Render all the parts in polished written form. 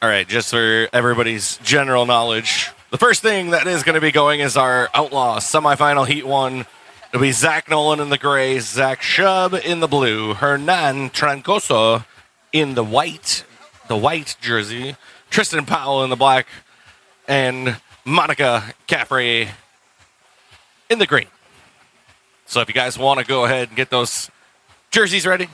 All right, just for everybody's general knowledge, the first thing that is going to be going is our Outlaw semifinal Heat 1. It'll be Zach Nolan in the gray, Zach Shub in the blue, Hernan Trancoso in the white jersey, Tristan Powell in the black, and Monica Caffrey in the green. So if you guys want to go ahead and get those jerseys ready.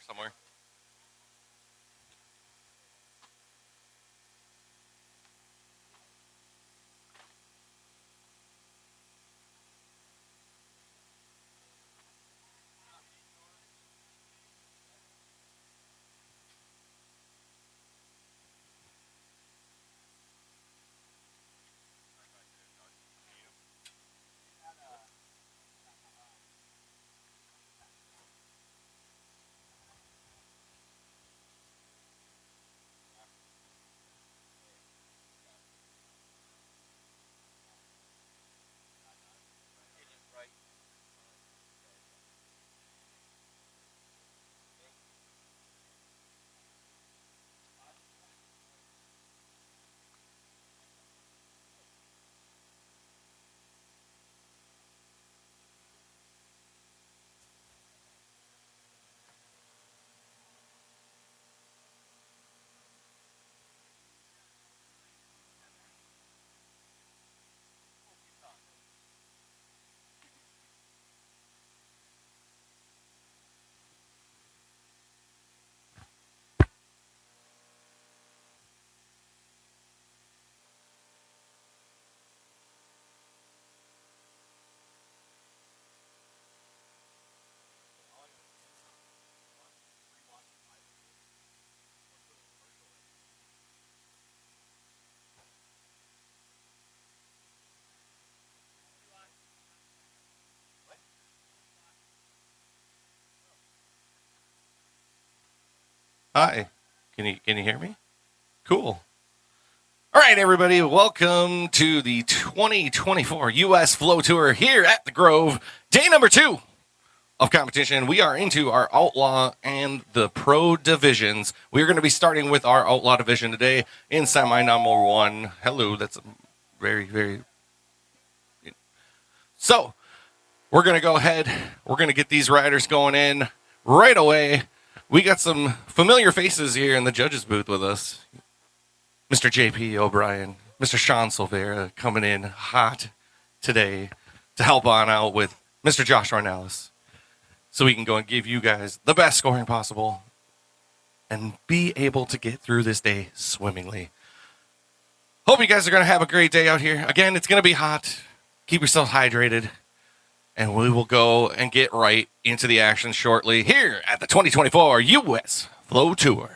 Somewhere. Hi. Can you hear me? Cool. All right, everybody, welcome to the 2024 U.S. Flow Tour here at the Grove. Day number 2 of competition. We are into our Outlaw and the Pro divisions. We're going to be starting with our Outlaw division today in semi number 1. Hello, that's a very, very So we're going to go ahead. We're going to get these riders going in right away. We got some familiar faces here in the judges booth with us. Mr. JP O'Brien, Mr. Sean Silvera coming in hot today to help on out with Mr. Josh Ornelas, so we can go and give you guys the best scoring possible and be able to get through this day swimmingly. Hope you guys are going to have a great day out here. Again, it's going to be hot. Keep yourself hydrated. And we will go and get right into the action shortly here at the 2024 U.S. Flow Tour.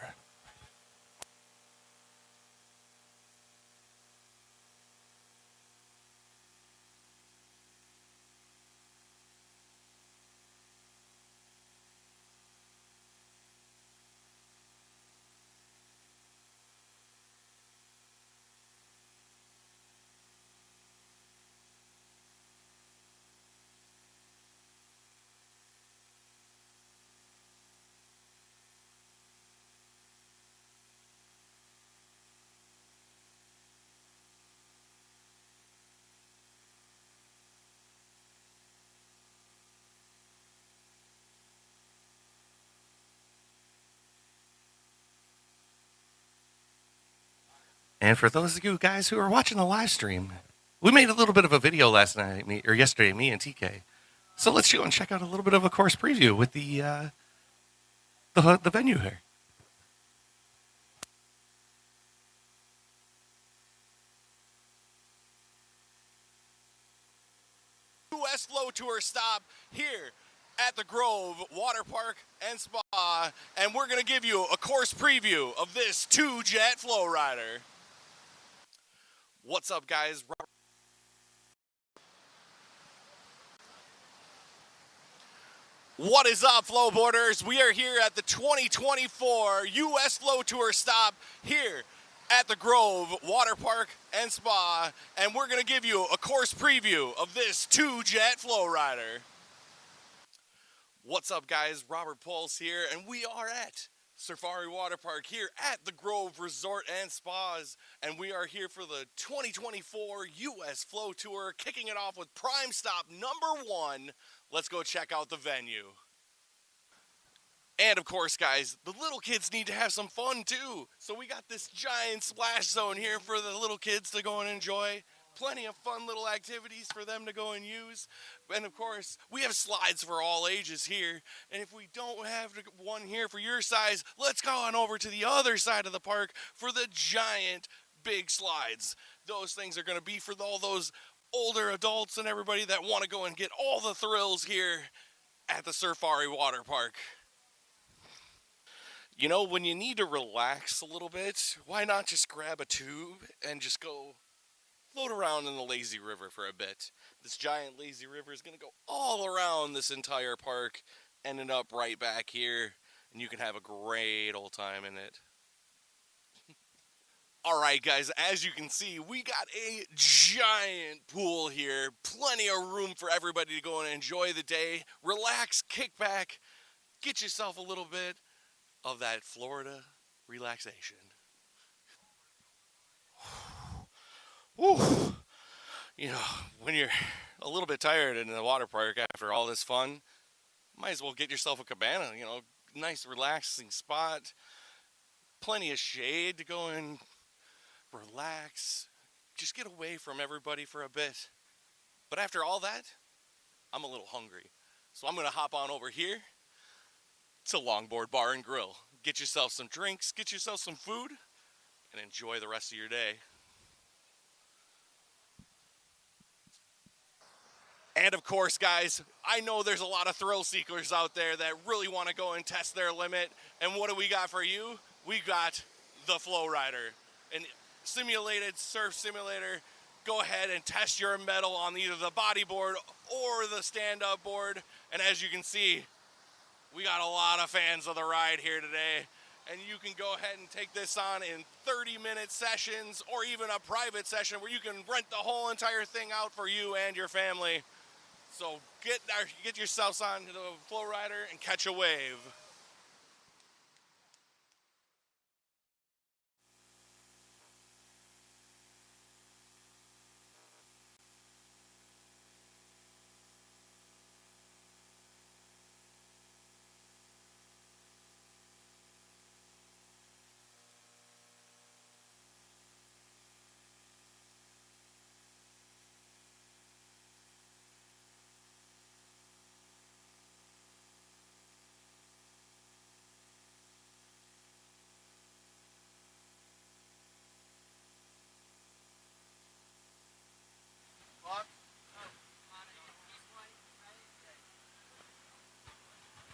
And for those of you guys who are watching the live stream, we made a little bit of a video last night, or yesterday, me and TK. So let's go and check out a little bit of a course preview with the venue here. U.S. Flow Tour stop here at the Grove Waterpark and Spa, and we're going to give you a course preview of this 2-jet FlowRider. What's up, guys? What is up, Flowboarders? We are here at the 2024 U.S. Flow Tour stop here at the Grove Waterpark and Spa, and we're going to give you a course preview of this 2-jet FlowRider. What's up, guys? Robert Pulse here, and we are at Safari Waterpark here at the Grove Resort and Spas, and we are here for the 2024 U.S. Flow Tour, kicking it off with prime stop number 1. Let's go check out the venue. And of course, guys, the little kids need to have some fun too, so we got this giant splash zone here for the little kids to go and enjoy. Plenty of fun little activities for them to go and use. And of course, we have slides for all ages here. And if we don't have one here for your size, let's go on over to the other side of the park for the giant big slides. Those things are going to be for all those older adults and everybody that want to go and get all the thrills here at the Safari Waterpark. You know, when you need to relax a little bit, why not just grab a tube and just go float around in the lazy river for a bit. This giant lazy river is going to go all around this entire park, ending up right back here, and you can have a great old time in it. All right, guys, as you can see, we got a giant pool here. Plenty of room for everybody to go and enjoy the day. Relax, kick back, get yourself a little bit of that Florida relaxation. Whew. You know, when you're a little bit tired in the water park after all this fun, might as well get yourself a cabana, you know, nice relaxing spot, plenty of shade to go and relax, just get away from everybody for a bit. But after all that, I'm a little hungry. So I'm going to hop on over here to Longboard Bar and Grill. Get yourself some drinks, get yourself some food, and enjoy the rest of your day. And of course, guys, I know there's a lot of thrill seekers out there that really want to go and test their limit. And what do we got for you? We got the FlowRider, an simulated surf simulator. Go ahead and test your mettle on either the bodyboard or the stand-up board. And as you can see, we got a lot of fans of the ride here today. And you can go ahead and take this on in 30-minute sessions or even a private session where you can rent the whole entire thing out for you and your family. So get yourselves on to the FlowRider and catch a wave.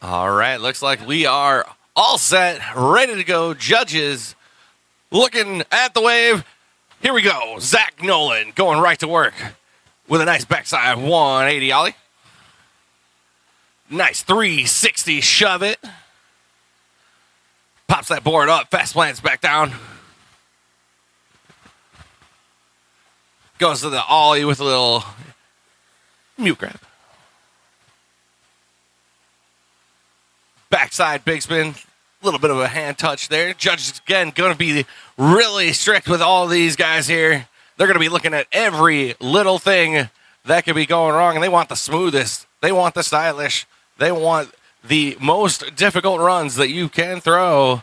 All right, looks like we are all set, ready to go. Judges looking at the wave. Here we go. Zach Nolan going right to work with a nice backside 180 ollie. Nice 360 shove it. Pops that board up, fast plants back down. Goes to the ollie with a little mute grab. Backside big spin. A little bit of a hand touch there. Judges, again, going to be really strict with all these guys here. They're going to be looking at every little thing that could be going wrong, and they want the smoothest. They want the stylish. They want the most difficult runs that you can throw.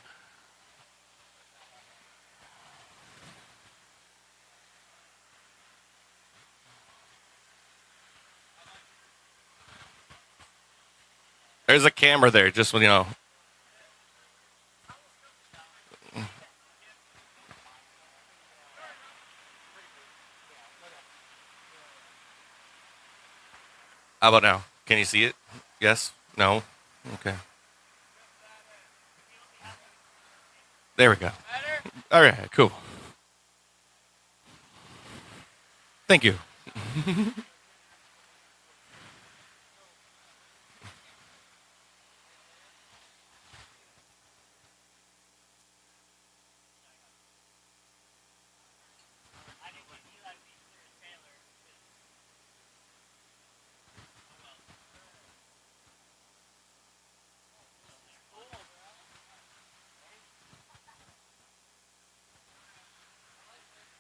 There's a camera there, just so you know. How about now? Can you see it? Yes? No? Okay. There we go. All right, cool. Thank you.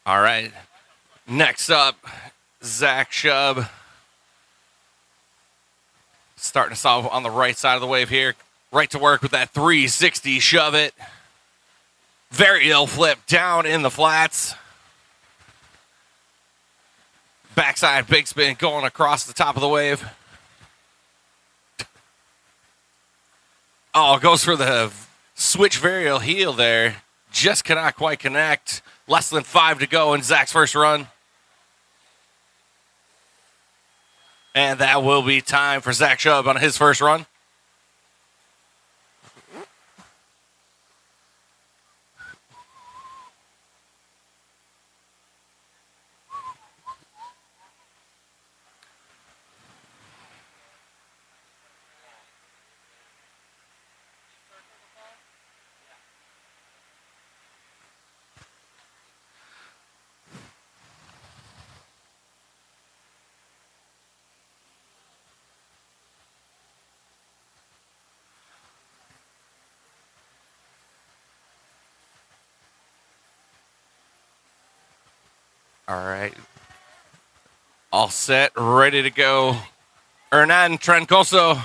All right. Next up, Zach Shub. Starting us off on the right side of the wave here. Right to work with that 360 shove it. Very ill flip down in the flats. Backside big spin going across the top of the wave. Oh, goes for the switch varial heel there. Just cannot quite connect. Less than 5 to go in Zach's first run. And that will be time for Zach Shub on his first run. All right. All set, ready to go. Hernan Trancoso.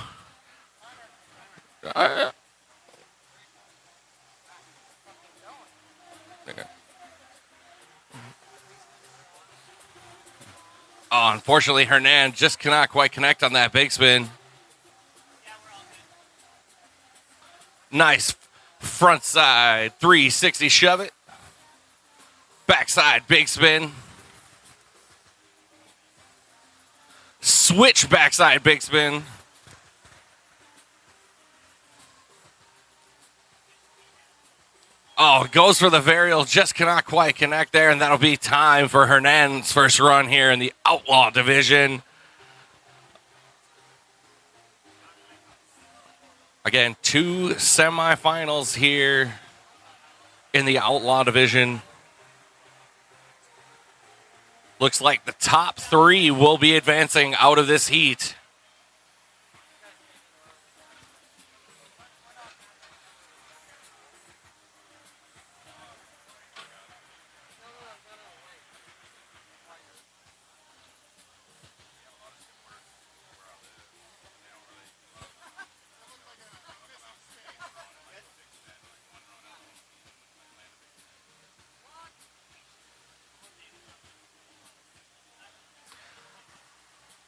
Okay. Oh, unfortunately, Hernan just cannot quite connect on that big spin. Nice front side 360 shove it. Backside big spin. Switch backside big spin. Oh, goes for the varial, just cannot quite connect there, and that'll be time for Hernan's first run here in the Outlaw division. Again, 2 semifinals here in the Outlaw division. Looks like the top 3 will be advancing out of this heat.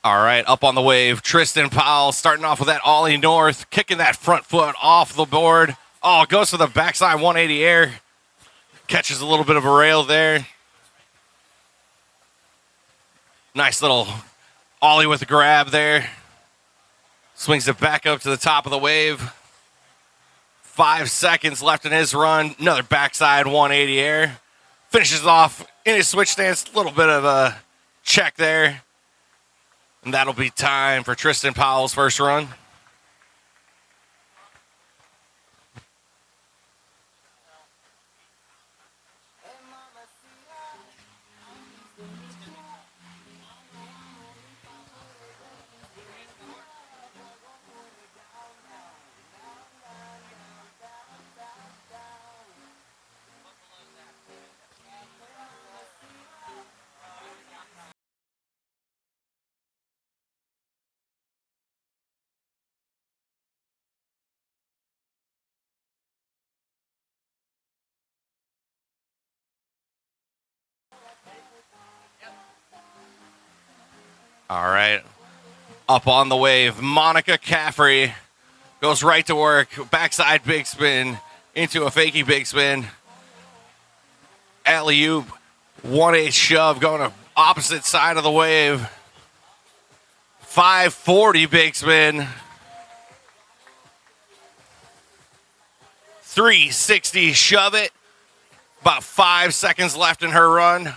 All right, up on the wave, Tristan Powell starting off with that ollie north, kicking that front foot off the board. Oh, goes for the backside 180 air. Catches a little bit of a rail there. Nice little ollie with a grab there. Swings it back up to the top of the wave. 5 seconds left in his run. Another backside 180 air. Finishes off in his switch stance. A little bit of a check there. And that'll be time for Tristan Powell's first run. All right. Up on the wave, Monica Caffrey goes right to work. Backside big spin into a fakie big spin. Alley-oop, 1-8 shove going to opposite side of the wave. 540 big spin. 360 shove it. About 5 seconds left in her run.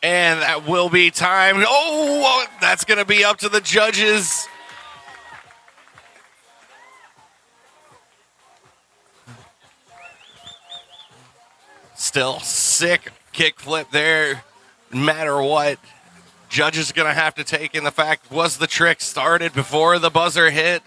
And that will be time. Oh, that's going to be up to the judges. Still sick kickflip there. No matter what, judges are going to have to take in the fact, was the trick started before the buzzer hit?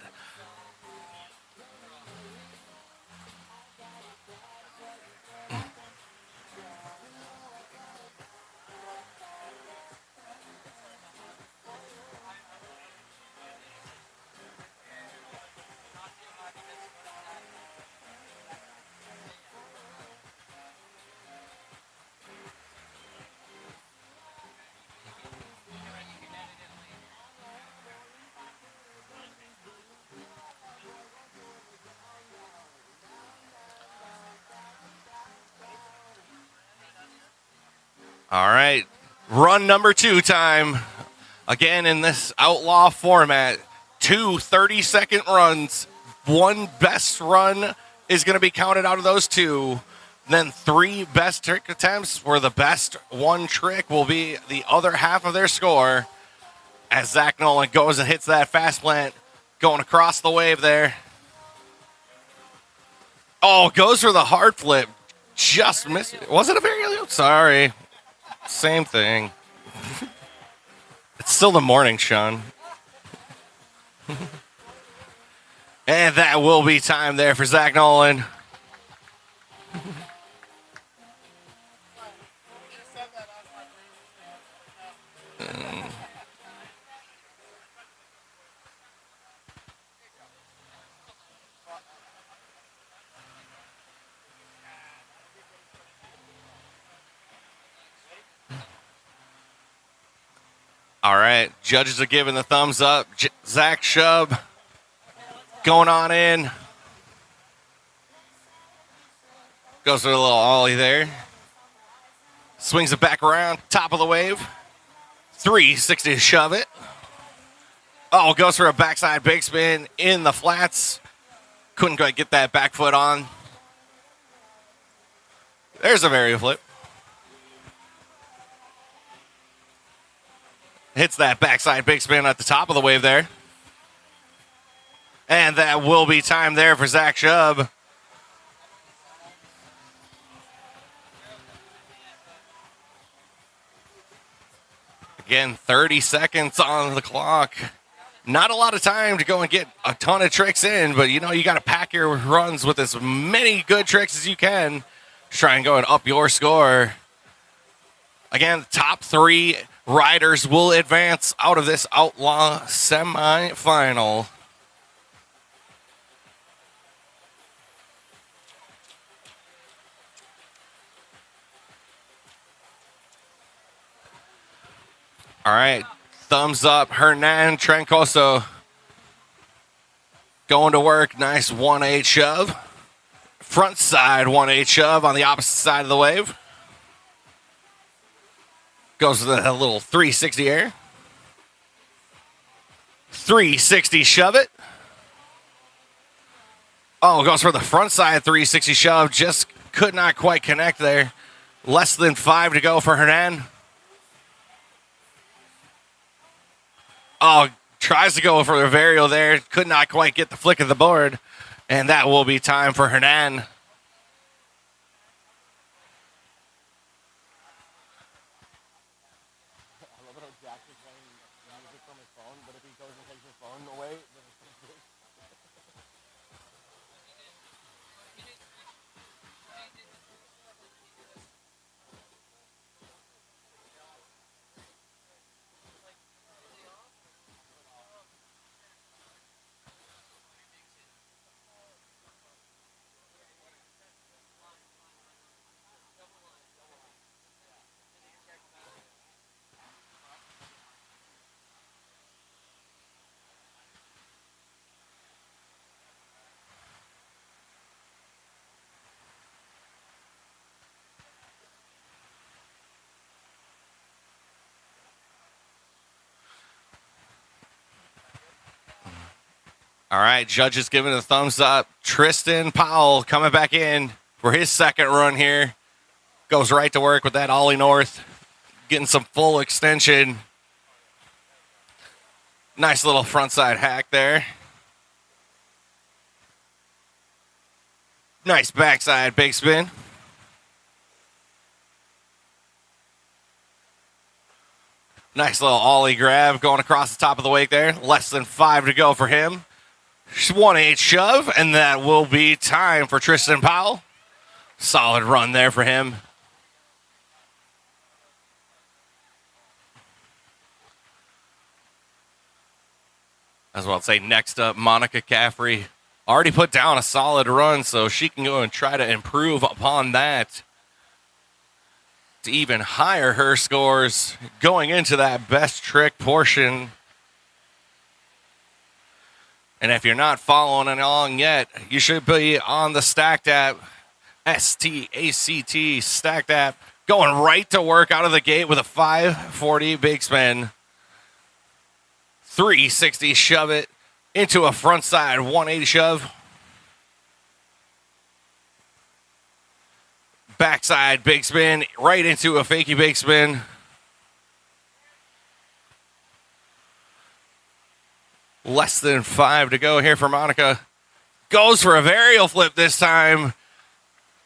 All right, run number 2 time. Again, in this outlaw format, 2 30-second runs. One best run is going to be counted out of those 2. Then 3 best trick attempts, where the best one trick will be the other half of their score. As Zach Nolan goes and hits that fast plant, going across the wave there. Oh, goes for the hard flip. Just missed it. Was it a very... Sorry. Same thing. It's still the morning, Sean. And that will be time there for Zach Nolan. All right, judges are giving the thumbs up. Zach Shub going on in. Goes for a little ollie there. Swings it back around, top of the wave. 360 to shove it. Oh, goes for a backside big spin in the flats. Couldn't quite get that back foot on. There's a varial flip. Hits that backside big spin at the top of the wave there. And that will be time there for Zach Shub. Again, 30 seconds on the clock. Not a lot of time to go and get a ton of tricks in, but you know, you got to pack your runs with as many good tricks as you can to try and go and up your score. Again, the top 3 riders will advance out of this Outlaw semifinal. All right, thumbs up, Hernan Trancoso. Going to work, nice 1-8 shove. Front side 1-8 shove on the opposite side of the wave. Goes with a little 360 air. 360 shove it. Oh, goes for the front side 360 shove. Just could not quite connect there. Less than 5 to go for Hernan. Oh, tries to go for the varial there. Could not quite get the flick of the board. And that will be time for Hernan. All right, judges giving a thumbs up. Tristan Powell coming back in for his second run here. Goes right to work with that ollie north. Getting some full extension. Nice little frontside hack there. Nice backside big spin. Nice little ollie grab going across the top of the wake there. Less than 5 to go for him. 1-8 shove, and that will be time for Tristan Powell. Solid run there for him. As well, I'd say next up, Monica Caffrey. Already put down a solid run, so she can go and try to improve upon that to even higher her scores going into that best trick portion. And if you're not following along yet, you should be on the Stacked app, STACT, Stacked app, going right to work out of the gate with a 540 big spin. 360 shove it into a front side 180 shove. Backside big spin right into a fakey big spin. Less than 5 to go here for Monica. Goes for a varial flip this time.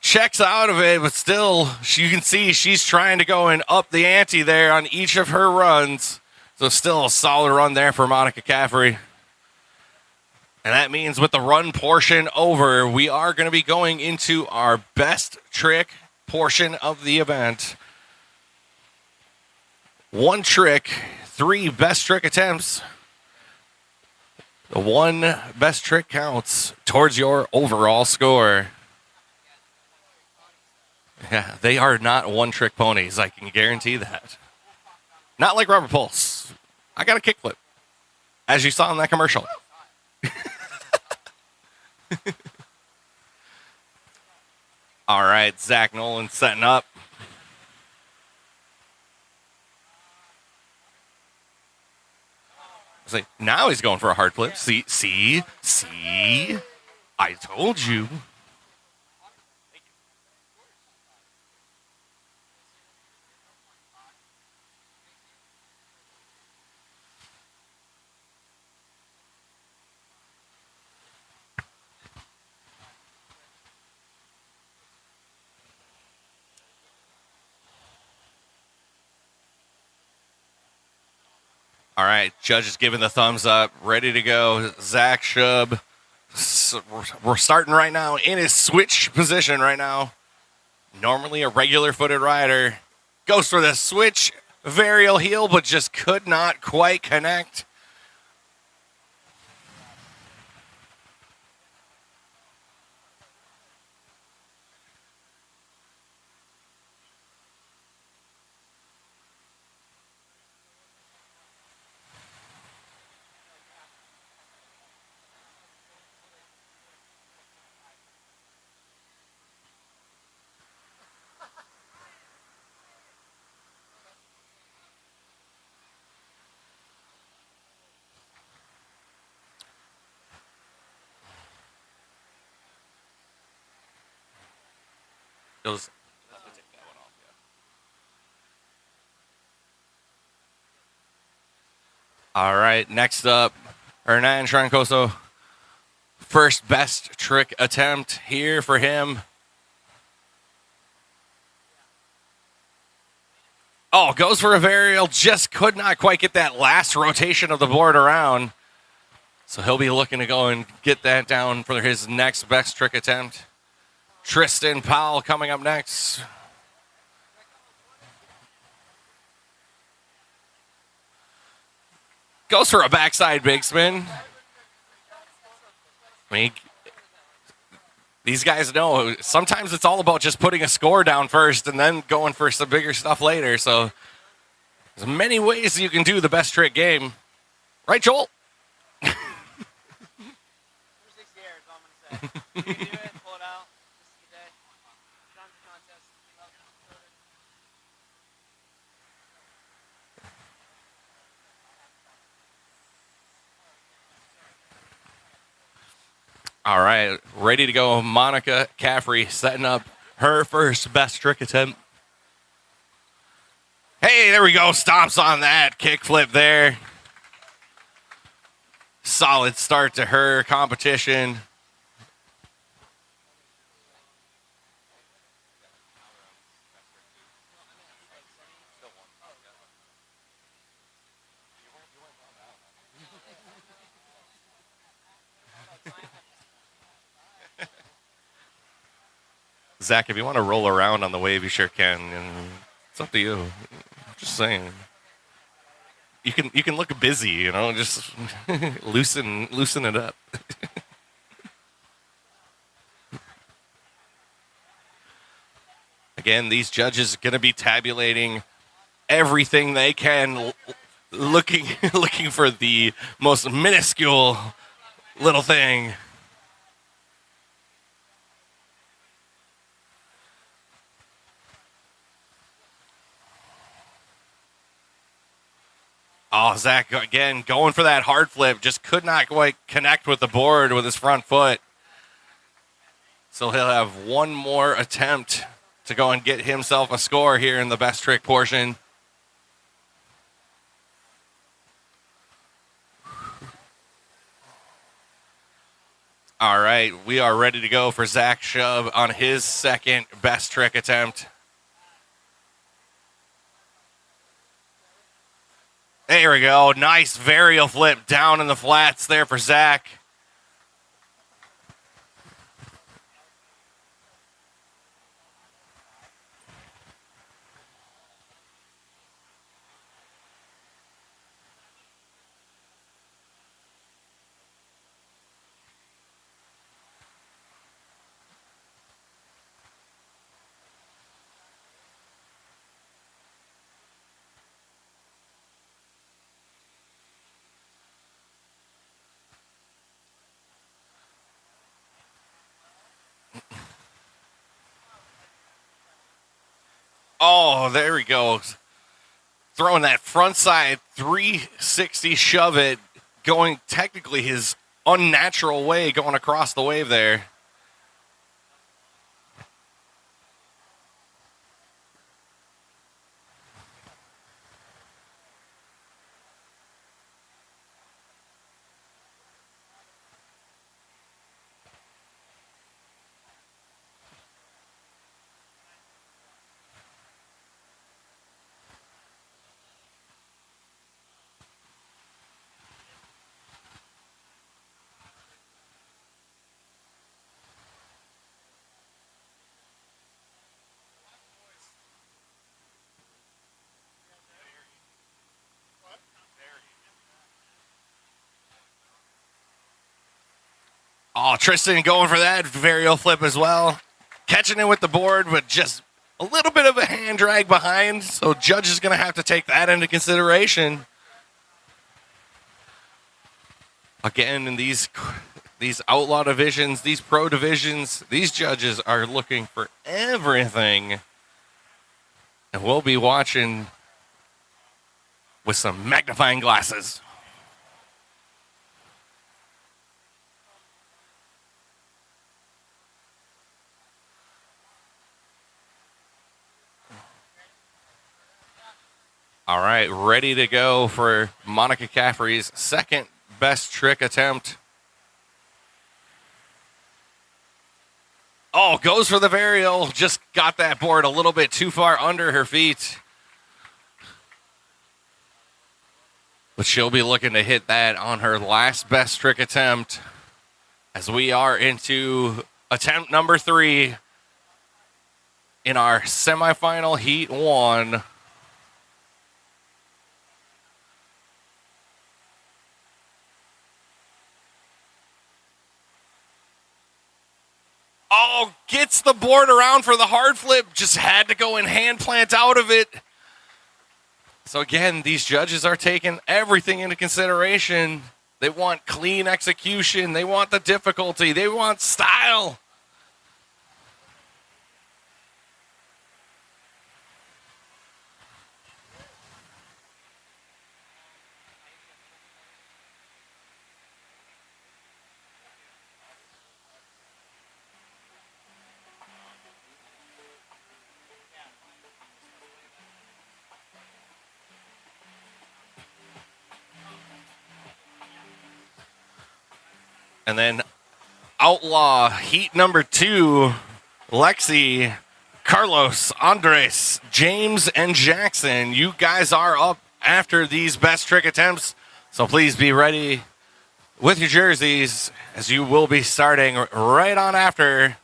Checks out of it, but still, you can see she's trying to go and up the ante there on each of her runs. So still a solid run there for Monica Caffrey. And that means with the run portion over, we are going to be going into our best trick portion of the event. 1 trick, 3 best trick attempts. The 1 best trick counts towards your overall score. Yeah, they are not one-trick ponies, I can guarantee that. Not like Rubber Pulse. I got a kickflip, as you saw in that commercial. All right, Zach Nolan setting up. It's like, now he's going for a hard flip. See? I told you. All right, judges giving the thumbs up, ready to go. Zach Shub, so we're starting right now in his switch position right now. Normally a regular footed rider. Goes for the switch varial heel, but just could not quite connect. Goes. All right, next up, Hernan Trancoso. First best trick attempt here for him. Oh, goes for a varial. Just could not quite get that last rotation of the board around. So he'll be looking to go and get that down for his next best trick attempt. Tristan Powell coming up next. Goes for a backside big spin. I mean, these guys know sometimes it's all about just putting a score down first and then going for some bigger stuff later. So there's many ways you can do the best trick game. Right, Joel? All right, ready to go. Monica Caffrey setting up her first best trick attempt. Hey, there we go. Stomps on that kickflip there. Solid start to her competition. Zach, if you want to roll around on the wave, you sure can. And it's up to you. Just saying. You can look busy, you know, just loosen it up. Again, these judges are going to be tabulating everything they can, looking for the most minuscule little thing. Oh, Zach, again, going for that hard flip. Just could not quite connect with the board with his front foot. So he'll have one more attempt to go and get himself a score here in the best trick portion. All right, we are ready to go for Zach Shub on his second best trick attempt. There we go. Nice varial flip down in the flats there for Zach. Oh, there he goes. Throwing that front side 360 shove it, going technically his unnatural way, going across the wave there. Oh, Tristan going for that varial flip as well. Catching it with the board, but just a little bit of a hand drag behind. So judge is going to have to take that into consideration. Again, in these outlaw divisions, these pro divisions, these judges are looking for everything. And we'll be watching with some magnifying glasses. All right, ready to go for Monica Caffrey's second best trick attempt. Oh, goes for the varial. Just got that board a little bit too far under her feet. But she'll be looking to hit that on her last best trick attempt as we are into attempt number 3 in our semifinal heat 1. Oh, gets the board around for the hard flip. Just had to go in hand plant out of it. So again, these judges are taking everything into consideration. They want clean execution. They want the difficulty. They want style. And then Outlaw heat number 2, Lexi, Carlos, Andres, James, and Jackson. You guys are up after these best trick attempts, so please be ready with your jerseys as you will be starting right on after.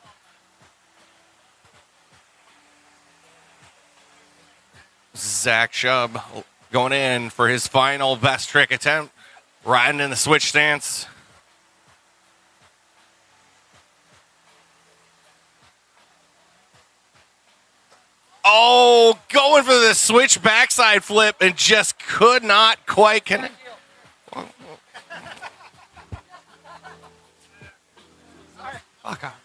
Zach Shubb going in for his final best trick attempt, riding in the switch stance. Oh, going for the switch backside flip and just could not quite connect. Fuck off.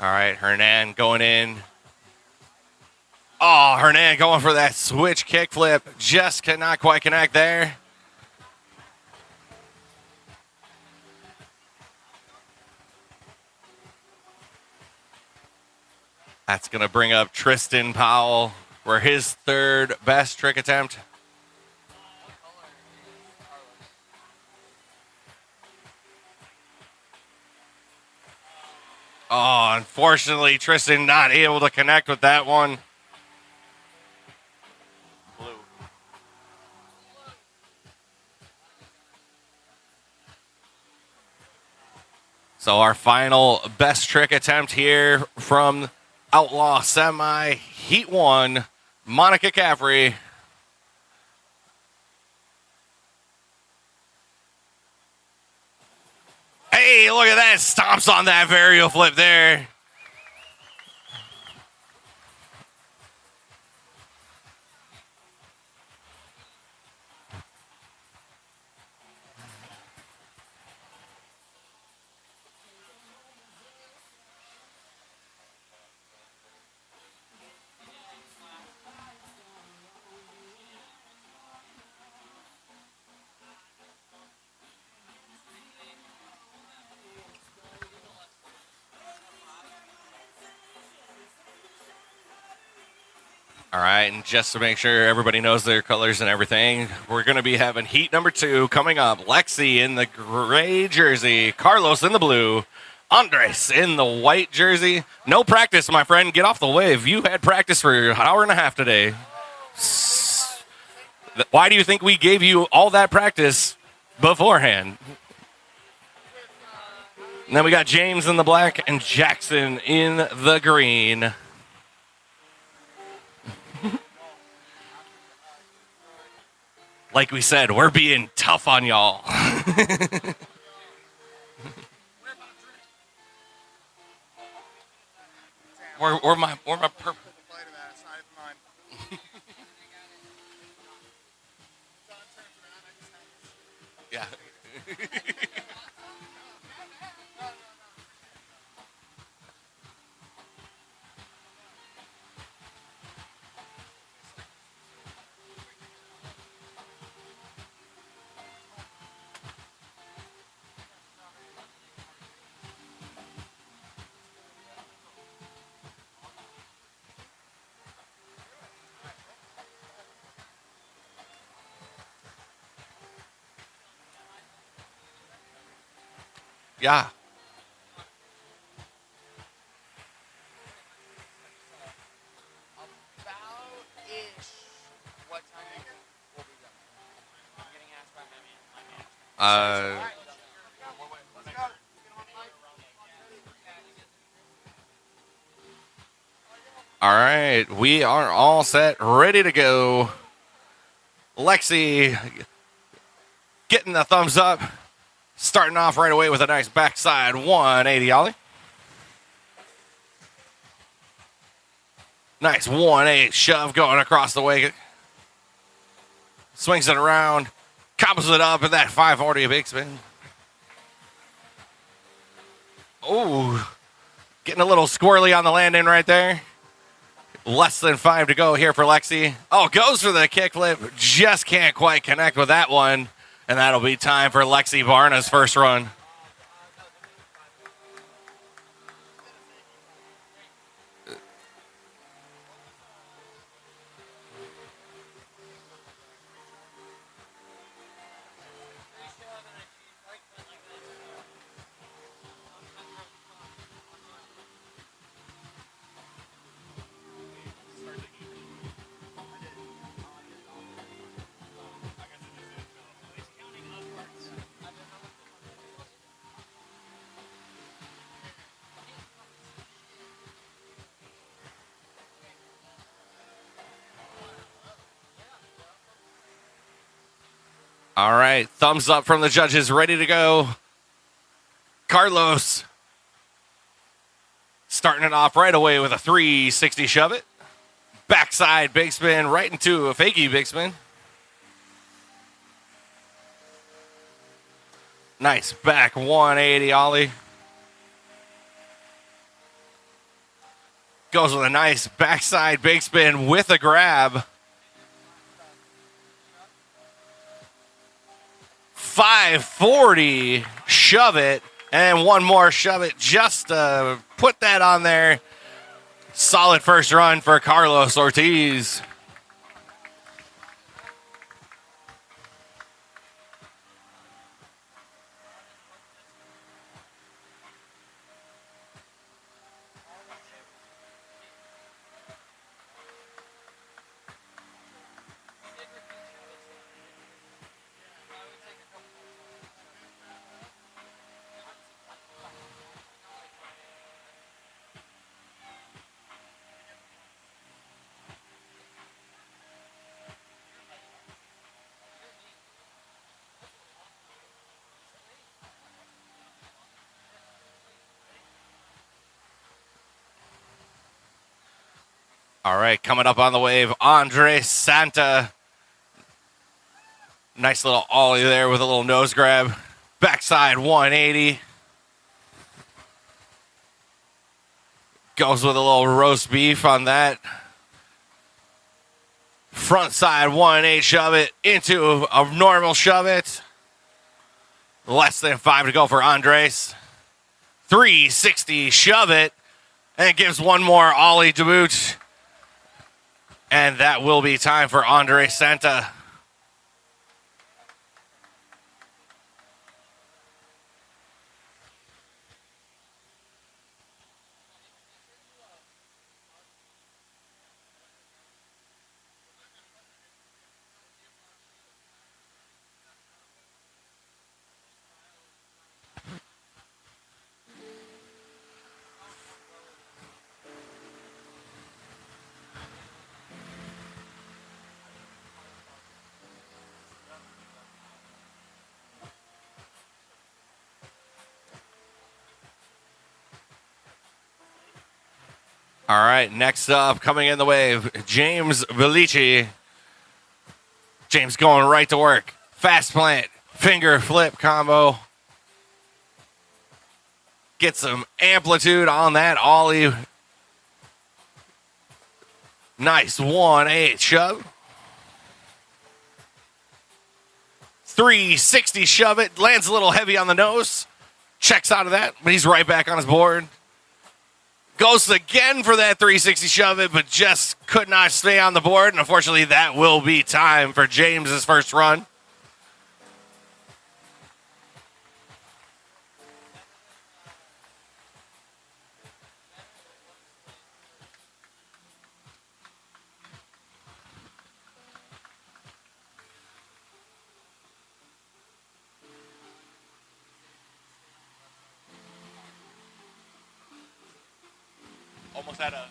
All right, Hernan going in. Oh, Hernan going for that switch kickflip. Just cannot quite connect there. That's going to bring up Tristan Powell for his third best trick attempt. Oh, unfortunately, Tristan not able to connect with that one. Blue. So our final best trick attempt here from Outlaw Semi Heat 1, Monica Caffrey. Hey, look at that. Stomps on that varial flip there. All right, and just to make sure everybody knows their colors and everything, we're going to be having heat number 2 coming up. Lexi in the gray jersey, Carlos in the blue, Andres in the white jersey. No practice, my friend. Get off the wave. You had practice for an hour and a half today. Why do you think we gave you all that practice beforehand? And then we got James in the black and Jackson in the green. Like we said, we're being tough on y'all. Where my purple. Yeah. Yeah. All right, we are all set, ready to go. Lexi getting the thumbs up, starting off right away with a nice backside 180 ollie. Nice 1-8 shove going across the way. Swings it around, combos it up at that 540 big spin. Oh, getting a little squirrely on the landing right there. Less than 5 to go here for Lexi. Oh, goes for the kickflip. Just can't quite connect with that one. And that'll be time for Lexi Barna's first run. All right, thumbs up from the judges, ready to go. Carlos starting it off right away with a 360 shove it. Backside big spin right into a fakie big spin. Nice back 180 ollie. Goes with a nice backside big spin with a grab. 540 shove it, and one more shove it just to put that on there. Solid first run for Carlos Ortiz. All right, coming up on the wave, Andre Santa. Nice little ollie there with a little nose grab. Backside 180. Goes with a little roast beef on that. Front side 1-8 shove it into a normal shove it. Less than 5 to go for Andres. 360 shove it. And it gives one more ollie to boot. And that will be time for Andre Santa. All right, next up, coming in the wave, James Velici. James going right to work. Fast plant, finger flip combo. Get some amplitude on that ollie. Nice 1-8 shove. 360 shove it. Lands a little heavy on the nose. Checks out of that, but he's right back on his board. Goes again for that 360 shove it, but just could not stay on the board. And unfortunately, that will be time for James's first run. almost had a...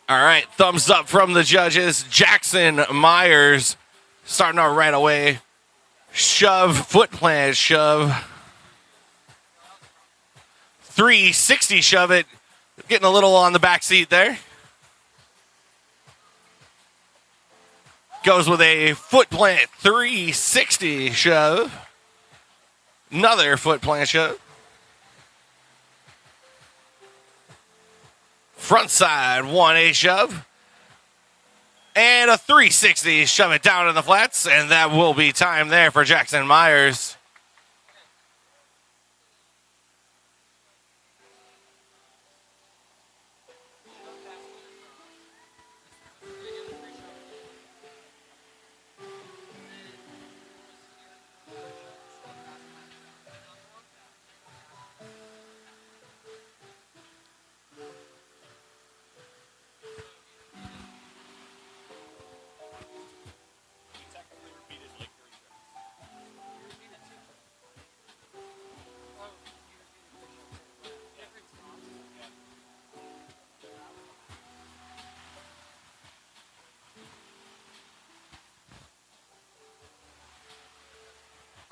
All right, thumbs up from the judges. Jackson Myers starting out right away. Shove, foot plant shove. 360 shove it. Getting a little on the back seat there. Goes with a foot plant 360 shove. Another foot plant shove. Front side 1A shove. And a 360 shove it down in the flats. And that will be time there for Jackson Myers.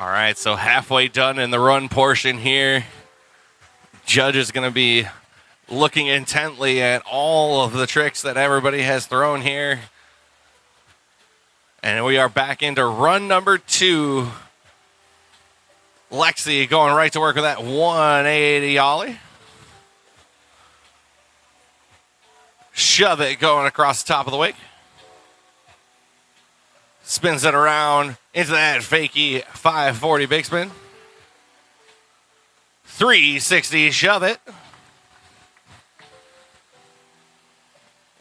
All right, so halfway done in the run portion here. Judge is going to be looking intently at all of the tricks that everybody has thrown here. And we are back into run number 2. Lexi going right to work with that 180 ollie. Shove it going across the top of the wake. Spins it around into that fakey 540 big spin. 360 shove it.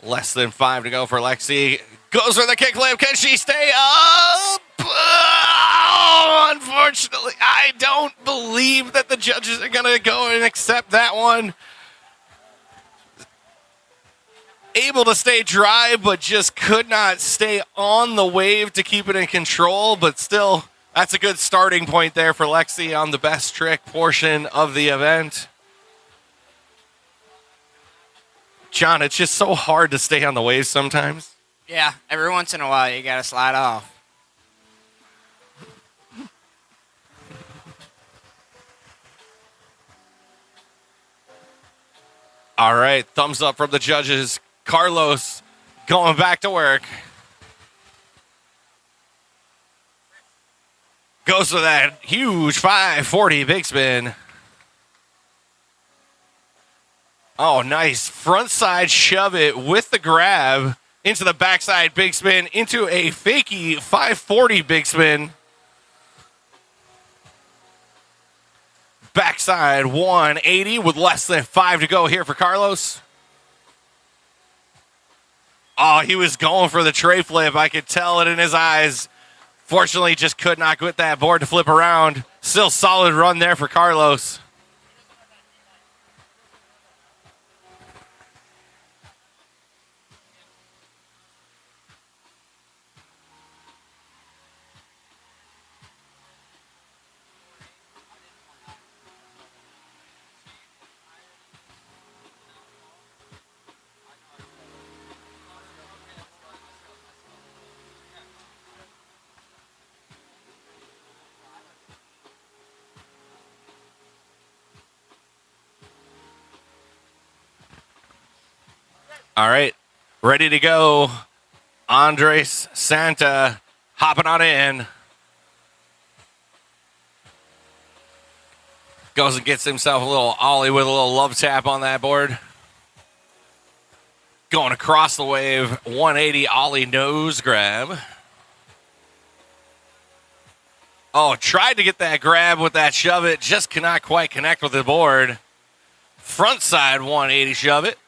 Less than 5 to go for Lexi. Goes for the kickflip. Can she stay up? Oh, unfortunately, I don't believe that the judges are going to go and accept that one. Able to stay dry, but just could not stay on the wave to keep it in control. But still, that's a good starting point there for Lexi on the best trick portion of the event. John, it's just so hard to stay on the wave sometimes. Yeah, every once in a while you gotta slide off. All right, thumbs up from the judges. Carlos going back to work. Goes for that huge 540 big spin. Oh, nice. Front side shove it with the grab into the backside big spin into a fakey 540 big spin. Backside 180 with less than 5 to go here for Carlos. Oh, he was going for the tray flip. I could tell it in his eyes. Fortunately, just could not get that board to flip around. Still solid run there for Carlos. All right, ready to go. Andres Santa hopping on in. Goes and gets himself a little ollie with a little love tap on that board. Going across the wave, 180 ollie nose grab. Oh, tried to get that grab with that shove it, just cannot quite connect with the board. Front side 180 shove it.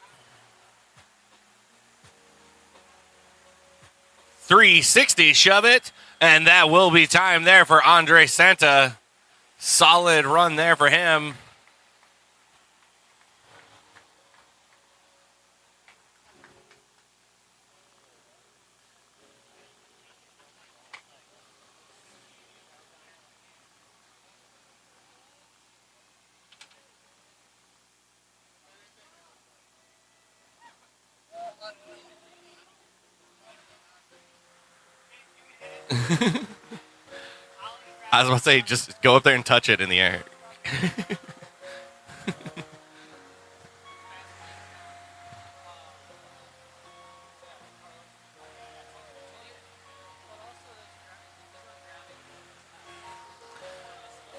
360 shove it, and that will be time there for Andre Santa. Solid run there for him. I was about to say, just go up there and touch it in the air.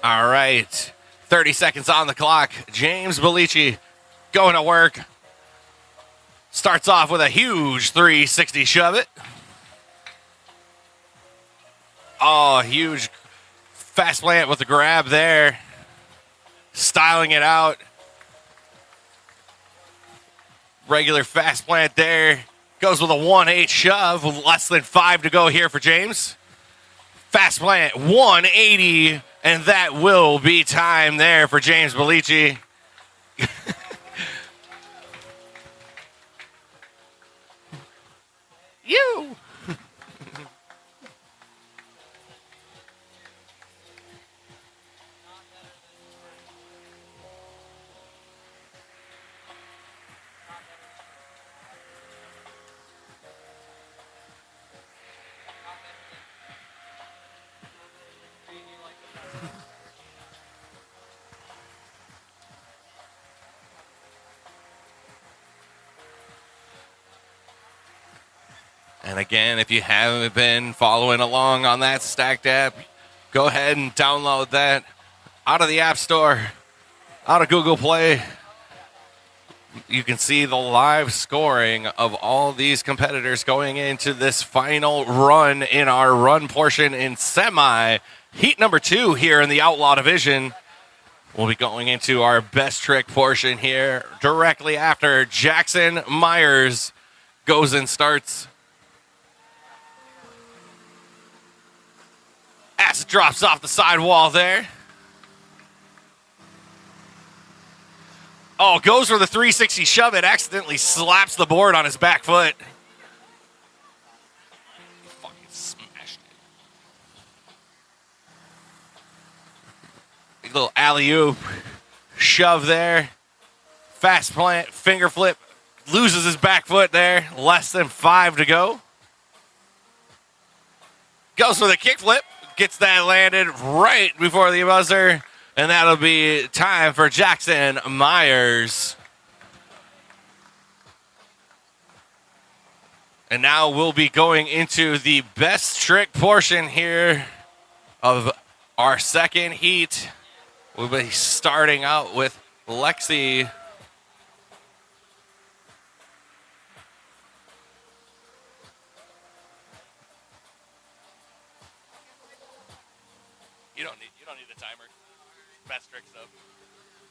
All right. 30 seconds on the clock. James Bellici going to work. Starts off with a huge 360 shove it. Oh, huge fast plant with the grab there. Styling it out. Regular fast plant there. Goes with a 1-8 shove with less than 5 to go here for James. Fast plant 180, and that will be time there for James Bellici. You. And again, if you haven't been following along on that Stacked app, go ahead and download that out of the App Store, out of Google Play. You can see the live scoring of all these competitors going into this final run in our run portion in semi. Heat number 2 here in the Outlaw division. We'll be going into our best trick portion here directly after Jackson Myers goes and starts. As it drops off the sidewall there. Oh, goes for the 360 shove it, accidentally slaps the board on his back foot. Fucking smashed it. A little alley-oop shove there. Fast plant, finger flip, loses his back foot there. Less than 5 to go. Goes for the kick flip. Gets that landed right before the buzzer, and that'll be time for Jackson Myers. And now we'll be going into the best trick portion here of our second heat. We'll be starting out with Lexi. You don't need the timer. Best trick stuff.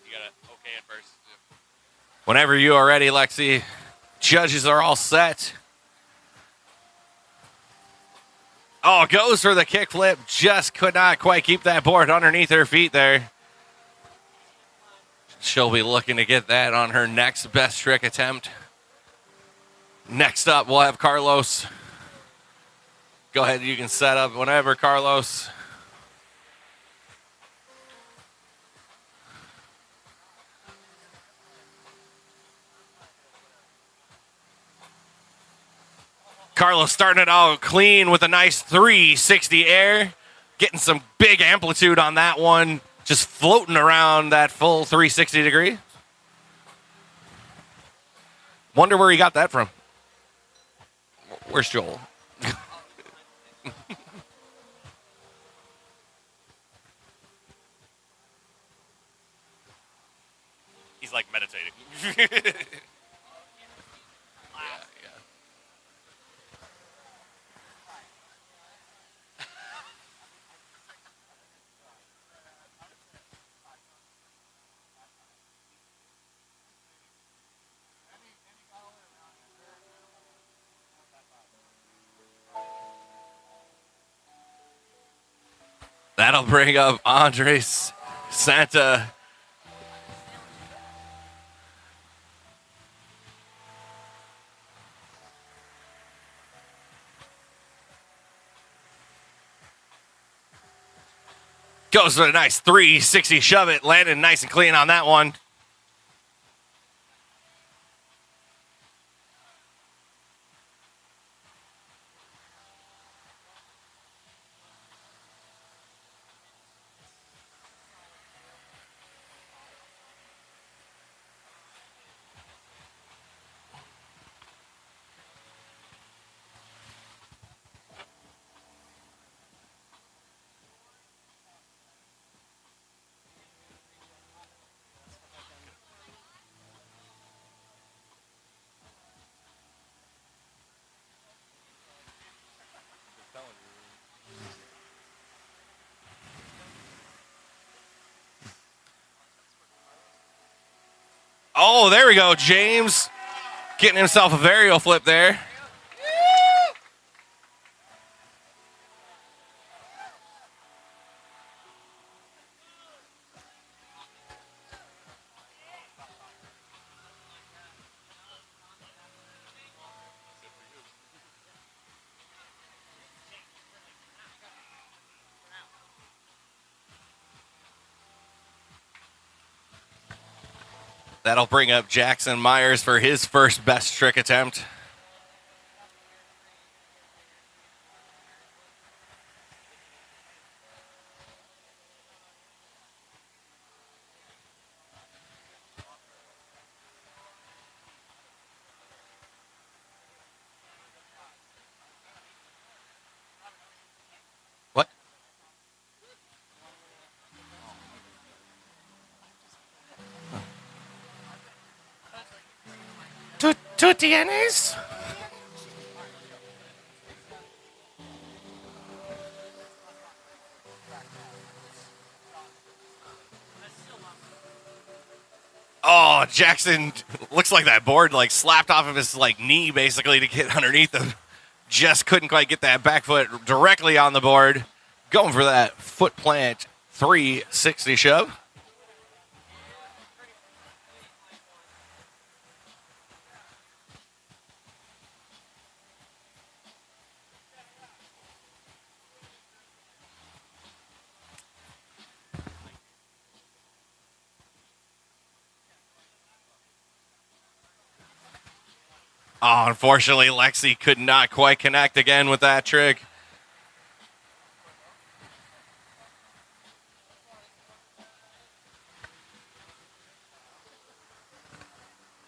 You gotta okay it first. Whenever you are ready, Lexi. Judges are all set. Oh, goes for the kickflip. Just could not quite keep that board underneath her feet there. She'll be looking to get that on her next best trick attempt. Next up, we'll have Carlos. Go ahead, you can set up whenever, Carlos. Carlos starting it out clean with a nice 360 air. Getting some big amplitude on that one. Just floating around that full 360 degree. Wonder where he got that from. Where's Joel? He's like meditating. That'll bring up Andres Santa. Goes for a nice 360 shove it, landed nice and clean on that one. Oh, there we go. James getting himself a varial flip there. That'll bring up Jackson Myers for his first best trick attempt. What? ¿Tú tienes? Oh, Jackson looks like that board like slapped off of his like knee basically to get underneath him. Just couldn't quite get that back foot directly on the board. Going for that foot plant 360 shove. Oh, unfortunately, Lexi could not quite connect again with that trick.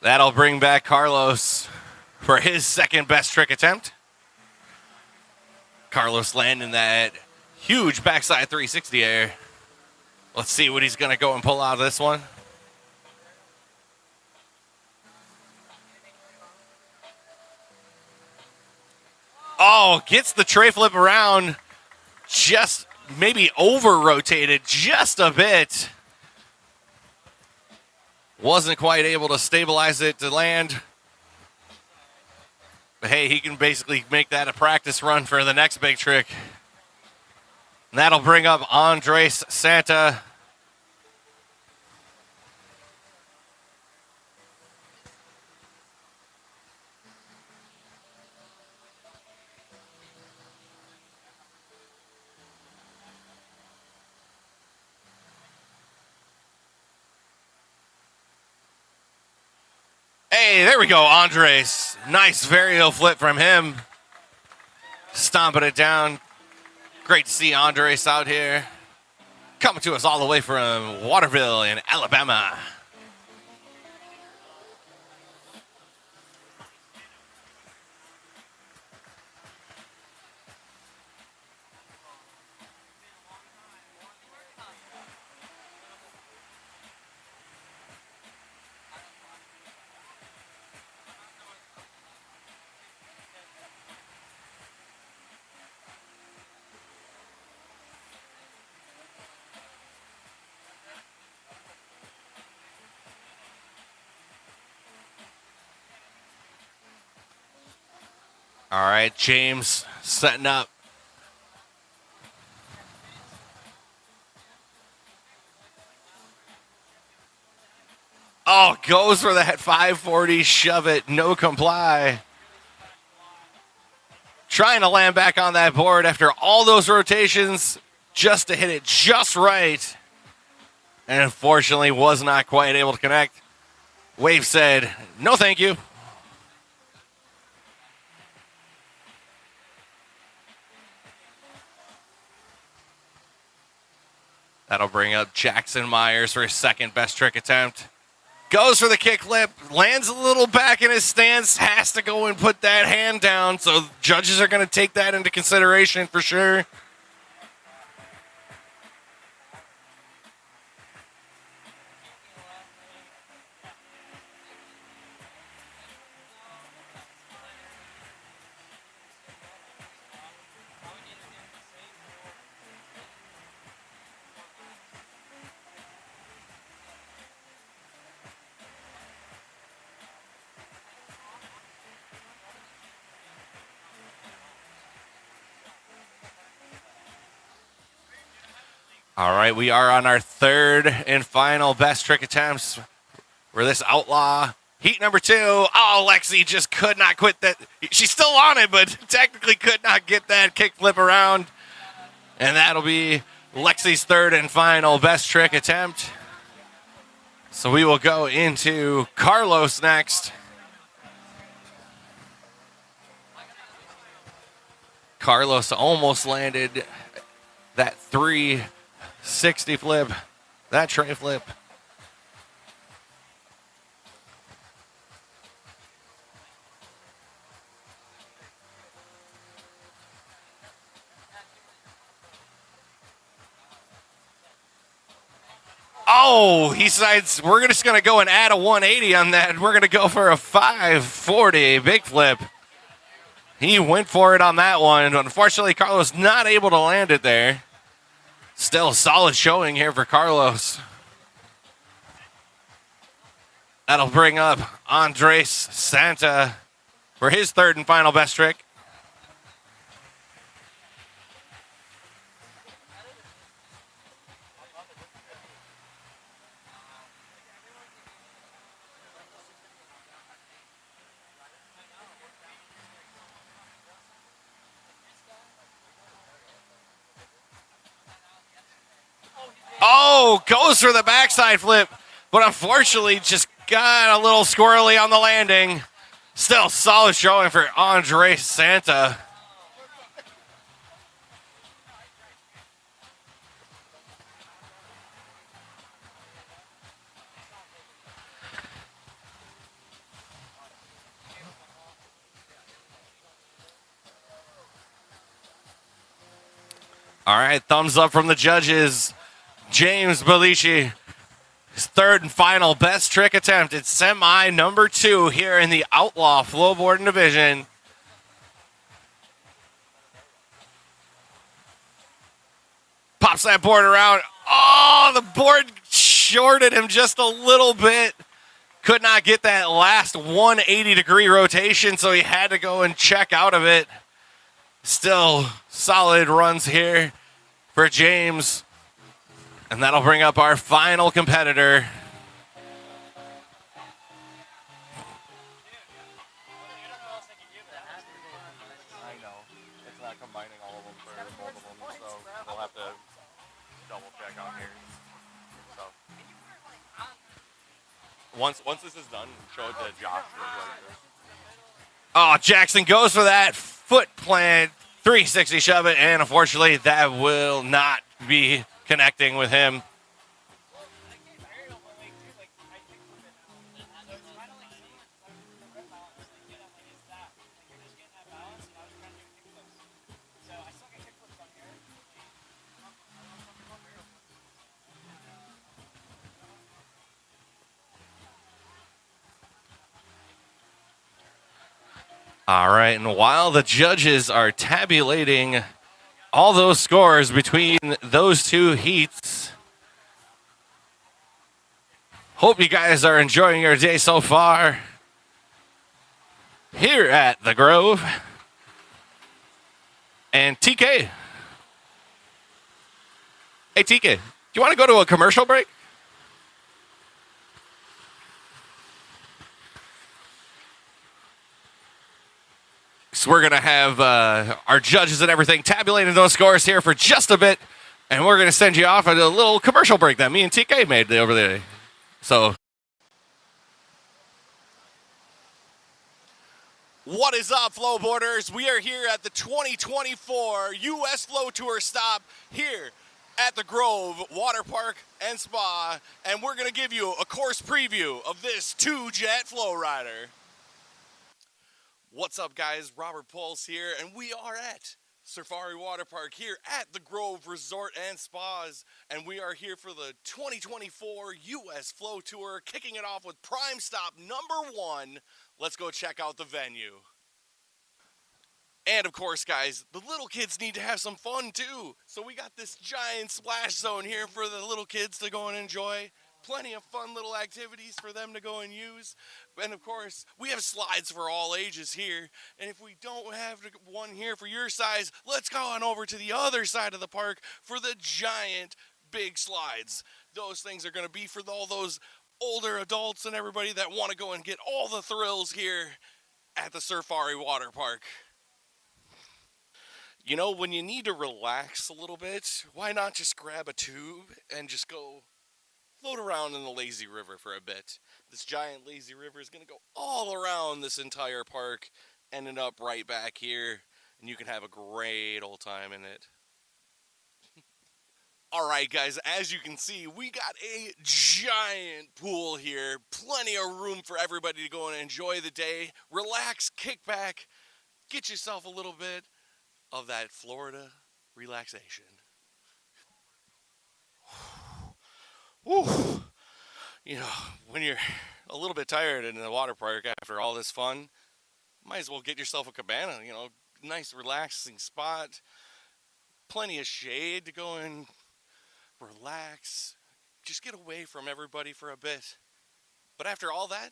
That'll bring back Carlos for his second best trick attempt. Carlos landing that huge backside 360 air. Let's see what he's going to go and pull out of this one. Oh, gets the tray flip around, just maybe over-rotated just a bit. Wasn't quite able to stabilize it to land. But hey, he can basically make that a practice run for the next big trick. And that'll bring up Andres Santa. Hey, there we go, Andres. Nice varial flip from him. Stomping it down. Great to see Andres out here. Coming to us all the way from Waterville in Alabama. All right, James setting up. Oh, goes for that 540, shove it, no comply. Trying to land back on that board after all those rotations just to hit it just right. And unfortunately was not quite able to connect. Wave said, no thank you. That'll bring up Jackson Myers for his second best trick attempt. Goes for the kickflip, lands a little back in his stance, has to go and put that hand down, so judges are going to take that into consideration for sure. All right, we are on our third and final best trick attempts for this Outlaw heat number 2. Oh, Lexi just could not quit that. She's still on it, but technically could not get that kickflip around. And that'll be Lexi's third and final best trick attempt. So we will go into Carlos next. Carlos almost landed that 360 flip, that tray flip. Oh, he decides we're just going to go and add a 180 on that. We're going to go for a 540 big flip. He went for it on that one. Unfortunately, Carlos not able to land it there. Still a solid showing here for Carlos. That'll bring up Andres Santa for his third and final best trick. Oh, goes for the backside flip, but unfortunately just got a little squirrely on the landing. Still solid showing for Andres Santa. All right, thumbs up from the judges. James Belici, his third and final best trick attempt. It's semi number 2 here in the Outlaw Flowboard division. Pops that board around. Oh, the board shorted him just a little bit. Could not get that last 180-degree rotation, so he had to go and check out of it. Still solid runs here for James. And that'll bring up our final competitor. I know. It's not combining all of them for both of them, so we'll have to double check on here. So once this is done, show it to Josh. Oh, Jackson goes for that foot plant 360 shove it, and unfortunately that will not be connecting with him. All right, and while the judges are tabulating all those scores between those two heats, hope you guys are enjoying your day so far here at the Grove. And TK. Hey, TK, do you want to go to a commercial break? So we're going to have our judges and everything tabulating those scores here for just a bit. And we're going to send you off at a little commercial break that me and TK made over there. So, what is up, Flowboarders? We are here at the 2024 U.S. Flow Tour stop here at the Grove Waterpark and Spa. And we're going to give you a course preview of this 2-jet FlowRider. What's up, guys? Robert Pulse here, and we are at Safari Waterpark here at the Grove Resort and Spas, and we are here for the 2024 U.S. Flow Tour, kicking it off with prime stop number 1. Let's go check out the venue. And of course, guys, the little kids need to have some fun too. So we got this giant splash zone here for the little kids to go and enjoy. Plenty of fun little activities for them to go and use. And of course, we have slides for all ages here. And if we don't have one here for your size, let's go on over to the other side of the park for the giant big slides. Those things are going to be for all those older adults and everybody that want to go and get all the thrills here at the Safari Water Park. You know, when you need to relax a little bit, why not just grab a tube and just go float around in the lazy river for a bit. This giant lazy river is going to go all around this entire park, ending up right back here, and you can have a great old time in it. All right, guys, as you can see, we got a giant pool here. Plenty of room for everybody to go and enjoy the day. Relax, kick back, get yourself a little bit of that Florida relaxation. Whew. You know, when you're a little bit tired in the water park after all this fun, might as well get yourself a cabana, you know, nice relaxing spot, plenty of shade to go and relax, just get away from everybody for a bit. But after all that,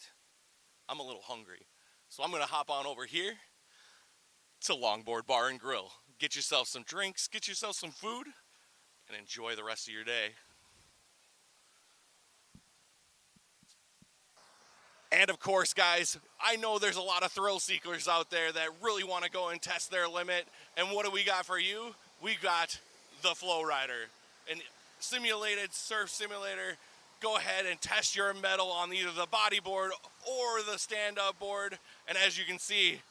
I'm a little hungry. So I'm going to hop on over here to Longboard Bar and Grill. Get yourself some drinks, get yourself some food, and enjoy the rest of your day. And of course, guys, I know there's a lot of thrill seekers out there that really want to go and test their limit. And what do we got for you? We got the FlowRider, an simulated surf simulator. Go ahead and test your mettle on either the bodyboard or the stand-up board. And as you can see,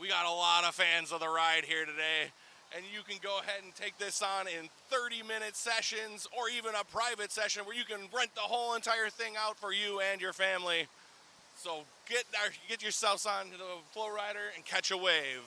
we got a lot of fans of the ride here today. And you can go ahead and take this on in 30-minute sessions or even a private session where you can rent the whole entire thing out for you and your family. So get yourselves on the FlowRider and catch a wave.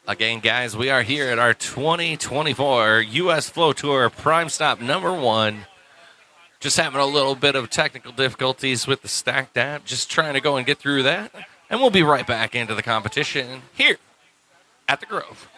Again, guys, we are here at our 2024 U.S. Flow Tour Prime Stop #1. Just having a little bit of technical difficulties with the stacked app. Just trying to go and get through that. And we'll be right back into the competition here at the Grove.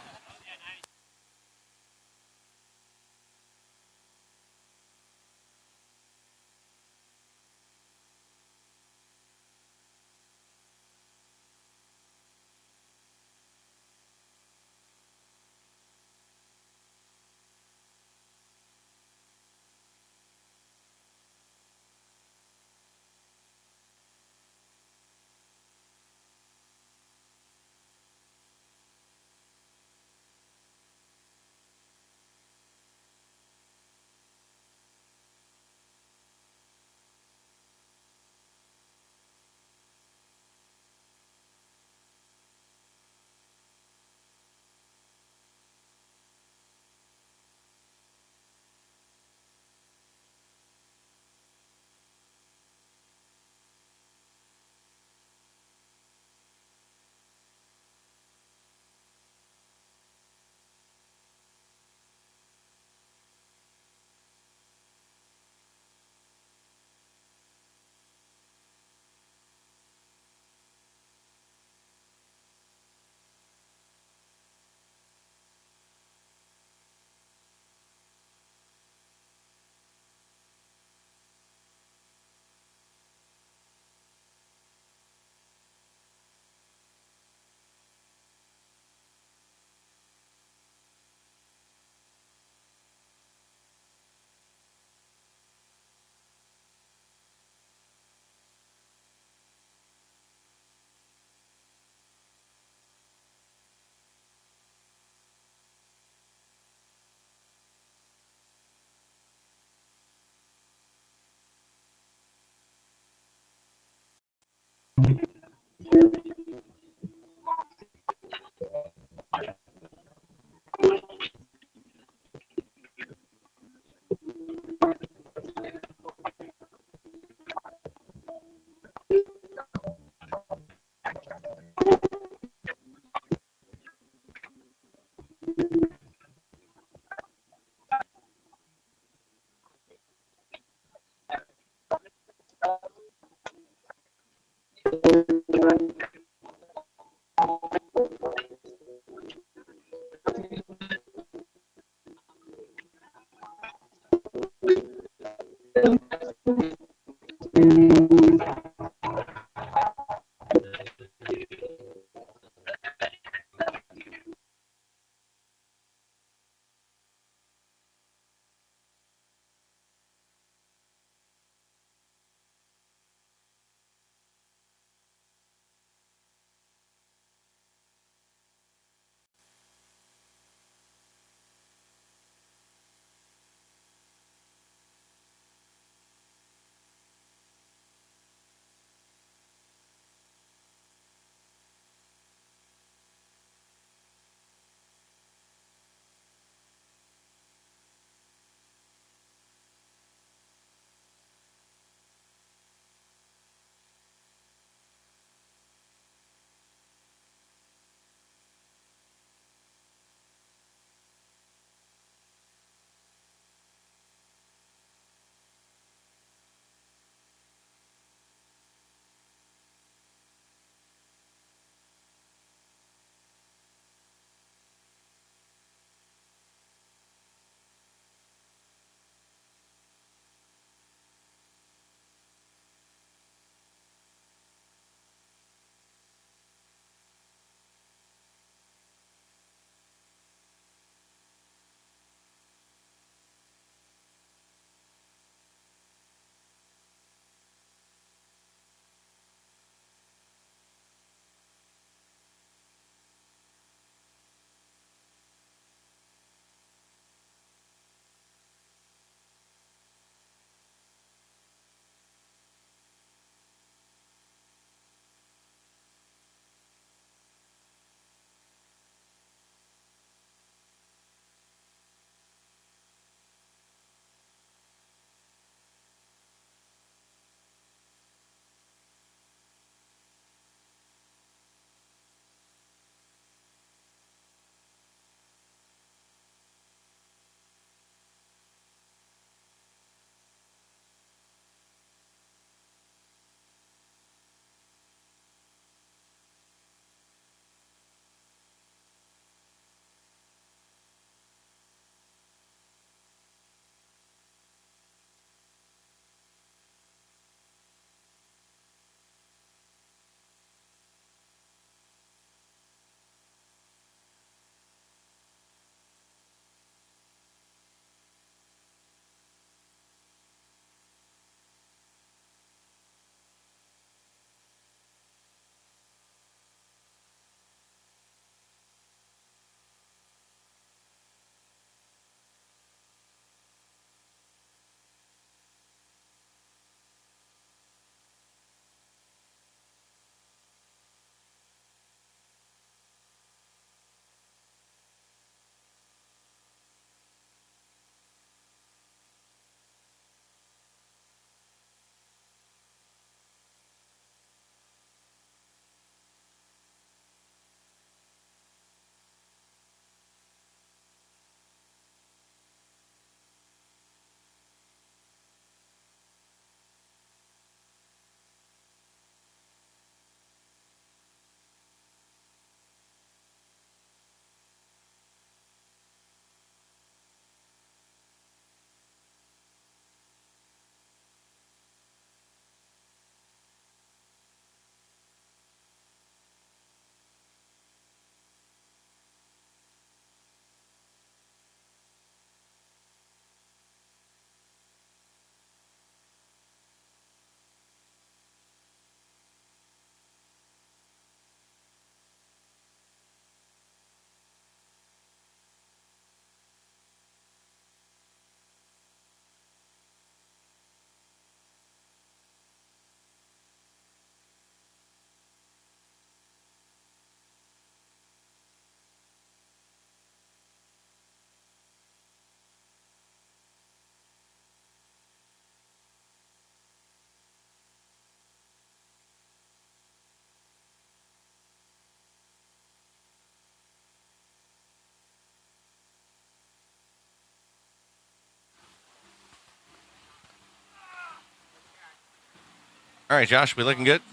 All right, Josh, we looking good?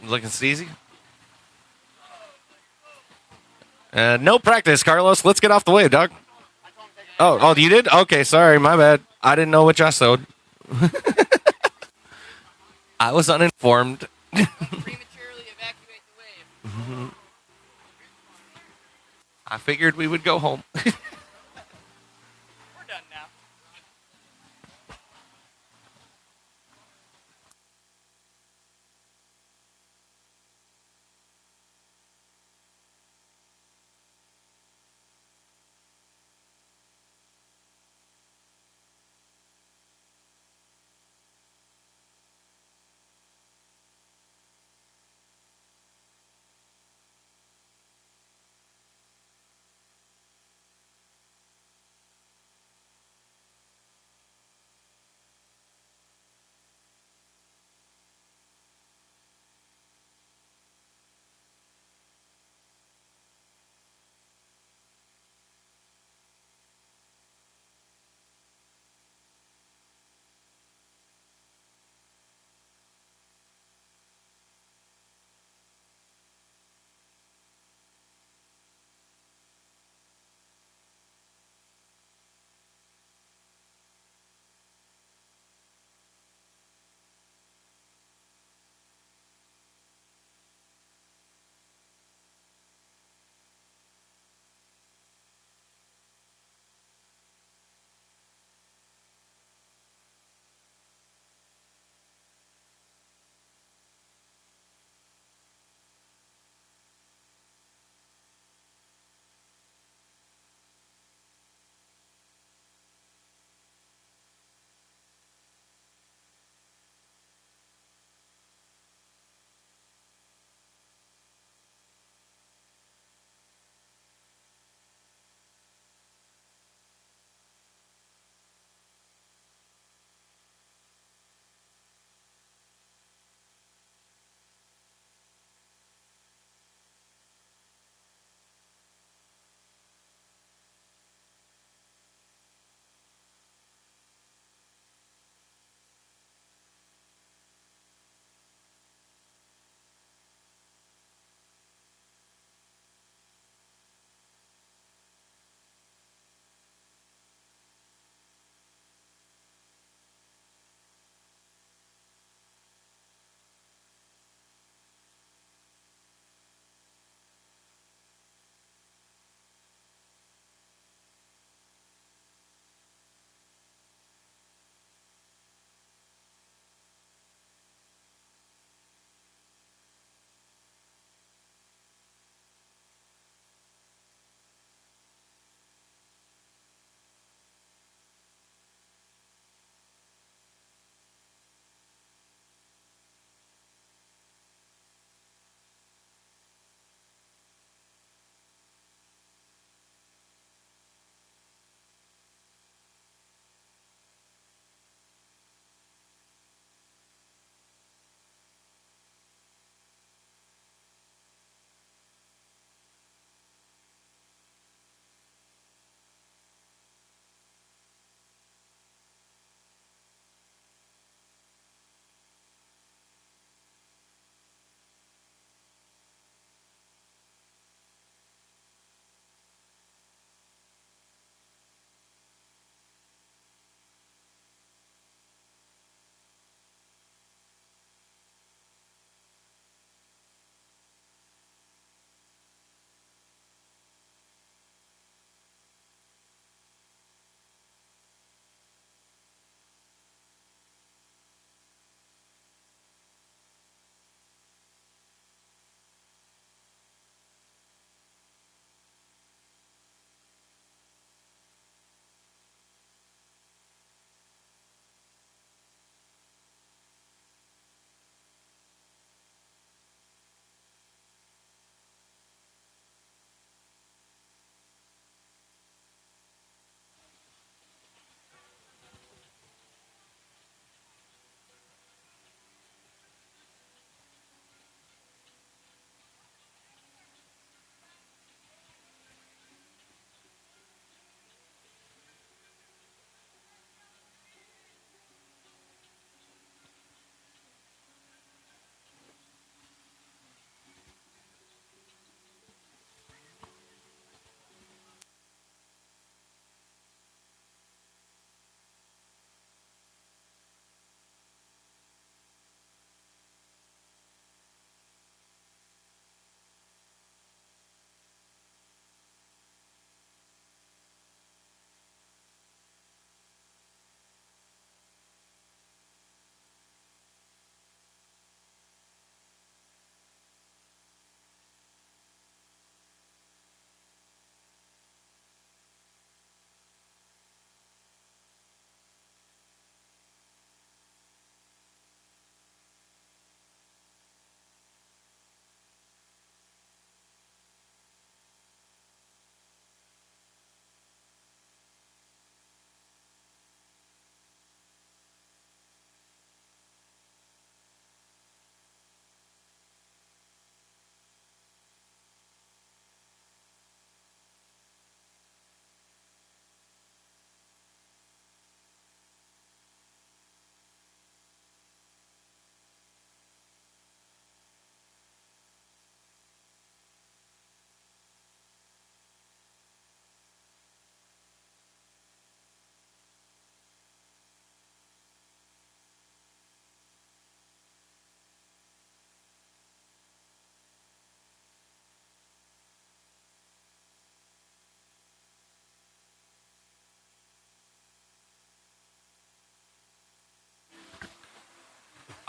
Looking steezy? No practice, Carlos. Let's get off the wave, dog. Oh, you did? Okay, sorry, my bad. I didn't know what Josh sewed. I was uninformed. Prematurely evacuate the wave. I figured we would go home. We're done now.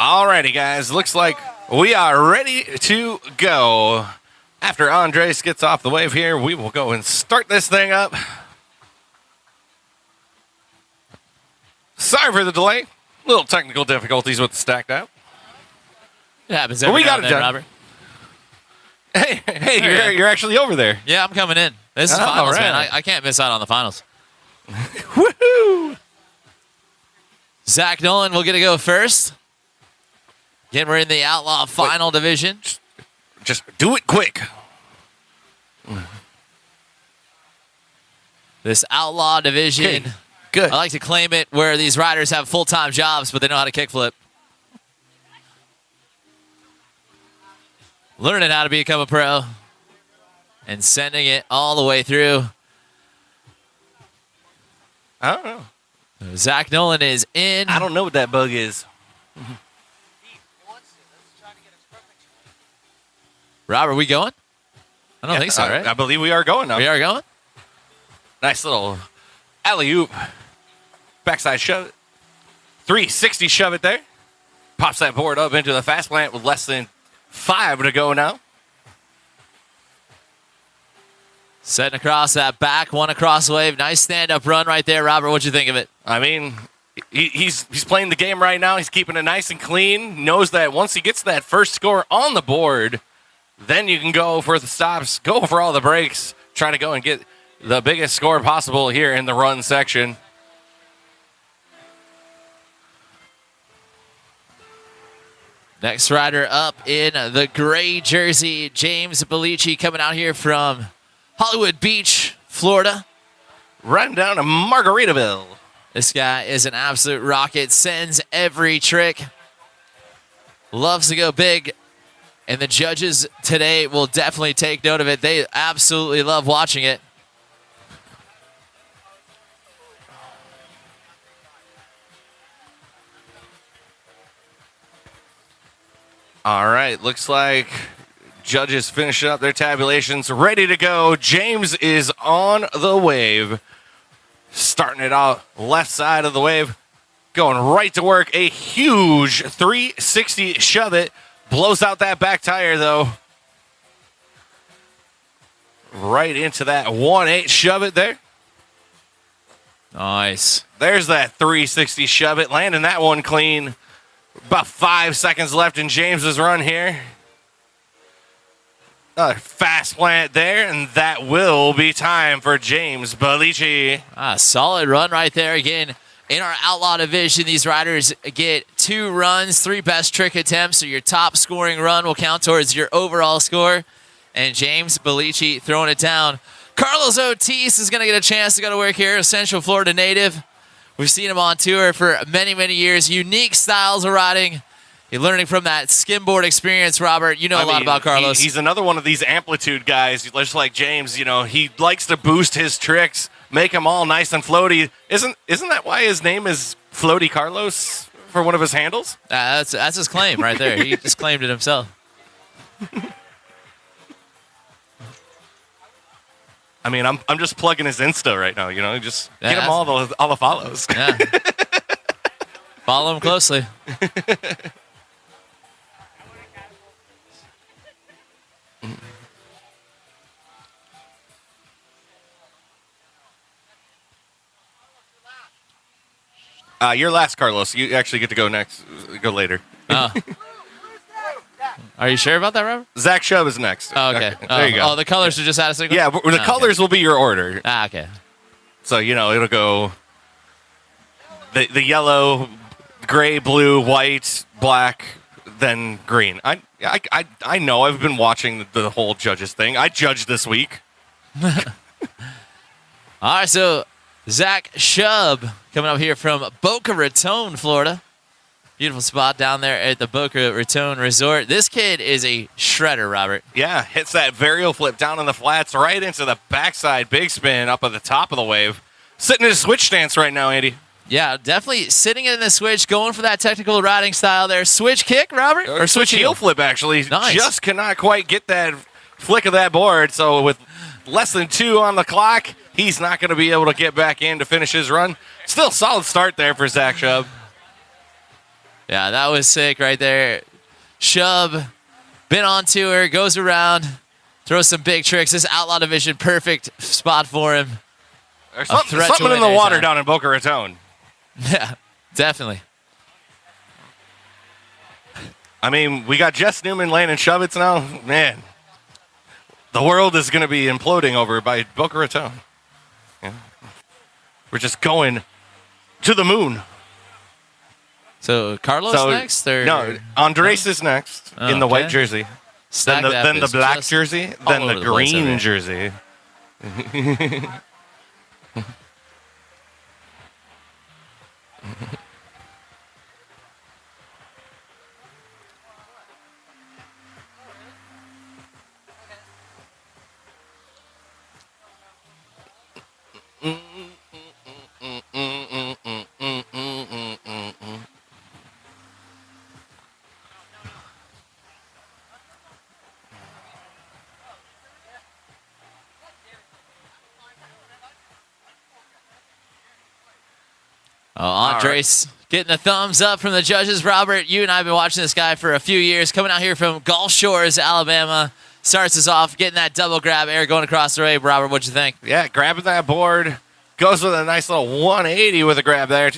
Alrighty, guys. Looks like we are ready to go. After Andres gets off the wave here, we will go and start this thing up. Sorry for the delay. Little technical difficulties with the stacked out. It happens every now and then, Robert. Hey, you're actually over there. Yeah, I'm coming in. This is finals, man. I can't miss out on the finals. Woohoo! Zach Nolan will get to go first. Again, we're in the Outlaw final division. Just do it quick. This Outlaw division. Okay, good. I like to claim it where these riders have full-time jobs, but they know how to kickflip. Learning how to become a pro and sending it all the way through. I don't know. Zach Nolan is in. I don't know what that bug is. Robert, we going? I don't think so, right? I believe we are going now. We are going? Nice little alley-oop. Backside shove it. 360 shove it there. Pops that board up into the fast plant with less than 5 to go now. Setting across that back, one across wave. Nice stand-up run right there, Robert. What'd you think of it? I mean, he's playing the game right now. He's keeping it nice and clean. Knows that once he gets that first score on the board, then you can go for the stops, go for all the breaks, try to go and get the biggest score possible here in the run section. Next rider up in the gray jersey, James Bellici, coming out here from Hollywood Beach, Florida. Riding down to Margaritaville. This guy is an absolute rocket, sends every trick, loves to go big, and the judges today will definitely take note of it. They absolutely love watching it. All right, looks like judges finishing up their tabulations, ready to go. James is on the wave. Starting it out left side of the wave, going right to work. A huge 360 shove it. Blows out that back tire, though. Right into that 1.8 shove it there. Nice. There's that 360 shove it. Landing that one clean. About 5 seconds left in James's run here. Fast plant there, and that will be time for James Bellici. Solid run right there. Again, in our Outlaw division, these riders get 2 runs, 3 best trick attempts, so your top scoring run will count towards your overall score. And James Bellici throwing it down. Carlos Ortiz is going to get a chance to go to work here, a Central Florida native. We've seen him on tour for many, many years. Unique styles of riding. You're learning from that skimboard experience, Robert. You know a lot about Carlos. He's another one of these amplitude guys, just like James. You know, he likes to boost his tricks, make them all nice and floaty. Isn't that why his name is Floaty Carlos for one of his handles? That's his claim right there. He just claimed it himself. I mean, I'm just plugging his Insta right now. You know, just get him all the follows. Yeah. Follow him closely. You're last, Carlos. You actually get to go next. Go later. Are you sure about that, Robert? Zach Shub is next. Oh, okay. There you go. Oh, the colors are just out of sequence? Yeah, the colors will be your order. Okay. So, you know, it'll go the yellow, gray, blue, white, black, then green. I know. I've been watching the whole judges thing. I judged this week. All right, so Zach Shub coming up here from Boca Raton, Florida. Beautiful spot down there at the Boca Raton Resort. This kid is a shredder, Robert. Yeah, hits that varial flip down in the flats right into the backside big spin up at the top of the wave. Sitting in a switch stance right now, Andy. Yeah, definitely sitting in the switch, going for that technical riding style there. Switch kick, Robert? Or switch heel flip, actually. Nice. Just cannot quite get that flick of that board. So with less than 2 on the clock, he's not going to be able to get back in to finish his run. Still solid start there for Zach Shub. Yeah, that was sick right there. Shub, been on tour, goes around, throws some big tricks. This Outlaw division, perfect spot for him. There's something in the water down in Boca Raton. Yeah, definitely. I mean, we got Jess Newman landing Shuvits now. Man, the world is going to be imploding over by Boca Raton. Yeah. We're just going to the moon. So Carlos next? Or? No, Andres is next in the white jersey. Then the black jersey, then the green jersey. Oh, Andres getting a thumbs up from the judges. Robert, you and I have been watching this guy for a few years. Coming out here from Gulf Shores, Alabama. Starts us off, getting that double grab air going across the way. Robert, what'd you think? Yeah, grabbing that board. Goes with a nice little 180 with a grab there.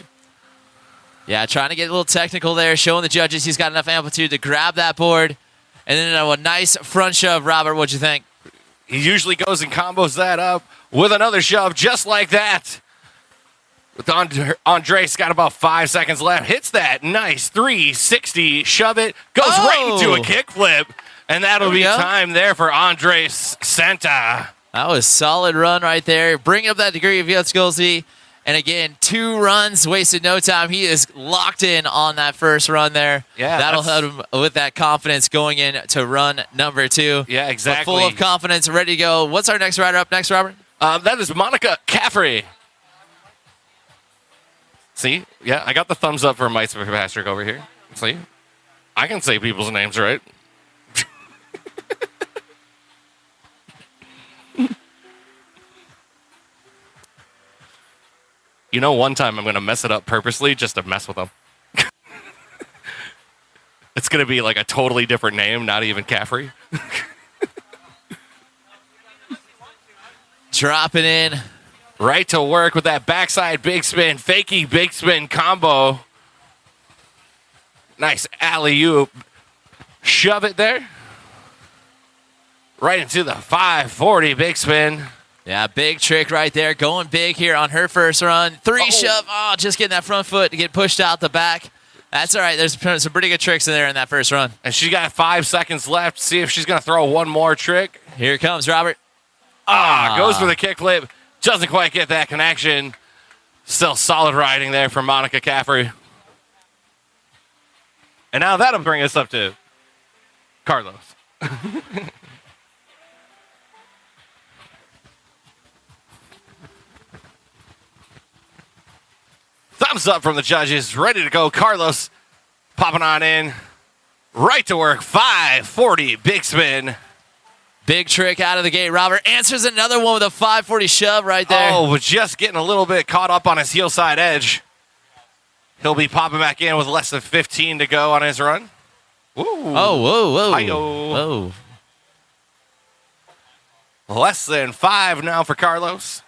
Yeah, trying to get a little technical there, showing the judges he's got enough amplitude to grab that board. And then a nice front shove. Robert, what'd you think? He usually goes and combos that up with another shove just like that. With Andres got about 5 seconds left. Hits that nice 360, shove it, goes right into a kickflip. And that'll be time there for Andres Santa. That was a solid run right there. Bringing up that degree of difficulty. And again, 2 runs, wasted no time. He is locked in on that first run there. Yeah, that'll help him with that confidence going into run number 2. Yeah, exactly. But full of confidence, ready to go. What's our next rider up next, Robert? That is Monica Caffrey. See? Yeah, I got the thumbs up for Mike Patrick over here. See? I can say people's names right. You know, one time I'm going to mess it up purposely just to mess with them. It's going to be like a totally different name, not even Caffrey. Dropping in. Right to work with that backside big spin, fakey big spin combo. Nice alley-oop. Shove it there. Right into the 540 big spin. Yeah, big trick right there. Going big here on her first run. 3 shove. Oh, just getting that front foot to get pushed out the back. That's all right. There's some pretty good tricks in there in that first run. And she got 5 seconds left. See if she's going to throw one more trick. Here it comes, Robert. Goes for the kickflip. Doesn't quite get that connection. Still solid riding there from Monica Caffrey. And now that'll bring us up to Carlos. Thumbs up from the judges. Ready to go. Carlos popping on in. Right to work. 540 big spin. Big trick out of the gate. Robert answers another one with a 540 shove right there. Oh, was just getting a little bit caught up on his heel side edge. He'll be popping back in with less than 15 to go on his run. Woo. Oh, whoa, whoa. Hi-yo. Whoa. Less than 5 now for Carlos.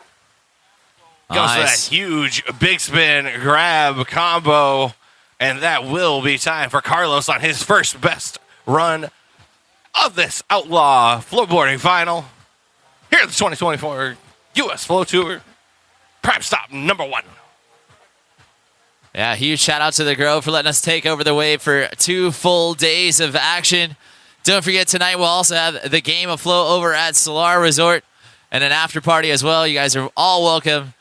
Goes to that huge big spin grab combo. And that will be time for Carlos on his first best run of this Outlaw Flowboarding Final. Here at the 2024 U.S. Flow Tour. Prime stop number 1. Yeah, huge shout out to the Grove for letting us take over the wave for 2 full days of action. Don't forget, tonight we'll also have the game of flow over at Solar Resort and an after party as well. You guys are all welcome.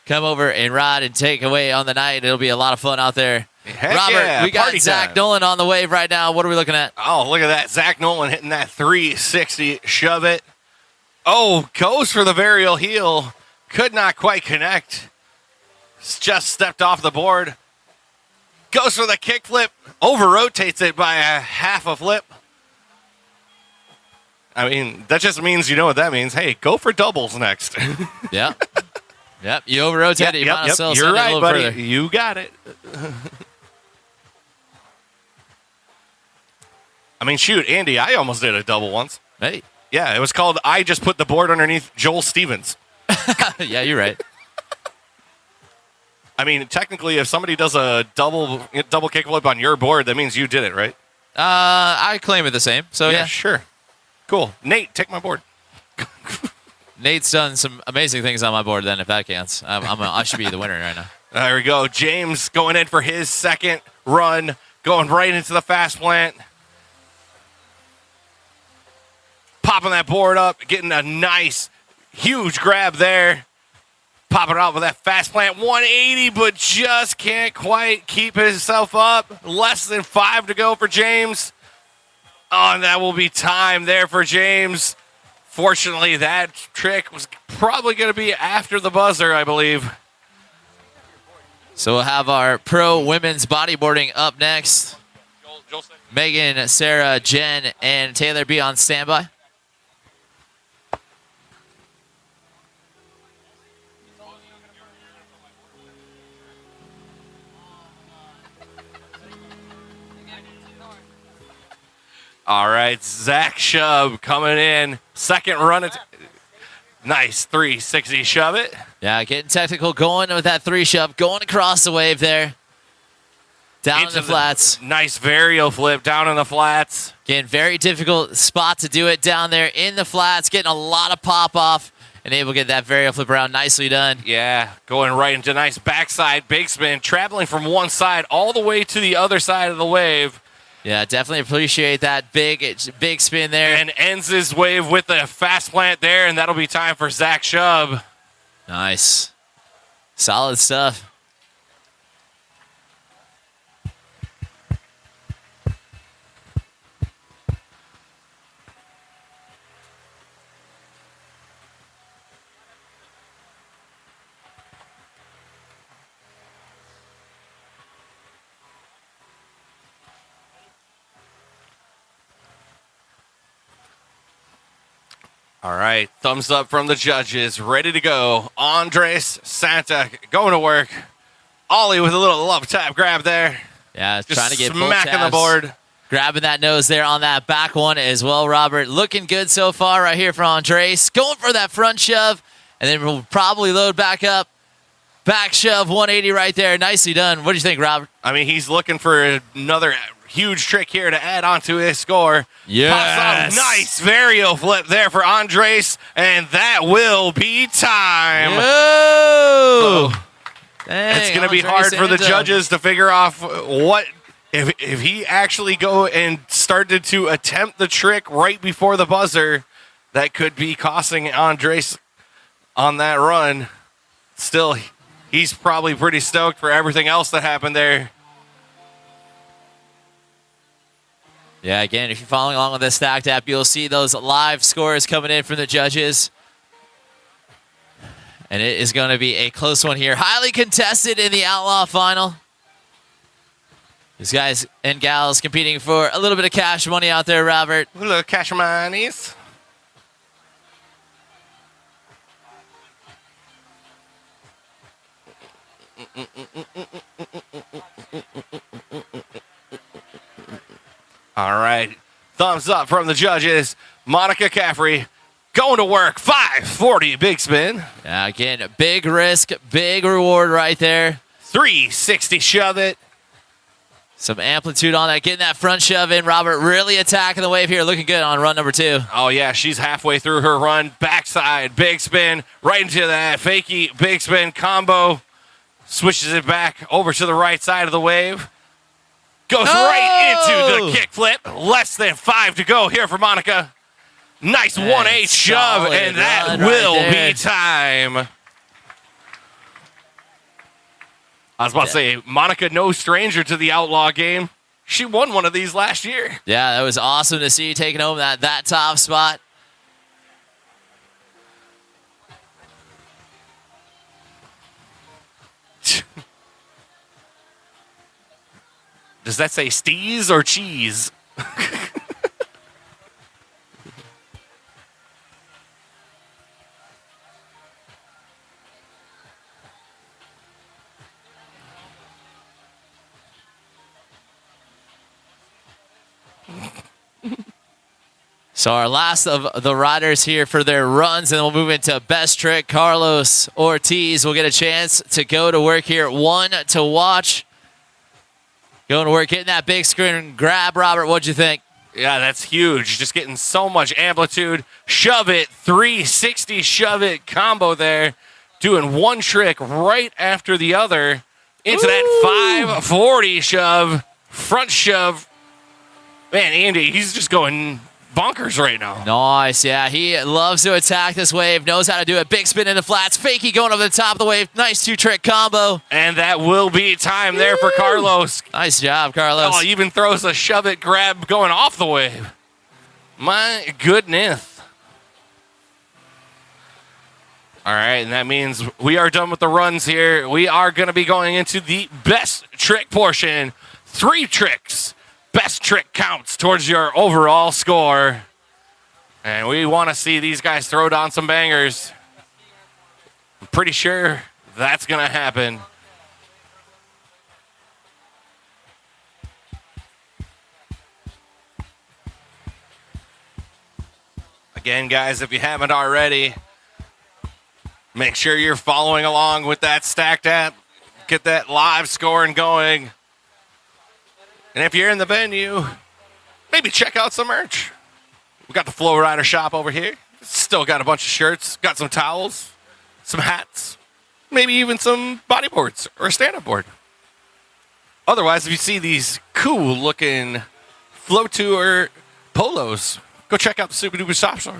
Come over and ride and take away on the night. It'll be a lot of fun out there. Heck Robert, yeah, we got party Zach time. Nolan on the wave right now. What are we looking at? Oh, look at that. Zach Nolan hitting that 360 shove it. Oh, goes for the varial heel. Could not quite connect. Just stepped off the board. Goes for the kickflip. Over-rotates it by a half a flip. I mean, that just means you know what that means. Hey, go for doubles next. Yeah. Yep, you over-rotate it. You might as well You're send it a right, little buddy. further. You got it. I mean, shoot, Andy, I almost did a double once. Hey. Yeah, it was called I Just Put the Board Underneath Joel Stevens. Yeah, you're right. I mean, technically, if somebody does a double kickflip on your board, that means you did it, right? I claim it the same. So yeah. Sure. Cool. Nate, take my board. Nate's done some amazing things on my board. Then, if that counts, I should be the winner right now. There we go. James going in for his second run, going right into the fast plant. Popping that board up, getting a nice, huge grab there. Popping it out with that fast plant 180, but just can't quite keep himself up. Less than 5 to go for James. Oh, and that will be time there for James. Fortunately, that trick was probably going to be after the buzzer, I believe. So we'll have our pro women's bodyboarding up next. Megan, Sarah, Jen, and Taylor be on standby. All right, Zach Shub coming in. Second run. Nice 360 shove it. Yeah, getting technical, going with that 3 shove, going across the wave there. Down in the flats. Nice vario flip down in the flats. Again, very difficult spot to do it down there in the flats. Getting a lot of pop off and able to get that vario flip around. Nicely done. Yeah, going right into nice backside big spin, traveling from one side all the way to the other side of the wave. Yeah, definitely appreciate that big spin there. And ends his wave with a fast plant there, and that'll be time for Zach Shub. Nice. Solid stuff. All right, thumbs up from the judges. Ready to go. Andres Santa going to work. Ollie with a little love tap grab there. Yeah, Just trying to get both smacking the tabs. board. Grabbing that nose there on that back one as well, Robert. Looking good so far right here for Andres. Going for that front shove, and then we'll probably load back up. Back shove, 180 right there. Nicely done. What do you think, Robert? I mean, he's looking for another huge trick here to add onto his score. Yes. Pops off. Nice vario flip there for Andres, and that will be time. Whoa! Dang, It's going to be Andres hard for the Santa. judges to figure off what if he actually go and started to attempt the trick right before the buzzer. That could be costing Andres on that run. Still, he's probably pretty stoked for everything else that happened there. Yeah, again, if you're following along with the Stacked app, you'll see those live scores coming in from the judges. And it is going to be a close one here. Highly contested in the Outlaw final. These guys and gals competing for a little bit of cash money out there, Robert. A little cash monies. All right. Thumbs up from the judges. Monica Caffrey going to work. 540 big spin. Yeah, again, big risk, big reward right there. 360 shove it. Some amplitude on that. Getting that front shove in. Robert really attacking the wave here. Looking good on run number 2. Oh, yeah. She's halfway through her run. Backside big spin. Right into that fakie big spin combo. Switches it back over to the right side of the wave. Goes right into the kickflip. Less than 5 to go here for Monica. Nice 1-8 shove, and that will be time. I was about to say, Monica, no stranger to the Outlaw game. She won one of these last year. Yeah, that was awesome to see you taking home that top spot. Does that say steez or cheese? So our last of the riders here for their runs, and then we'll move into best trick. Carlos Ortiz will get a chance to go to work here. One to watch. Going to work, getting that big screen grab. Robert, what'd you think? Yeah, that's huge. Just getting so much amplitude. Shove it, 360 shove it combo there. Doing one trick right after the other into that 540 shove, front shove. Man, Andy, he's just going bonkers right now. Nice, yeah. He loves to attack this wave, knows how to do it. Big spin in the flats, fakie going over the top of the wave. Nice two-trick combo. And that will be time there for Carlos. Nice job, Carlos. Oh, even throws a shove it grab going off the wave. My goodness. All right, and that means we are done with the runs here. We are going to be going into the best trick portion. 3 tricks. Best trick counts towards your overall score. And we want to see these guys throw down some bangers. I'm pretty sure that's going to happen. Again, guys, if you haven't already, make sure you're following along with that Stacked app. Get that live scoring going. And if you're in the venue, maybe check out some merch. We got the FlowRider shop over here. Still got a bunch of shirts, got some towels, some hats, maybe even some bodyboards or a stand-up board. Otherwise, if you see these cool-looking Flow Tour polos, go check out the Super Duper Shop Store.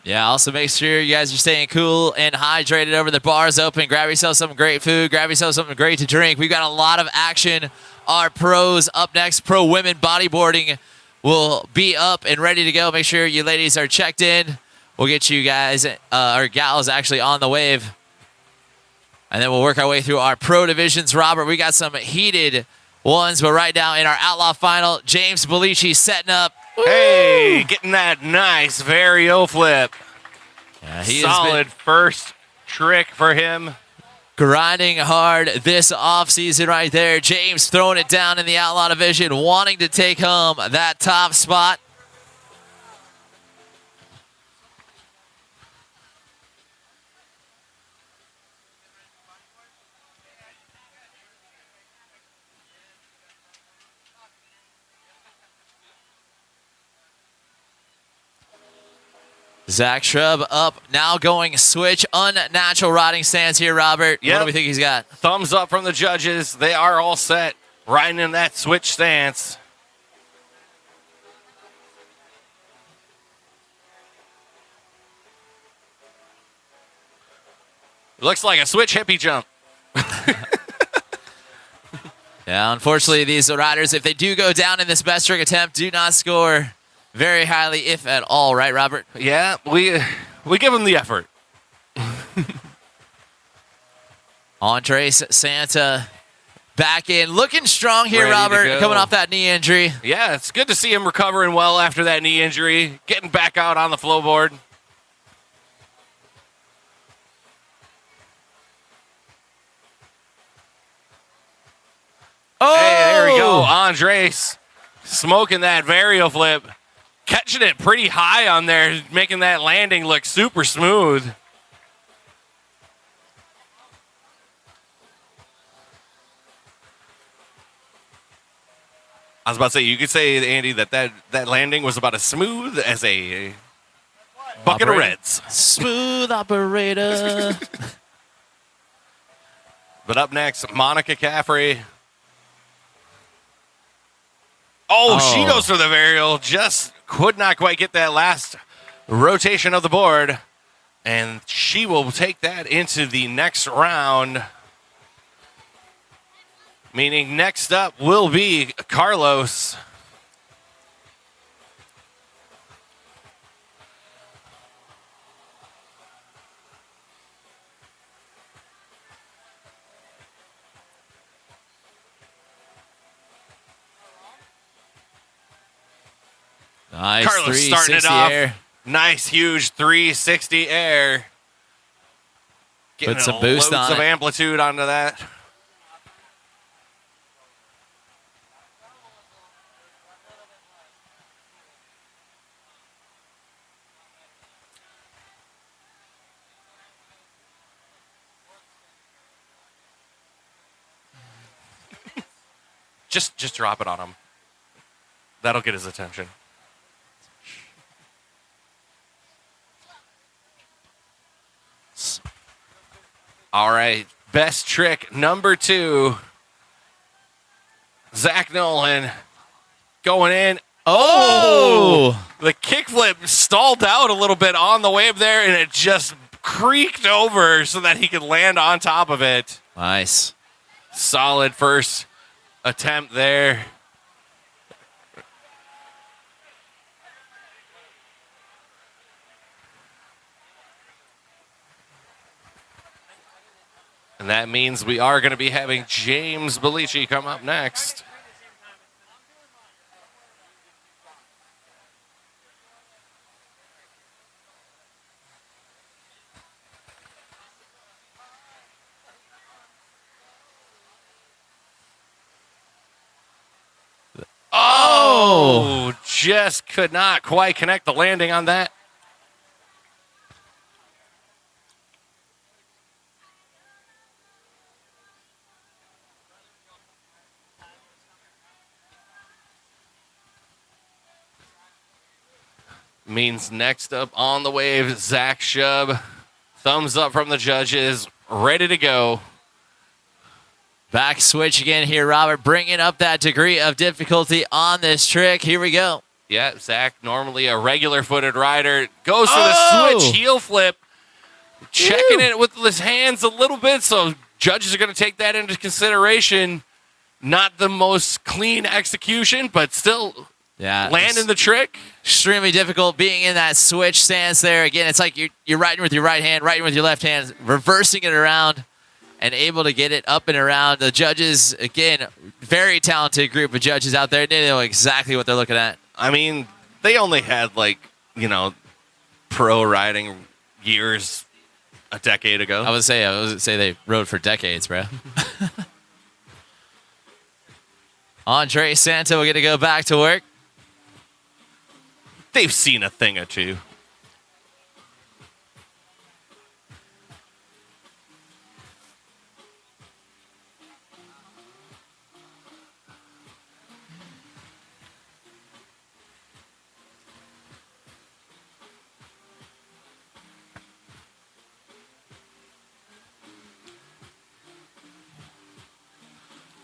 Yeah, also make sure you guys are staying cool and hydrated over the bars open. Grab yourself some great food. Grab yourself something great to drink. We've got a lot of action. Our pros up next. Pro women bodyboarding will be up and ready to go. Make sure you ladies are checked in. We'll get you guys, or gals, actually on the wave. And then we'll work our way through our pro divisions. Robert, we got some heated ones, but right now in our Outlaw final, James Bellici setting up. Hey, getting that nice Vario flip. Yeah, he solid first trick for him. Grinding hard this offseason right there. James throwing it down in the Outlaw division, wanting to take home that top spot. Zach Shrub up, now going switch, unnatural riding stance here, Robert. Yep. What do we think he's got? Thumbs up from the judges. They are all set, riding in that switch stance. Looks like a switch hippie jump. Yeah, unfortunately, these riders, if they do go down in this best trick attempt, do not score very highly, if at all, right, Robert? Yeah, we give them the effort. Andres Santa back in, looking strong here, Ready to Robert, go. coming off that knee injury. Yeah, it's good to see him recovering well after that knee injury, getting back out on the flowboard. Oh! Hey, there we go. Andres smoking that Vario flip. Catching it pretty high on there, making that landing look super smooth. I was about to say, you could say, Andy, that landing was about as smooth as a bucket of Reds. Smooth operator. But up next, Monica Caffrey. Oh, she goes for the varial. Just could not quite get that last rotation of the board. And she will take that into the next round. Meaning next up will be Carlos. Nice, Carlos starting it 360 off. air. Nice, huge 360 air. Getting Put some boost loads on of it. amplitude onto that. Just drop it on him. That'll get his attention. All right, best trick number 2. Zach Nolan going in. Oh! The kickflip stalled out a little bit on the wave there, and it just creaked over so that he could land on top of it. Nice. Solid first attempt there. And that means we are going to be having James Bellici come up next. Oh, just could not quite connect the landing on that. Means next up on the wave, Zach Shub. Thumbs up from the judges, ready to go. Back switch again here, Robert, bringing up that degree of difficulty on this trick. Here we go. Yeah, Zach, normally a regular-footed rider, goes for the switch heel flip, checking it with his hands a little bit, so judges are going to take that into consideration. Not the most clean execution, but still landing the trick. Extremely difficult being in that switch stance there. Again, it's like you're riding with your right hand, riding with your left hand, reversing it around, and able to get it up and around. The judges, again, very talented group of judges out there. They know exactly what they're looking at. I mean, they only had, pro riding years a decade ago. I would say they rode for decades, bro. Andre Santo will get to go back to work. They've seen a thing or two.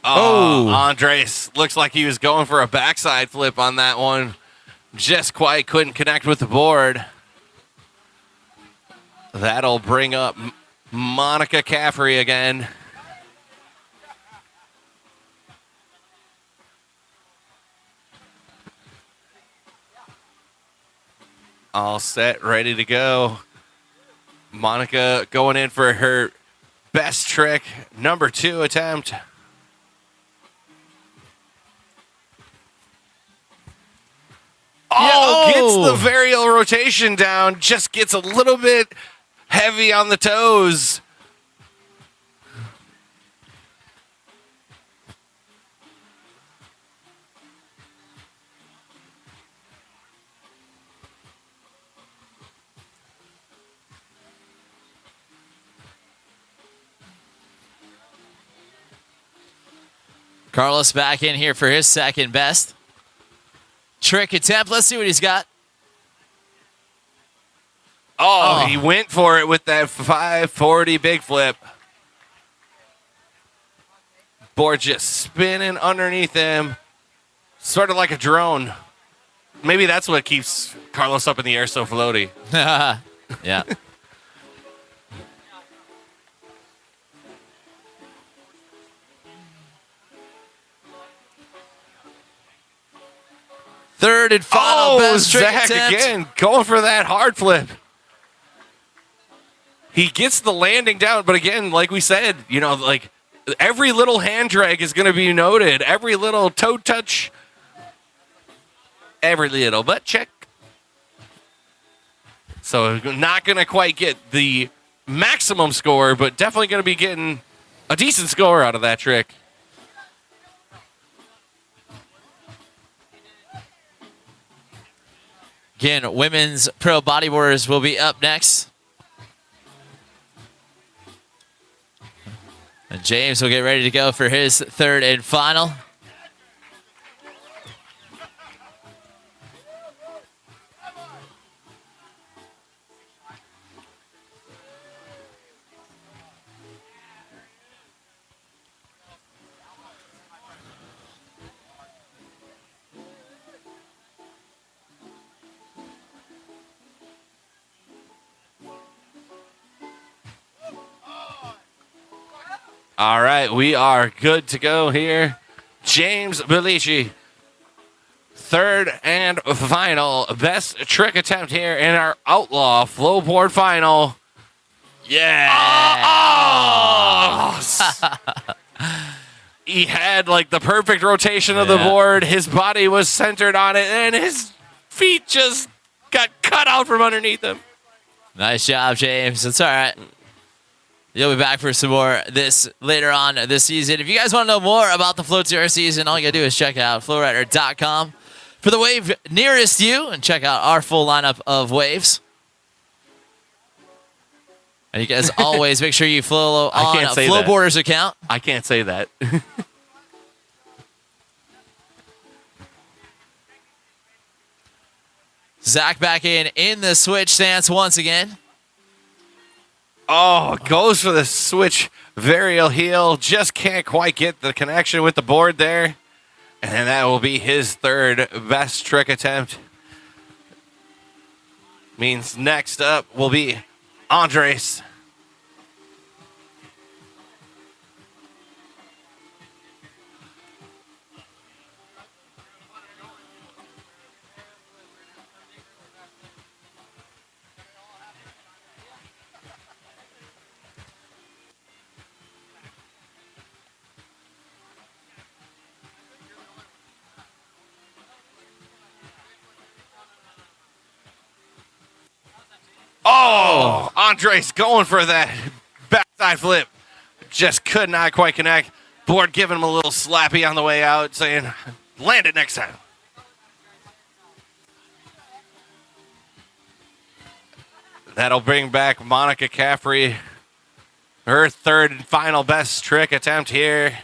Oh, Andres looks like he was going for a backside flip on that one. Just quite couldn't connect with the board. That'll bring up Monica Caffrey again. All set, ready to go. Monica going in for her best trick, number 2 attempt. Gets the varial rotation down, just gets a little bit heavy on the toes. Carlos back in here for his second best trick attempt. Let's see what he's got. Oh, he went for it with that 540 big flip. Board just spinning underneath him, sort of like a drone. Maybe that's what keeps Carlos up in the air so floaty. Yeah. Third and final best trick Zach attempt. again going for that hard flip. He gets the landing down, but again, like we said, every little hand drag is going to be noted. Every little toe touch, every little butt check. So not going to quite get the maximum score, but definitely going to be getting a decent score out of that trick. Again, women's pro bodyboarders will be up next. And James will get ready to go for his third and final. All right, we are good to go here. James Bellici, third and final best trick attempt here in our Outlaw Flowboard final. Yeah. He had like the perfect rotation of the board. His body was centered on it, and his feet just got cut out from underneath him. Nice job, James. It's all right. You'll be back for some more this later on this season. If you guys want to know more about the Flow Tour season, all you gotta do is check out FlowRider.com for the wave nearest you and check out our full lineup of waves. And you guys always make sure you follow on Flowboarder's account. I can't say that. Zach back in the switch stance once again. Oh, goes for the switch varial heel. Just can't quite get the connection with the board there. And that will be his third best trick attempt. Means next up will be Andres. Oh, Andres going for that backside flip. Just could not quite connect. Board giving him a little slappy on the way out, saying, land it next time. That'll bring back Monica Caffrey. Her third and final best trick attempt here.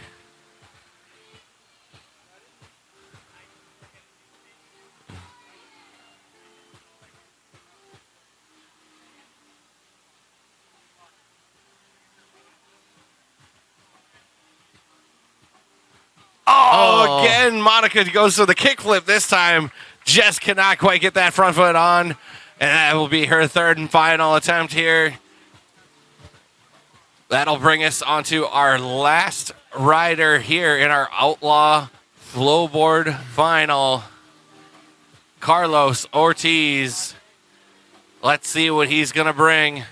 Oh, again, Monica goes to the kickflip this time. Just cannot quite get that front foot on. And that will be her third and final attempt here. That'll bring us onto our last rider here in our Outlaw Flowboard final. Carlos Ortiz. Let's see what he's going to bring.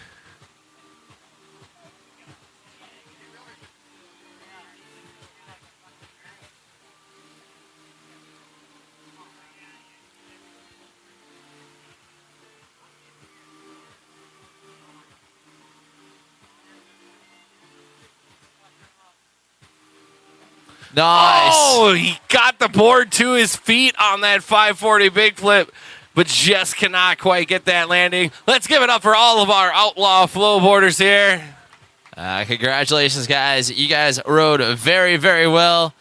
Nice. Oh, he got the board to his feet on that 540 big flip, but just cannot quite get that landing. Let's give it up for all of our Outlaw Flowboarders here. Congratulations, guys. You guys rode very, very well.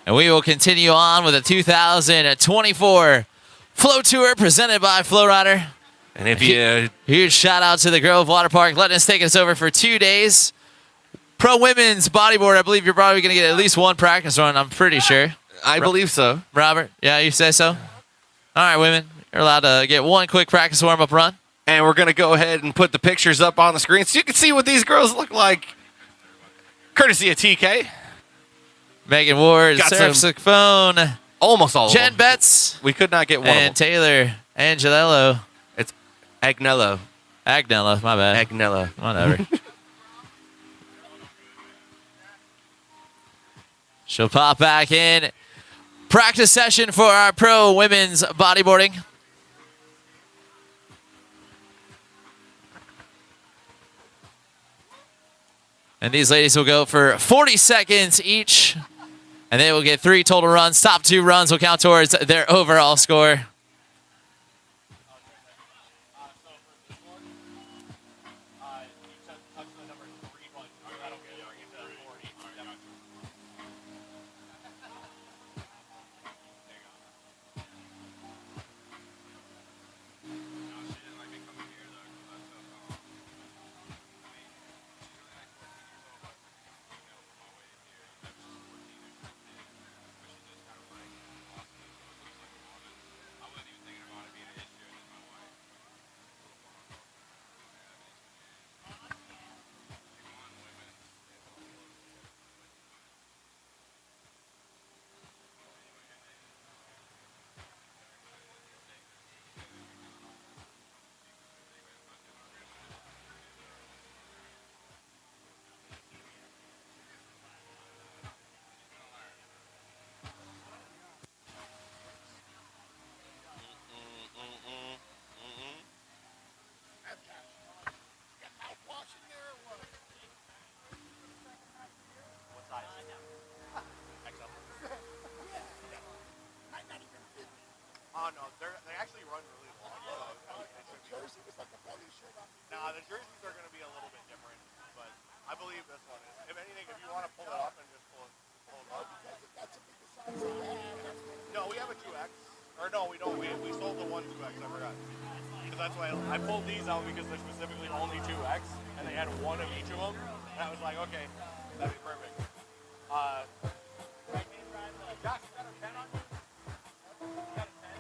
And we will continue on with the 2024 Flow Tour presented by FlowRider. And if you... Huge shout out to the Grove Waterpark letting us take us over for 2 days. Pro Women's Bodyboard, I believe you're probably going to get at least one practice run, I'm pretty sure. I believe so. Robert, yeah, you say so? All right, women, you're allowed to get one quick practice warm-up run. And we're going to go ahead and put the pictures up on the screen so you can see what these girls look like. Courtesy of TK. Megan Ward, Got Sarah some- Saccone, Almost all of Jen them. Betts, We could not get one and of them. Taylor Angelello. It's Agnello. Agnello, my bad. Agnello. Whatever. She'll pop back in. Practice session for our pro women's bodyboarding. And these ladies will go for 40 seconds each. And they will get 3 total runs. Top 2 runs will count towards their overall score. no, they actually run really long. So it should be. Jersey was like a belly shirt on. Nah, the jerseys are going to be a little bit different, but I believe this one is. If anything, if you want to pull it up and just pull it up. That's a bigger size than you have. No, we have a 2X. Or no, we don't. We sold the one 2X. I forgot. Because that's why I pulled these out because they're specifically only 2X, and they had one of each of them. And I was like, okay, that'd be perfect. Josh, you got a pen on you? You got a pen?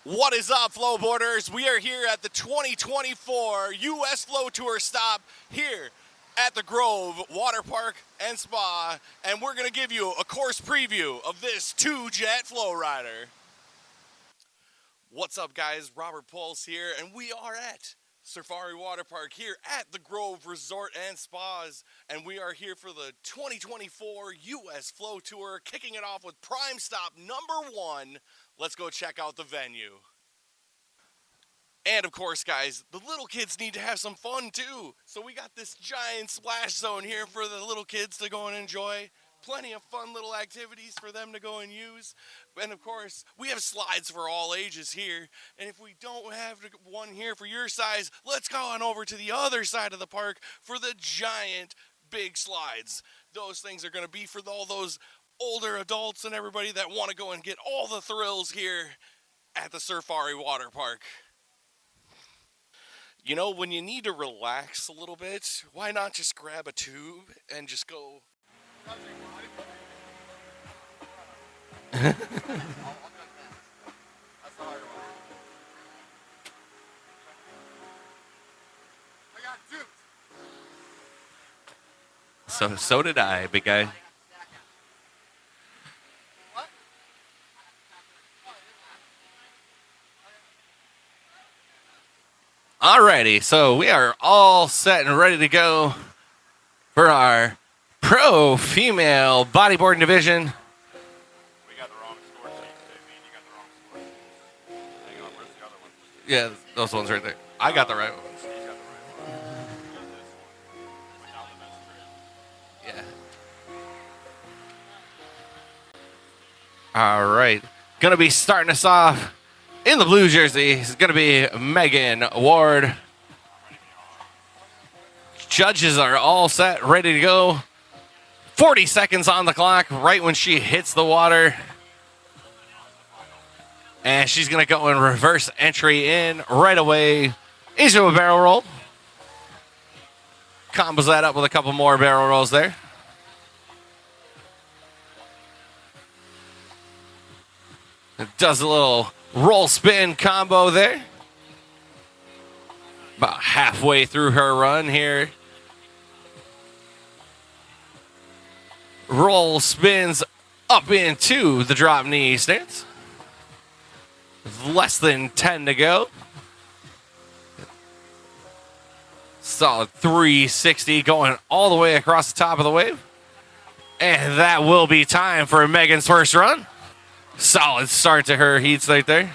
What is up, Flowboarders? We are here at the 2024 U.S. Flow Tour stop here at the Grove Waterpark and Spa, and we're going to give you a course preview of this 2-jet FlowRider. What's up, guys? Robert Pulse here, and we are at Safari Waterpark here at the Grove Resort and Spas, and we are here for the 2024 U.S. Flow Tour, kicking it off with prime stop number 1. Let's go check out the venue. And of course, guys, the little kids need to have some fun too. So we got this giant splash zone here for the little kids to go and enjoy. Plenty of fun little activities for them to go and use. And of course, we have slides for all ages here. And if we don't have one here for your size, let's go on over to the other side of the park for the giant big slides. Those things are going to be for all those older adults and everybody that want to go and get all the thrills here at the Safari Waterpark. You know, when you need to relax a little bit, why not just grab a tube and just go? So did I, big guy. Alrighty, so we are all set and ready to go for our Pro Female Bodyboarding Division. We got the wrong score sheet, Davey. You got the wrong score sheet. Hang on, where's the other one? Yeah, those ones right there. I got the right ones. He's got the right one. This one. Without the best trip. Yeah. All right, gonna be starting us off in the blue jersey is going to be Megan Ward. Judges are all set, ready to go. 40 seconds on the clock right when she hits the water. And she's going to go in reverse entry in right away into a barrel roll. Combos that up with a couple more barrel rolls there. It does a little roll spin combo there. About halfway through her run here. Roll spins up into the drop knee stance. Less than 10 to go. Solid 360 going all the way across the top of the wave. And that will be time for Megan's first run. Solid start to her heats right there.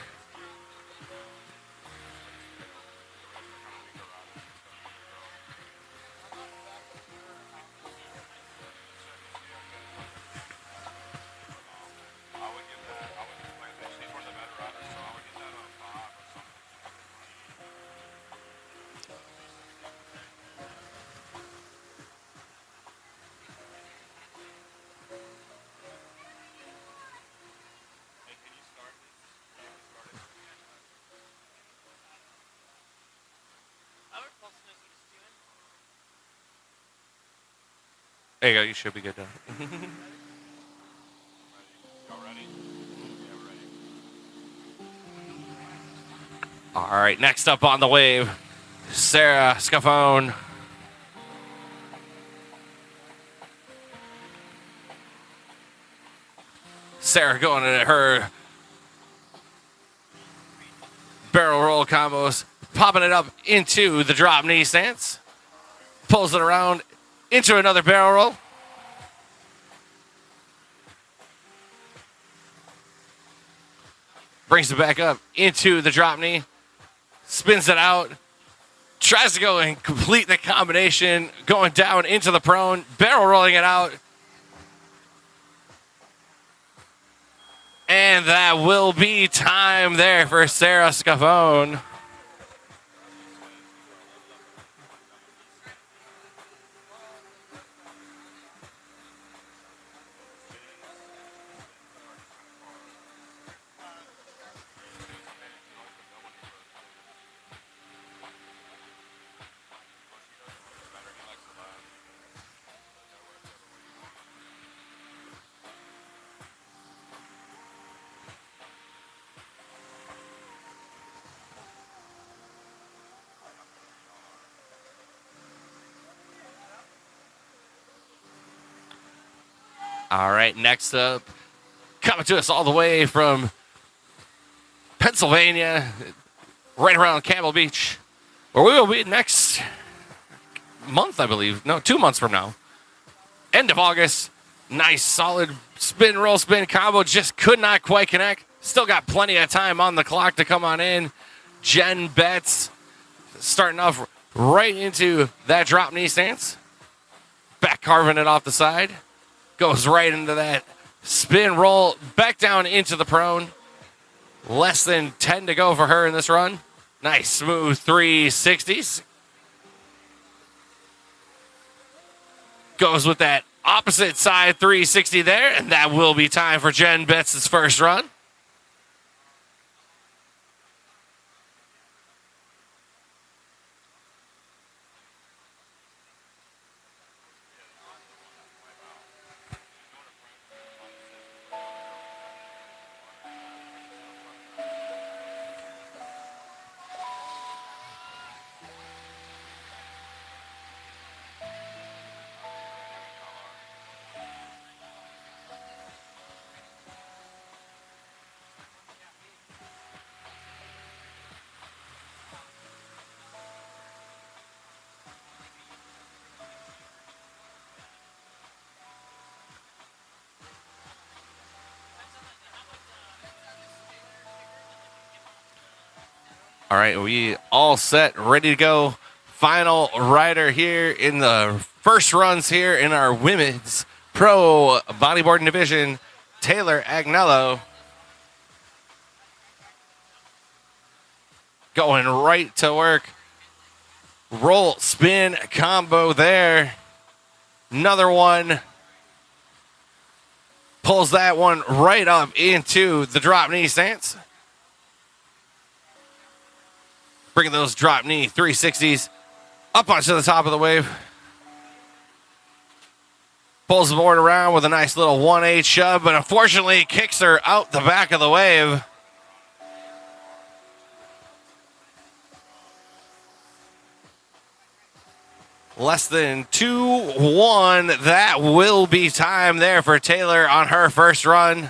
There you go, you should be good now. Y'all ready? Yeah, we're ready. All right, next up on the wave, Sarah Scafone. Sarah going at her barrel roll combos, popping it up into the drop knee stance. Pulls it around into another barrel roll. Brings it back up into the drop knee. Spins it out. Tries to go and complete the combination. Going down into the prone. Barrel rolling it out. And that will be time there for Sarah Scafone. All right, next up, coming to us all the way from Pennsylvania, right around Campbell Beach, where we will be next month, I believe. No, 2 months from now. End of August. Nice, solid spin, roll, spin combo. Just could not quite connect. Still got plenty of time on the clock to come on in. Jen Betts starting off right into that drop knee stance. Back carving it off the side. Goes right into that spin roll. Back down into the prone. Less than 10 to go for her in this run. Nice, smooth 360s. Goes with that opposite side 360 there, and that will be time for Jen Betts' first run. All right, we all set, ready to go. Final rider here in the first runs here in our women's pro bodyboarding division, Taylor Agnello. Going right to work. Roll, spin, combo there. Another one. Pulls that one right up into the drop knee stance. Bringing those drop knee 360s up onto the top of the wave. Pulls the board around with a nice little 1/8 shove, but unfortunately kicks her out the back of the wave. Less than 2-1. That will be time there for Taylor on her first run.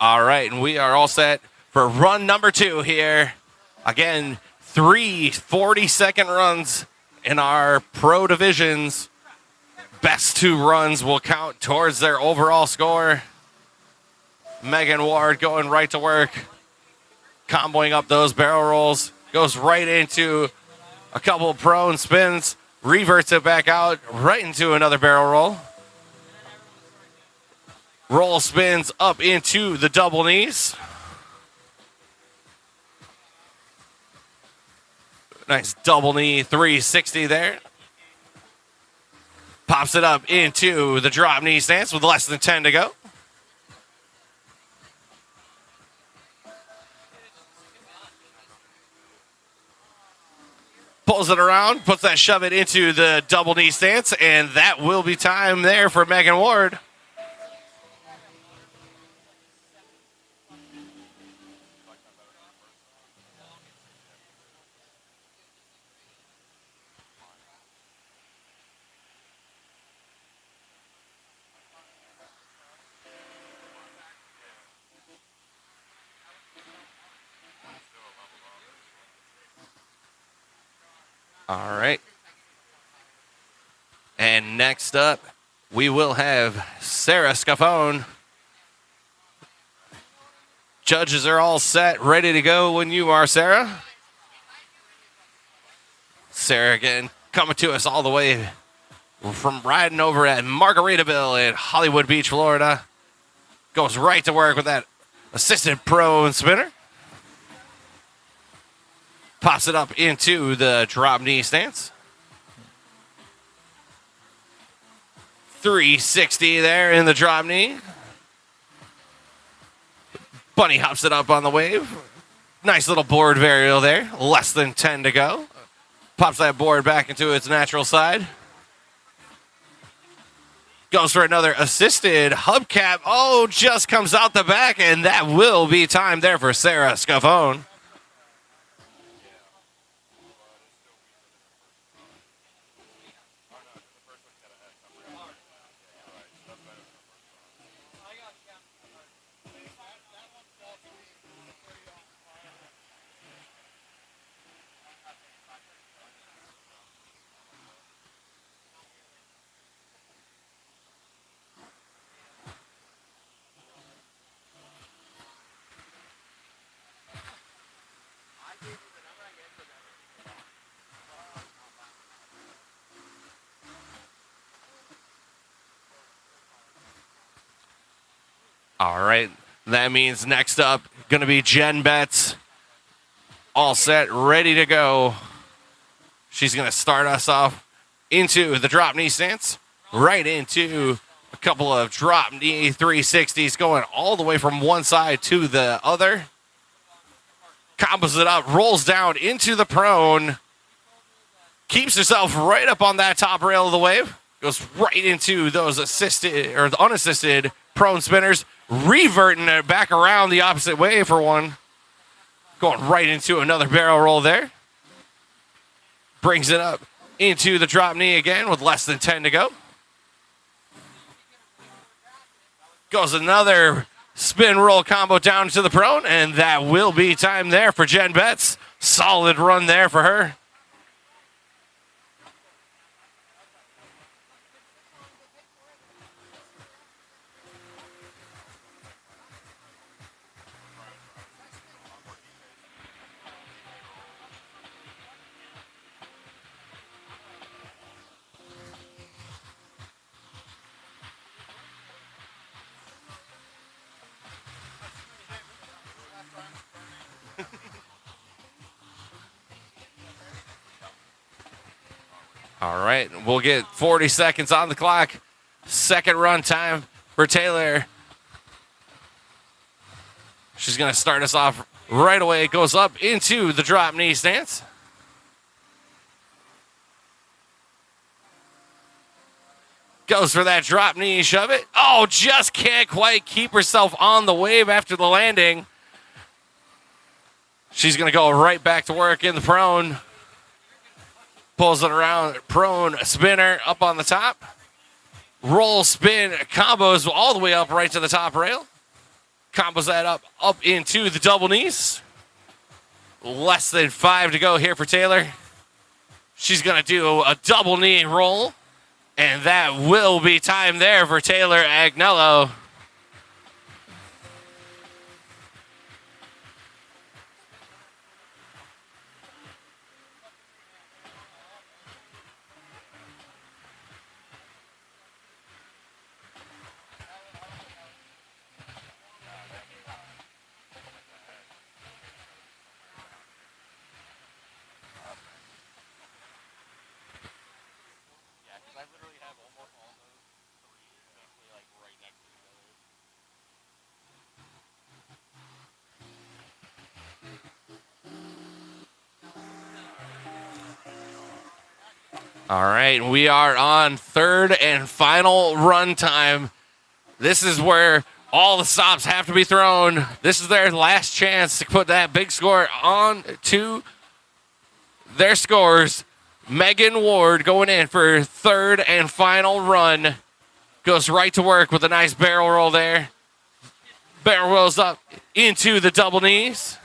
All right, and we are all set for run number 2 here. Again, 3 40-second runs in our pro divisions. Best 2 runs will count towards their overall score. Megan Ward going right to work, comboing up those barrel rolls. Goes right into a couple of prone spins, reverts it back out, right into another barrel roll. Roll spins up into the double knees. Nice double knee 360 there. Pops it up into the drop knee stance with less than 10 to go. Pulls pulls it around, puts that shove it into the double knee stance, and that will be time there for Megan Ward. All right. And next up, we will have Sarah Scafone. Judges are all set, ready to go when you are, Sarah. Sarah again coming to us all the way from riding over at Margaritaville in Hollywood Beach, Florida. Goes right to work with that assisted prone spinner. Pops it up into the drop knee stance. 360 there in the drop knee. Bunny hops it up on the wave. Nice little board varial there. Less than 10 to go. Pops that board back into its natural side. Goes for another assisted hubcap. Oh, just comes out the back, and that will be time there for Sarah Scafone. All right, that means next up going to be Jen Betts. All set, ready to go. She's going to start us off into the drop knee stance, right into a couple of drop knee 360s going all the way from one side to the other. Combos it up, rolls down into the prone, keeps herself right up on that top rail of the wave, goes right into those assisted or the unassisted prone spinners, reverting it back around the opposite way for one. Going right into another barrel roll there. Brings it up into the drop knee again with less than 10 to go. Goes another spin roll combo down to the prone, and that will be time there for Jen Betts. Solid run there for her. All right, we'll get 40 seconds on the clock. Second run time for Taylor. She's going to start us off right away. It goes up into the drop knee stance. Goes for that drop knee, shove it. Oh, just can't quite keep herself on the wave after the landing. She's going to go right back to work in the prone. Pulls it around, prone spinner up on the top. Roll, spin, combos all the way up right to the top rail. Combos that up into the double knees. Less than 5 to go here for Taylor. She's going to do a double knee roll. And that will be time there for Taylor Agnello. Yeah, because I literally have almost all those three basically like right next to each other. All right, we are on third and final run time. This is where all the stops have to be thrown. This is their last chance to put that big score on to their scores. Megan Ward going in for third and final run. Goes right to work with a nice barrel roll there. Barrel rolls up into the double knees.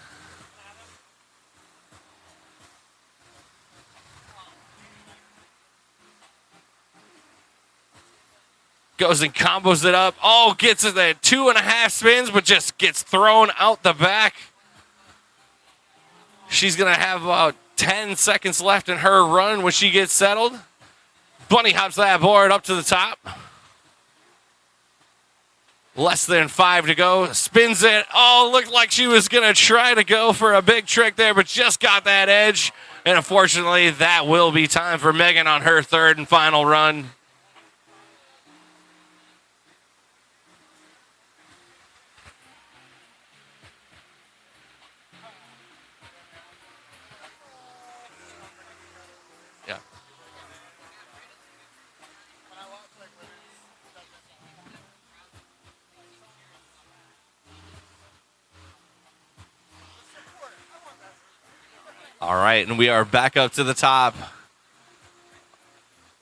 Goes and combos it up. Oh, gets it at 2.5 spins, but just gets thrown out the back. She's going to have about 10 seconds left in her run when she gets settled. Bunny hops that board up to the top. Less than 5 to go. Spins it. Oh, looked like she was going to try to go for a big trick there, but just got that edge. And unfortunately, that will be time for Megan on her third and final run. Yeah. All right, and we are back up to the top.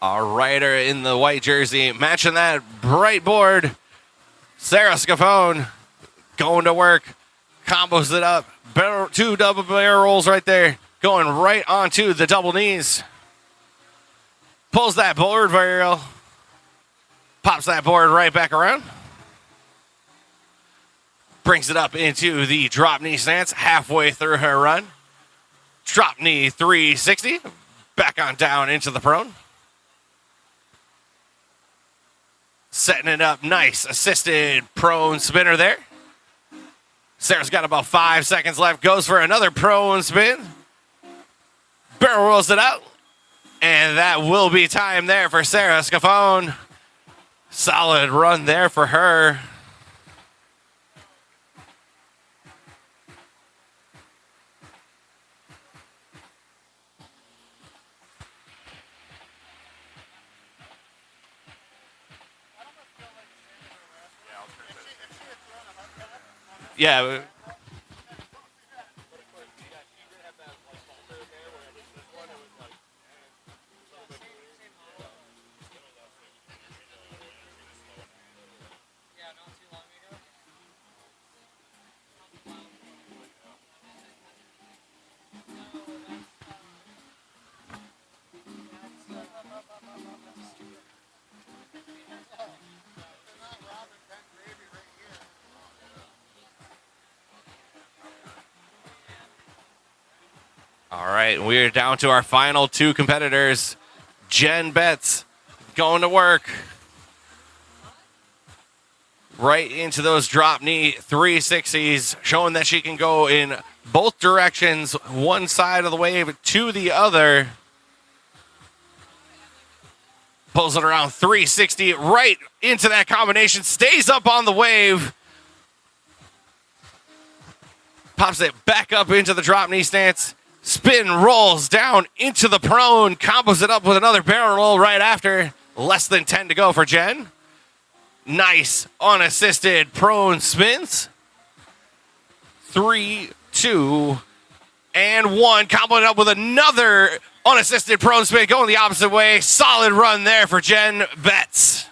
Our rider in the white jersey, matching that bright board. Sarah Scafone going to work, combos it up. Two double barrel rolls right there, going right onto the double knees. Pulls that board barrel, pops that board right back around. Brings it up into the drop knee stance halfway through her run. Drop knee 360, back on down into the prone. Setting it up nice, assisted prone spinner there. Sarah's got about 5 seconds left, goes for another prone spin. Barrel rolls it out, and that will be time there for Sarah Scafone. Solid run there for her. Yeah. All right, we're down to our final two competitors. Jen Betts going to work. Right into those drop knee 360s, showing that she can go in both directions, one side of the wave to the other. Pulls it around 360 right into that combination, stays up on the wave. Pops it back up into the drop knee stance. Spin rolls down into the prone, combos it up with another barrel roll right after. Less than 10 to go for Jen. Nice unassisted prone spins. 3, 2, and 1. Comboed it up with another unassisted prone spin going the opposite way. Solid run there for Jen Betts.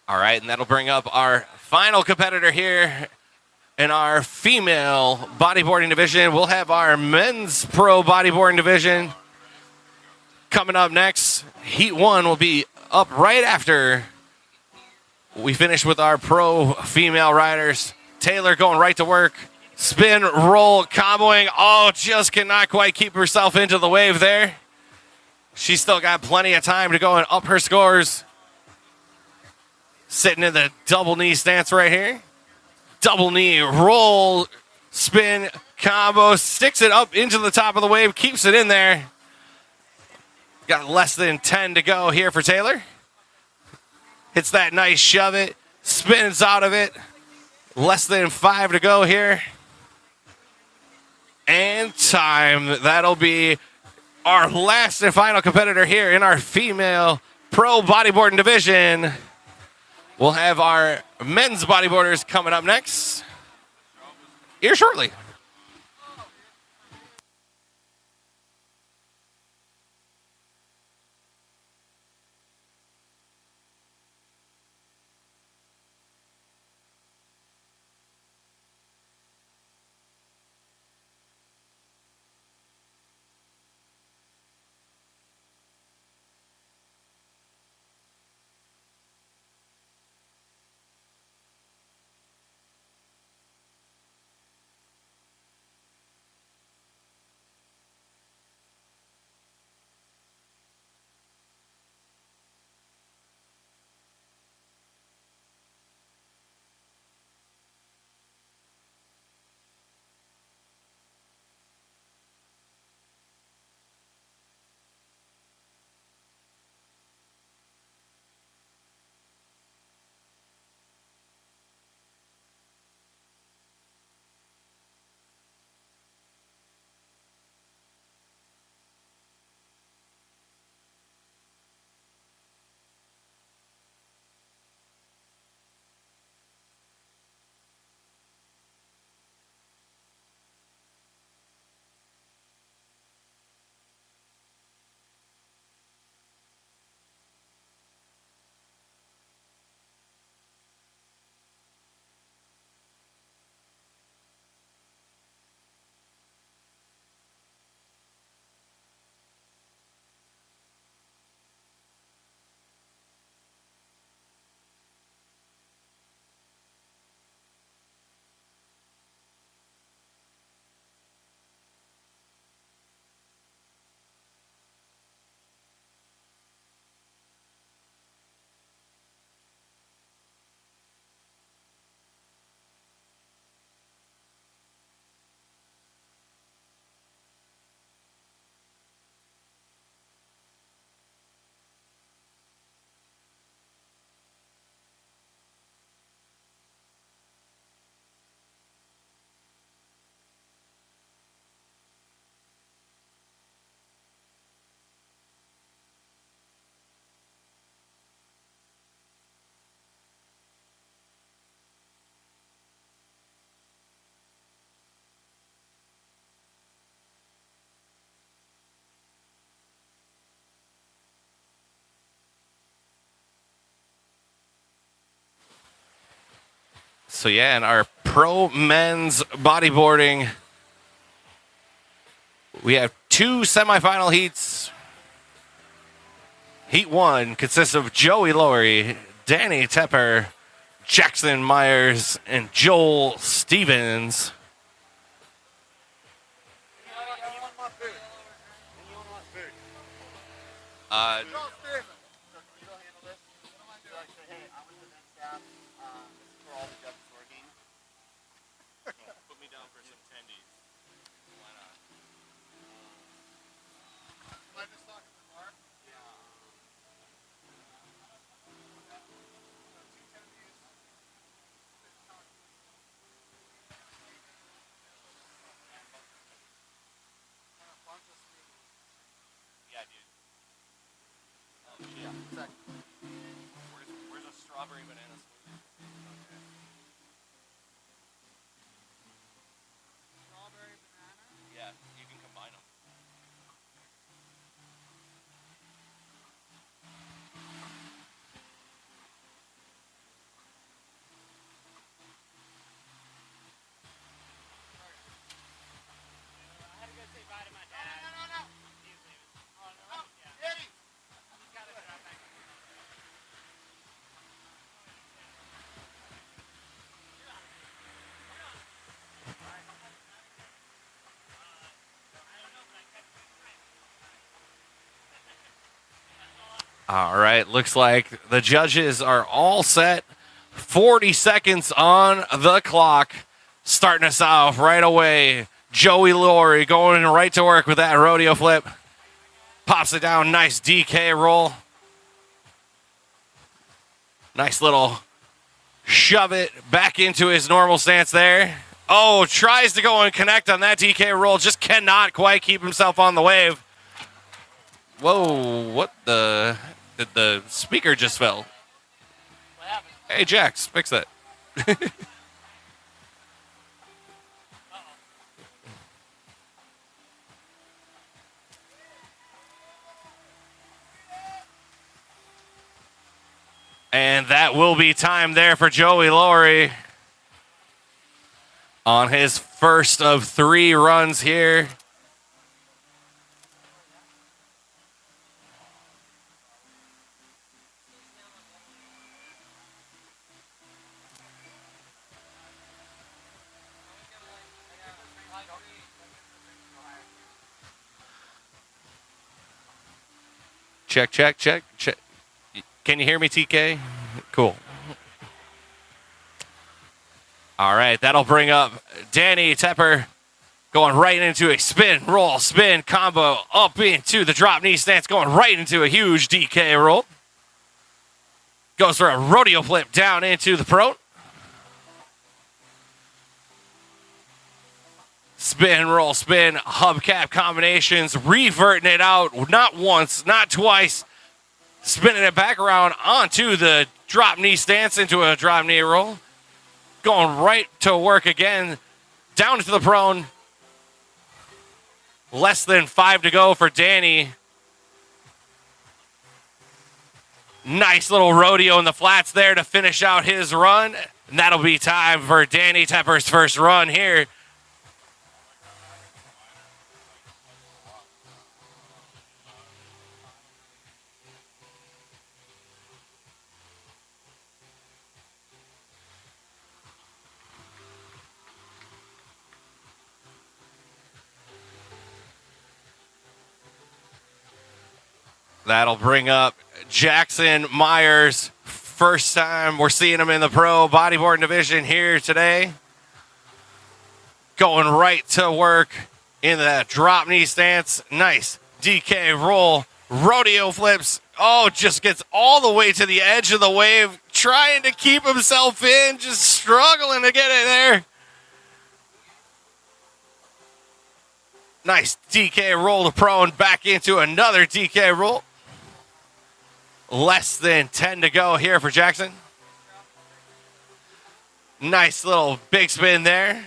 All right, and that'll bring up our final competitor here in our female bodyboarding division. We'll have our men's pro bodyboarding division coming up next. Heat 1 will be up right after we finish with our pro female riders. Taylor going right to work. Spin, roll, comboing. Oh, just cannot quite keep herself into the wave there. She's still got plenty of time to go and up her scores. Sitting in the double knee stance right here. Double knee, roll, spin, Combo sticks it up into the top of the wave, keeps it in there. Got less than 10 to go here for Taylor. Hits that nice shove it, spins out of it. Less than 5 to go here. And time. That'll be our last and final competitor here in our female pro bodyboarding division. We'll have our men's bodyboarders coming up next here shortly. So yeah, in our pro men's bodyboarding, we have 2 semifinal heats. Heat 1 consists of Joey Laurie, Danny Tepper, Jackson Myers, and Joel Stevens. Anyone want food? Anyone want food? Uh, Joel Stevens. So can you go handle this? Like, say, hey, I'm with the event staff. This is for all the judges working. Put me down for some tendies. Why not? Am I just talking to Mark? Yeah. Yeah, dude. Oh, yeah, exactly. Where's a strawberry banana smoothie? Okay. Strawberry banana? Yeah, you can combine them. I had to go say bye to my dad. No. He was leaving. Oh, no? Yeah. Eddie! He's got to drive back. All right, looks like the judges are all set. 40 seconds on the clock. Starting us off right away. Joey Laurie going right to work with that rodeo flip. Pops it down, nice DK roll. Nice little shove it back into his normal stance there. Oh, tries to go and connect on that DK roll. Just cannot quite keep himself on the wave. Whoa, what the? Did the speaker just fell? What happened? Hey, Jax, fix that. And that will be time there for Joey Laurie on his first of 3 runs here. Check, check, check, check. Can you hear me, TK? Cool. All right, that'll bring up Danny Tepper going right into a spin, roll, spin, combo, up into the drop knee stance, going right into a huge DK roll. Goes for a rodeo flip down into the prone. Spin, roll, spin, hubcap combinations, reverting it out, not once, not twice. Spinning it back around onto the drop knee stance into a drop knee roll. Going right to work again, down to the prone. Less than 5 to go for Danny. Nice little rodeo in the flats there to finish out his run. And that'll be time for Danny Tepper's first run here. That'll bring up Jackson Myers. First time we're seeing him in the Pro Bodyboard division here today. Going right to work in that drop knee stance. Nice DK roll. Rodeo flips. Oh, just gets all the way to the edge of the wave. Trying to keep himself in. Just struggling to get it there. Nice DK roll to prone. Back into another DK roll. Less than 10 to go here for Jackson. Nice little big spin there.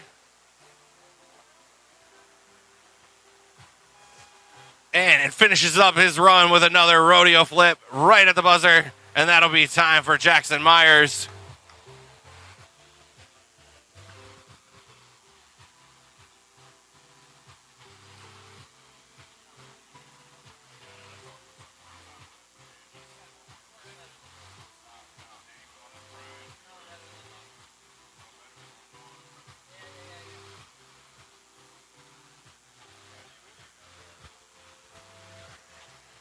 And it finishes up his run with another rodeo flip right at the buzzer. And that'll be time for Jackson Myers.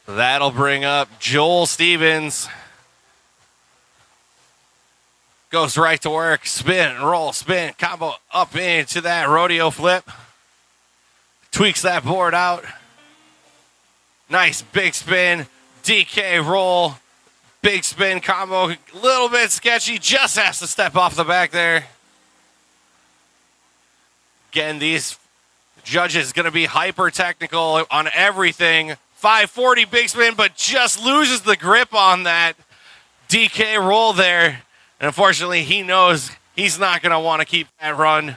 That'll bring up Joel Stevens. Goes right to work. Spin, roll, spin, combo up into that rodeo flip. Tweaks that board out. Nice big spin. DK roll. Big spin combo. A little bit sketchy. Just has to step off the back there. Again, these judges going to be hyper technical on everything. 540 big spin, but just loses the grip on that DK roll there. And unfortunately, he knows he's not going to want to keep that run.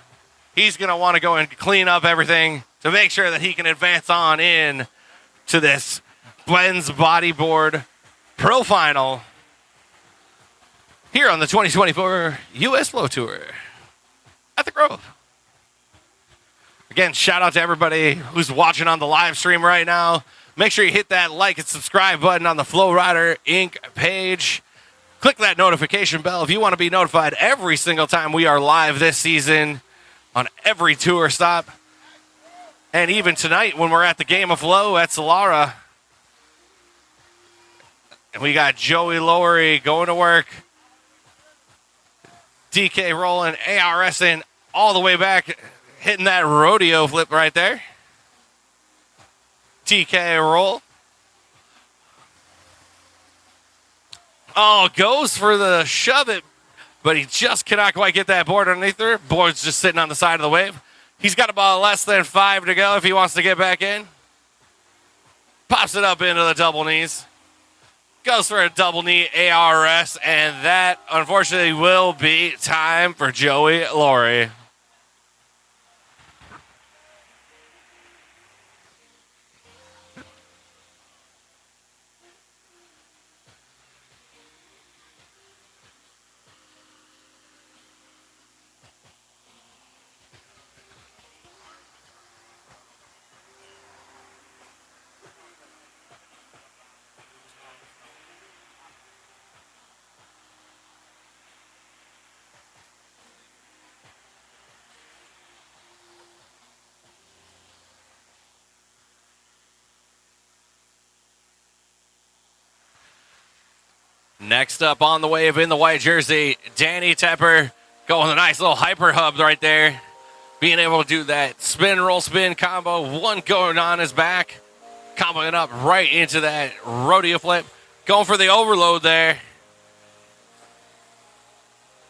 He's going to want to go and clean up everything to make sure that he can advance on in to this Ben's Bodyboard Pro Final here on the 2024 U.S. Flow Tour at the Grove. Again, shout out to everybody who's watching on the live stream right now. Make sure you hit that like and subscribe button on the FlowRider Inc. page. Click that notification bell if you want to be notified every single time we are live this season on every tour stop. And even tonight when we're at the Game of Flow at Solara. And we got Joey Laurie going to work. DK rolling, ARSing all the way back. hitting that rodeo flip right there. TK roll. Oh, goes for the shove it, but he just cannot quite get that board underneath there. Board's just sitting on the side of the wave. He's got about less than 5 to go if he wants to get back in. Pops it up into the double knees. Goes for a double knee ARS, and that, unfortunately, will be time for Joey Laurie. Next up on the wave in the white jersey, Danny Tepper going a nice little hyper hub right there. Being able to do that spin, roll, spin combo. One going on his back. Comboing up right into that rodeo flip. Going for the overload there.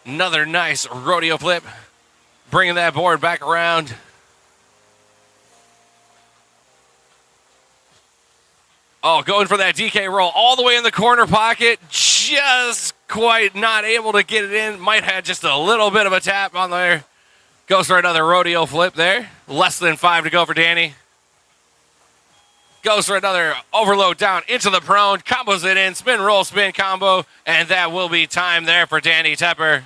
Another nice rodeo flip. Bringing that board back around. Oh, going for that DK roll all the way in the corner pocket. Just quite not able to get it in. Might have just a little bit of a tap on there. Goes for another rodeo flip there. Less than 5 to go for Danny. Goes for another overload down into the prone. Combos it in. Spin, roll, spin combo. And that will be time there for Danny Tepper.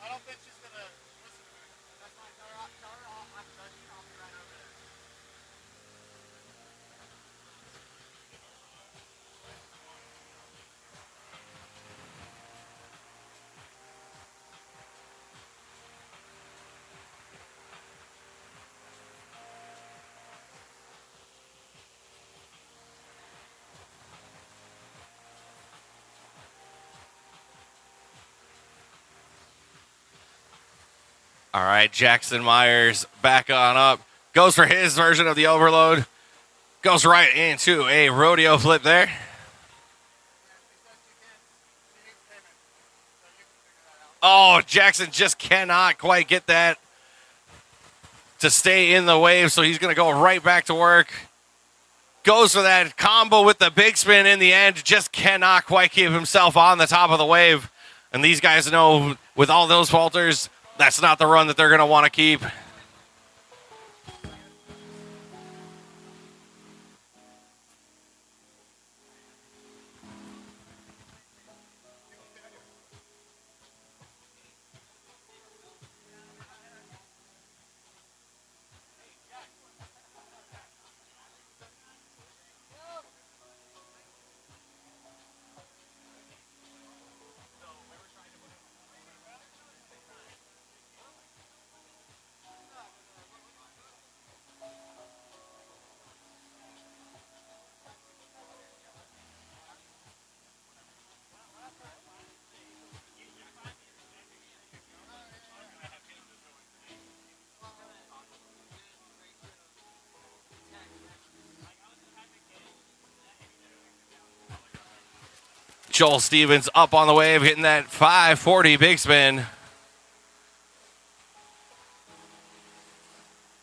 I don't think she's gonna listen to me. That's fine. Tell her I'm done. I'll be right over there. All right, Jackson Myers back on up. Goes for his version of the overload. Goes right into a rodeo flip there. Oh, Jackson just cannot quite get that to stay in the wave, so he's going to go right back to work. Goes for that combo with the big spin in the end. Just cannot quite keep himself on the top of the wave. And these guys know with all those falters, that's not the run that they're going to want to keep. Joel Stevens up on the wave, hitting that 540 big spin.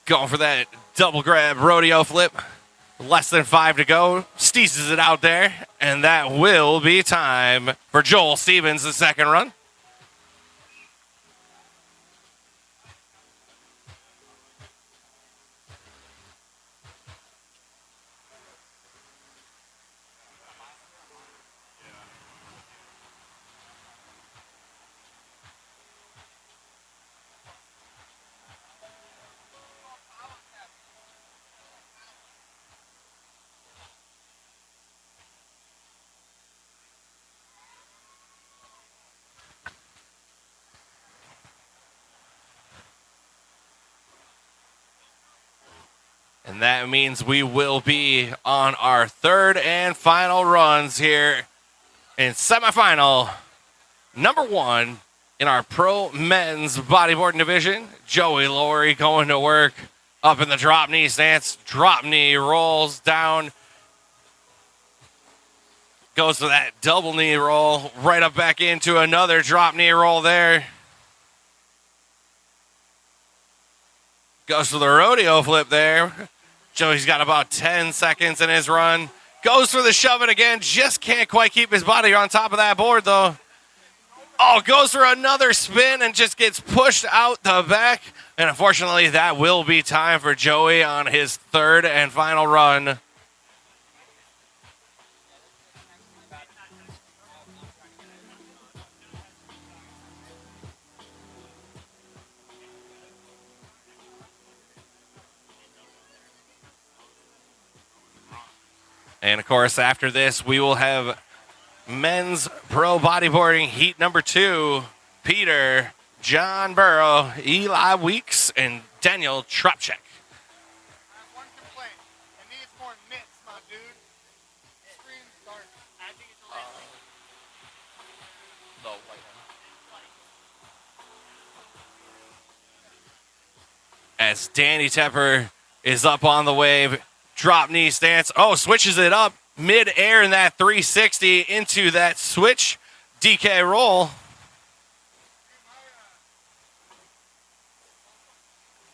Going for that double grab rodeo flip. Less than 5 to go. Steezes it out there, and that will be time for Joel Stevens, the second run. And that means we will be on our third and final runs here in semifinal number 1 in our Pro Men's Bodyboarding Division. Joey Laurie going to work up in the drop knee stance. Drop knee rolls down. Goes to that double knee roll. Right up back into another drop knee roll there. Goes to the rodeo flip there. Joey's got about 10 seconds in his run. Goes for the shove it again. Just can't quite keep his body on top of that board, though. Oh, goes for another spin and just gets pushed out the back. And unfortunately, that will be time for Joey on his third and final run. And of course, after this, we will have men's pro bodyboarding heat number 2. Peter, John Burrow, Eli Weeks, and Daniel Tropchek. I have one complaint. It needs more mitts, my dude. The screen's dark. I think it's a As Danny Tepper is up on the wave, drop knee stance. Oh, switches it up mid-air in that 360 into that switch DK roll.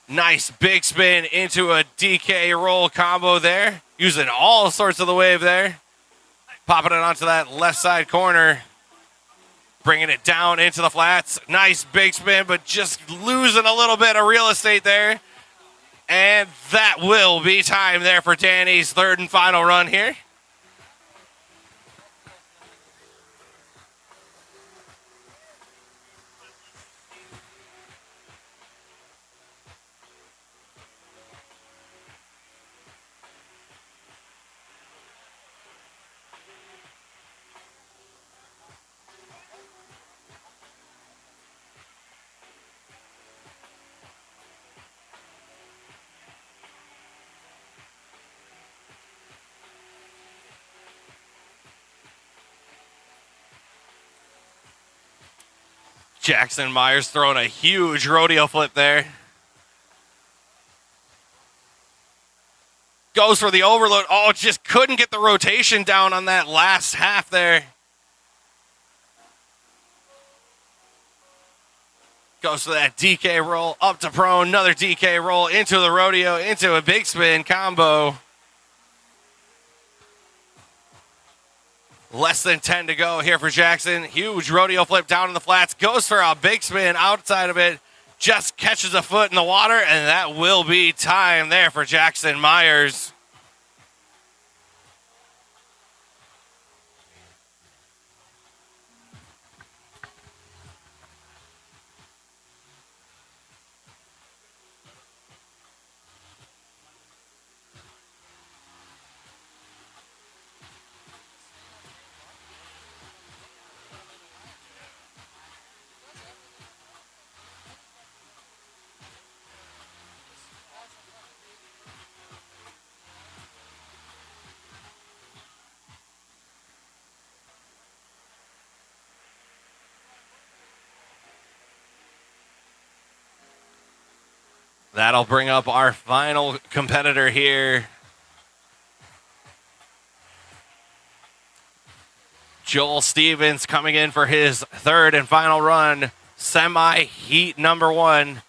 Nice big spin into a DK roll combo there. Using all sorts of the wave there. Popping it onto that left side corner. Bringing it down into the flats. Nice big spin, but just losing a little bit of real estate there. And that will be time there for Danny's third and final run here. Jackson Myers throwing a huge rodeo flip there. Goes for the overload. Oh, just couldn't get the rotation down on that last half there. Goes for that DK roll up to prone. Another DK roll into the rodeo, into a big spin combo. Less than 10 to go here for Jackson. Huge rodeo flip down in the flats. Goes for a big spin outside of it. Just catches a foot in the water, and that will be time there for Jackson Myers. That'll bring up our final competitor here. Joel Stevens coming in for his third and final run. Semi-heat number 1.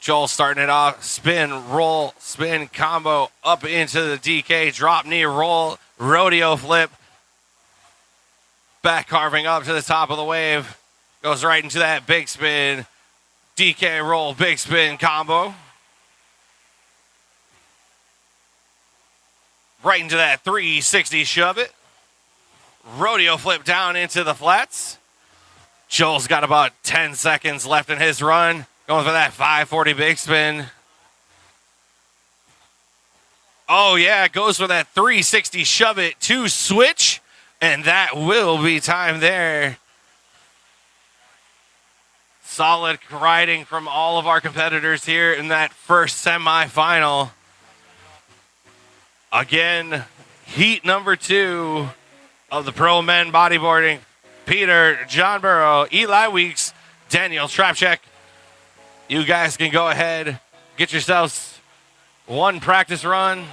Joel starting it off. Spin, roll, spin, combo up into the DK. Drop knee, roll, rodeo flip. Back carving up to the top of the wave. Goes right into that big spin. DK roll, big spin combo. Right into that 360 shove it. Rodeo flip down into the flats. Joel's got about 10 seconds left in his run. Going for that 540 big spin. Oh, yeah, goes for that 360 shove it to switch. And that will be time there. Solid riding from all of our competitors here in that first semifinal. Again, heat number 2 of the Pro Men Bodyboarding. Peter, John Burrow, Eli Weeks, Daniel Trapcheck. You guys can go ahead, get yourselves one practice run.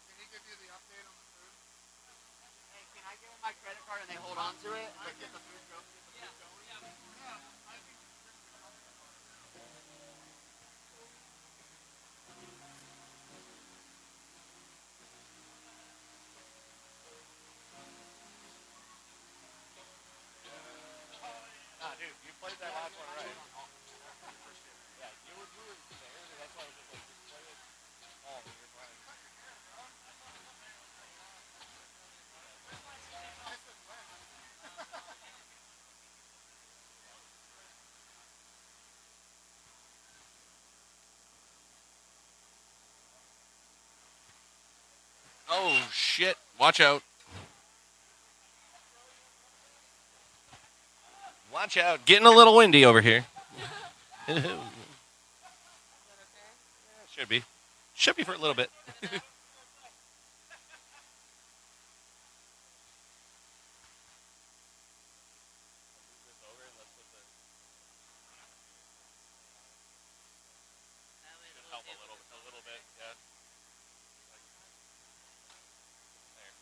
Can he give you the update on the food? Hey, can I give him my credit card and they hold on to it? But get the food going? Nah, dude, you played that last one right. Yeah, you were there. That's why I was just like, just play it all when you're playing. Oh, shit. Watch out. Watch out. Getting a little windy over here. Should be. Should be for a little bit. Help a little bit, yeah. There.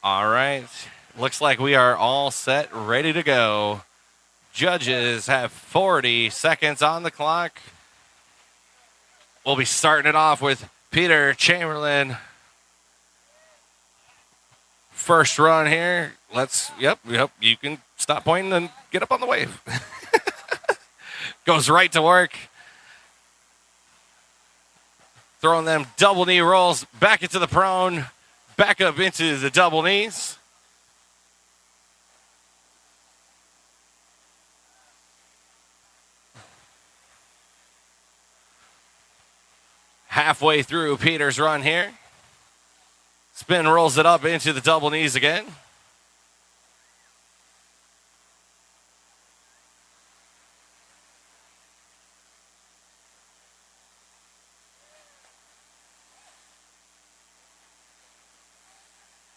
All right. Looks like we are all set, ready to go. Judges have 40 seconds on the clock. We'll be starting it off with Peter Chamberlain. First run here. Yep, you can stop pointing and get up on the wave. Goes right to work. Throwing them double knee rolls back into the prone, back up into the double knees. Halfway through Peter's run here. Spin rolls it up into the double knees again.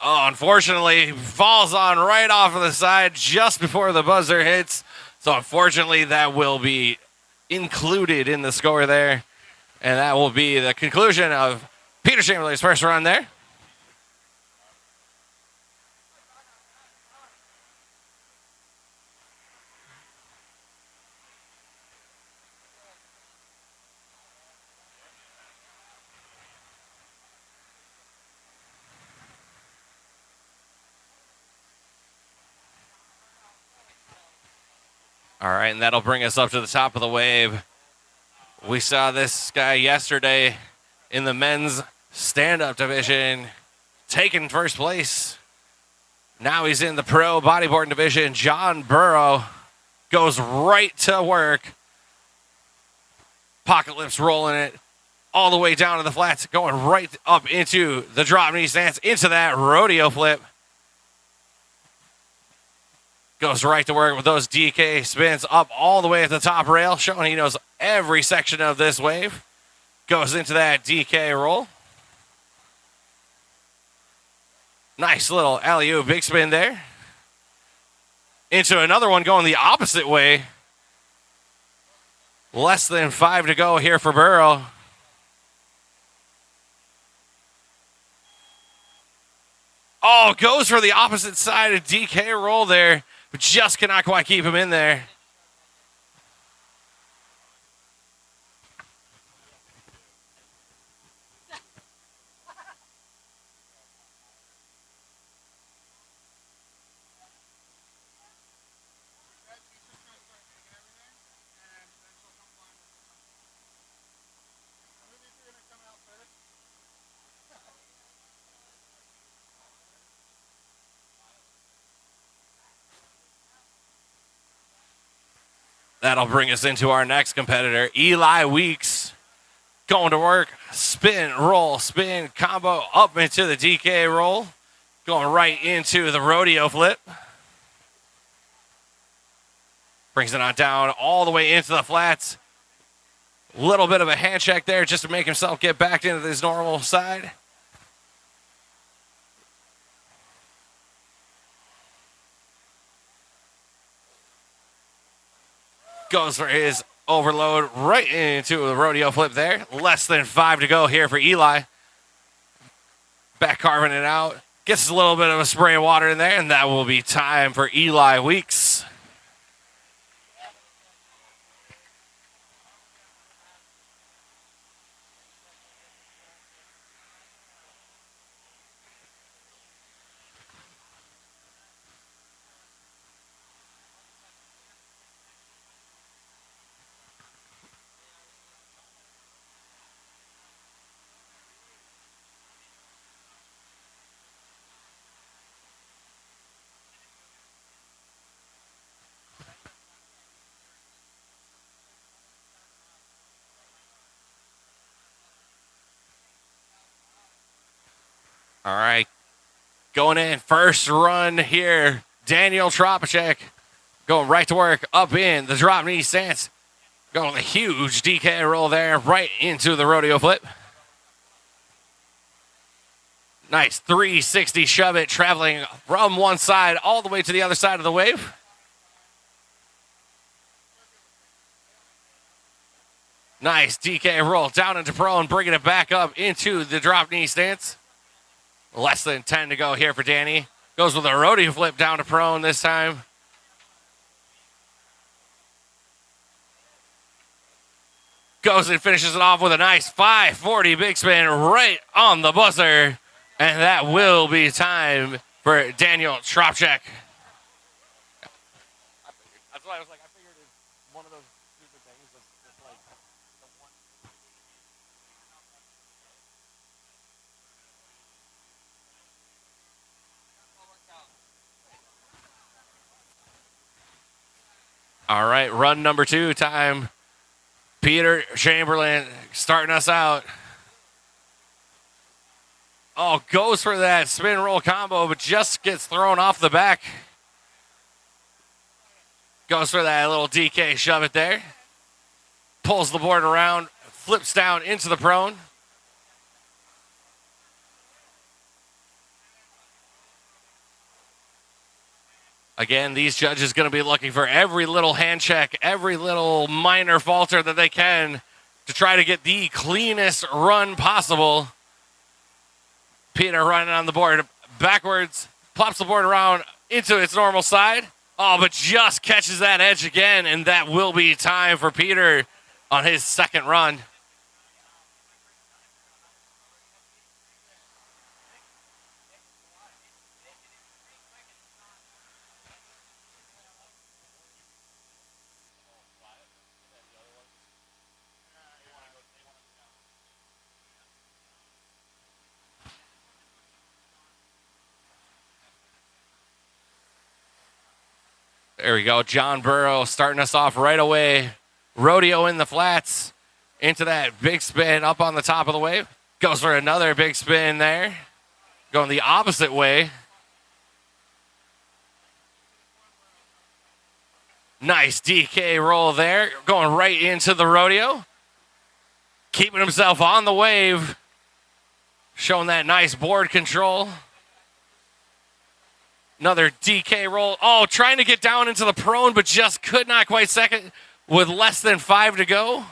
Oh, unfortunately, falls on right off of the side just before the buzzer hits. So So unfortunately, that will be included in the score there. And that will be the conclusion of Peter Chamberlain's first run there. All right, and that'll bring us up to the top of the wave. We saw this guy yesterday in the men's stand-up division, taking first place. Now he's in the pro bodyboard division. John Burrow goes right to work. Pocket lips rolling it all the way down to the flats, going right up into the drop knee stance, into that rodeo flip. Goes right to work with those DK spins up all the way at the top rail, showing he knows every section of this wave. Goes into that DK roll. Nice little alley-oop big spin there. Into another one going the opposite way. Less than 5 to go here for Burrow. Oh, goes for the opposite side of DK roll there, but just cannot quite keep him in there. That'll bring us into our next competitor, Eli Weeks. Going to work, spin, roll, spin, combo, up into the DK roll. Going right into the rodeo flip. Brings it on down all the way into the flats. Little bit of a hand check there just to make himself get back into his normal side. Goes for his overload right into the rodeo flip there. Less than 5 to go here for Eli. Back carving it out. Gets a little bit of a spray of water in there, and that will be time for Eli Weeks. All right, going in, first run here, Daniel Tropacek going right to work, up in the drop knee stance. Going with a huge DK roll there, right into the rodeo flip. Nice 360 shove it, traveling from one side all the way to the other side of the wave. Nice DK roll down into prone, bringing it back up into the drop knee stance. Less than 10 to go here for Danny. Goes with a rodeo flip down to prone this time. Goes and finishes it off with a nice 540 big spin right on the buzzer. And that will be time for Daniel Tropacek. That's why I was like, I figured it's one of those stupid things that's like the one. All right, run number 2 time. Peter Chamberlain starting us out. Oh, goes for that spin roll combo, but just gets thrown off the back. Goes for that little DK shove it there. Pulls the board around, flips down into the prone. Again, these judges going to be looking for every little hand check, every little minor falter that they can to try to get the cleanest run possible. Peter running on the board backwards, plops the board around into its normal side. Oh, but just catches that edge again, and that will be time for Peter on his second run. There we go. John Burrow starting us off right away. Rodeo in the flats into that big spin up on the top of the wave. Goes for another big spin there. Going the opposite way. Nice DK roll there. Going right into the rodeo. Keeping himself on the wave. Showing that nice board control. Another DK roll. Oh, trying to get down into the prone, but just could not quite second with less than 5 to go.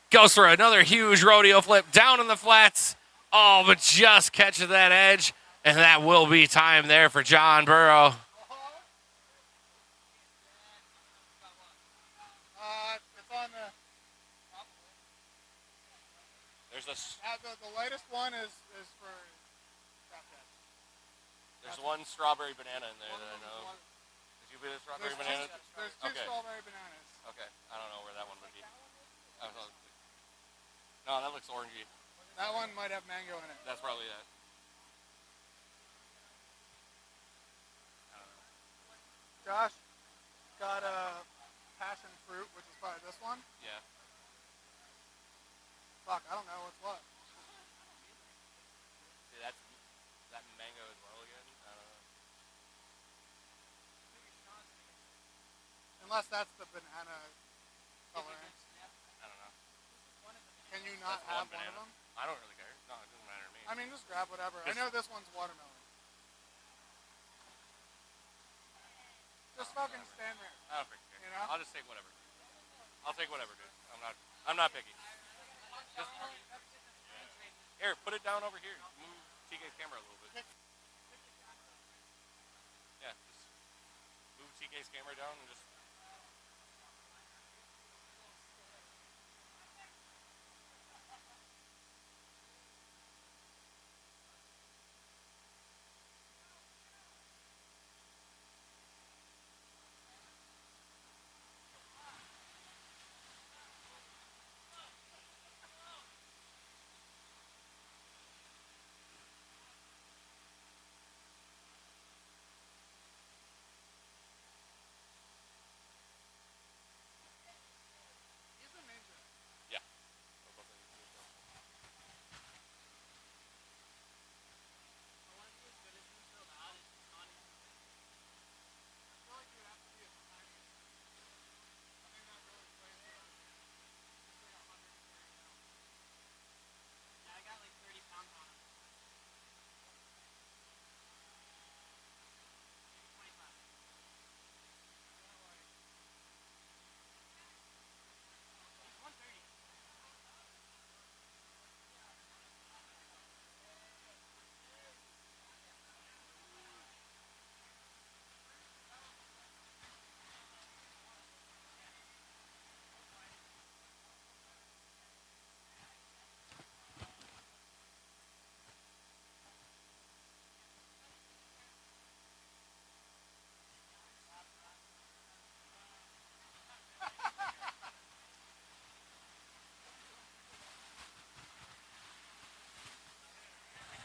Goes for another huge rodeo flip down in the flats. Oh, but just catches that edge, and that will be time there for John Burrow. It's on the... There's a... The latest one is for... There's one strawberry banana in there that I know. Did you be the strawberry banana? There's two strawberry bananas. Okay, I don't know where that one would be. No, that looks orangey. That one might have mango in it. That's probably that. Josh got a passion fruit, which is probably this one. Yeah. Fuck, I don't know what's what. See, that mango as well again? I don't know. Unless that's the banana coloring. I don't know. Can you not That's have one one of banana. them? I don't really care. No, it doesn't matter to me. I mean, just grab whatever. I know this one's watermelon. Just fucking stand there. I don't freaking care. You know? I'll just take whatever. I'll take whatever, dude. I'm not picky. Just, here, put it down over here. Move TK's camera a little bit. Yeah, just move TK's camera down and just...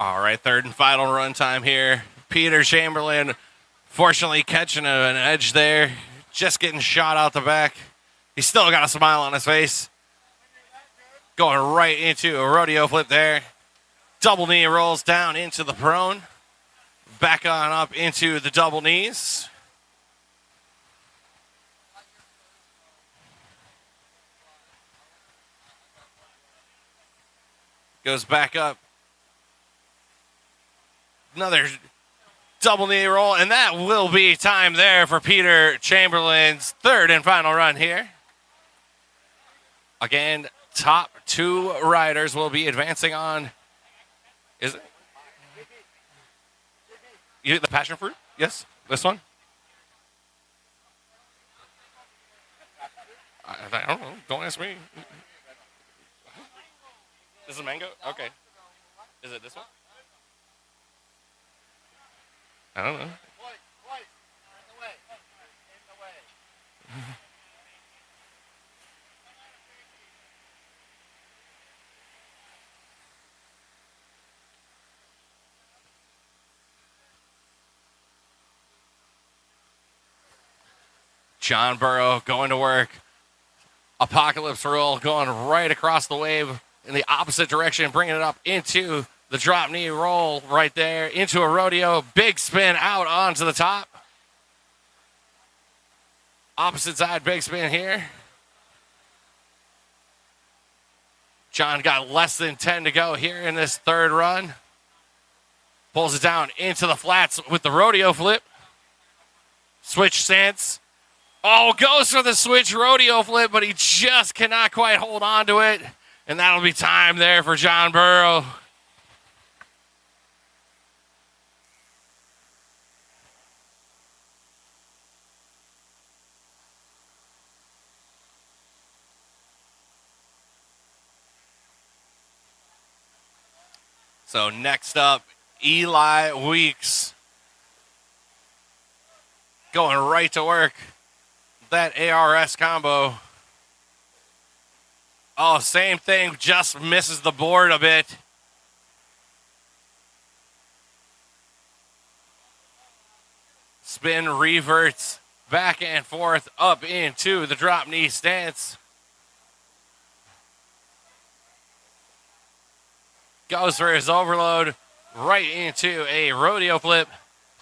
All right, third and final run time here. Peter Chamberlain, fortunately catching an edge there, just getting shot out the back. He's still got a smile on his face. Going right into a rodeo flip there. Double knee rolls down into the prone. Back on up into the double knees. Goes back up. Another double knee roll, and that will be time there for Peter Chamberlain's third and final run here. Again, top 2 riders will be advancing on. Is it? You, the passion fruit? Yes, this one? I don't know. Don't ask me. This is a mango? Okay. Is it this one? I don't know. John Burrow going to work. Apocalypse roll going right across the wave in the opposite direction, bringing it up into the drop knee roll right there, into a rodeo. Big spin out onto the top. Opposite side, big spin here. John got less than 10 to go here in this third run. Pulls it down into the flats with the rodeo flip. Switch stance. Oh, goes for the switch rodeo flip, but he just cannot quite hold on to it. And that'll be time there for John Burrow. So next up, Eli Weeks. Going right to work. That ARS combo. Oh, same thing, just misses the board a bit. Spin reverts back and forth up into the drop knee stance. Goes for his overload right into a rodeo flip.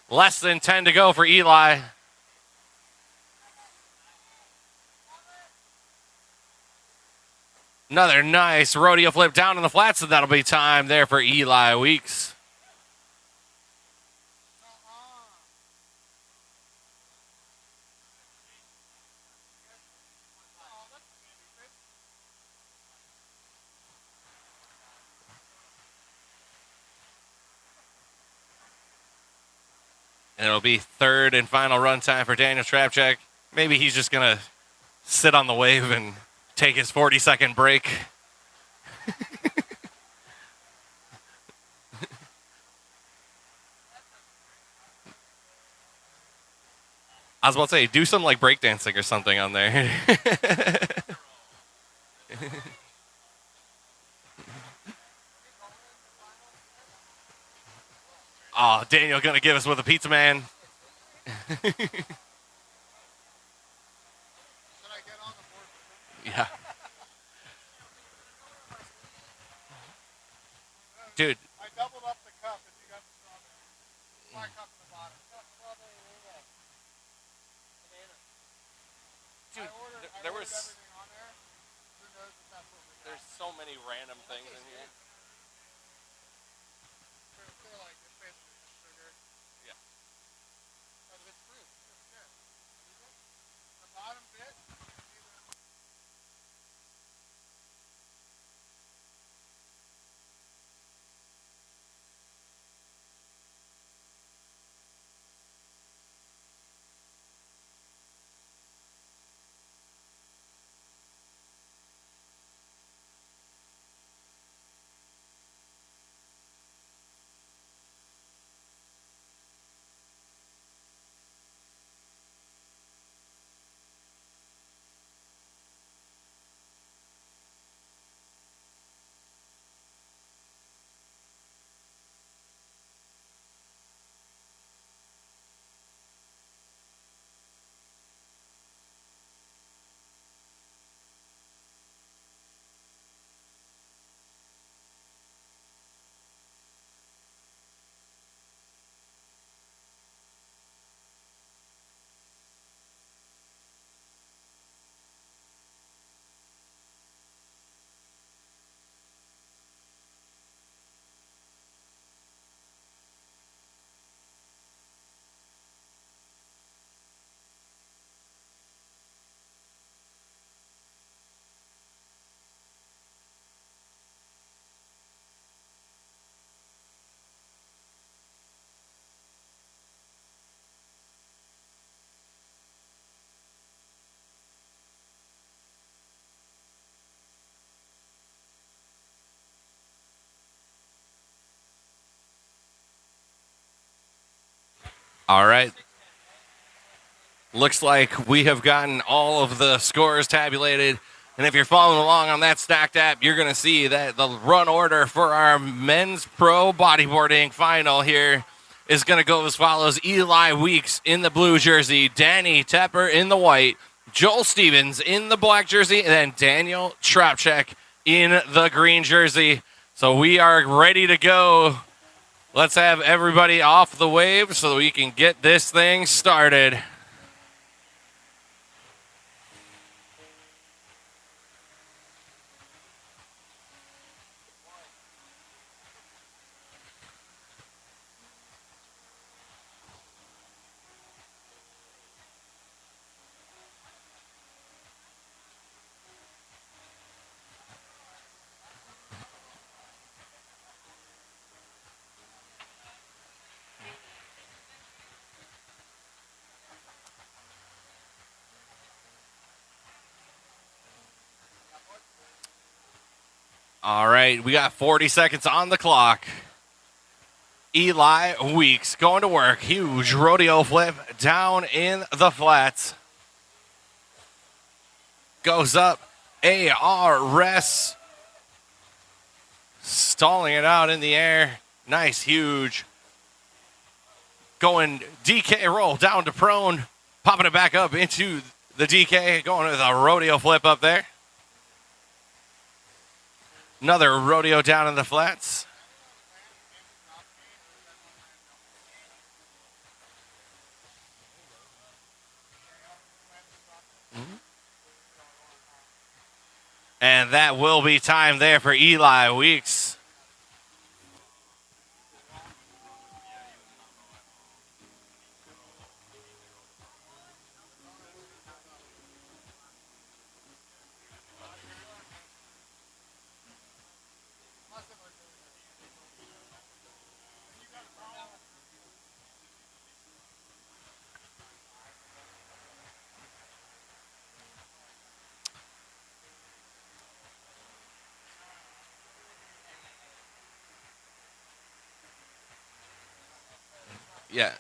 Less than 10 to go for Eli. Another nice rodeo flip down in the flats, and that'll be time there for Eli Weeks. And it'll be third and final run time for Daniel Trapcheck. Maybe he's just going to sit on the wave and take his 40-second break. I was about to say, do some like breakdancing or something on there. Oh, Daniel going to give us with a pizza man. Yeah. Dude. I doubled up the cup if you got the strawberry. My cup in the bottom. Dude, there was... Everything on there. Who knows if that's what we got? There's so many random things in here. They're like, it's basically just sugar. Yeah. But it's fruit. It's good. The bottom bit. All right. Looks like we have gotten all of the scores tabulated. And if you're following along on that stacked app, you're going to see that the run order for our men's pro bodyboarding final here is going to go as follows. Eli Weeks in the blue jersey, Danny Tepper in the white, Joel Stevens in the black jersey, and then Daniel Trapchek in the green jersey. So we are ready to go. Let's have everybody off the wave so that we can get this thing started. All right, we got 40 seconds on the clock. Eli Weeks going to work. Huge rodeo flip down in the flats. Goes up. ARS. Stalling it out in the air. Nice, huge. Going DK roll down to prone. Popping it back up into the DK. Going with a rodeo flip up there. Another rodeo down in the flats. And that will be time there for Eli Weeks. Yeah.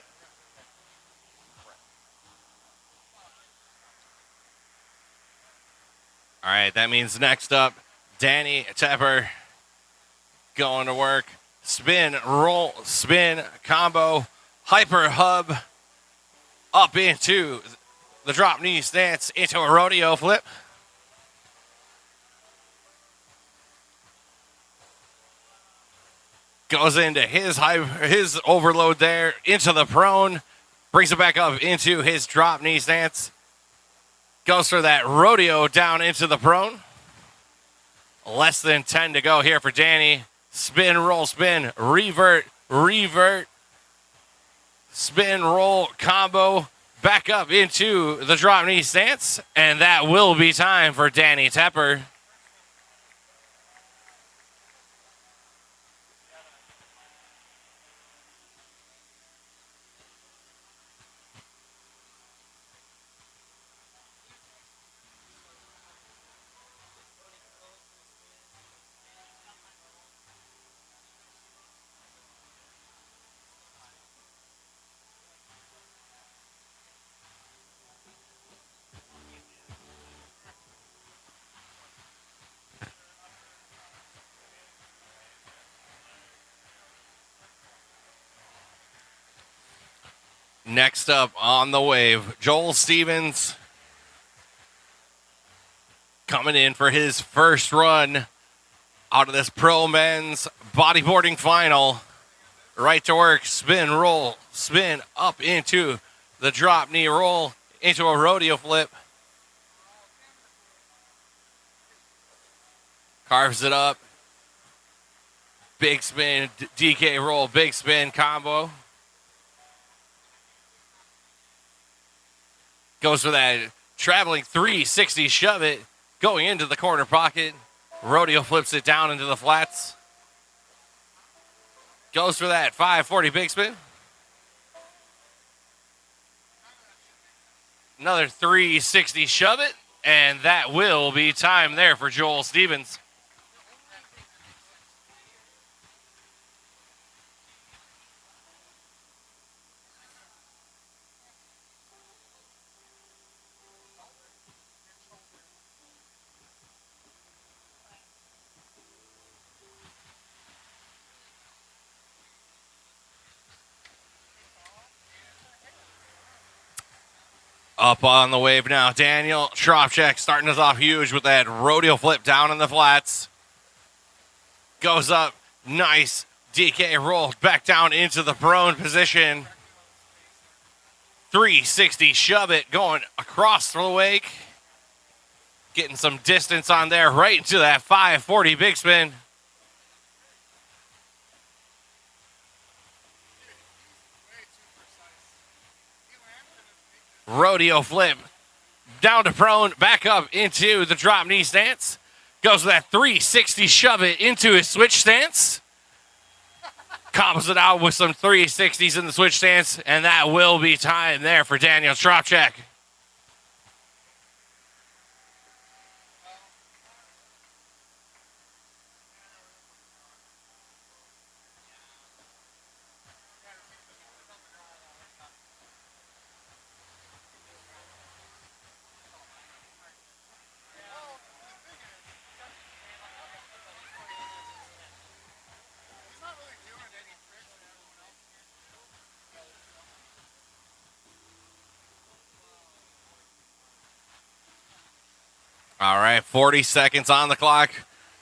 All right, that means next up, Danny Tepper going to work. Spin, roll, spin, combo, hyper hub, up into the drop knee stance, into a rodeo flip. Goes into his overload there, into the prone, brings it back up into his drop knee stance. Goes for that rodeo down into the prone. Less than 10 to go here for Danny. Spin, roll, spin, revert, revert. Spin, roll, combo, back up into the drop knee stance. And that will be time for Danny Tepper. Next up on the wave, Joel Stevens coming in for his first run out of this pro men's bodyboarding final. Right to work, spin, roll, spin up into the drop knee roll, into a rodeo flip. Carves it up. Big spin, DK roll, big spin combo. Goes for that traveling 360 shove it, going into the corner pocket. Rodeo flips it down into the flats. Goes for that 540 big spin. Another 360 shove it, and that will be time there for Joel Stevens. Up on the wave now. Daniel Tropchek starting us off huge with that rodeo flip down in the flats. Goes up. Nice. DK roll back down into the prone position. 360 shove it going across the wake. Getting some distance on there right into that 540 big spin. Rodeo flip down to prone, back up into the drop knee stance. Goes with that 360 shove it into his switch stance. Combos it out with some 360s in the switch stance, and that will be time there for Daniel Tropchek. All right, 40 seconds on the clock.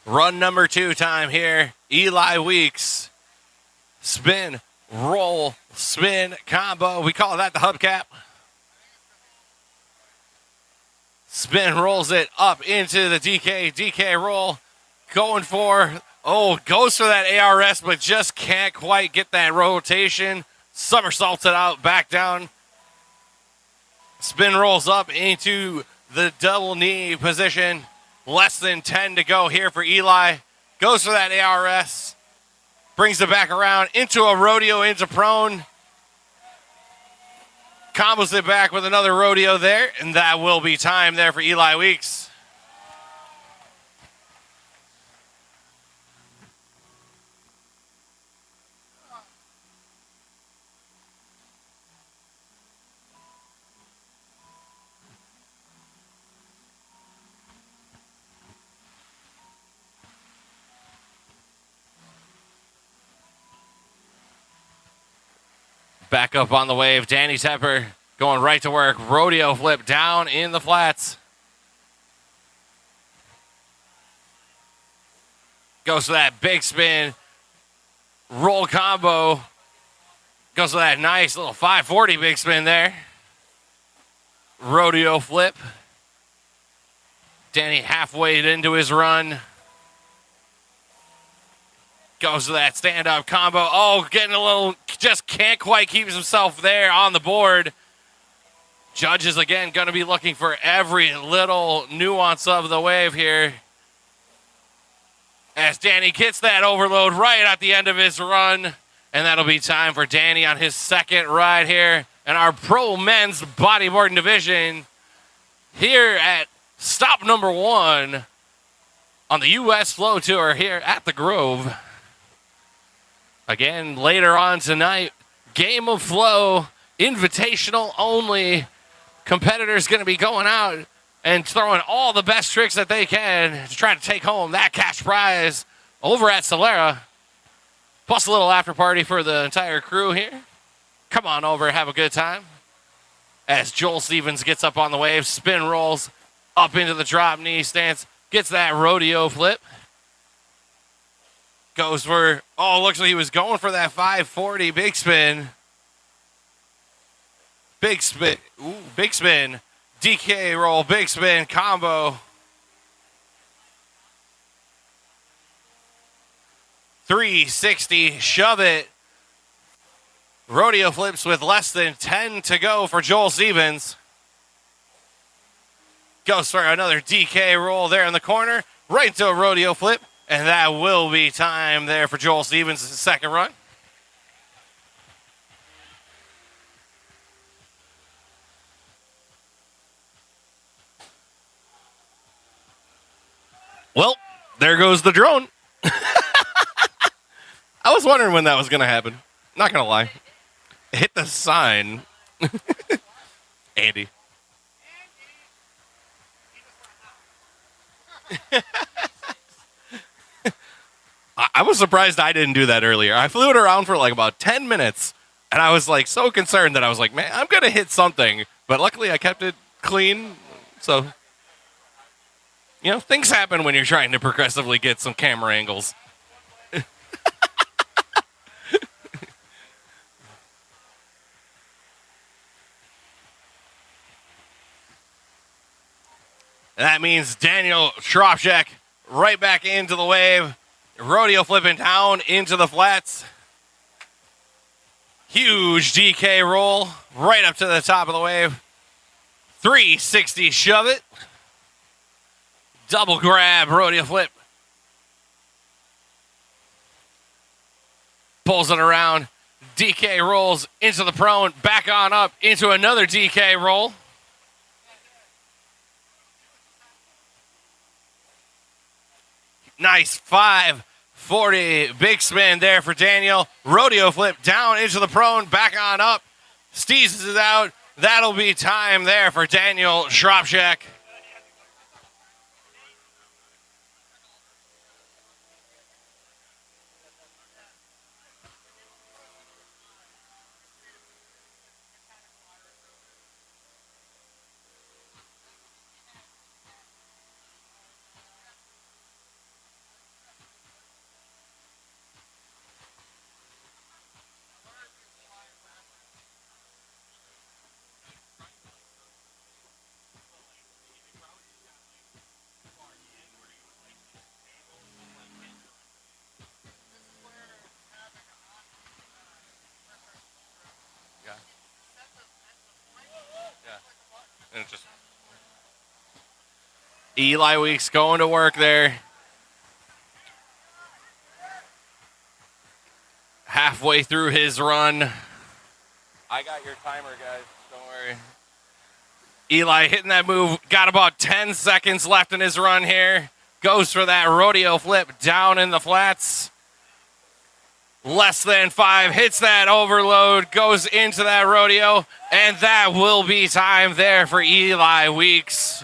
Run number 2 time here. Eli Weeks. Spin, roll, spin, combo. We call that the hubcap. Spin rolls it up into the DK. DK roll. Going for, goes for that ARS, but just can't quite get that rotation. Somersaults it out, back down. Spin rolls up into the double knee position. Less than 10 to go here for Eli. Goes for that ARS. Brings it back around into a rodeo, into prone. Combos it back with another rodeo there. And that will be time there for Eli Weeks. Back up on the wave. Danny Tepper going right to work. Rodeo flip down in the flats. Goes to that big spin. Roll combo. Goes to that nice little 540 big spin there. Rodeo flip. Danny halfway into his run. Goes to that stand-up combo. Getting a little, just can't quite keep himself there on the board. Judges, again, going to be looking for every little nuance of the wave here. As Danny gets that overload right at the end of his run. And that'll be time for Danny on his second ride here in our Pro Men's Bodyboarding Division here at stop number 1 on the U.S. Flow Tour here at the Grove. Again, later on tonight, Game of Flow, invitational only. Competitors going to be going out and throwing all the best tricks that they can to try to take home that cash prize over at Solera. Plus a little after party for the entire crew here. Come on over, have a good time. As Joel Stevens gets up on the wave, spin rolls up into the drop knee stance, gets that rodeo flip. Goes for, looks like he was going for that 540 big spin. Big spin. Big spin. DK roll, big spin, combo. 360, shove it. Rodeo flips with less than 10 to go for Joel Stevens. Goes for another DK roll there in the corner. Right into a rodeo flip. And that will be time there for Joel Stevens' second run. Well, there goes the drone. I was wondering when that was going to happen. Not going to lie. Hit the sign. Andy. I was surprised I didn't do that earlier. I flew it around for like about 10 minutes, and I was like so concerned that I was like, man, I'm going to hit something But luckily I kept it clean. So, you know, things happen when you're trying to progressively get some camera angles. And that means Daniel Shropshak right back into the wave. Rodeo flipping down into the flats. Huge DK roll right up to the top of the wave. 360 shove it. Double grab, rodeo flip. Pulls it around. DK rolls into the prone. Back on up into another DK roll. Nice 540 big spin there for Daniel. Rodeo flip down into the prone, back on up. Steezes it out. That'll be time there for Daniel Shropshak. And it just Eli Weeks going to work there. Halfway through his run. I got your timer, guys. Don't worry. Eli hitting that move. Got about 10 seconds left in his run here. Goes for that rodeo flip down in the flats. Less than 5. Hits that overload. Goes into that rodeo. And that will be time there for Eli Weeks.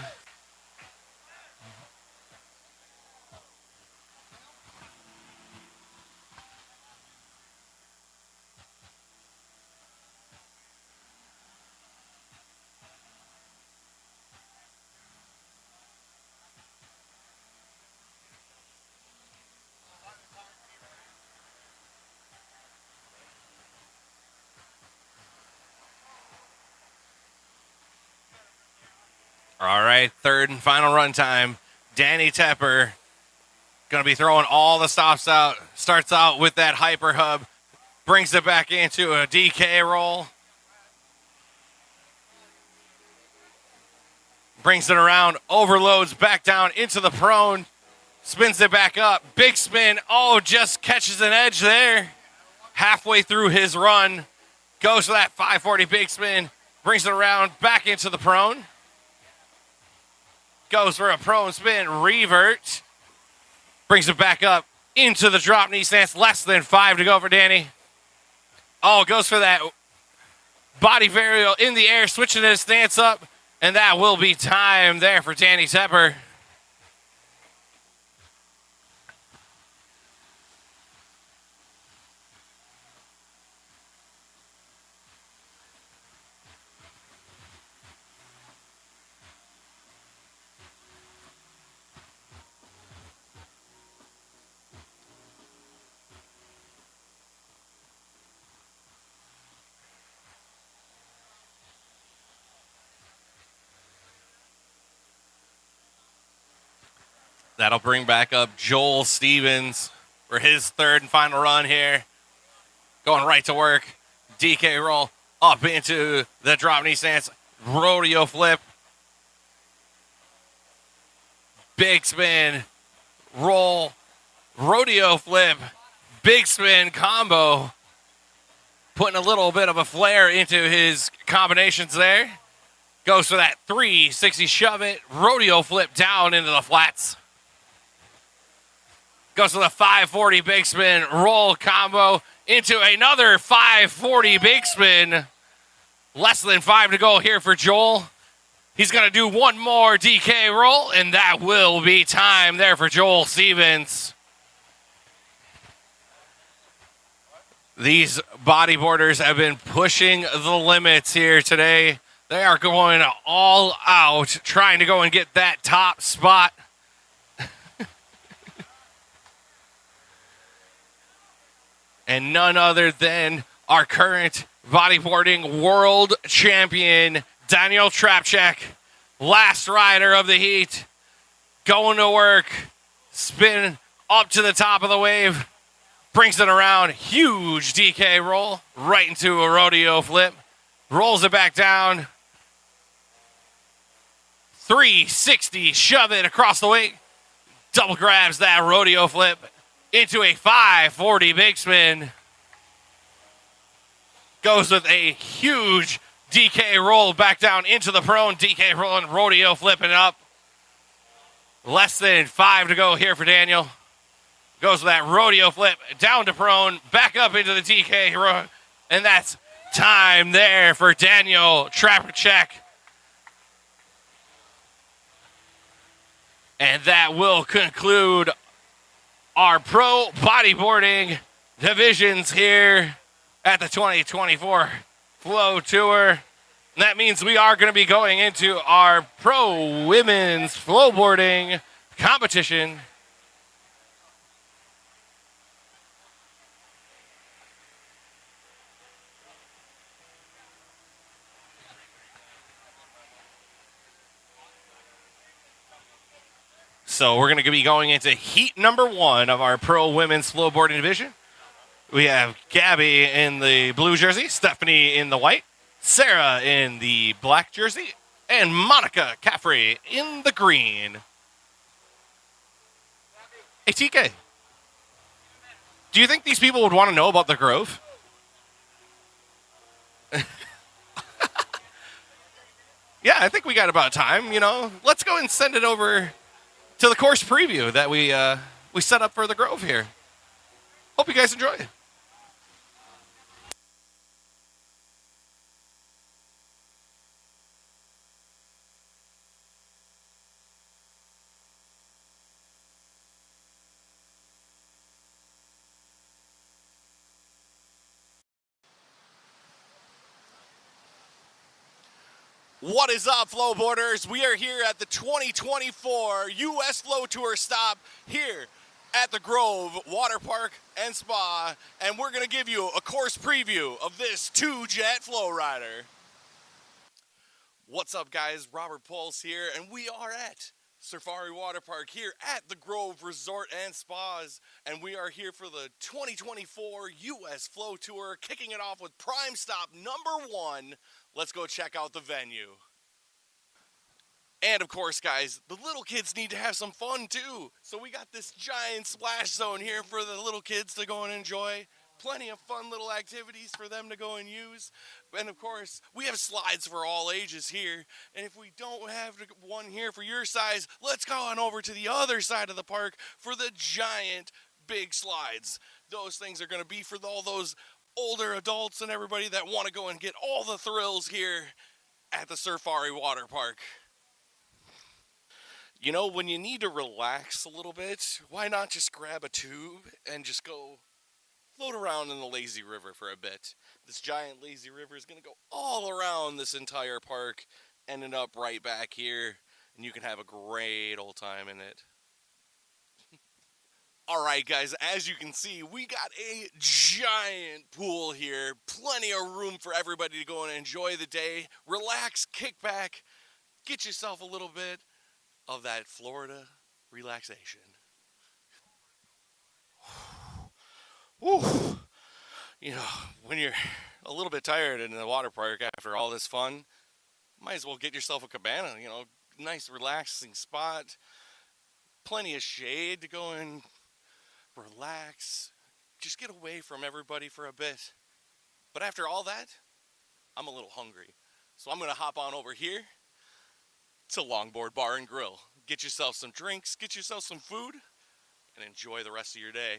All right, third and final run time. Danny Tepper going to be throwing all the stops out. Starts out with that hyper hub. Brings it back into a DK roll. Brings it around. Overloads back down into the prone. Spins it back up. Big spin. Oh, just catches an edge there. Halfway through his run. Goes for that 540 big spin. Brings it around back into the prone. Goes for a prone spin, revert. Brings it back up into the drop knee stance. Less than 5 to go for Danny. Oh, goes for that body varial in the air, switching his stance up. And that will be time there for Danny Tepper. That'll bring back up Joel Stevens for his third and final run here. Going right to work. DK roll up into the drop knee stance. Rodeo flip. Big spin. Roll. Rodeo flip. Big spin combo. Putting a little bit of a flare into his combinations there. Goes for that 360 shove it. Rodeo flip down into the flats. Goes with a 540 big spin, roll combo into another 540 big spin. Less than 5 to go here for Joel. He's going to do one more DK roll, and that will be time there for Joel Stevens. These bodyboarders have been pushing the limits here today. They are going all out, trying to go and get that top spot. And none other than our current bodyboarding world champion, Daniel Trapchak, last rider of the heat, going to work, spin up to the top of the wave, brings it around, huge DK roll, right into a rodeo flip, rolls it back down, 360, shove it across the wake, double grabs that rodeo flip into a 540 big spin, goes with a huge DK roll back down into the prone, DK rolling, rodeo flipping up. Less than 5 to go here for Daniel. Goes with that rodeo flip down to prone, back up into the DK, and that's time there for Daniel Trapchak. And that will conclude our pro bodyboarding divisions here at the 2024 Flow Tour. And that means we are going to be going into our pro women's flowboarding competition. So we're going to be going into heat number 1 of our pro women's flowboarding division. We have Gabby in the blue jersey, Stephanie in the white, Sarah in the black jersey, and Monica Caffrey in the green. Hey, TK, do you think these people would want to know about the Grove? Yeah, I think we got about time, you know. Let's go and send it over to the course preview that we set up for the Grove here. Hope you guys enjoy. What is up, Flowboarders? We are here at the 2024 U.S. Flow Tour stop here at the Grove Waterpark and Spa, and we're going to give you a course preview of this 2-jet FlowRider. What's up, guys? Robert Pulse here, and we are at Safari Waterpark here at the Grove Resort and Spas, and we are here for the 2024 U.S. Flow Tour, kicking it off with prime stop number 1. Let's go check out the venue. And of course, guys, the little kids need to have some fun too. So we got this giant splash zone here for the little kids to go and enjoy. Plenty of fun little activities for them to go and use. And of course, we have slides for all ages here. And if we don't have one here for your size, let's go on over to the other side of the park for the giant big slides. Those things are going to be for all those older adults and everybody that want to go and get all the thrills here at the Safari Waterpark. You know, when you need to relax a little bit, why not just grab a tube and just go float around in the lazy river for a bit. This giant lazy river is going to go all around this entire park, ending up right back here, and you can have a great old time in it. All right, guys, as you can see, we got a giant pool here. Plenty of room for everybody to go and enjoy the day. Relax, kick back, get yourself a little bit of that Florida relaxation. Woo. You know, when you're a little bit tired in the water park after all this fun, might as well get yourself a cabana, you know, nice relaxing spot. Plenty of shade to go and relax, just get away from everybody for a bit. But after all that, I'm a little hungry. So I'm going to hop on over here to Longboard Bar and Grill. Get yourself some drinks, get yourself some food, and enjoy the rest of your day.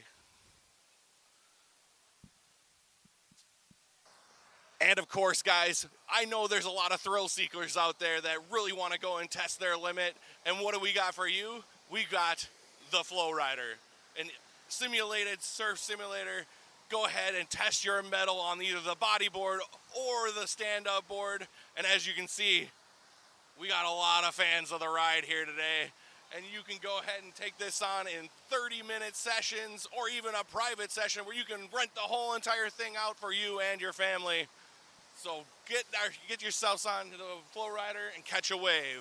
And of course, guys, I know there's a lot of thrill seekers out there that really want to go and test their limit. And what do we got for you? We got the FlowRider, an simulated surf simulator go ahead and test your mettle on either the bodyboard or the stand-up board. And as you can see, we got a lot of fans of the ride here today. And you can go ahead and take this on in 30-minute sessions or even a private session where you can rent the whole entire thing out for you and your family. So get yourselves on the FlowRider and catch a wave.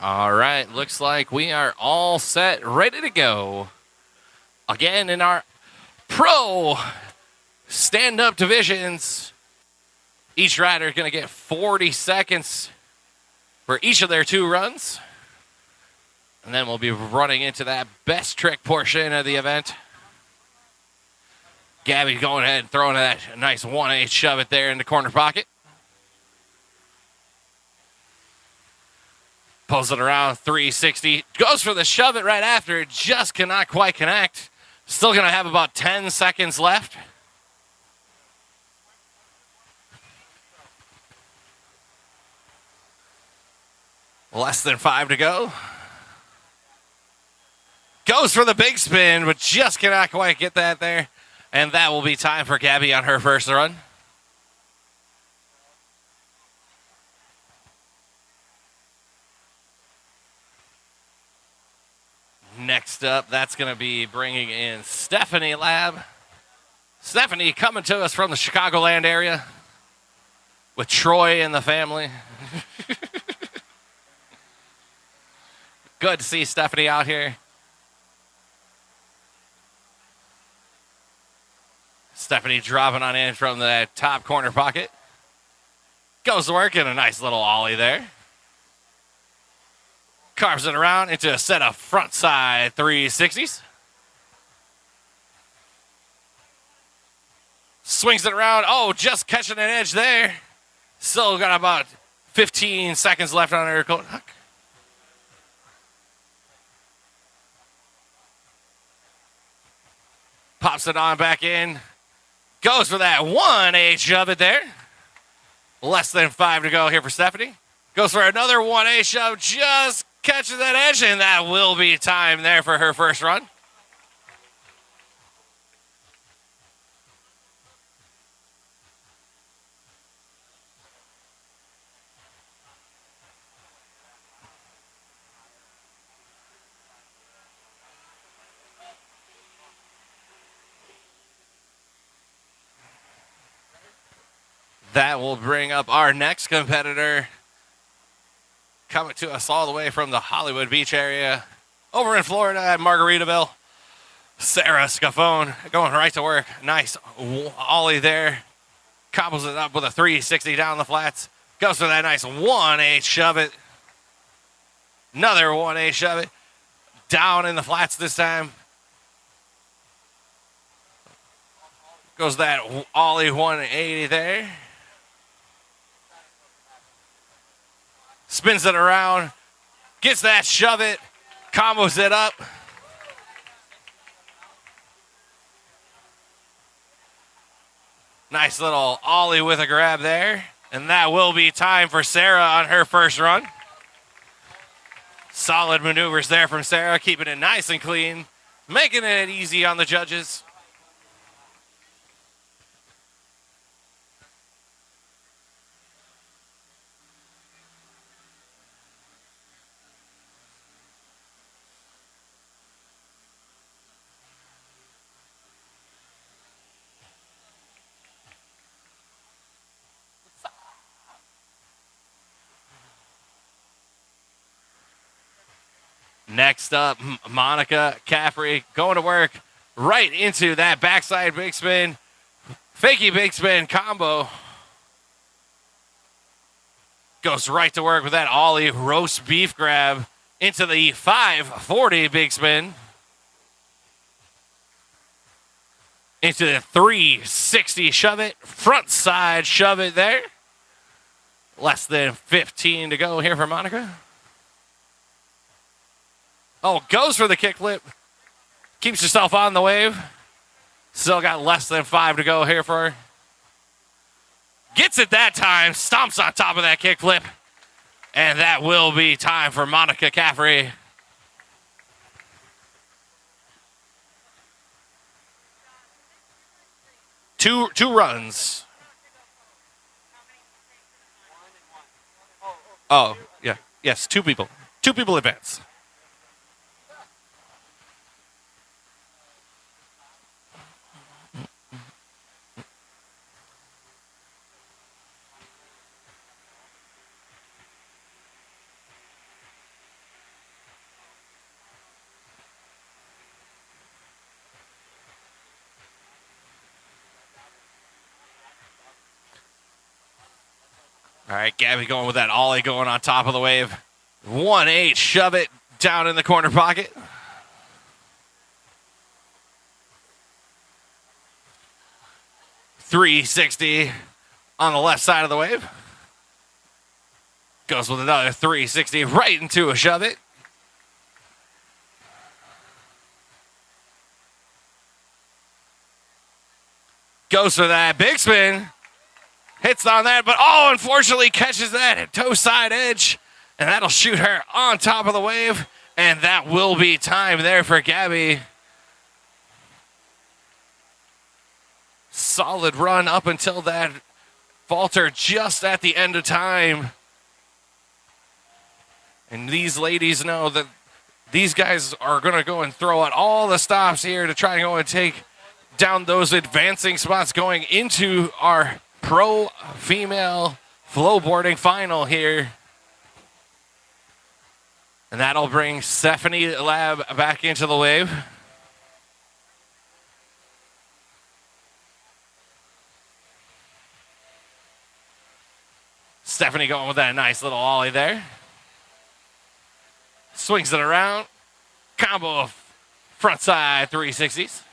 All right, looks like we are all set, ready to go. Again, in our pro stand-up divisions, each rider is going to get 40 seconds for each of their 2 runs. And then we'll be running into that best trick portion of the event. Gabby going ahead and throwing that nice 1/8 shove it there in the corner pocket. Pulls it around 360. Goes for the shove it right after. Just cannot quite connect. Still going to have about 10 seconds left. Less than 5 to go. Goes for the big spin, but just cannot quite get that there. And that will be time for Gabby on her first run. Next up, that's going to be bringing in Stephanie Lab. Stephanie coming to us from the Chicagoland area with Troy and the family. Good to see Stephanie out here. Stephanie dropping on in from the top corner pocket. Goes to work in a nice little ollie there. Carves it around into a set of front side 360s. Swings it around. Oh, just catching an edge there. Still got about 15 seconds left on her coat hook. Pops it on back in. Goes for that 1-8 shove it there. Less than 5 to go here for Stephanie. Goes for another 1-8 shove. Just catches that edge, and that will be time there for her first run. That will bring up our next competitor, coming to us all the way from the Hollywood Beach area, over in Florida at Margaritaville. Sarah Scafone going right to work. Nice ollie there. Couples it up with a 360 down the flats. Goes for that nice 1-8 shove it. Another 1-8 shove it. Down in the flats this time. Goes that ollie 180 there. Spins it around, gets that shove it, combos it up. Nice little ollie with a grab there. And that will be time for Sarah on her first run. Solid maneuvers there from Sarah, keeping it nice and clean, making it easy on the judges. Next up, Monica Caffrey going to work right into that backside big spin, fakey big spin combo. Goes right to work with that ollie roast beef grab into the 540 big spin. Into the 360 shove it, front side shove it there. Less than 15 to go here for Monica. Oh, goes for the kickflip. Keeps herself on the wave. Still got less than 5 to go here for her. Gets it that time. Stomps on top of that kickflip. And that will be time for Monica Caffrey. Two runs. Oh, yeah. Yes, 2 people. 2 people advance. All right, Gabby going with that ollie going on top of the wave. 1-8, shove it down in the corner pocket. .360 on the left side of the wave. Goes with another 360 right into a shove it. Goes for that big spin. Hits on that, but unfortunately catches that toe side edge. And that'll shoot her on top of the wave. And that will be time there for Gabby. Solid run up until that falter just at the end of time. And these ladies know that these guys are going to go and throw out all the stops here to try and go and take down those advancing spots going into our Pro Female Flowboarding Final here. And that'll bring Stephanie Lab back into the wave. Stephanie going with that nice little ollie there. Swings it around. Combo of front side 360s.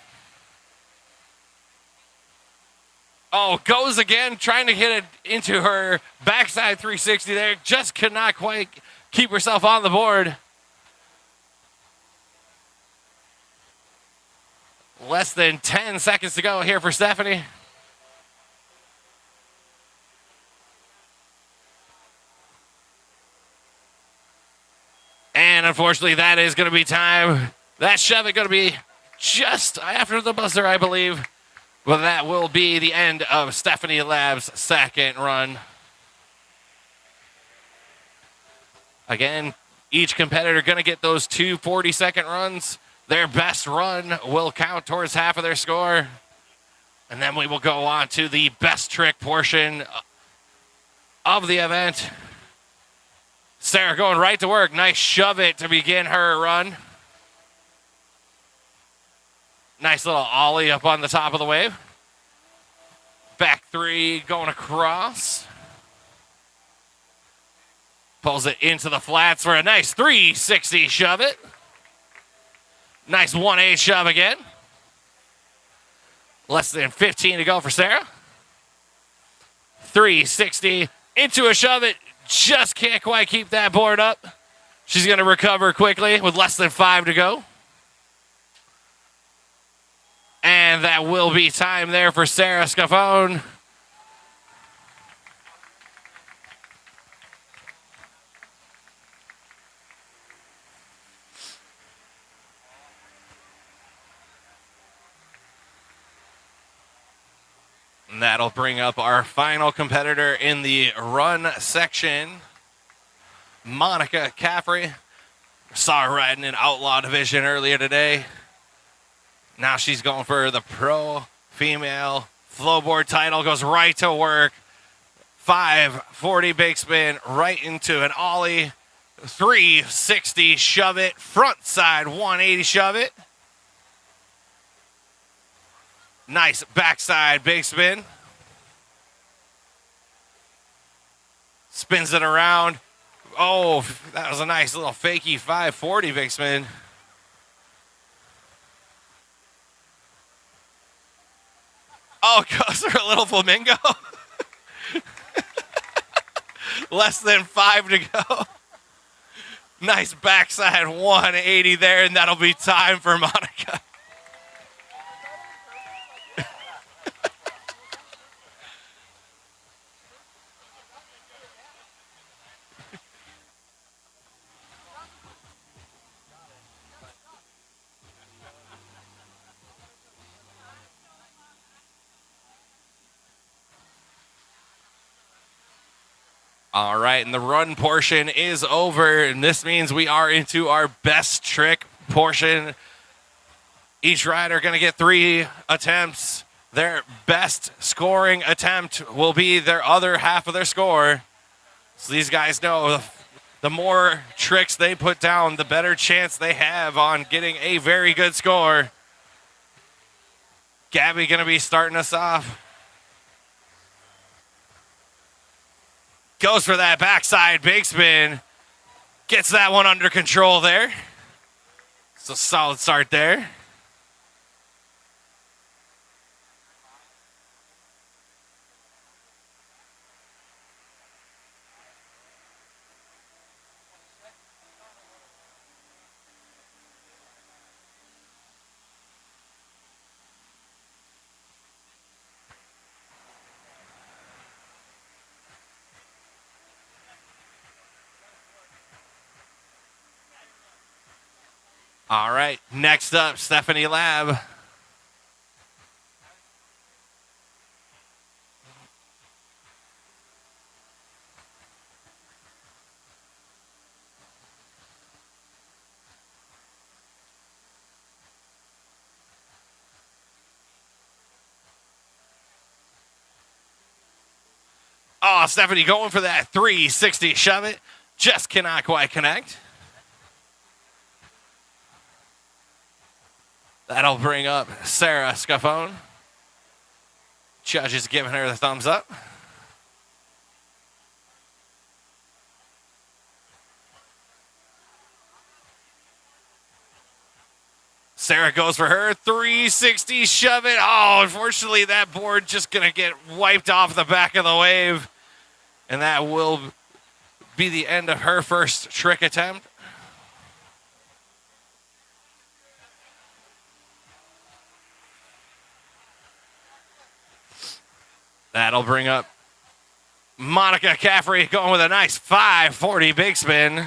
Oh, goes again, trying to hit it into her backside 360 there. Just could not quite keep herself on the board. Less than 10 seconds to go here for Stephanie. And unfortunately, that is going to be time. That shove it going to be just after the buzzer, I believe. Well, that will be the end of Stephanie Lab's second run. Again, each competitor going to get those 2 40-second runs. Their best run will count towards half of their score. And then we will go on to the best trick portion of the event. Sarah going right to work. Nice shove it to begin her run. Nice little ollie up on the top of the wave. Back 3 going across. Pulls it into the flats for a nice 360 shove it. Nice 1A shove again. Less than 15 to go for Sarah. 360 into a shove it. Just can't quite keep that board up. She's going to recover quickly with less than 5 to go. And that will be time there for Sarah Scafone. And that'll bring up our final competitor in the run section, Monica Caffrey. Saw her riding in Outlaw division earlier today. Now she's going for the Pro Female Flowboard title. Goes right to work. 540 big spin right into an ollie. 360 shove it. Front side 180 shove it. Nice backside big spin. Spins it around. Oh, that was a nice little fakey 540 big spin. Oh, goes for a little flamingo. Less than 5 to go. Nice backside 180 there, and that'll be time for Monica. All right, and the run portion is over, and this means we are into our best trick portion. Each rider going to get 3 attempts. Their best scoring attempt will be their other half of their score. So these guys know the more tricks they put down, the better chance they have on getting a very good score. Gabby going to be starting us off. Goes for that backside big spin. Gets that one under control there. It's a solid start there. All right, next up, Stephanie Lab. Oh, Stephanie going for that 360 shove it. Just cannot quite connect. That'll bring up Sarah Scafone. Judge is giving her the thumbs up. Sarah goes for her 360 shove it. Oh, unfortunately, that board just going to get wiped off the back of the wave. And that will be the end of her first trick attempt. That'll bring up Monica Caffrey going with a nice 540 big spin.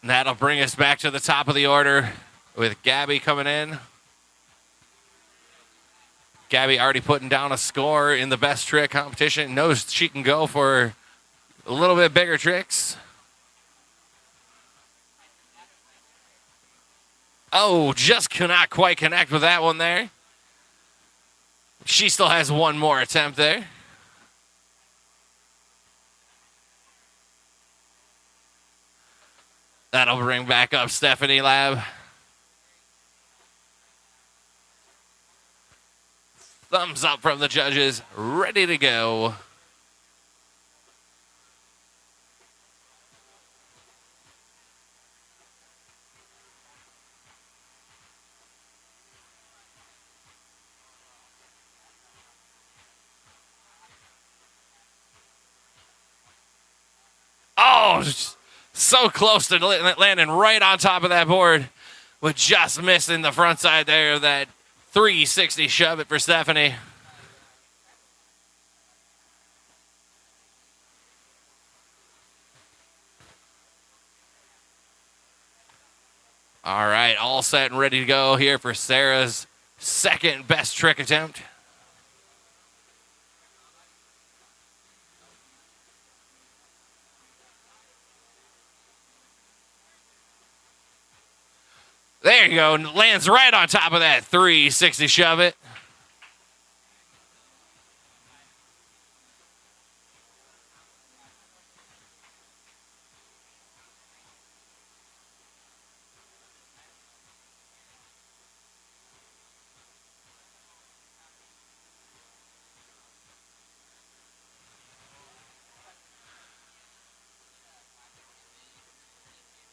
And that'll bring us back to the top of the order with Gabby coming in. Gabby already putting down a score in the best trick competition. Knows she can go for a little bit bigger tricks. Oh, just cannot quite connect with that one there. She still has one more attempt there. That'll bring back up Stephanie Lab. Thumbs up from the judges, ready to go. Oh, so close to landing right on top of that board, but just missing the front side there of that 360 shove it for Stephanie. All right, all set and ready to go here for Sarah's second best trick attempt. There you go. Lands right on top of that 360 shove it.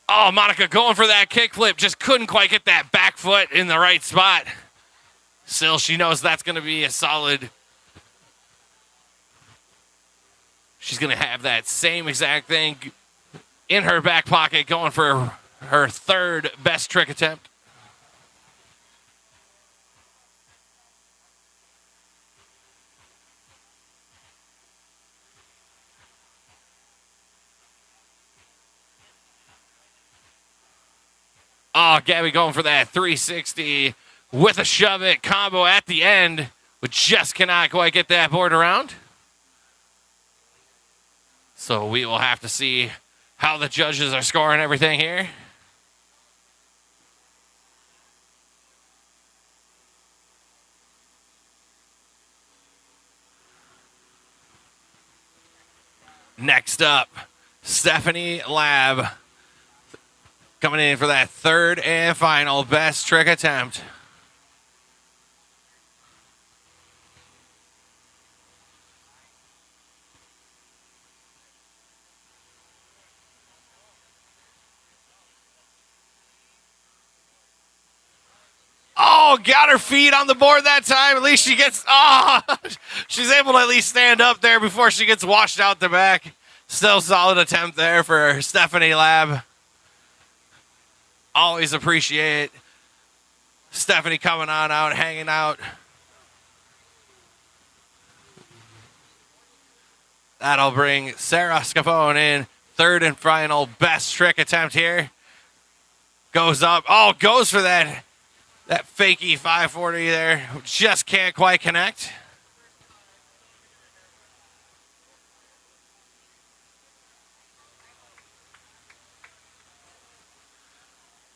Oh, Monica going for that kickflip. Just couldn't quite get that back foot in the right spot. Still, she knows that's going to be a solid. She's going to have that same exact thing in her back pocket going for her third best trick attempt. Oh, Gabby going for that 360 with a shove it combo at the end, but just cannot quite get that board around. So we will have to see how the judges are scoring everything here. Next up, Stephanie Lab. Coming in for that third and final best trick attempt. Oh, got her feet on the board that time. At least she gets, she's able to at least stand up there before she gets washed out the back. Still solid attempt there for Stephanie Lab. Always appreciate Stephanie coming on out, hanging out. That'll bring Sarah Scafone in. Third and final best trick attempt here. Goes up. Oh, goes for that fakey 540 there. Just can't quite connect.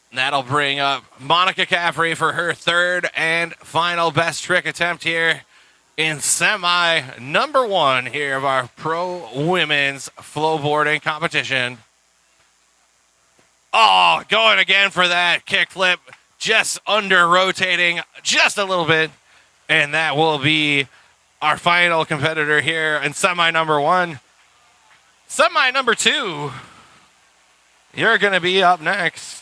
And that'll bring up Monica Caffrey for her third and final best trick attempt here in semi number one here of our Pro Women's Flowboarding competition. Oh, going again for that kickflip, just under rotating just a little bit. And that will be our final competitor here in semi number one. Semi number two, you're going to be up next.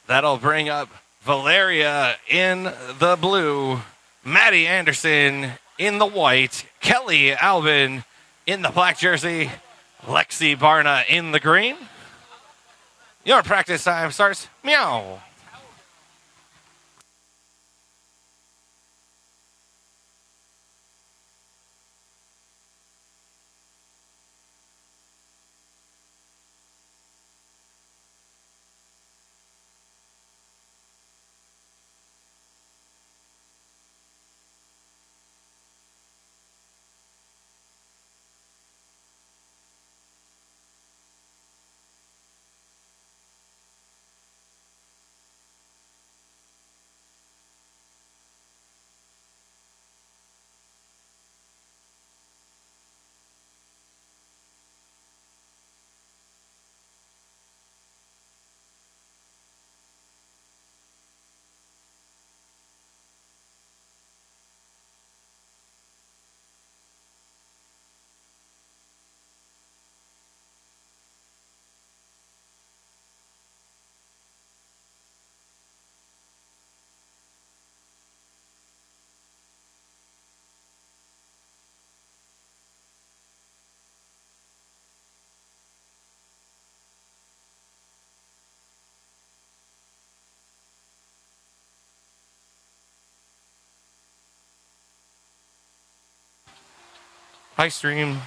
That'll bring up Valeria in the blue, Maddie Anderson in the white, Kelly Albin in the black jersey, Lexi Barna in the green. Your practice time starts meow. Hi, stream.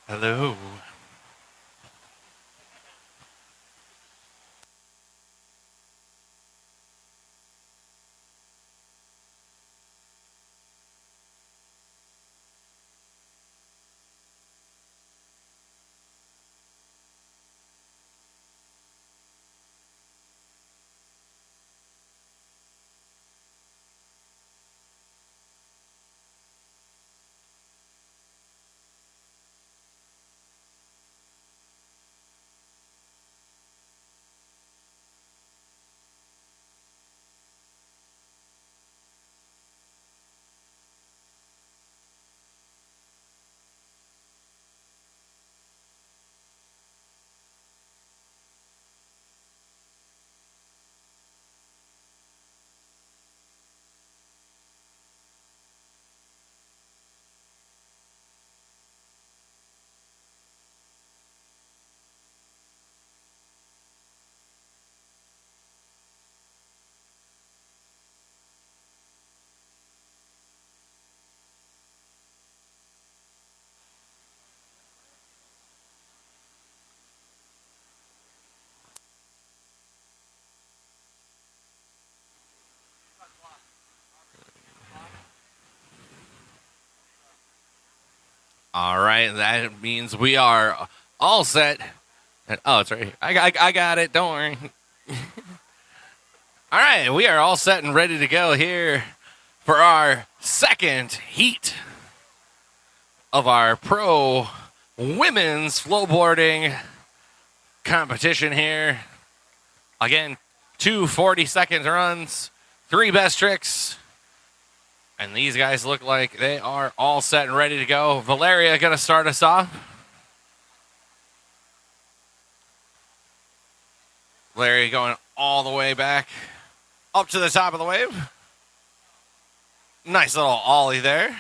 Hello. All right, that means we are all set. Oh, it's right here. I got it. Don't worry. All right, we are all set and ready to go here for our second heat of our pro women's flowboarding competition here. Again, 2 40-second runs, 3 best tricks. And these guys look like they are all set and ready to go. Valeria going to start us off. Valeria going all the way back up to the top of the wave. Nice little ollie there.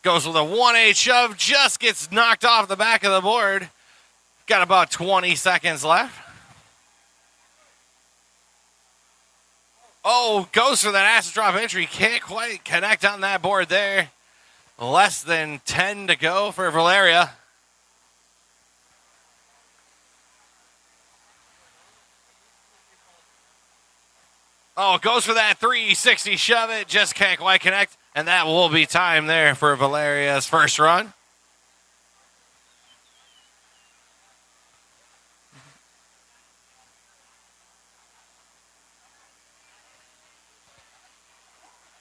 Goes with a 1-8 shove, just gets knocked off the back of the board. Got about 20 seconds left. Oh, goes for that acid drop entry. Can't quite connect on that board there. Less than 10 to go for Valeria. Oh, goes for that 360 shove it. Just can't quite connect. And that will be time there for Valeria's first run.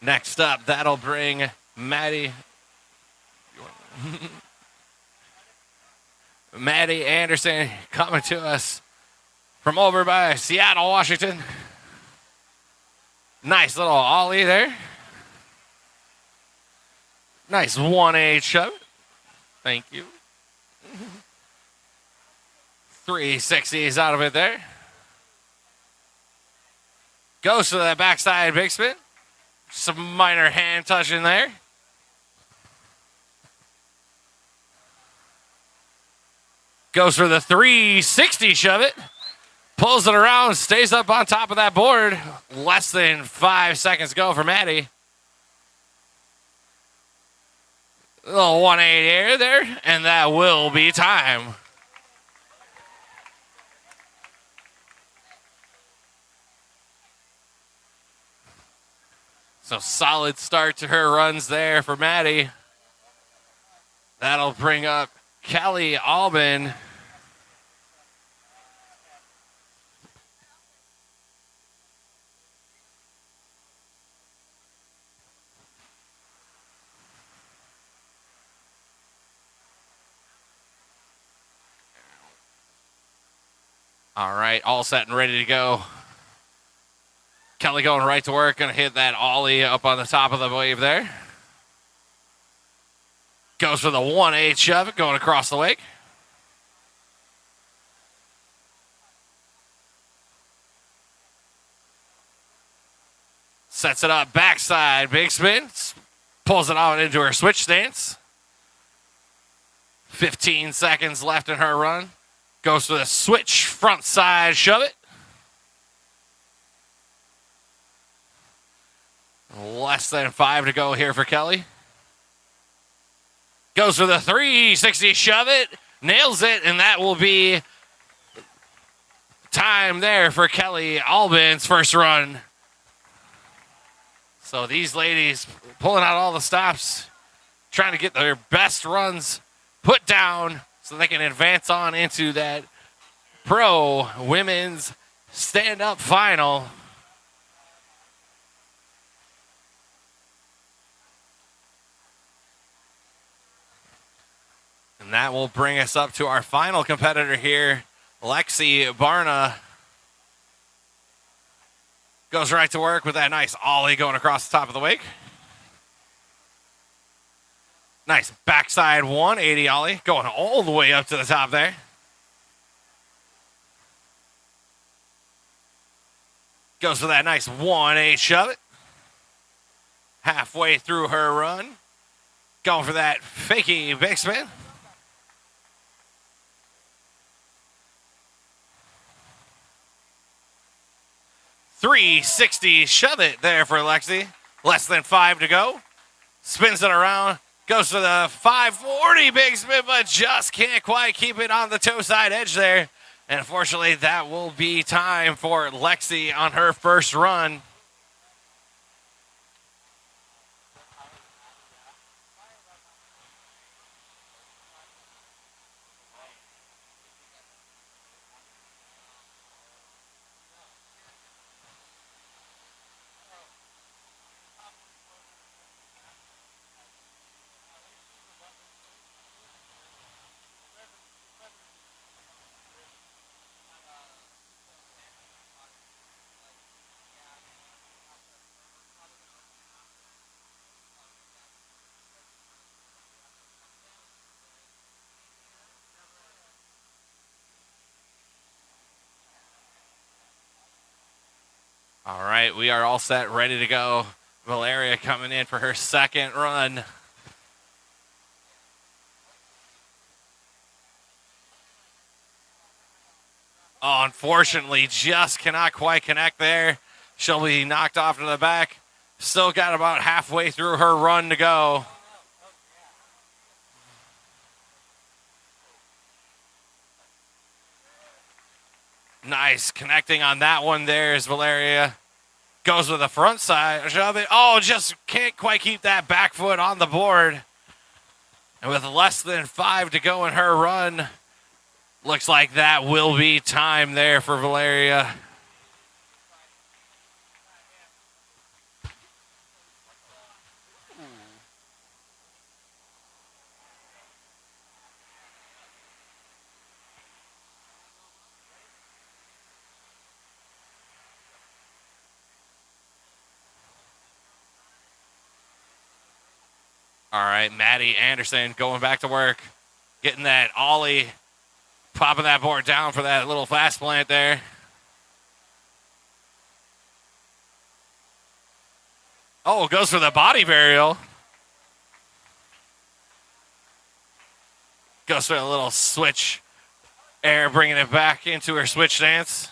Next up, that'll bring Maddie. Maddie Anderson coming to us from over by Seattle, Washington. Nice little ollie there. Nice 1-8 shove. Thank you. 360s out of it there. Goes to that backside big spin. Some minor hand touching there. Goes for the 360 shove it. Pulls it around, stays up on top of that board. Less than 5 seconds go for Maddie. A little 180 air there, and that will be time. So solid start to her runs there for Maddie. That'll bring up Kelly Albin. All right, all set and ready to go. Kelly going right to work, going to hit that ollie up on the top of the wave there. Goes for the 1-8 shove it, going across the wake. Sets it up, backside, big spin. Pulls it out into her switch stance. 15 seconds left in her run. Goes for the switch, front side, shove it. Less than 5 to go here for Kelly. Goes for the 360 shove it. Nails it, and that will be time there for Kelly Albin's first run. So these ladies pulling out all the stops, trying to get their best runs put down so they can advance on into that Pro Women's Stand-Up Final. And that will bring us up to our final competitor here, Lexi Barna. Goes right to work with that nice ollie going across the top of the wake. Nice backside 180 ollie going all the way up to the top there. Goes for that nice 1-8 shove it. Halfway through her run. Going for that fakey big spin. .360 shove it there for Lexi. Less than 5 to go. Spins it around. Goes to the 540 big spin, but just can't quite keep it on the toe side edge there. And unfortunately, that will be time for Lexi on her first run. All right, we are all set, ready to go. Valeria coming in for her second run. Oh, unfortunately, just cannot quite connect there. She'll be knocked off to the back. Still got about halfway through her run to go. Nice connecting on that one there is Valeria. Goes with the front side, shove it. Oh, just can't quite keep that back foot on the board. And with less than 5 to go in her run, looks like that will be time there for Valeria. All right, Maddie Anderson going back to work, getting that ollie, popping that board down for that little fast plant there. Oh, goes for the body burial. Goes for a little switch air, bringing it back into her switch stance.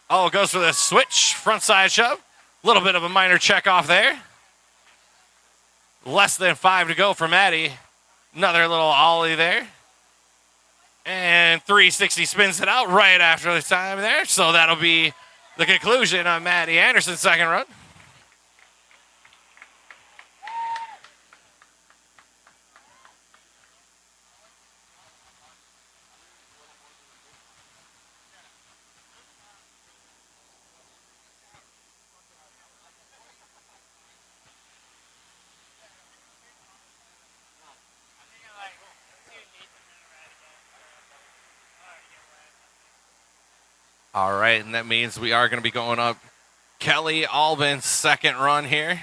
Oh, goes for the switch, front side shove. A little bit of a minor check off there. Less than 5 to go for Maddie. Another little ollie there. And 360 spins it out right after the time there. So that'll be the conclusion on Maddie Anderson's second run. All right, and that means we are going to be going up Kelly Albin's second run here.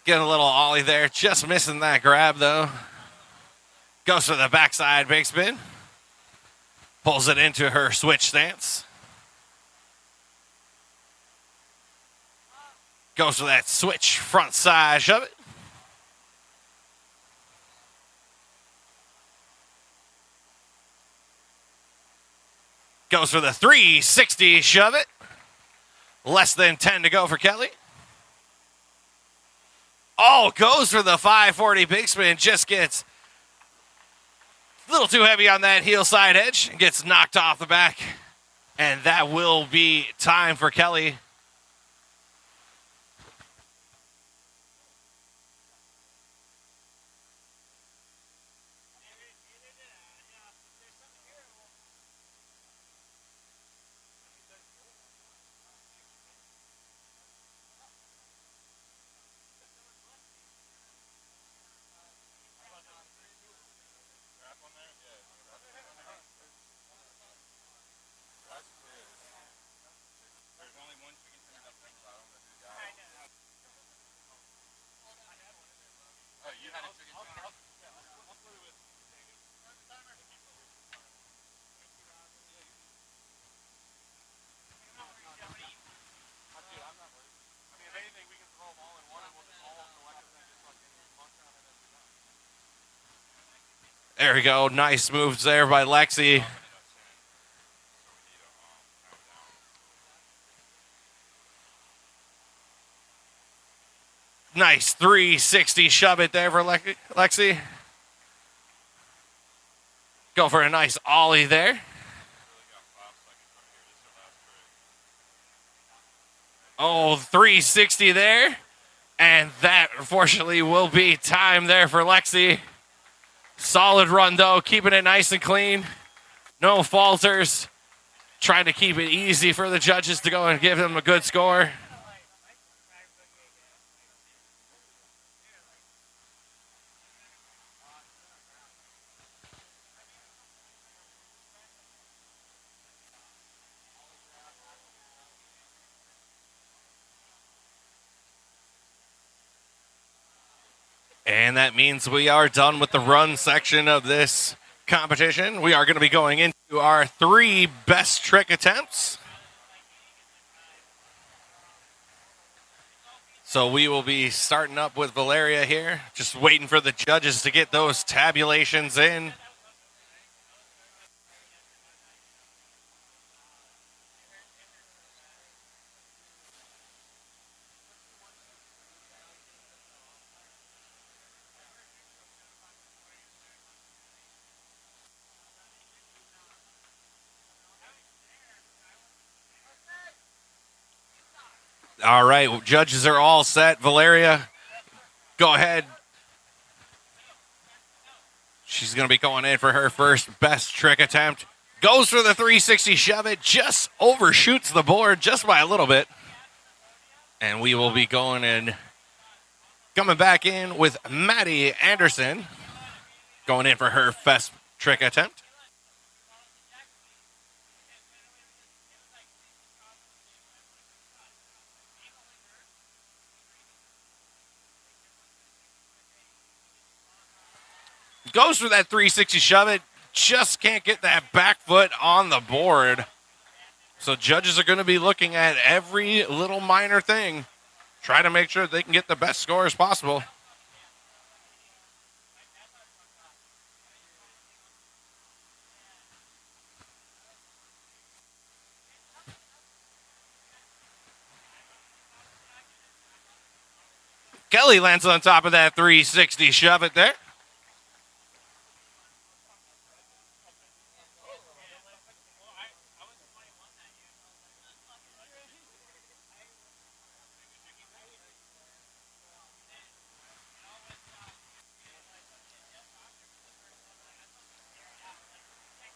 Getting a little ollie there, just missing that grab though. Goes for the backside big spin. Pulls it into her switch stance. Goes for that switch front side shove it. Goes for the 360 shove it. Less than 10 to go for Kelly. Oh, goes for the 540 big spin. Just gets a little too heavy on that heel side edge. Gets knocked off the back. And that will be time for Kelly. There we go. Nice moves there by Lexi. Nice 360 shove it there for Lexi. Go for a nice ollie there. Oh, 360 there. And that, unfortunately, will be time there for Lexi. Solid run, though, keeping it nice and clean. No falters. Trying to keep it easy for the judges to go and give them a good score. And that means we are done with the run section of this competition. We are going to be going into our 3 best trick attempts. So we will be starting up with Valeria here, just waiting for the judges to get those tabulations in. All right, judges are all set. Valeria, go ahead. She's going to be going in for her first best trick attempt. Goes for the 360 shove it, just overshoots the board just by a little bit. And we will be going in, coming back in with Maddie Anderson, going in for her best trick attempt. Goes for that 360 shove it, just can't get that back foot on the board. So judges are going to be looking at every little minor thing, try to make sure they can get the best score as possible. Kelly lands on top of that 360 shove it there.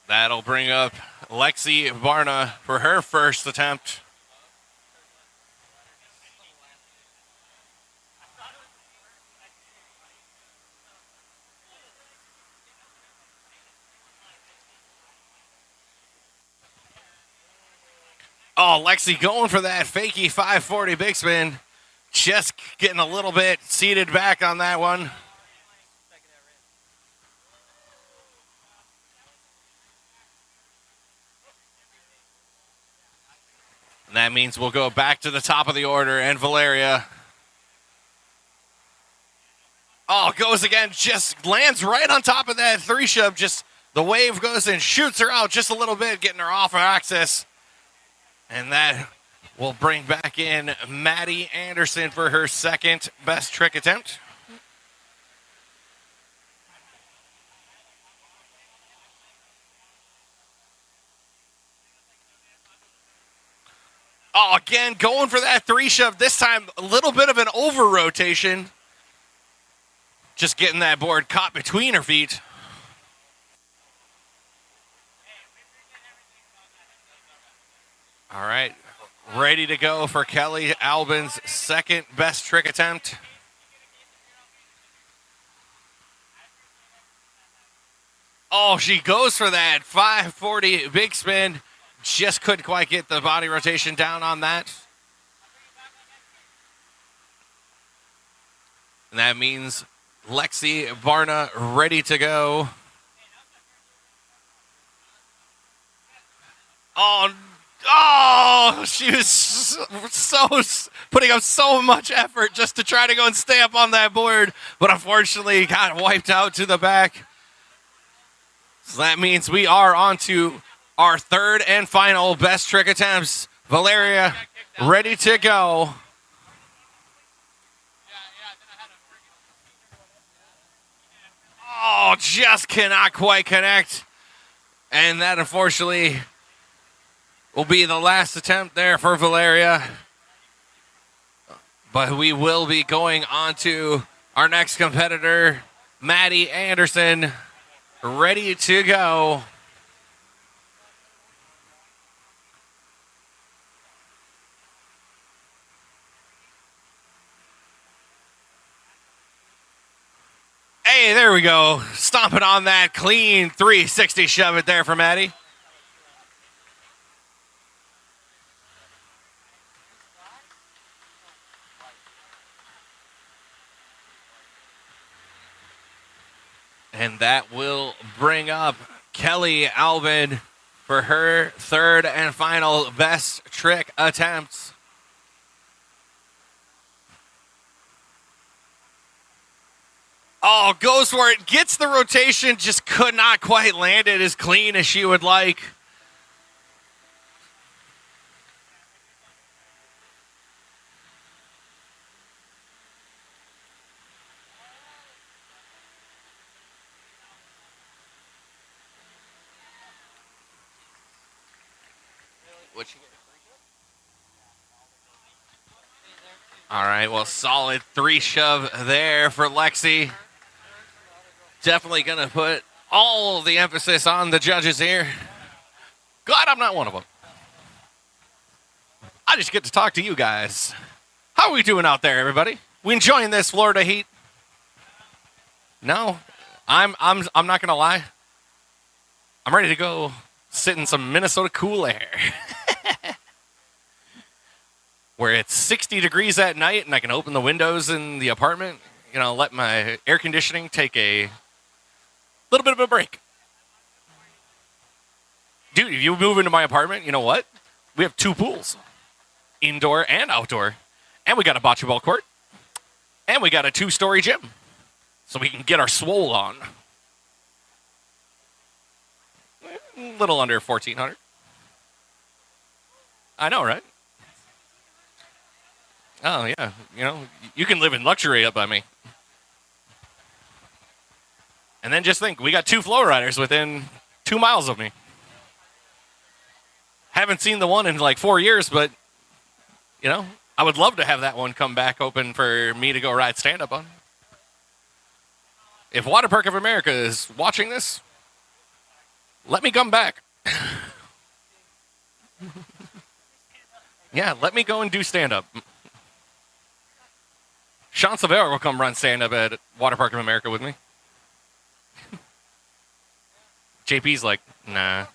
That'll bring up Lexi Barna for her first attempt. Oh, Lexi going for that fakey 540 big spin. Just getting a little bit seated back on that one. And that means we'll go back to the top of the order, and Valeria. Oh, goes again, just lands right on top of that 3 shove. Just the wave goes and shoots her out just a little bit, getting her off her axis. And that will bring back in Maddie Anderson for her second best trick attempt. Oh, again, going for that 3 shove. This time, a little bit of an over rotation. Just getting that board caught between her feet. All right, ready to go for Kelly Albin's second best trick attempt. Oh, she goes for that 540 big spin. Just couldn't quite get the body rotation down on that. And that means Lexi Barna ready to go. Oh, she was so putting up so much effort just to try to go and stay up on that board, but unfortunately got wiped out to the back. So that means we are on to our third and final best trick attempts. Valeria, ready to go. Oh, just cannot quite connect. And that, unfortunately, will be the last attempt there for Valeria. But we will be going on to our next competitor, Maddie Anderson, ready to go. Hey, there we go. Stomping on that clean 360 shove it there for Maddie. And that will bring up Kelly Albin for her third and final best trick attempts. Oh, goes for it, gets the rotation, just could not quite land it as clean as she would like. All right, well, solid 3 shove there for Lexi. Definitely going to put all the emphasis on the judges here. Glad I'm not one of them. I just get to talk to you guys. How are we doing out there, everybody? We enjoying this Florida heat? No, I'm not gonna lie. I'm ready to go sit in some Minnesota cool air, where it's 60 degrees at night, and I can open the windows in the apartment. You know, let my air conditioning take a little bit of a break. Dude, if you move into my apartment, you know what? We have 2 pools, indoor and outdoor, and we got a bocce ball court, and we got a 2-story gym. So we can get our swole on. A little under 1,400. I know, right? Oh, yeah. You know, you can live in luxury up by me. And then just think, we got 2 FlowRiders within 2 miles of me. Haven't seen the one in like 4 years, but, you know, I would love to have that one come back open for me to go ride stand-up on. If Waterpark of America is watching this, let me come back. Yeah, let me go and do stand-up. Sean Silvera will come run stand-up at Waterpark of America with me. JP's like, nah.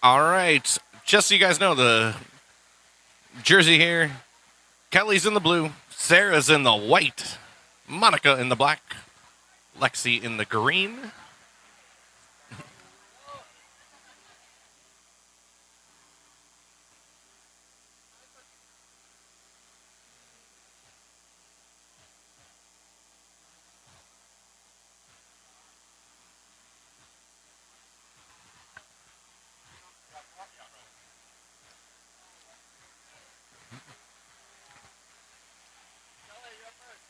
All right. Just so you guys know, the jersey here, Kelly's in the blue, Sarah's in the white, Monica in the black, Lexi in the green.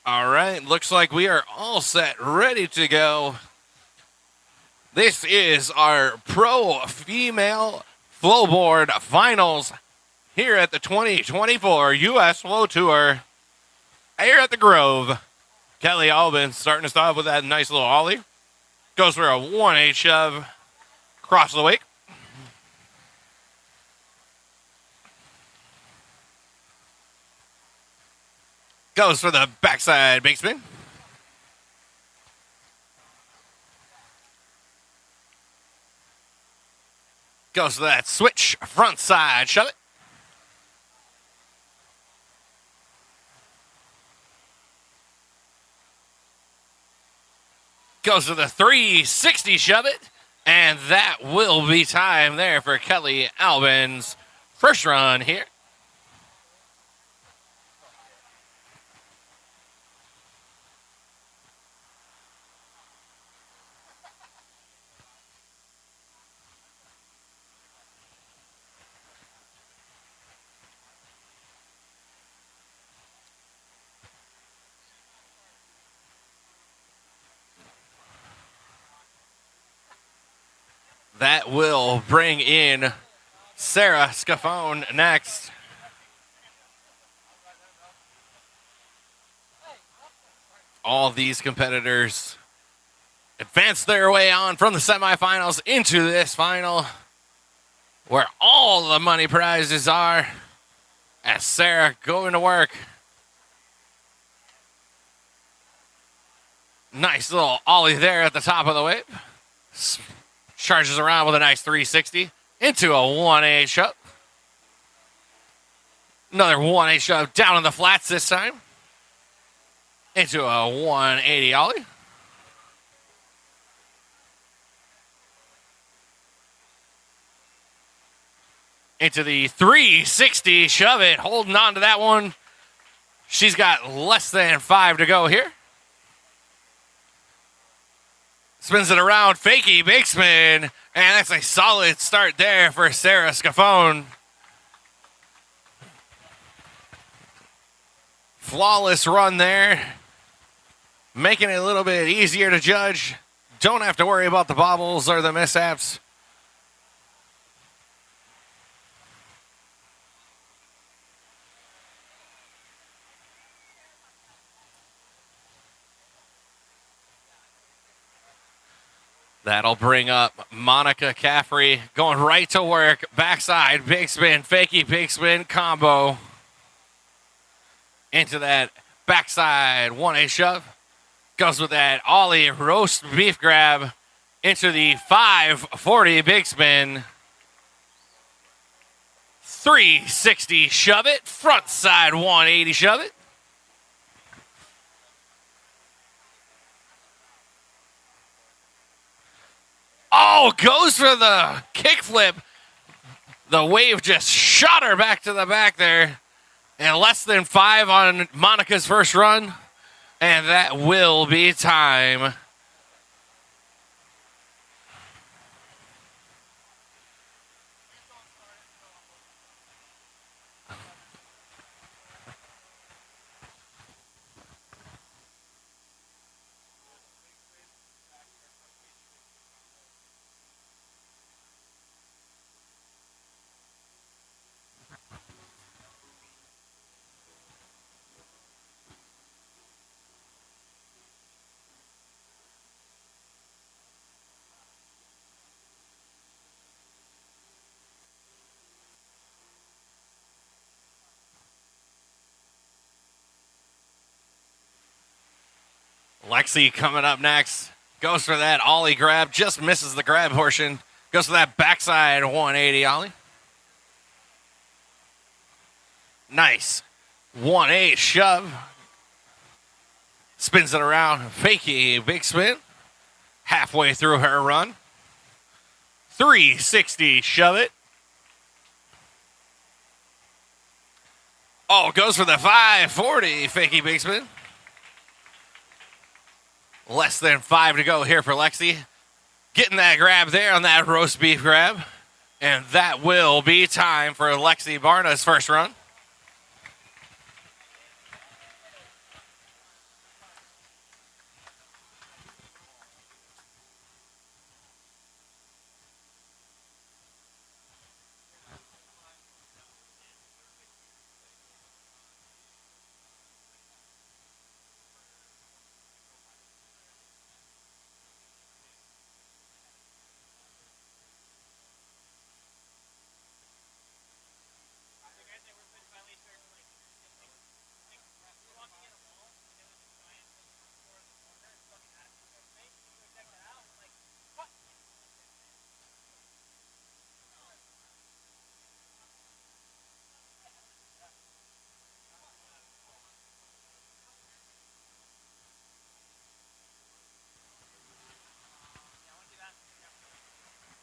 All right, looks like we are all set, ready to go. This is our Pro Female Flowboard Finals here at the 2024 U.S. Flow Tour here at the Grove. Kelly Albin starting us off with that nice little ollie. Goes for a 1/8 shove across the wake. Goes for the backside big spin. Goes for that switch front side shove it. Goes to the 360 shove it. And that will be time there for Kelly Albin's first run here. that will bring in Sarah Scafone next. All these competitors advance their way on from the semifinals into this final, where all the money prizes are, as Sarah going to work. Nice little ollie there at the top of the wave. Charges around with a nice 360 into a 1A shove. Another 1A shove down in the flats this time. Into a 180 ollie. Into the 360 shove it. Holding on to that one. She's got less than 5 to go here. Spins it around, fakie, big spin, and that's a solid start there for Sarah Scafone. Flawless run there, making it a little bit easier to judge. Don't have to worry about the bobbles or the mishaps. That'll bring up Monica Caffrey going right to work. Backside, big spin, fakie, big spin combo. Into that backside 1A shove. Goes with that ollie roast beef grab. Into the 540 big spin. 360 shove it. Front side 180 shove it. Oh, goes for the kickflip. The wave just shot her back to the back there. And less than 5 on Monica's first run. And that will be time. Lexi coming up next. Goes for that ollie grab. Just misses the grab portion. Goes for that backside 180 ollie. Nice. 1-8 shove. Spins it around. Fakie big spin. Halfway through her run. 360 shove it. Oh, goes for the 540 fakie big spin. Less than 5 to go here for Lexi. Getting that grab there on that roast beef grab. And that will be time for Lexi Barna's first run.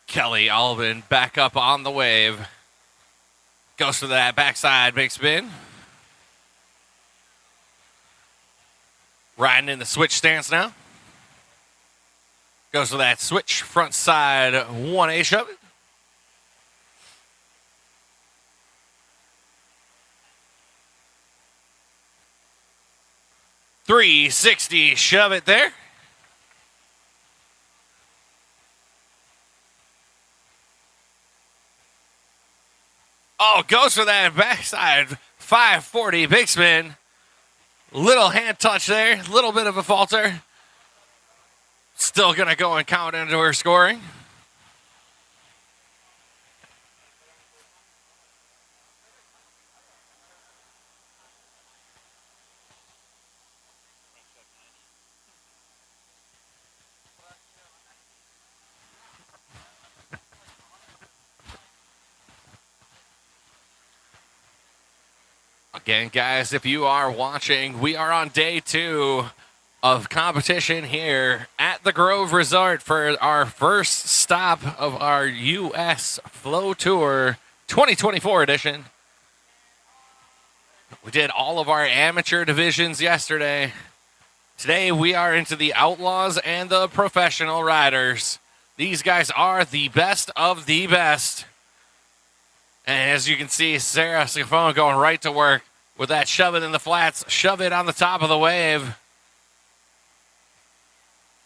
Kelly Albin back up on the wave. Goes for that backside big spin. Riding in the switch stance now. Goes for that switch front side 1A shove it. .360 shove it there. Oh, goes for that backside 540 big spin. Little hand touch there, little bit of a falter. Still going to go and count into her scoring. Again, guys, if you are watching, we are on day 2 of competition here at the Grove Resort for our first stop of our U.S. Flow Tour 2024 edition. We did all of our amateur divisions yesterday. Today we are into the Outlaws and the professional riders. These guys are the best of the best. And as you can see, Sarah Scafone going right to work with that shove it in the flats, shove it on the top of the wave.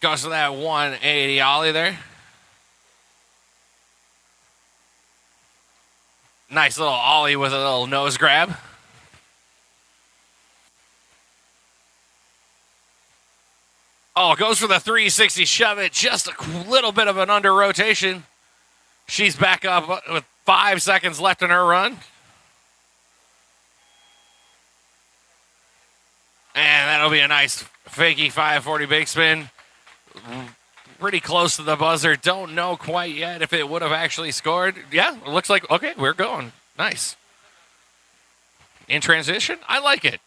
Goes to that 180 ollie there. Nice little ollie with a little nose grab. Oh, goes for the 360 shove it. Just a little bit of an under rotation. She's back up with 5 seconds left in her run. And that'll be a nice fakey 540 big spin. Pretty close to the buzzer. Don't know quite yet if it would have actually scored. Yeah, it looks like, okay, we're going. Nice. In transition, I like it.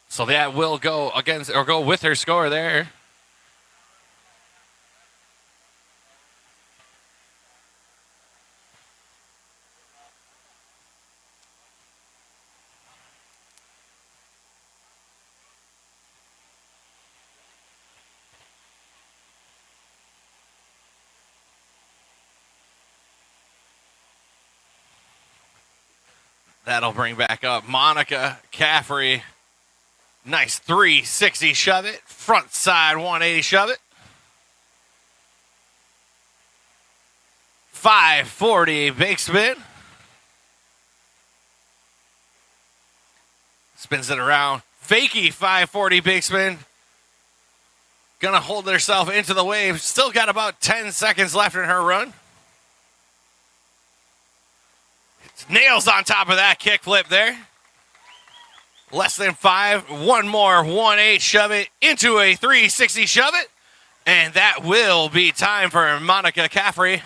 So that will go against, or go with her score there. That'll bring back up Monica Caffrey. Nice 360 shove it. Front side 180 shove it. 540 big spin. Spins it around. Fakey 540 big spin. Gonna hold herself into the wave. Still got about 10 seconds left in her run. Nails on top of that kickflip there. Less than 5. One more 1-8 shove it into a 360 shove it. And that will be time for Monica Caffrey.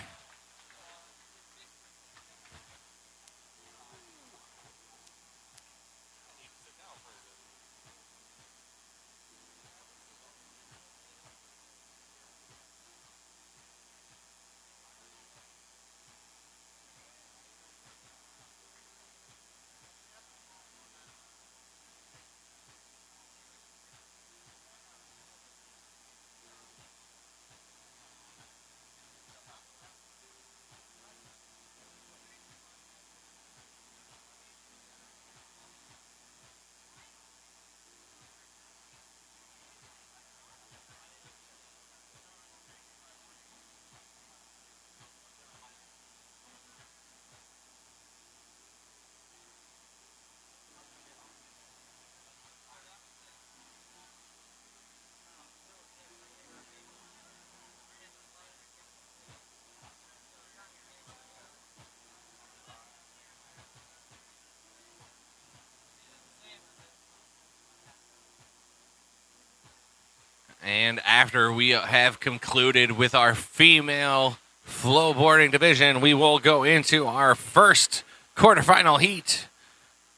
And after we have concluded with our female flowboarding division, we will go into our first quarterfinal heat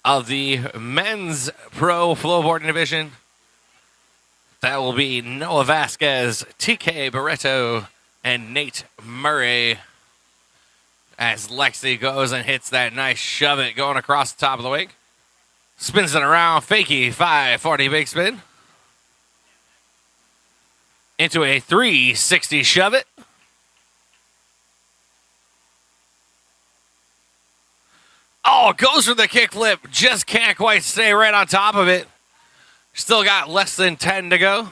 of the men's pro flowboarding division. That will be Noah Vasquez, TK Barreto, and Nate Murray. As Lexi goes and hits that nice shove it going across the top of the wing. Spins it around, fakey 540 big spin. Into a 360 shove it. Oh, goes for the kickflip. Just can't quite stay right on top of it. Still got less than 10 to go.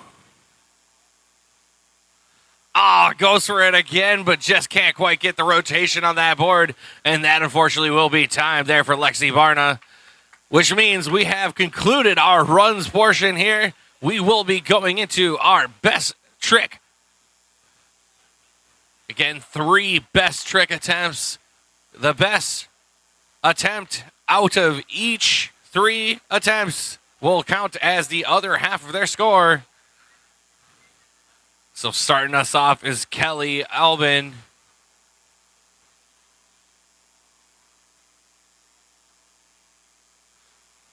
Oh, goes for it again, but just can't quite get the rotation on that board. And that, unfortunately, will be time there for Lexi Barna, which means we have concluded our runs portion here. We will be going into our best trick. Again, 3 best trick attempts. The best attempt out of each 3 attempts will count as the other half of their score. So starting us off is Kelly Albin.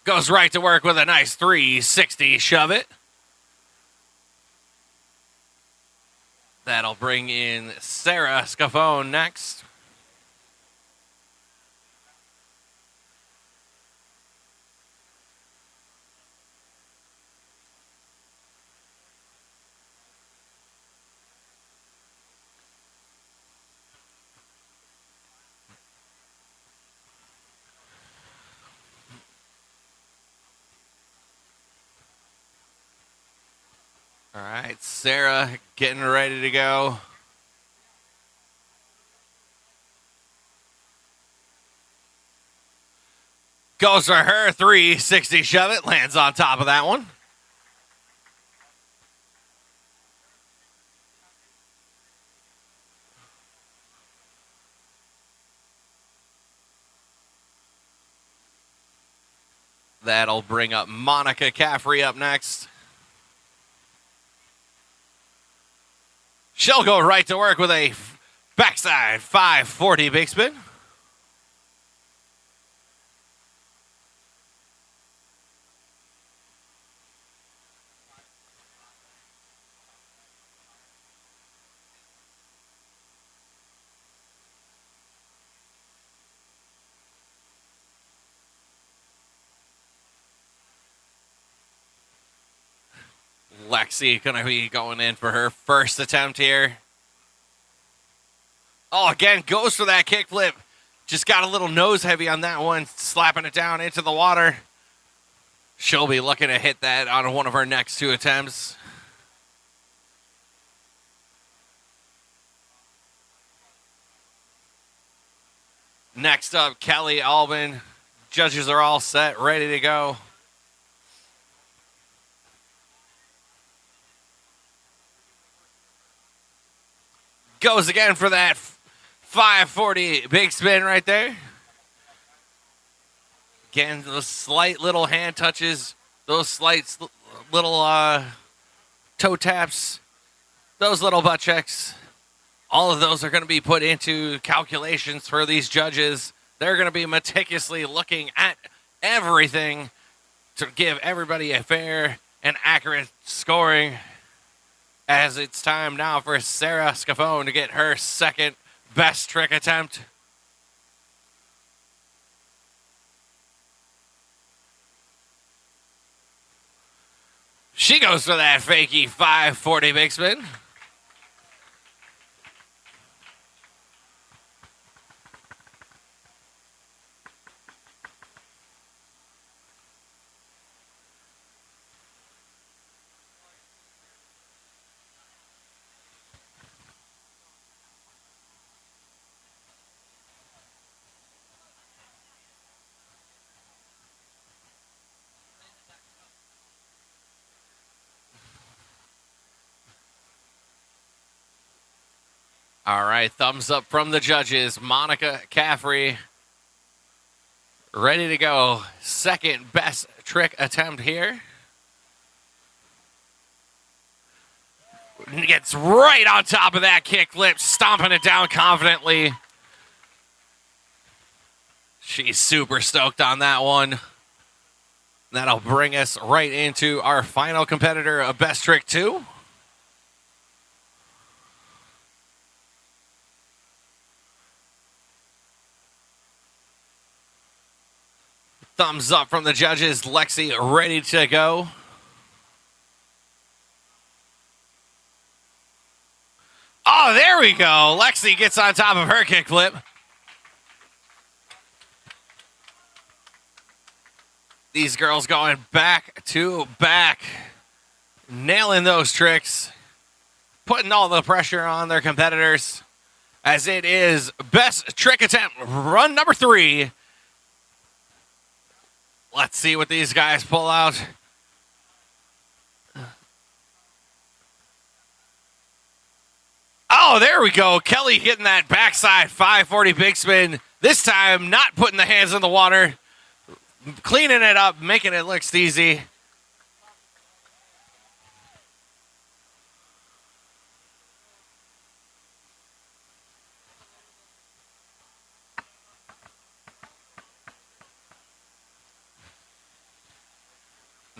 Goes right to work with a nice 360 shove it. That'll bring in Sarah Scafone next. All right, Sarah getting ready to go. Goes for her 360 shove it, lands on top of that one. That'll bring up Monica Caffrey up next. She'll go right to work with a backside 540 big spin. Lexi going to be going in for her first attempt here. Oh, again, goes for that kickflip. Just got a little nose heavy on that one, slapping it down into the water. She'll be looking to hit that on one of her next 2 attempts. Next up, Kelly Albin. Judges are all set, ready to go. Goes again for that 540 big spin right there. Again, those slight little hand touches, those slight little toe taps, those little butt checks. All of those are going to be put into calculations for these judges. They're going to be meticulously looking at everything to give everybody a fair and accurate scoring. As it's time now for Sarah Scafone to get her second best trick attempt. She goes for that fakey 540 big spin. All right, thumbs up from the judges. Monica Caffrey, ready to go. Second best trick attempt here. Gets right on top of that kickflip, stomping it down confidently. She's super stoked on that one. That'll bring us right into our final competitor of Best Trick 2. Thumbs up from the judges. Lexi ready to go. Oh, there we go. Lexi gets on top of her kickflip. These girls going back to back, nailing those tricks, putting all the pressure on their competitors, as it is best trick attempt, run number 3. Let's see what these guys pull out. Oh, there we go. Kelly getting that backside 540 big spin. This time, not putting the hands in the water, cleaning it up, making it look easy.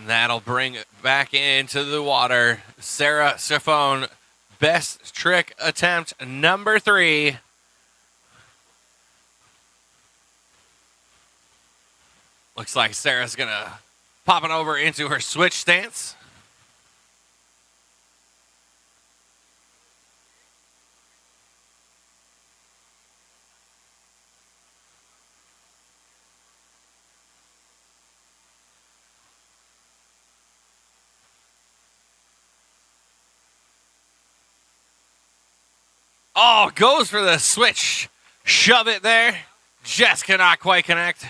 That'll bring it back into the water. Sarah Sifone, best trick attempt number 3. Looks like Sarah's gonna pop it over into her switch stance. Oh, goes for the switch. Shove it there. Just cannot quite connect.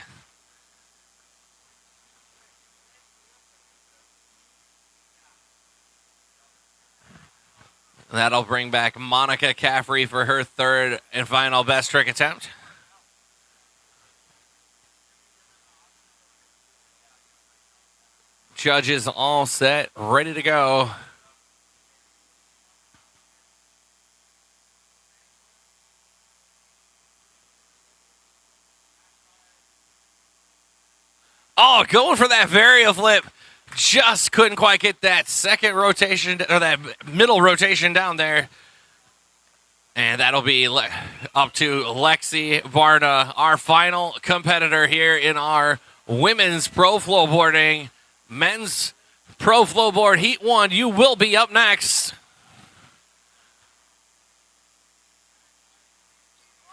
That'll bring back Monica Caffrey for her 3rd and final best trick attempt. Judges all set, ready to go. Oh, going for that vario flip. Just couldn't quite get that second rotation, or that middle rotation down there. And that'll be up to Lexi Barna, our final competitor here in our women's pro flowboarding. Men's Pro Flowboard Heat 1, you will be up next.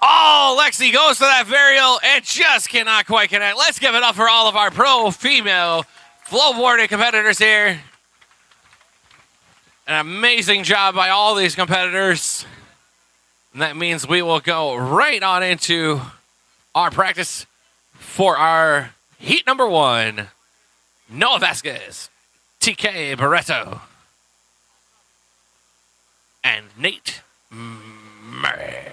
Oh, Lexi goes for that varial and just cannot quite connect. Let's give it up for all of our pro female flowboarding competitors here. An amazing job by all these competitors. And that means we will go right on into our practice for our heat number 1. Noah Vasquez, TK Barreto, and Nate Murray.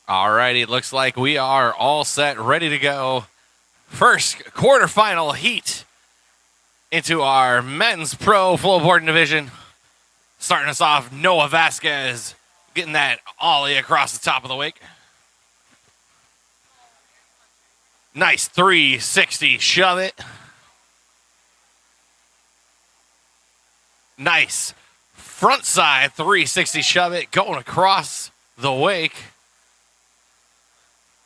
All right, it looks like we are all set, ready to go. First quarterfinal heat into our men's pro flowboarding division. Starting us off, Noah Vasquez getting that ollie across the top of the wake. Nice 360 shove it. Nice front side 360 shove it, going across the wake.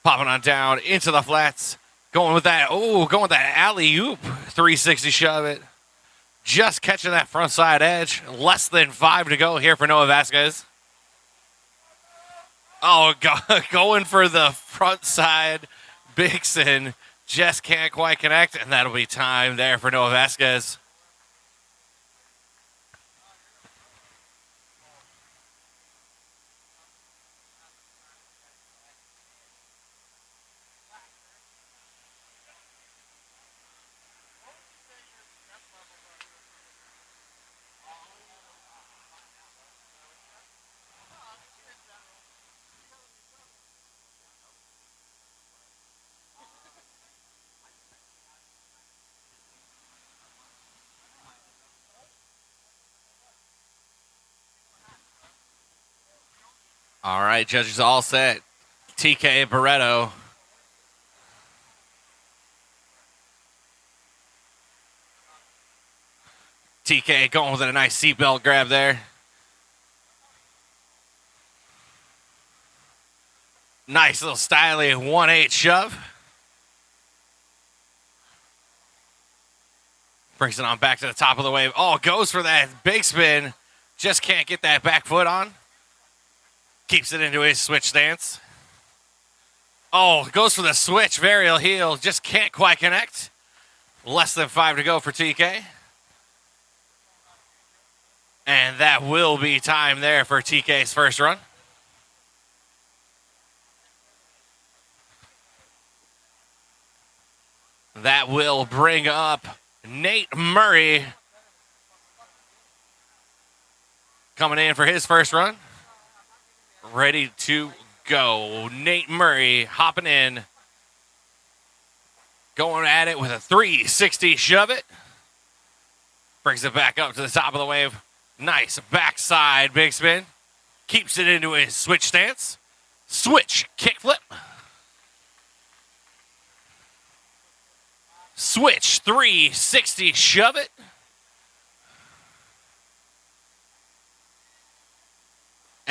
Popping on down into the flats. Going with that, alley-oop 360 shove it. Just catching that front side edge. Less than 5 to go here for Noah Vasquez. Oh, going for the front side. Bixen just can't quite connect, and that'll be time there for Noah Vasquez. All right, judges all set. TK Barreto. TK going with a nice seatbelt grab there. Nice little styly 1-8 shove. Brings it on back to the top of the wave. Oh, goes for that big spin. Just can't get that back foot on. Keeps it into his switch stance. Oh, goes for the switch, varial heel. Just can't quite connect. Less than 5 to go for TK. And that will be time there for TK's first run. That will bring up Nate Murray. Coming in for his first run. Ready to go. Nate Murray hopping in. Going at it with a 360 shove it. Brings it back up to the top of the wave. Nice backside big spin. Keeps it into his switch stance. Switch kickflip. Switch 360 shove it.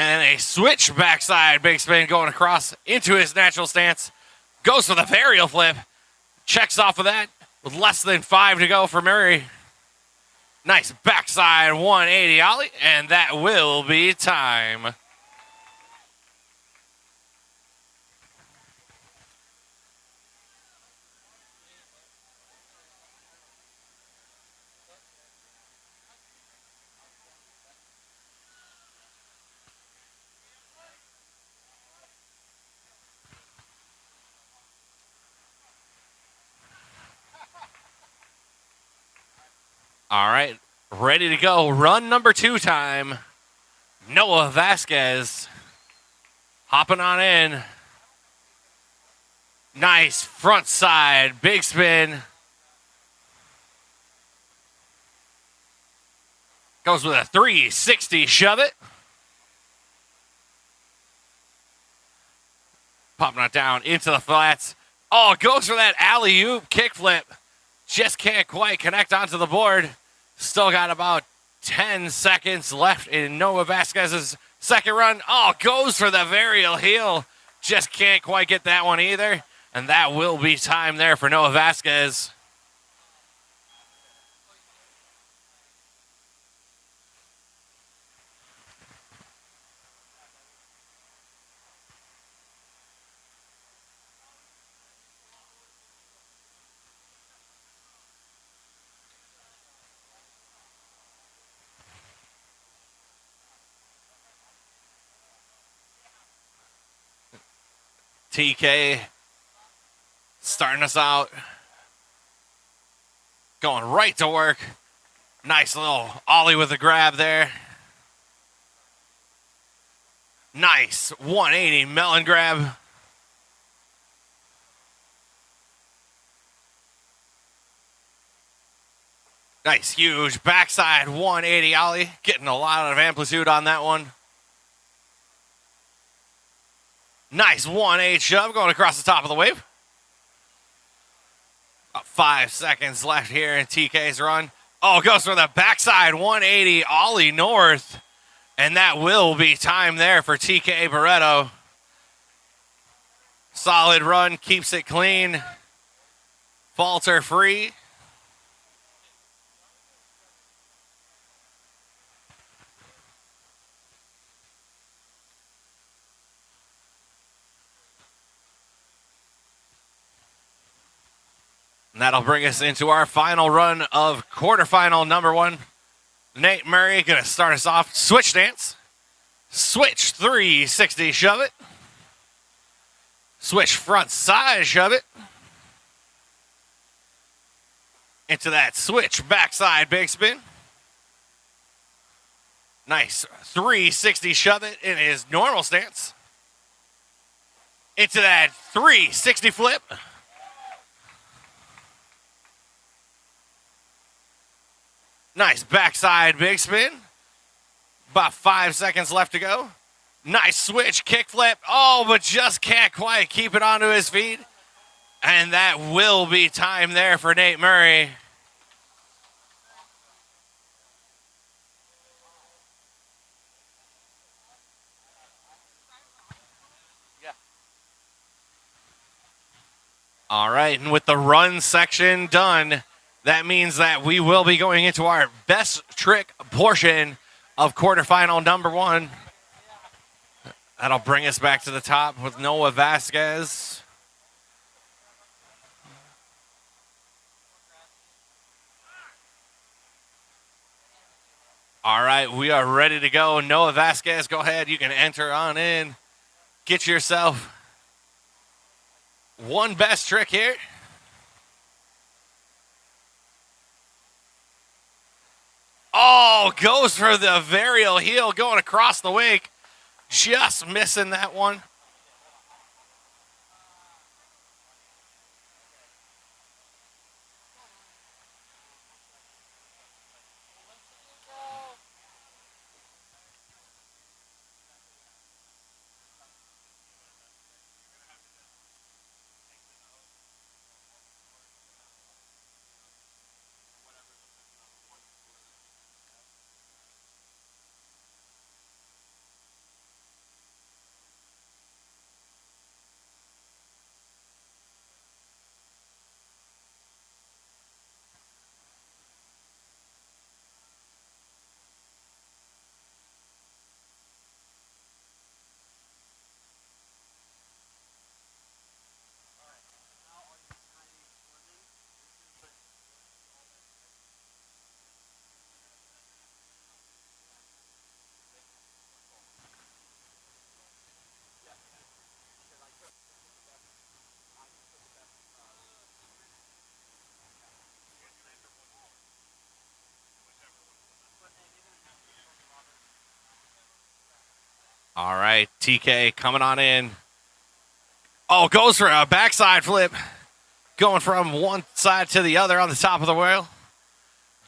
And a switch backside big spin going across into his natural stance. Goes for the varial flip. Checks off of that with less than 5 to go for Murray. Nice backside 180 ollie, and that will be time. All right, ready to go. Run number 2 time. Noah Vasquez hopping on in. Nice front side, big spin. Goes with a 360 shove it. Popping it down into the flats. Oh, goes for that alley-oop kickflip. Just can't quite connect onto the board. Still got about 10 seconds left in Noah Vasquez's second run. Oh, goes for the varial heel. Just can't quite get that one either. And that will be time there for Noah Vasquez. TK starting us out. Going right to work. Nice little ollie with a grab there. Nice 180 melon grab. Nice huge backside 180 ollie. Getting a lot of amplitude on that one. Nice 1-8 shove going across the top of the wave. About 5 seconds left here in TK's run. Oh, goes for the backside 180 ollie north. And that will be time there for TK Barreto. Solid run, keeps it clean. Falter free. And that'll bring us into our final run of quarterfinal number 1. Nate Murray going to start us off. Switch stance. Switch 360 shove it. Switch front side shove it. Into that switch backside big spin. Nice 360 shove it in his normal stance. Into that 360 flip. Nice backside big spin. About 5 seconds left to go. Nice switch, kick flip. Oh, but just can't quite keep it onto his feet. And that will be time there for Nate Murray. All right, and with the run section done, that means that we will be going into our best trick portion of quarterfinal number 1. That'll bring us back to the top with Noah Vasquez. All right, we are ready to go. Noah Vasquez, go ahead. You can enter on in. Get yourself one best trick here. Oh, goes for the varial heel going across the wake. Just missing that one. All right, TK coming on in. Oh, goes for a backside flip. Going from one side to the other on the top of the wheel.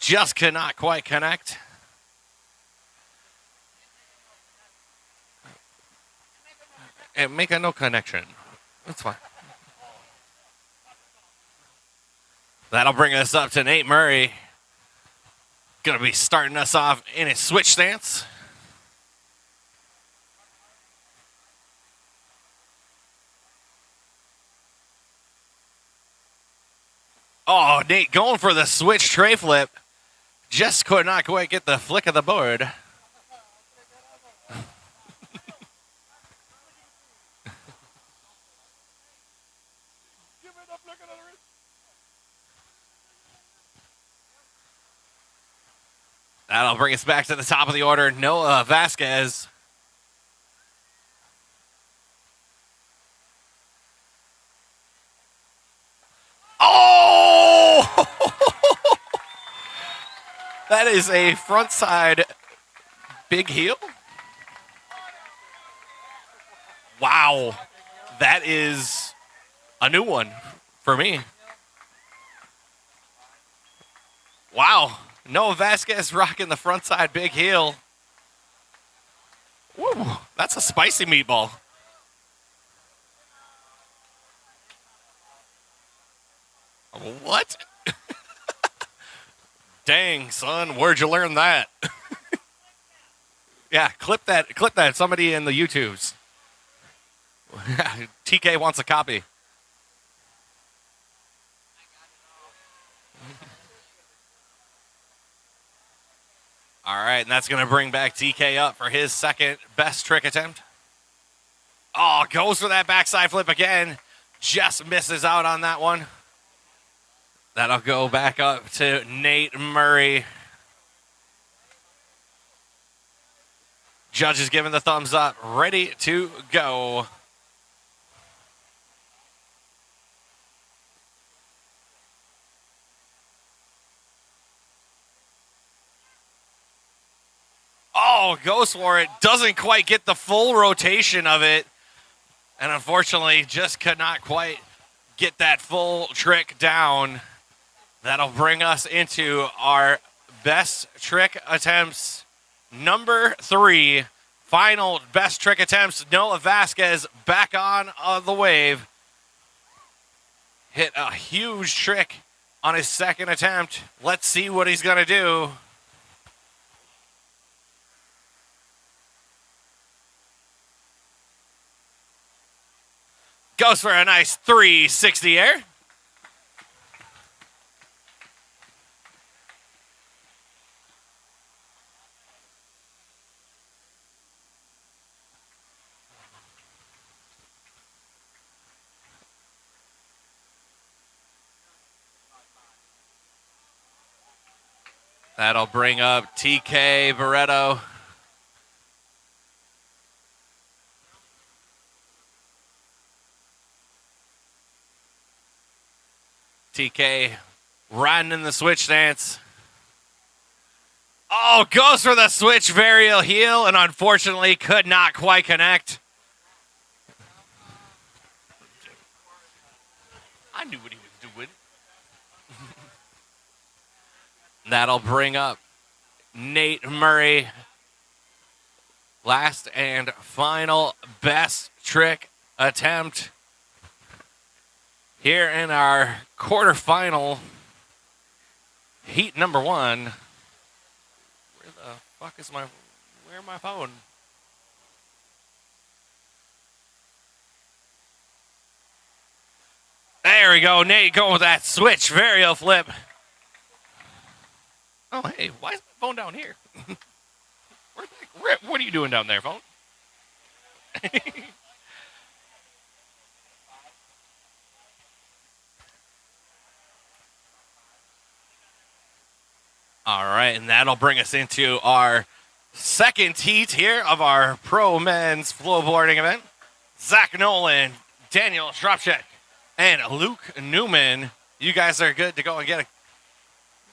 Just could not quite connect. And make a no connection. That's fine. That'll bring us up to Nate Murray. Going to be starting us off in his switch stance. Oh, Nate going for the switch tray flip. Just could not quite get the flick of the board. That'll bring us back to the top of the order. Noah Vasquez. Oh! That is a front side big heel. Wow. That is a new one for me. Wow. Noah Vasquez rocking the front side big heel. Woo. That's a spicy meatball. What? Dang, son, where'd you learn that? Yeah, clip that. Somebody in the YouTubes. TK wants a copy. All right, and that's going to bring back TK up for his second best trick attempt. Oh, goes for that backside flip again. Just misses out on that one. That'll go back up to Nate Murray. Judge is giving the thumbs up. Ready to go. Oh, goes for it. Doesn't quite get the full rotation of it. And unfortunately, just could not quite get that full trick down. That'll bring us into our best trick attempts. Number 3, final best trick attempts. Noah Vasquez back on the wave. Hit a huge trick on his second attempt. Let's see what he's going to do. Goes for a nice 360 air. That'll bring up TK Barreto. TK riding in the switch stance. Oh, goes for the switch varial heel and unfortunately could not quite connect. I knew what he was doing. That'll bring up Nate Murray. Last and final best trick attempt here in our quarterfinal heat number 1. Where the fuck is my phone? There we go. Nate going with that switch varial flip. Oh, hey, why is my phone down here? What are you doing down there, phone? All right, and that'll bring us into our second heat here of our Pro Men's Flowboarding event. Zach Nolan, Daniel Shropshek, and Luke Newman. You guys are good to go and get a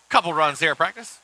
couple runs here at practice.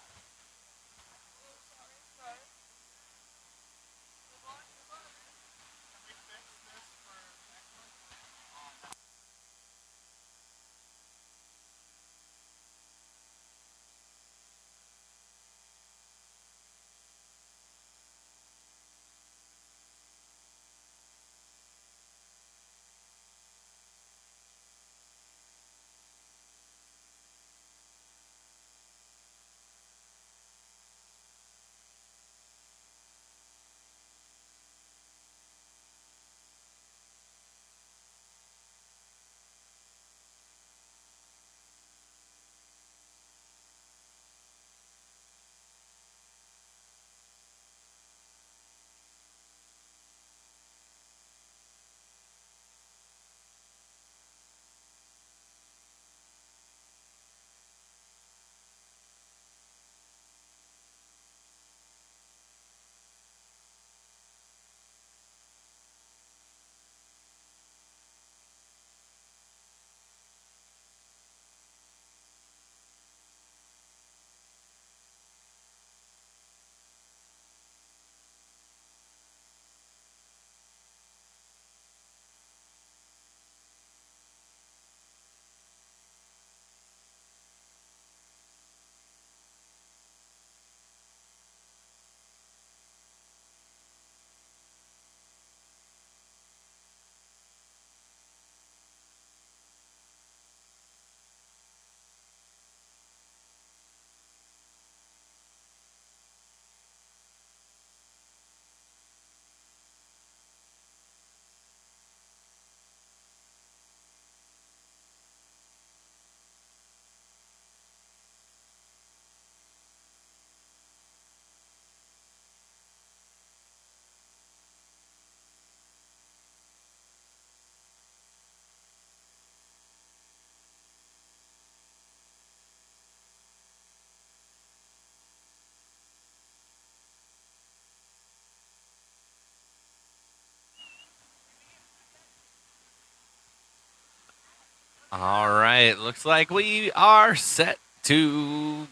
All right, looks like we are set to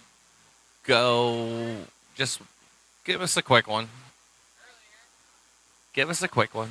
go. Just give us a quick one. Give us a quick one.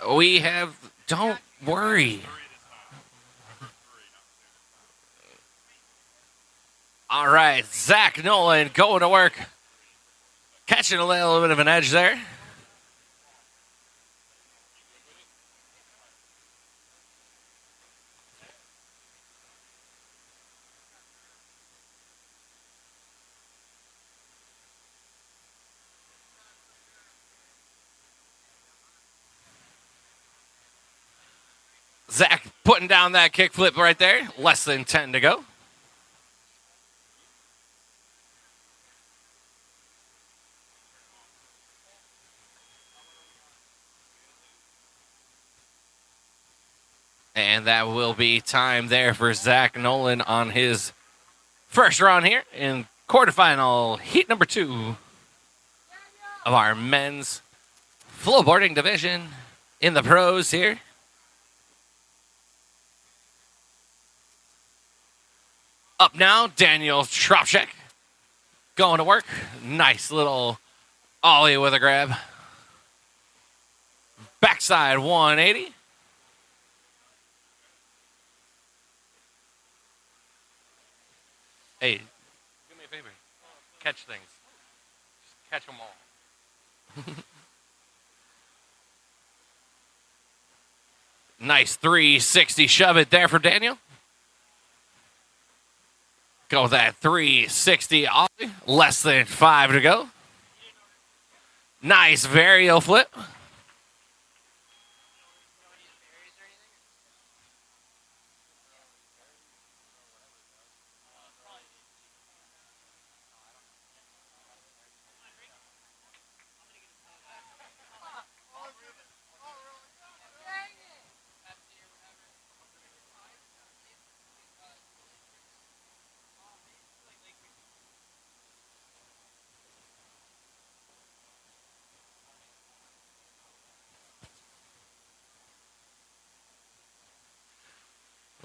We have. Don't worry. All right, Zach Nolan going to work. Catching a little bit of an edge there. Zach putting down that kickflip right there. Less than 10 to go. And that will be time there for Zach Nolan on his first run here in quarterfinal heat number 2 of our men's flowboarding division in the pros here. Up now, Daniel Tropchek going to work. Nice little ollie with a grab. Backside 180. Hey, do me a favor. Catch things. Just catch them all. Nice 360 shove it there for Daniel. Go with that 360 ollie. Less than 5 to go. Nice vario flip.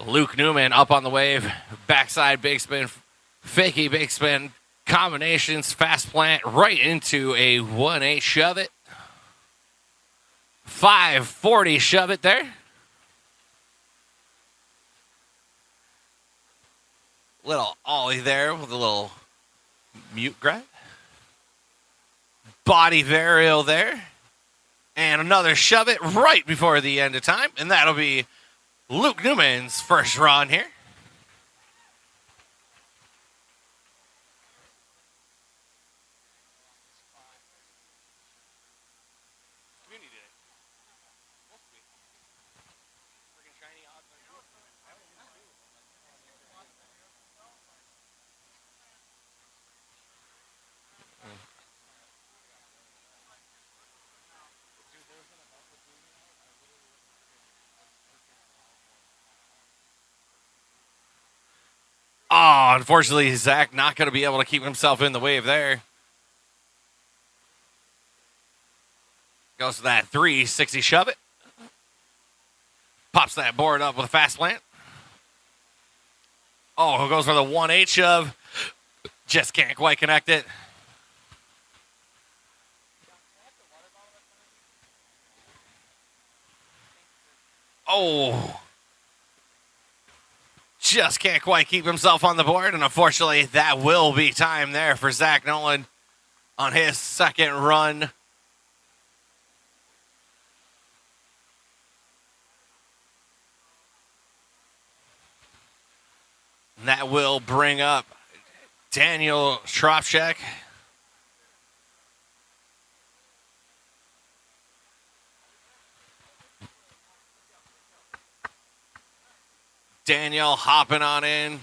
Luke Newman up on the wave. Backside big spin, fakey big spin, combinations, fast plant right into a 1-8 shove it. 540 shove it there. Little ollie there with a little mute grab. Body vario there. And another shove it right before the end of time. And that'll be Luke Newman's first run here. Oh, unfortunately, Zach not going to be able to keep himself in the wave there. Goes to that 360 shove it. Pops that board up with a fast plant. Oh, goes for the 1-8 shove. Just can't quite connect it. Oh. Just can't quite keep himself on the board, and unfortunately, that will be time there for Zach Nolan on his second run. And that will bring up Daniel Tropchek Daniel hopping on in.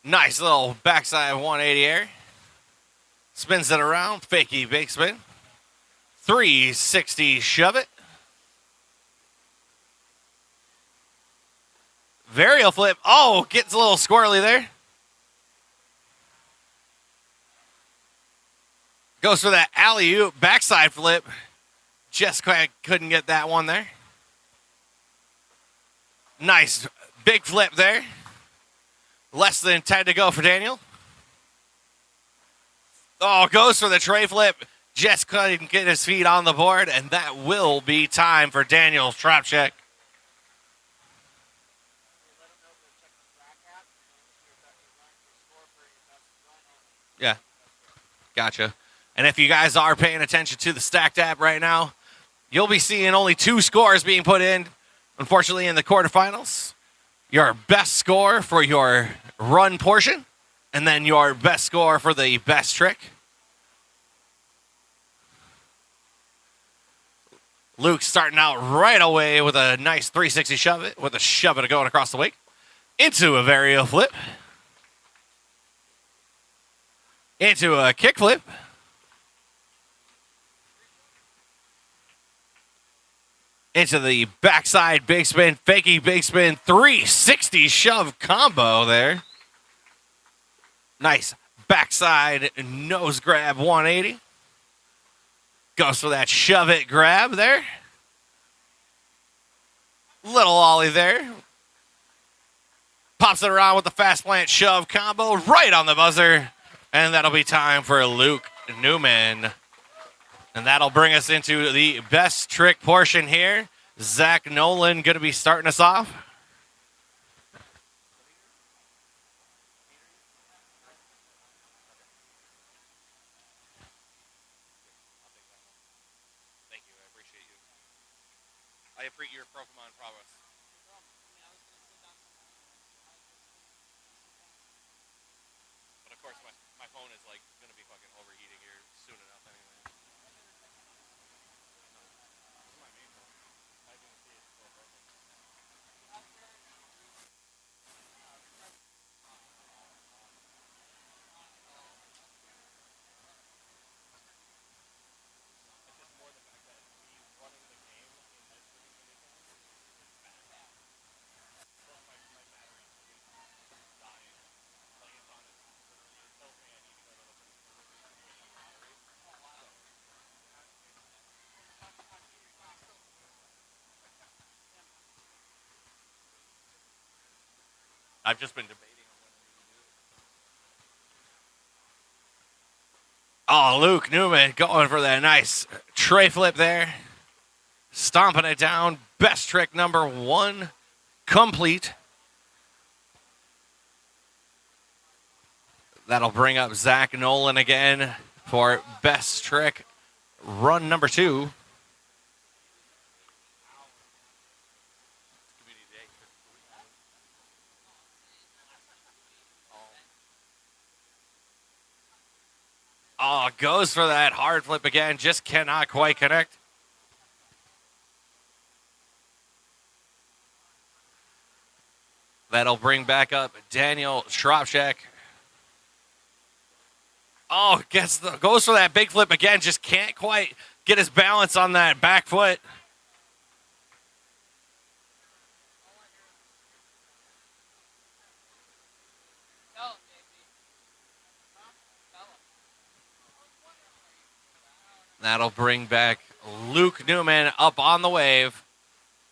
Nice little backside 180 air. Spins it around. Fakey big spin. 360 shove it. Varial flip. Oh, gets a little squirrely there. Goes for that alley-oop backside flip. Just quite couldn't get that one there. Nice big flip there. Less than 10 to go for Daniel. Oh, goes for the tray flip. Just couldn't get his feet on the board, and that will be time for Daniel's drop check. Yeah, gotcha. And if you guys are paying attention to the Stacked app right now, you'll be seeing only 2 scores being put in, unfortunately, in the quarterfinals. Your best score for your run portion, and then your best score for the best trick. Luke starting out right away with a nice 360 shove it, with a shove it going across the wake. Into a varial flip. Into a kick flip. Into the backside big spin, fakey big spin, 360 shove combo there. Nice backside nose grab 180. Goes for that shove it grab there. Little ollie there. Pops it around with the fast plant shove combo right on the buzzer. And that'll be time for Luke Newman. And that'll bring us into the best trick portion here. Zach Nolan going to be starting us off. Thank you. I appreciate you. I appreciate your Pokemon prowess. But of course, my phone is like going to be fucking overheating here soon enough anyway. I've just been debating on what I'm going to do. Oh, Luke Newman going for that nice tray flip there. Stomping it down. Best trick number 1 complete. That'll bring up Zach Nolan again for best trick run number 2. Oh, goes for that hard flip again. Just cannot quite connect. That'll bring back up Daniel Shropshak. Oh, goes for that big flip again. Just can't quite get his balance on that back foot. That'll bring back Luke Newman up on the wave.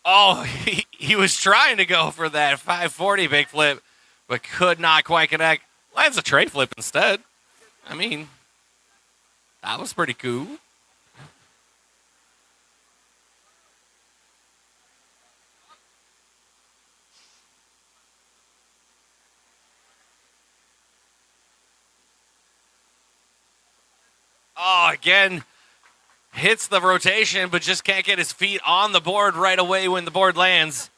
Oh, he was trying to go for that 540 big flip, but could not quite connect. Lands a tray flip instead. I mean, that was pretty cool. Oh, again. Hits the rotation, but just can't get his feet on the board right away when the board lands.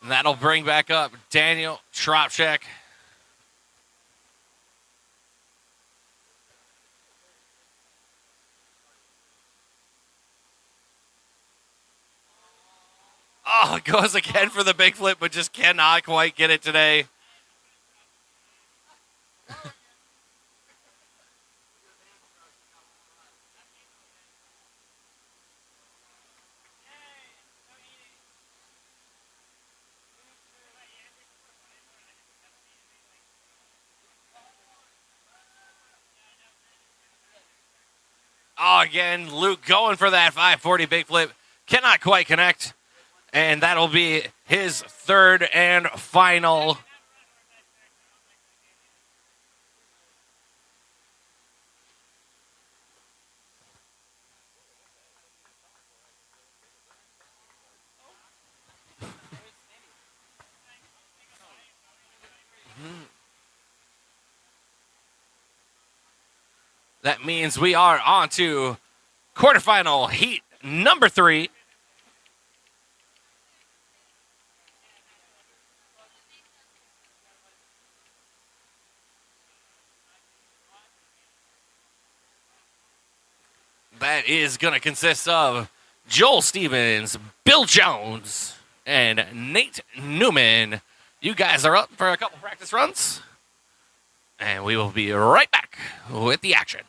And that'll bring back up Daniel Shropshak. Oh, goes again for the big flip, but just cannot quite get it today. Oh, again, Luke going for that 540 big flip. Cannot quite connect. And that'll be his third and final. That means we are on to quarterfinal heat number 3. That is going to consist of Joel Stevens, Bill Jones, and Nate Newman. You guys are up for a couple practice runs, and we will be right back with the action.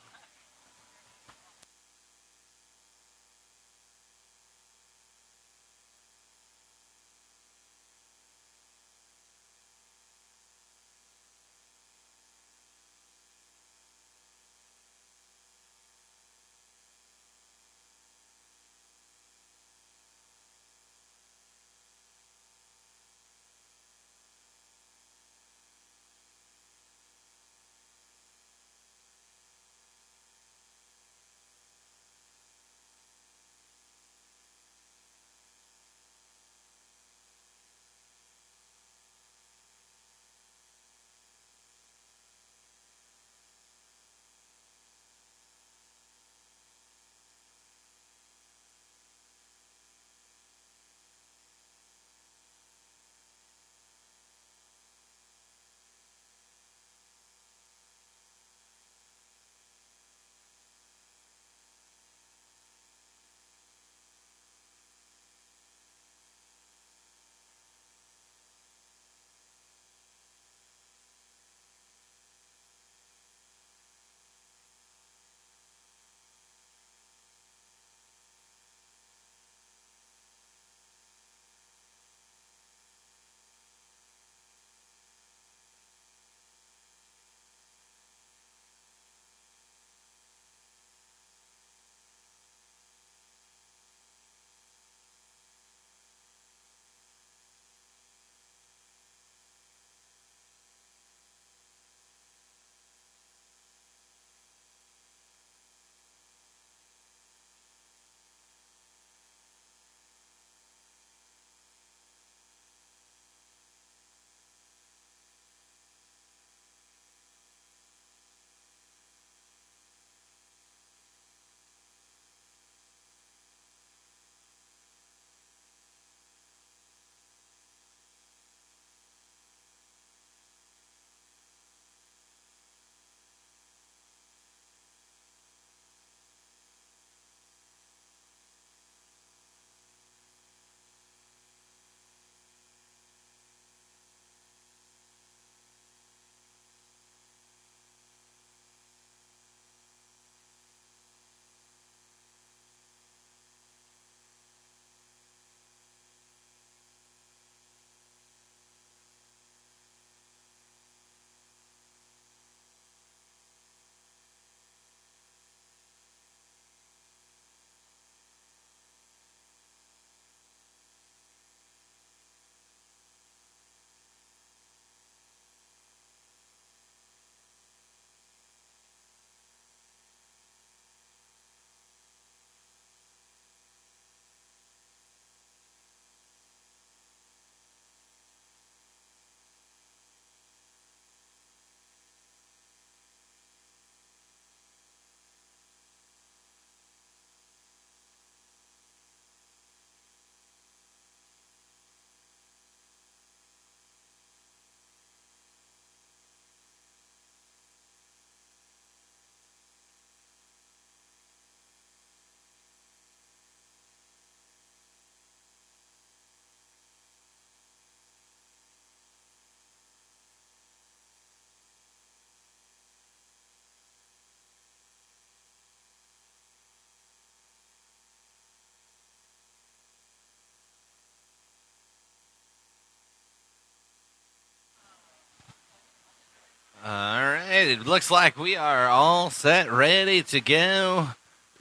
it looks like we are all set, ready to go.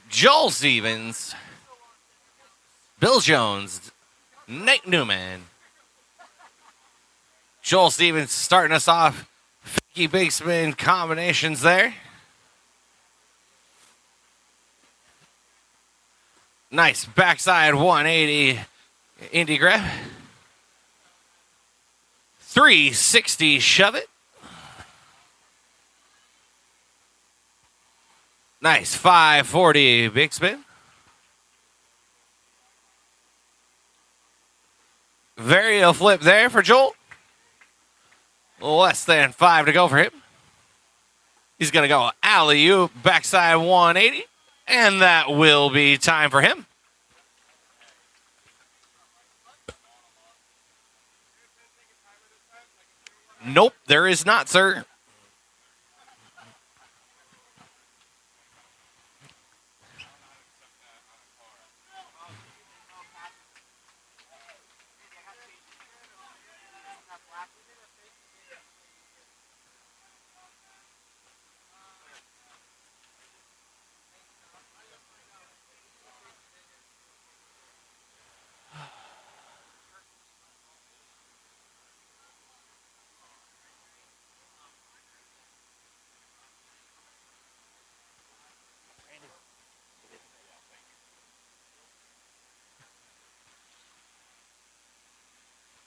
Joel Stevens, Bill Jones, Nate Newman. Joel Stevens starting us off. Fakey big spin combinations there. Nice backside 180 indie grab. 360 shove it. Nice 540 big spin. Varial flip there for Joel. Less than 5 to go for him. He's going to go alley-oop, backside 180, and that will be time for him. Nope, there is not, sir.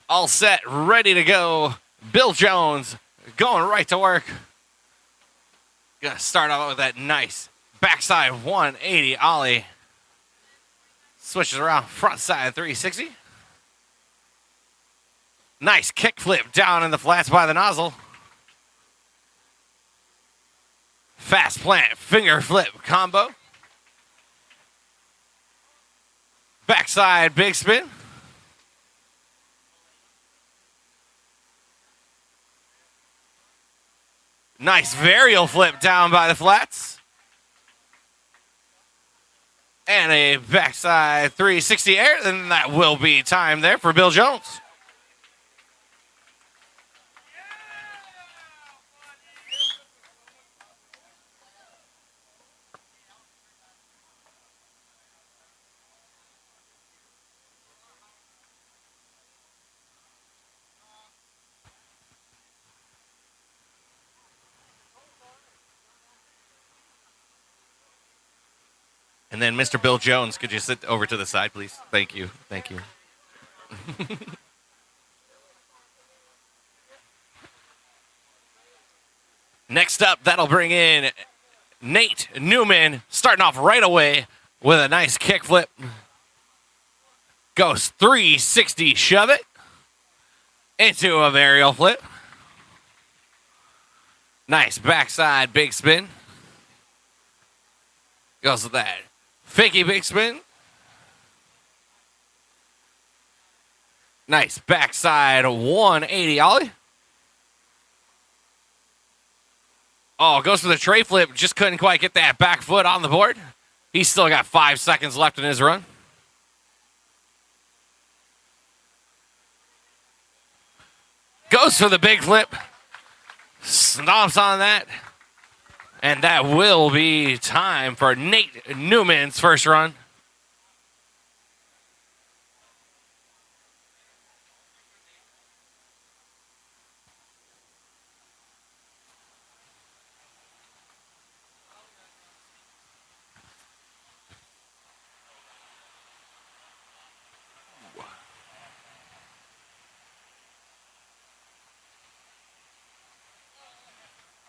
All set, ready to go. Bill Jones going right to work. Gonna start off with that nice backside 180 ollie. Switches around front side 360. Nice kick flip down in the flats by the nozzle. Fast plant finger flip combo. Backside big spin. Nice varial flip down by the flats. And a backside 360 air, and that will be time there for Bill Jones. And then Mr. Bill Jones, could you sit over to the side, please? Thank you. Thank you. Next up, that'll bring in Nate Newman, starting off right away with a nice kick flip. Goes 360 shove it into a varial flip. Nice backside big spin. Goes with that fakey big spin. Nice backside 180 ollie. Oh, goes for the tray flip. Just couldn't quite get that back foot on the board. He's still got 5 seconds left in his run. Goes for the big flip. Stomps on that. And that will be time for Nate Newman's first run.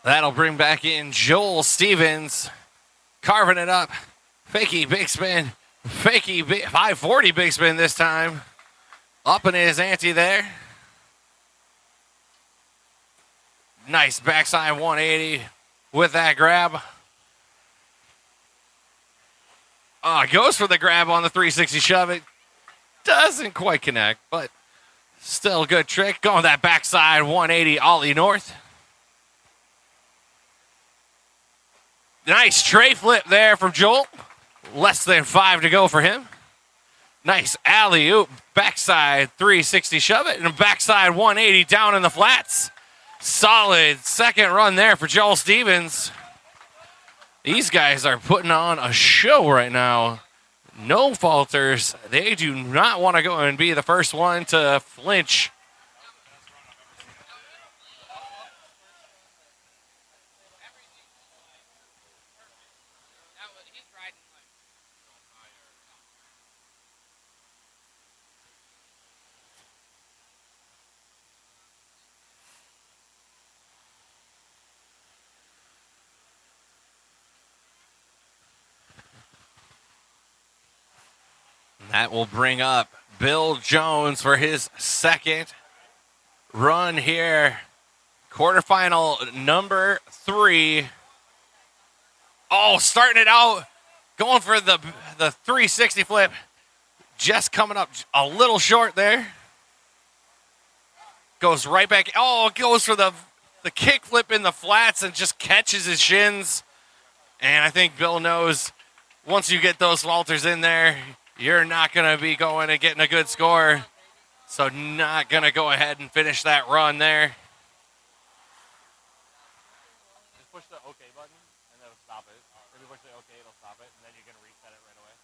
That'll bring back in Joel Stevens, carving it up. Fakey big spin, fakey 540 big spin this time. Up in his ante there. Nice backside 180 with that grab. Goes for the grab on the 360 shove. It doesn't quite connect, but still a good trick. Going that backside 180 ollie north. Nice tray flip there from Joel. Less than 5 to go for him. Nice alley-oop, backside 360 shove it, and a backside 180 down in the flats. Solid second run there for Joel Stevens. These guys are putting on a show right now. No falters. They do not want to go and be the first one to flinch. That will bring up Bill Jones for his second run here. Quarterfinal number 3. Oh, starting it out, going for the 360 flip. Just coming up a little short there. Goes right back. Oh, goes for the kick flip in the flats and just catches his shins. And I think Bill knows once you get those falters in there, you're not going to be going and getting a good score. So not going to go ahead and finish that run there. Just push the OK button, and that'll stop it. If you push the OK, it'll stop it, and then you can reset it right away.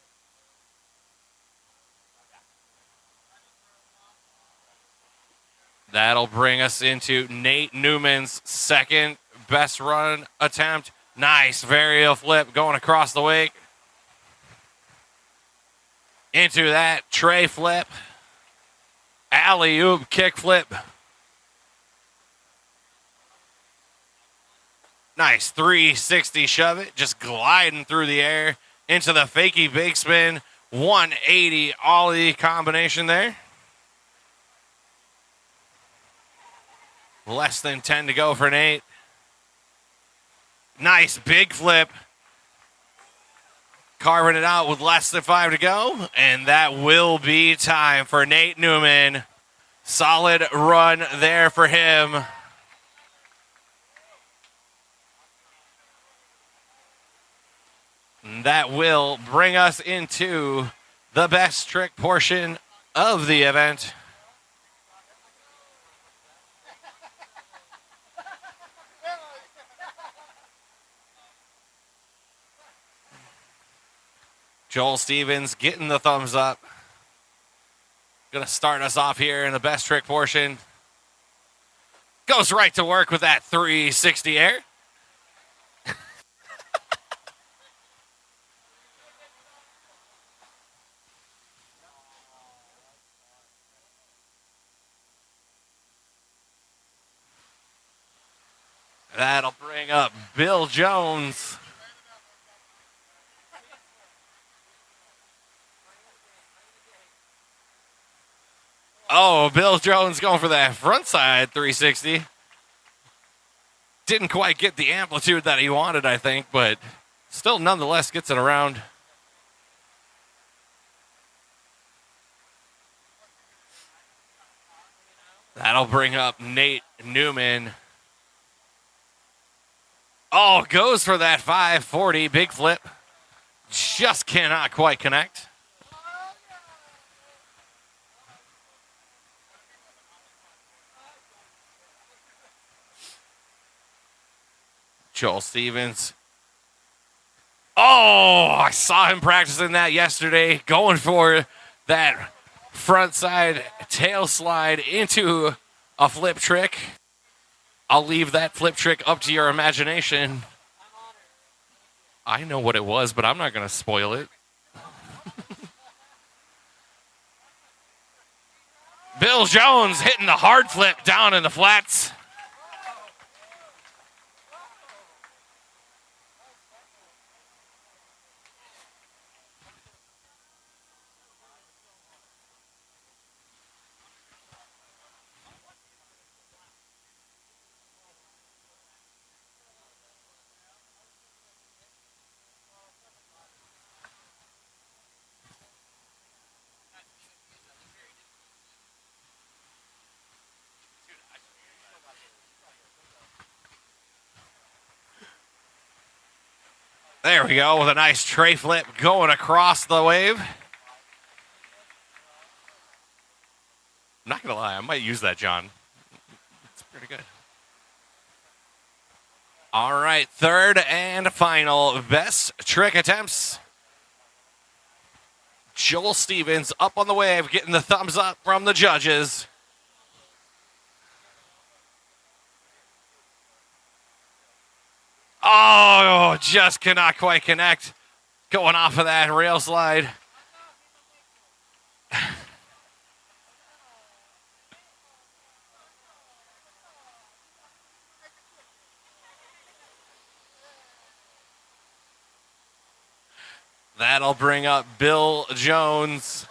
That'll bring us into Nate Newman's second best run attempt. Nice varial flip going across the wake. Into that tray flip. Alley-oop kick flip. Nice 360 shove it. Just gliding through the air into the fakie big spin. 180 ollie combination there. Less than 10 to go for Nate. Nice big flip. Carving it out with less than 5 to go. And that will be time for Nate Newman. Solid run there for him. And that will bring us into the best trick portion of the event. Joel Stevens getting the thumbs up. Going to start us off here in the best trick portion. Goes right to work with that 360 air. That'll bring up Bill Jones. Oh, Bill Jones going for that front side 360. Didn't quite get the amplitude that he wanted, I think, but still nonetheless gets it around. That'll bring up Nate Newman. Oh, goes for that 540 big flip. Just cannot quite connect. Joel Stevens. Oh, I saw him practicing that yesterday, going for that front side tail slide into a flip trick. I'll leave that flip trick up to your imagination. I know what it was, but I'm not going to spoil it. Bill Jones hitting the hard flip down in the flats. There we go with a nice tray flip going across the wave. I'm not going to lie, I might use that, John. It's pretty good. All right, third and final best trick attempts. Joel Stevens up on the wave, getting the thumbs up from the judges. Oh, just cannot quite connect. Going off of that rail slide. That'll bring up Bill Jones.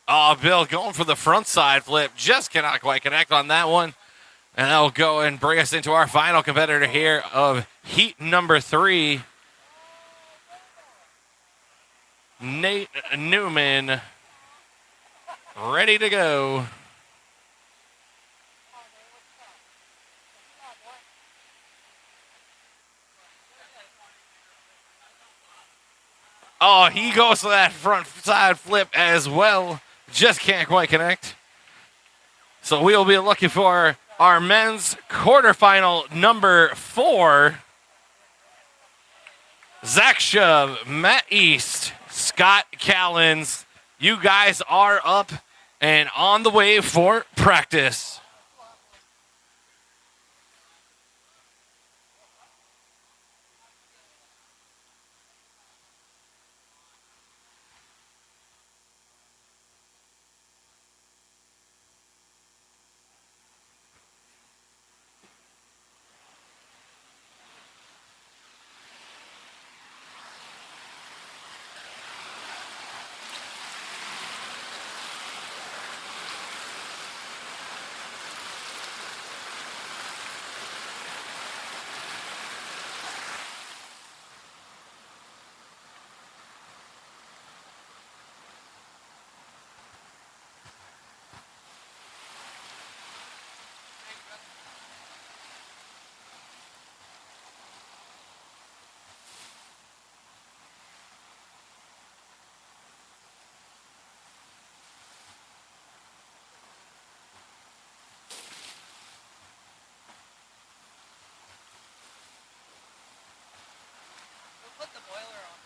Oh, Bill going for the front side flip. Just cannot quite connect on that one. And that'll go and bring us into our final competitor here of heat number 3. Nate Newman, ready to go. Oh, he goes to that front side flip as well. Just can't quite connect. So we'll be looking for our men's quarterfinal number 4. Zach Shub, Matt East, Scott Callens. You guys are up and on the way for practice. Put the boiler on.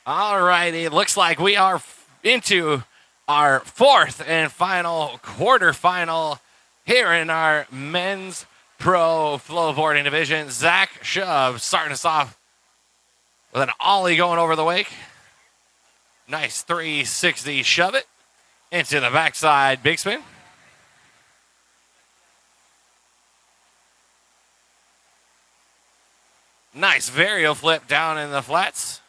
All right, it looks like we are into our fourth and final quarterfinal here in our men's pro flowboarding division. Zach Shove starting us off with an ollie going over the wake. Nice 360 shove it into the backside big spin. Nice varial flip down in the flats.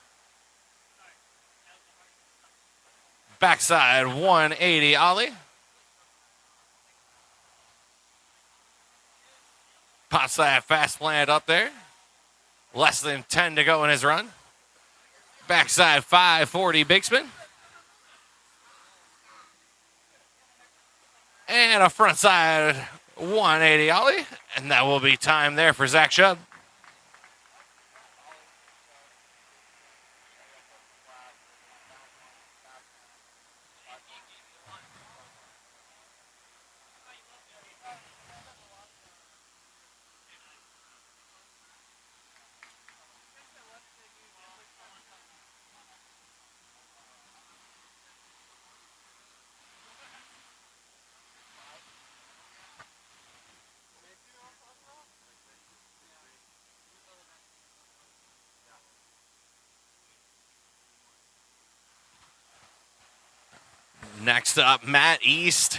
Backside 180 ollie. Pops that fast plant up there. Less than 10 to go in his run. Backside 540 big spin. And a front side 180 ollie. And that will be time there for Zach Shub. Next up, Matt East.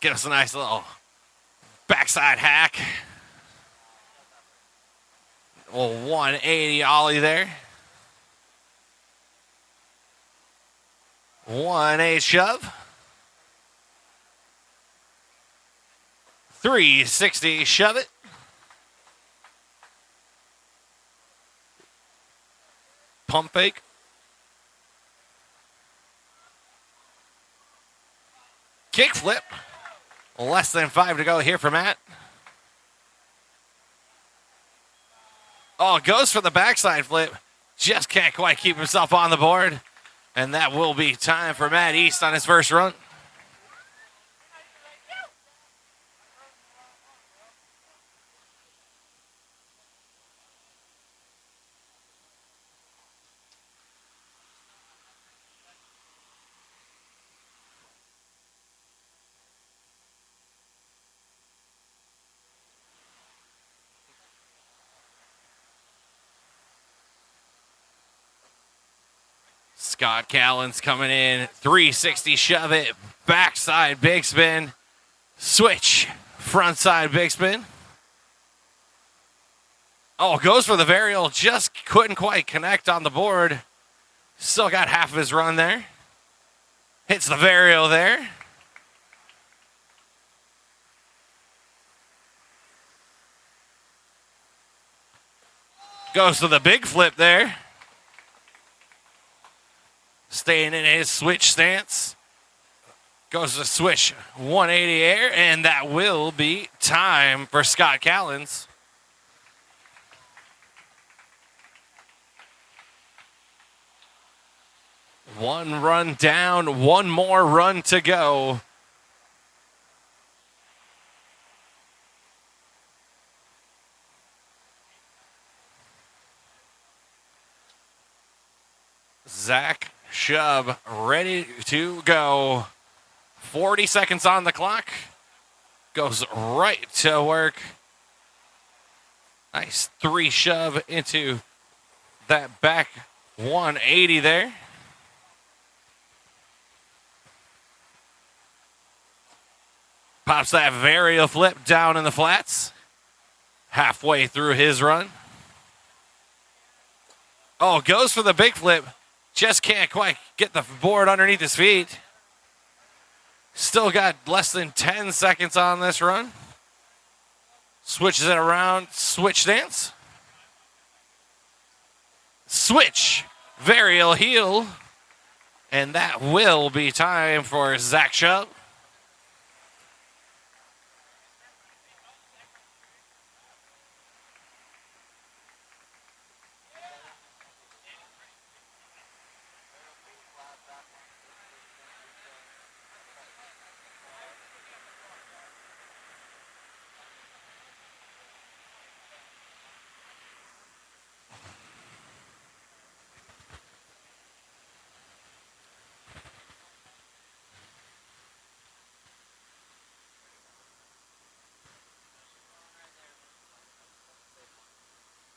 Give us a nice little backside hack. A 180 ollie there. 180 shove. 360 shove it. Pump fake. Kick flip. Less than 5 to go here for Matt. Oh, goes for the backside flip. Just can't quite keep himself on the board. And that will be time for Matt East on his first run. Scott Callens coming in, 360 shove it, backside big spin, switch, front side big spin. Oh, goes for the varial, just couldn't quite connect on the board. Still got half of his run there. Hits the varial there. Goes to the big flip there. Staying in his switch stance. Goes to switch 180 air, and that will be time for Scott Callens. One run down, one more run to go. Zach Shub ready to go. 40 seconds on the clock. Goes right to work. Nice 3 shove into that back 180 there. Pops that varial flip down in the flats. Halfway through his run. Oh, goes for the big flip. Just can't quite get the board underneath his feet. Still got less than 10 seconds on this run. Switches it around, switch stance. Switch, varial heel. And that will be time for Zach Shubb.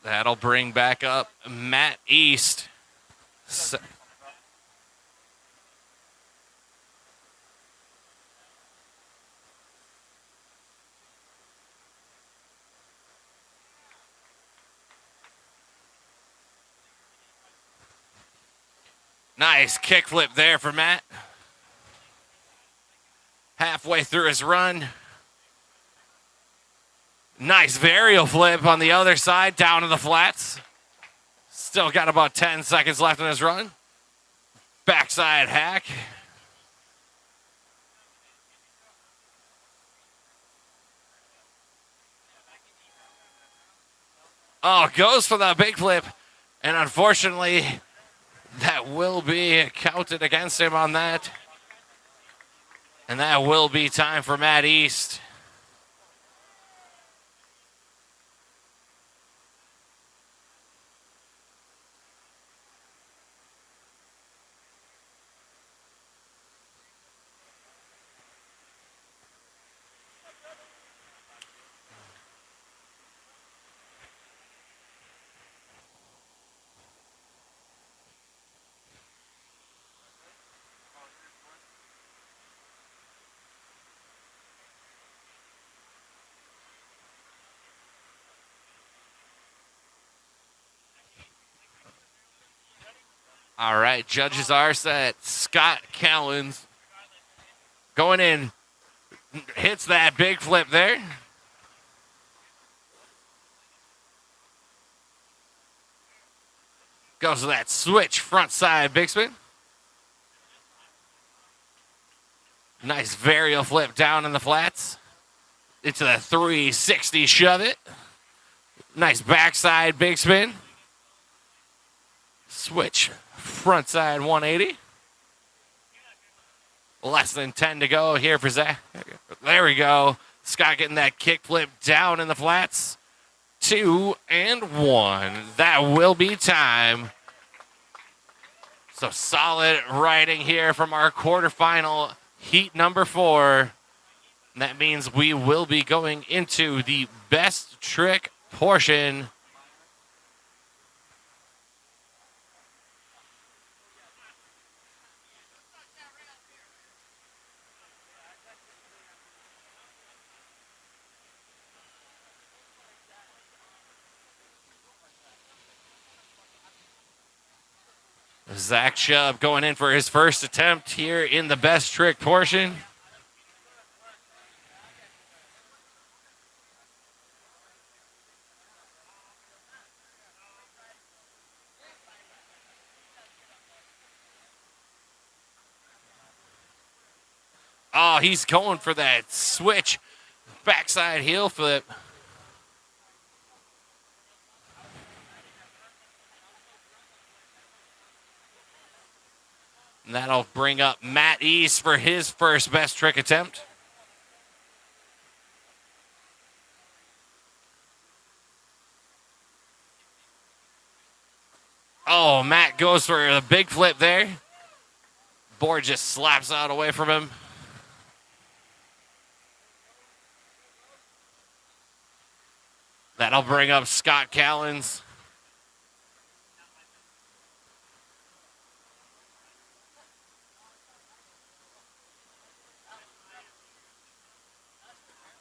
That'll bring back up Matt East. Nice kickflip there for Matt. Halfway through his run. Nice varial flip on the other side, down to the flats. Still got about 10 seconds left in his run. Backside hack. Oh, goes for the big flip. And unfortunately, that will be counted against him on that. And that will be time for Matt East. All right, judges are set. Scott Callens going in, hits that big flip there. Goes to that switch front side big spin. Nice varial flip down in the flats. Into the 360 shove it. Nice backside big spin. Switch front side 180. Less than 10 to go here for Zach. There we go. Scott getting that kick flip down in the flats. 2 and 1. That will be time. So solid riding here from our quarterfinal heat number 4. And that means we will be going into the best trick portion. Zach Shubb going in for his first attempt here in the best trick portion. Oh, he's going for that switch backside heel flip. And that'll bring up Matt East for his first best trick attempt. Oh, Matt goes for the big flip there. Board just slaps out away from him. That'll bring up Scott Callens.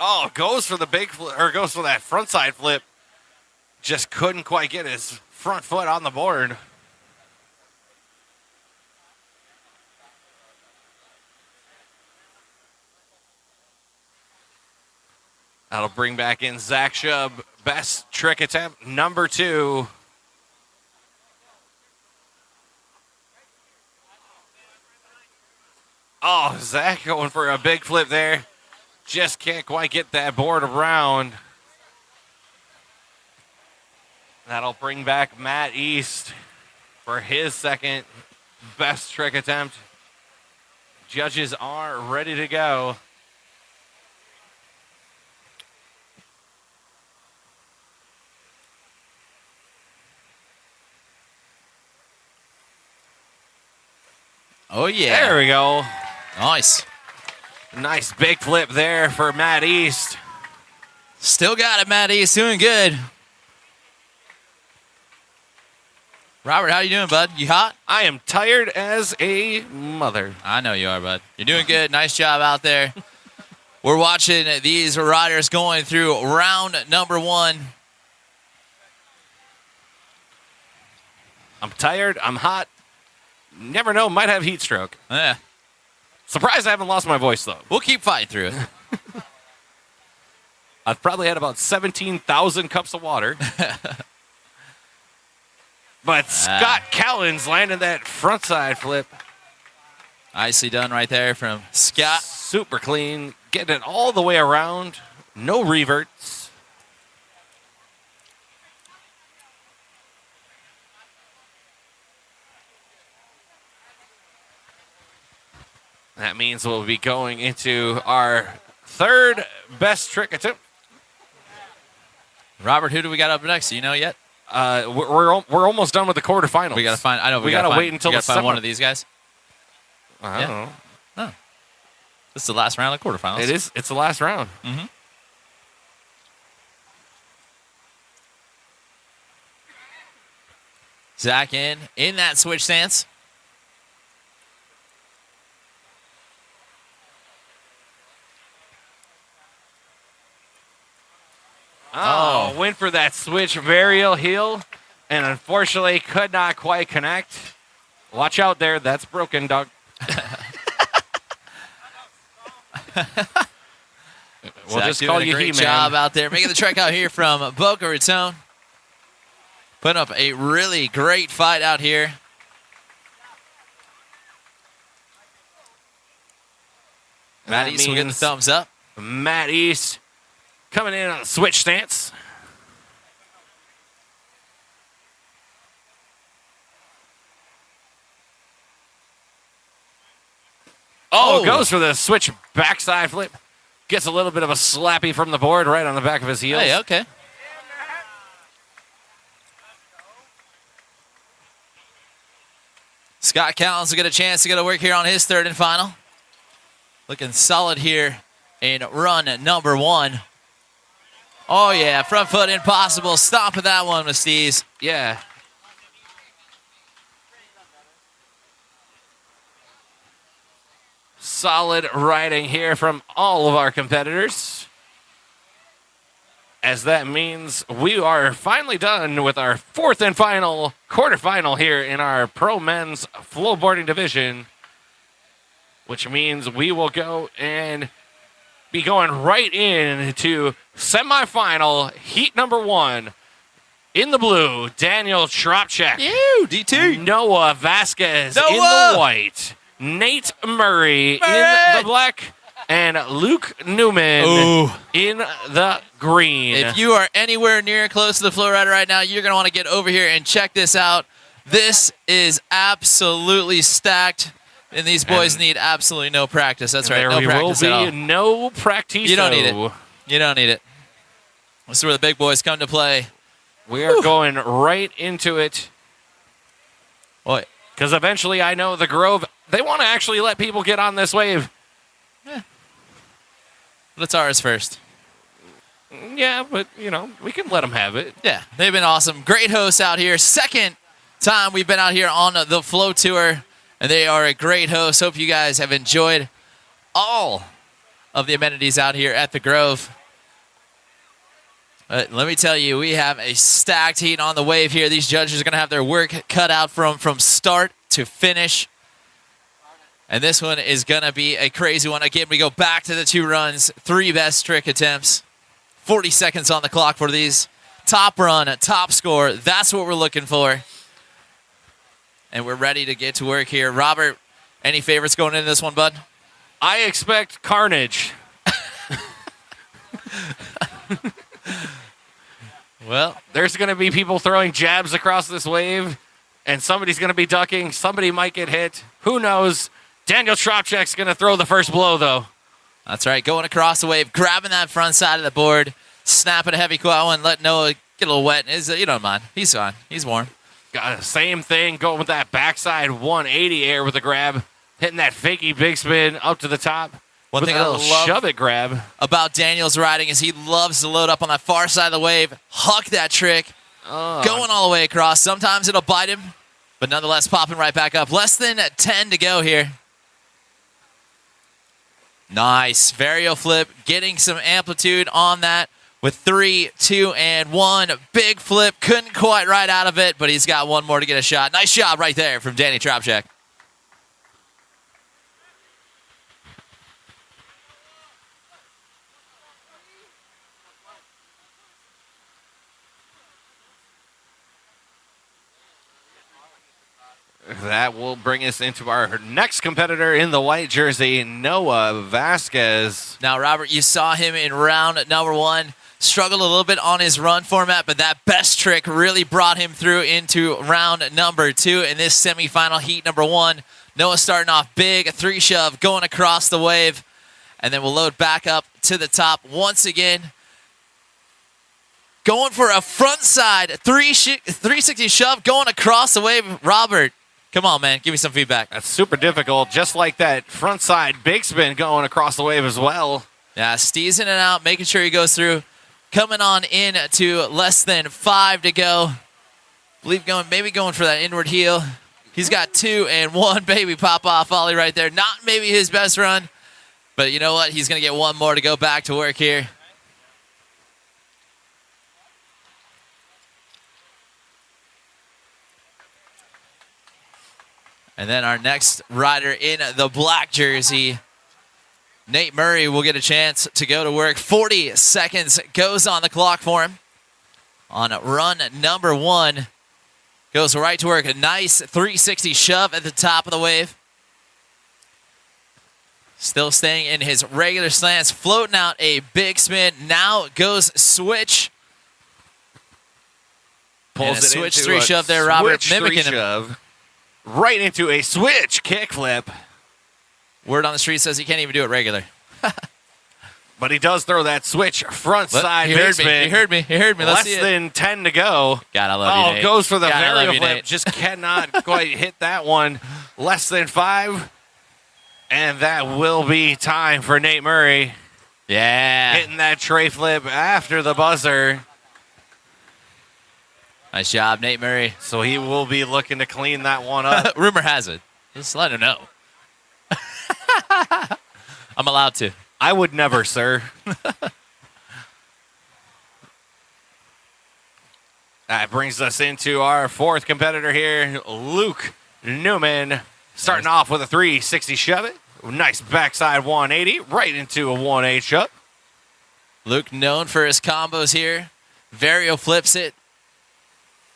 Oh, goes for the big flip, or goes for that front side flip. Just couldn't quite get his front foot on the board. That'll bring back in Zach Shubb. Best trick attempt, number 2. Oh, Zach going for a big flip there. Just can't quite get that board around. That'll bring back Matt East for his second best trick attempt. Judges are ready to go. Oh, yeah. There we go. Nice. Nice big flip there for Matt East. Still got it, Matt East. Doing good. Robert, how you doing, bud? You hot? I am tired as a mother. I know you are, bud. You're doing good. Nice job out there. We're watching these riders going through round number 1. I'm tired. I'm hot. Never know. Might have heat stroke. Yeah. Surprised I haven't lost my voice, though. We'll keep fighting through it. I've probably had about 17,000 cups of water. But Scott Callens landed that frontside flip. Nicely done right there from Scott. Super clean. Getting it all the way around. No reverts. That means we'll be going into our third best trick attempt. Robert, who do we got up next? Do you know yet? We're almost done with the quarterfinals. We got to find. I know we gotta wait until we the gotta find summer. one of these guys. I don't know. Oh. This is the last round of quarterfinals. It is. It's the last round. Mm-hmm. Zach in that switch stance. Oh, went for that switch varial heel, and unfortunately could not quite connect. Watch out there. That's broken, dog. We'll Zach just doing call a you great He-Man. job out there. Making the trek out here from Boca Raton. Putting up a really great fight out here. Matt East will get the thumbs up. Matt East coming in on a switch stance. Oh, goes for the switch backside flip. Gets a little bit of a slappy from the board right on the back of his heels. Hey, okay. Scott Callens will get a chance to get to work here on his third and final. Looking solid here in run number 1. Oh, yeah, front foot impossible. Stomping that one with Steez. Yeah. Solid riding here from all of our competitors. As that means we are finally done with our fourth and final quarterfinal here in our Pro Men's Flowboarding division, which means we will go and be going right into semifinal heat number 1. In the blue, Daniel Tropchek. Ew, DT. Noah Vasquez in Noah. the white. Nate Murray in the black. And Luke Newman in the green. If you are anywhere near close to the FlowRider right now, you're going to want to get over here and check this out. This is absolutely stacked, and these boys need absolutely no practice. That's right, no practice at all. There will be no practice. You don't need it. You don't need it. This is where the big boys come to play. We are going right into it. Boy. Because eventually I know the Grove, they want to actually let people get on this wave. Let's ours first. Yeah, but, you know, we can let them have it. Yeah, they've been awesome. Great hosts out here. Second time we've been out here on the Flow Tour, and they are a great host. Hope you guys have enjoyed all of the amenities out here at the Grove. But let me tell you, we have a stacked heat on the wave here. These judges are going to have their work cut out from start to finish. And this one is going to be a crazy one. Again, we go back to the 2 runs, 3 best trick attempts. 40 seconds on the clock for these. Top run, top score. That's what we're looking for. And we're ready to get to work here. Robert, Any favorites going into this one, bud? I expect carnage. Well, There's going to be people throwing jabs across this wave, and somebody's going to be ducking. Somebody might get hit. Who knows? Daniel Tropchek's going to throw the first blow, though. that's right. Going across the wave, grabbing that front side of the board, snapping a heavy coil and letting Noah get a little wet. You don't mind. He's fine. He's warm. Got the same thing, going with that backside 180 air with a grab, hitting that fakey big spin up to the top. One with thing a I little love shove it grab. about Daniel's riding is he loves to load up on that far side of the wave, huck that trick, going all the way across. Sometimes it'll bite him, but nonetheless popping right back up. Less than 10 to go here. Nice. Vario flip, getting some amplitude on that with 3, 2, and 1. Big flip. Couldn't quite ride out of it, but he's got one more to get a shot. Nice job right there from Danny Tropchek. That will bring us into our next competitor in the white jersey, Noah Vasquez. Now, Robert, you saw him in round number 1. Struggled a little bit on his run format, but that best trick really brought him through into round number 2 in this semifinal heat number 1. Noah starting off big, a 3 shove, going across the wave, and then we'll load back up to the top once again. Going for a front side 360 shove, going across the wave. Robert, come on, man. Give me some feedback. That's super difficult, just like that front side big spin going across the wave as well. Yeah, steezing it out, making sure he goes through. Coming on in to less than 5 to go. Believe maybe going for that inward heel. He's got 2 and 1, baby pop-off ollie right there. Not maybe his best run, but you know what? He's going to get one more to go back to work here. And then our next rider in the black jersey, Nate Murray, will get a chance to go to work. 40 seconds goes on the clock for him. On run number 1, goes right to work. A nice 360 shove at the top of the wave. Still staying in his regular slants, floating out a big spin. Now goes switch. Pulls and a it switch into 3 a shove there, Robert, switch mimicking 3 him. shove. Right into a switch kickflip. Word on the street says he can't even do it regular. But he does throw that switch front side big spin. He heard me. Let's Less see it. than 10 to go. God, I love you, Nate. Goes for the God, I love varial you, flip. Nate. Just cannot quite hit that one. Less than 5. And that will be time for Nate Murray. Yeah. Hitting that tray flip after the buzzer. Nice job, Nate Murray. So he will be looking to clean that one up. Rumor has it. Just let him know. I'm allowed to. I would never, sir. That brings us into our 4th competitor here, Luke Newman. Starting off with a 360 shove it. Nice backside 180 right into a 180 shove. Luke known for his combos here. Vario flips it.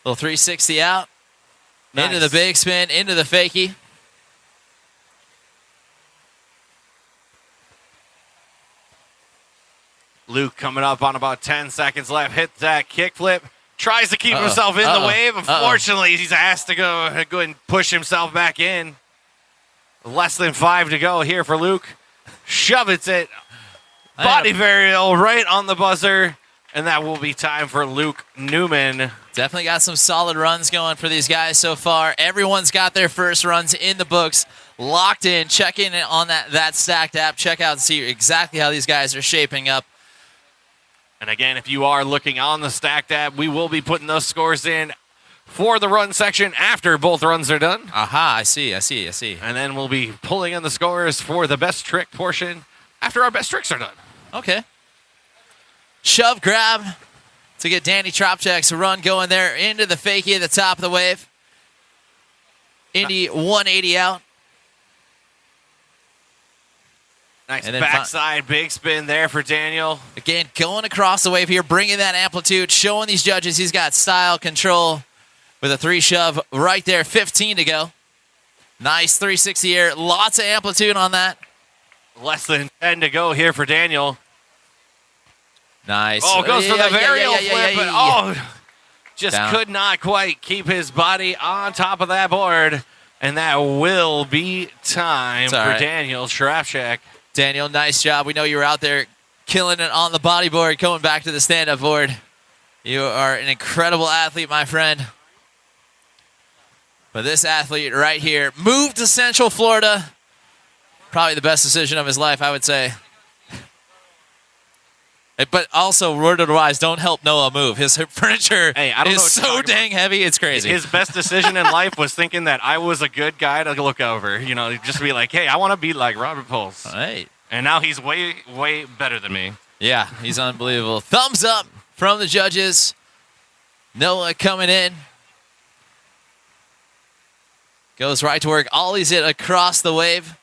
Little 360 out. Nice. Into the big spin, into the fakie. Luke coming up on about 10 seconds left. Hit that kickflip. Tries to keep himself in the wave. Unfortunately, he's asked to go ahead and push himself back in. Less than 5 to go here for Luke. Shovets it. Body varial right on the buzzer. And that will be time for Luke Newman. Definitely got some solid runs going for these guys so far. Everyone's got their first runs in the books. Locked in. Check in on that stacked app. Check out and see exactly how these guys are shaping up. And again, if you are looking on the stacked app, we will be putting those scores in for the run section after both runs are done. Aha, I see. And then we'll be pulling in the scores for the best trick portion after our best tricks are done. Okay. Shove grab to get Danny Tropchek's run going there into the fakie at the top of the wave. Indy 180 out. Nice And then backside big spin there for Daniel. Again, going across the wave here, bringing that amplitude, showing these judges he's got style control with a 3 shove right there, 15 to go. Nice 360 air. Lots of amplitude on that. Less than 10 to go here for Daniel. Nice. Oh, goes for the varial flip, but just Down. could not quite keep his body on top of that board. And that will be time for right. Daniel Shrapchak. Daniel, nice job. We know you were out there killing it on the bodyboard, going back to the stand-up board. You are an incredible athlete, my friend. But this athlete right here moved to Central Florida. Probably the best decision of his life, I would say. But also, worded-wise, don't help Noah move. His furniture is so dang heavy, it's crazy. His best decision in life was thinking that I was a good guy to look over. You know, just be like, hey, I want to be like Robert Pulse. All right. And now he's way, way better than me. Yeah, he's unbelievable. Thumbs up from the judges. Noah coming in. Goes right to work. Ollies it across the wave.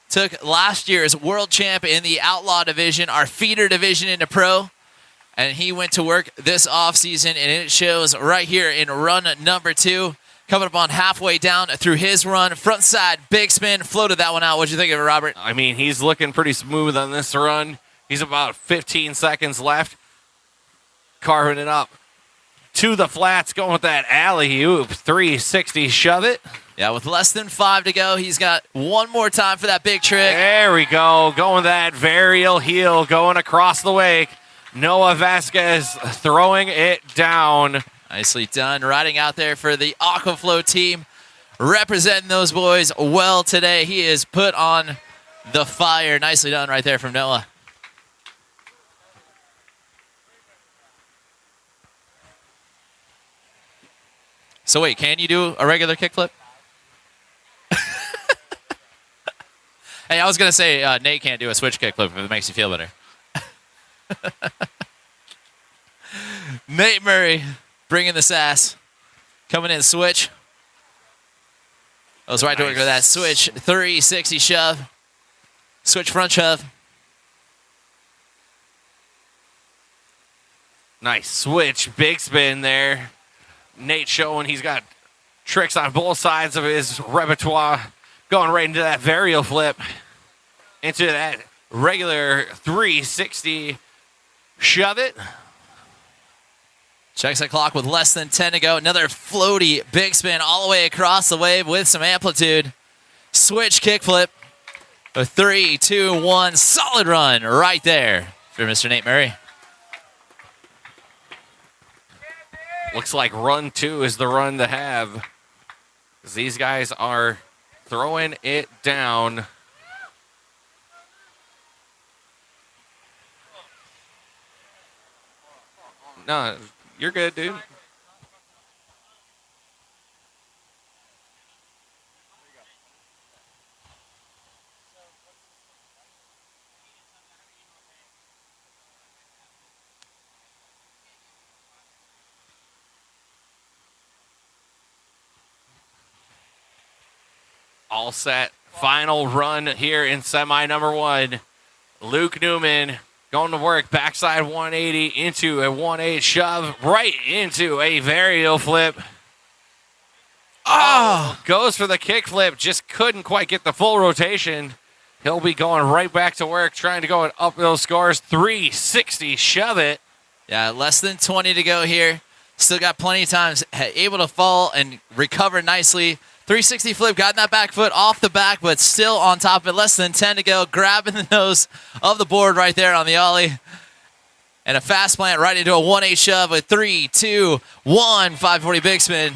Took last year's world champ in the Outlaw division, our feeder division, into pro. And he went to work this offseason, and it shows right here in run number 2. Coming up on halfway down through his run. Front side, big spin, floated that one out. What'd you think of it, Robert? I mean, he's looking pretty smooth on this run. He's about 15 seconds left. Carving it up to the flats, going with that alley-oop. 360 shove it. Yeah, with less than 5 to go, he's got one more time for that big trick. There we go. Going that varial heel, going across the wake. Noah Vasquez throwing it down. Nicely done. Riding out there for the Aquaflow team. Representing those boys well today. He is put on the fire. Nicely done right there from Noah. So wait, can you do a regular kickflip? Hey, I was going to say Nate can't do a switch kickflip if it makes you feel better. Nate Murray bringing the sass. Coming in switch. Goes right to work with that switch. 360 shove. Switch front shove. Nice switch. Big spin there. Nate showing he's got tricks on both sides of his repertoire. Going right into that varial flip. Into that regular 360 shove it. Checks the clock with less than 10 to go. Another floaty big spin all the way across the wave with some amplitude. Switch kickflip. A 3, 2, 1 solid run right there for Mr. Nate Murray. Looks like run 2 is the run to have. These guys are throwing it down. No, you're good, dude. All set. Final run here in semi number 1. Luke Newman going to work. Backside 180 into a 1-8 shove. Right into a varial flip. Oh! Goes for the kick flip. Just couldn't quite get the full rotation. He'll be going right back to work, trying to go up those scores. 360 shove it. Yeah, less than 20 to go here. Still got plenty of times. Able to fall and recover nicely. 360 flip, got that back foot off the back, but still on top of it. Less than 10 to go. Grabbing the nose of the board right there on the ollie. And a fast plant right into a 1-8 shove with 3, 2, 1, 540 big spin.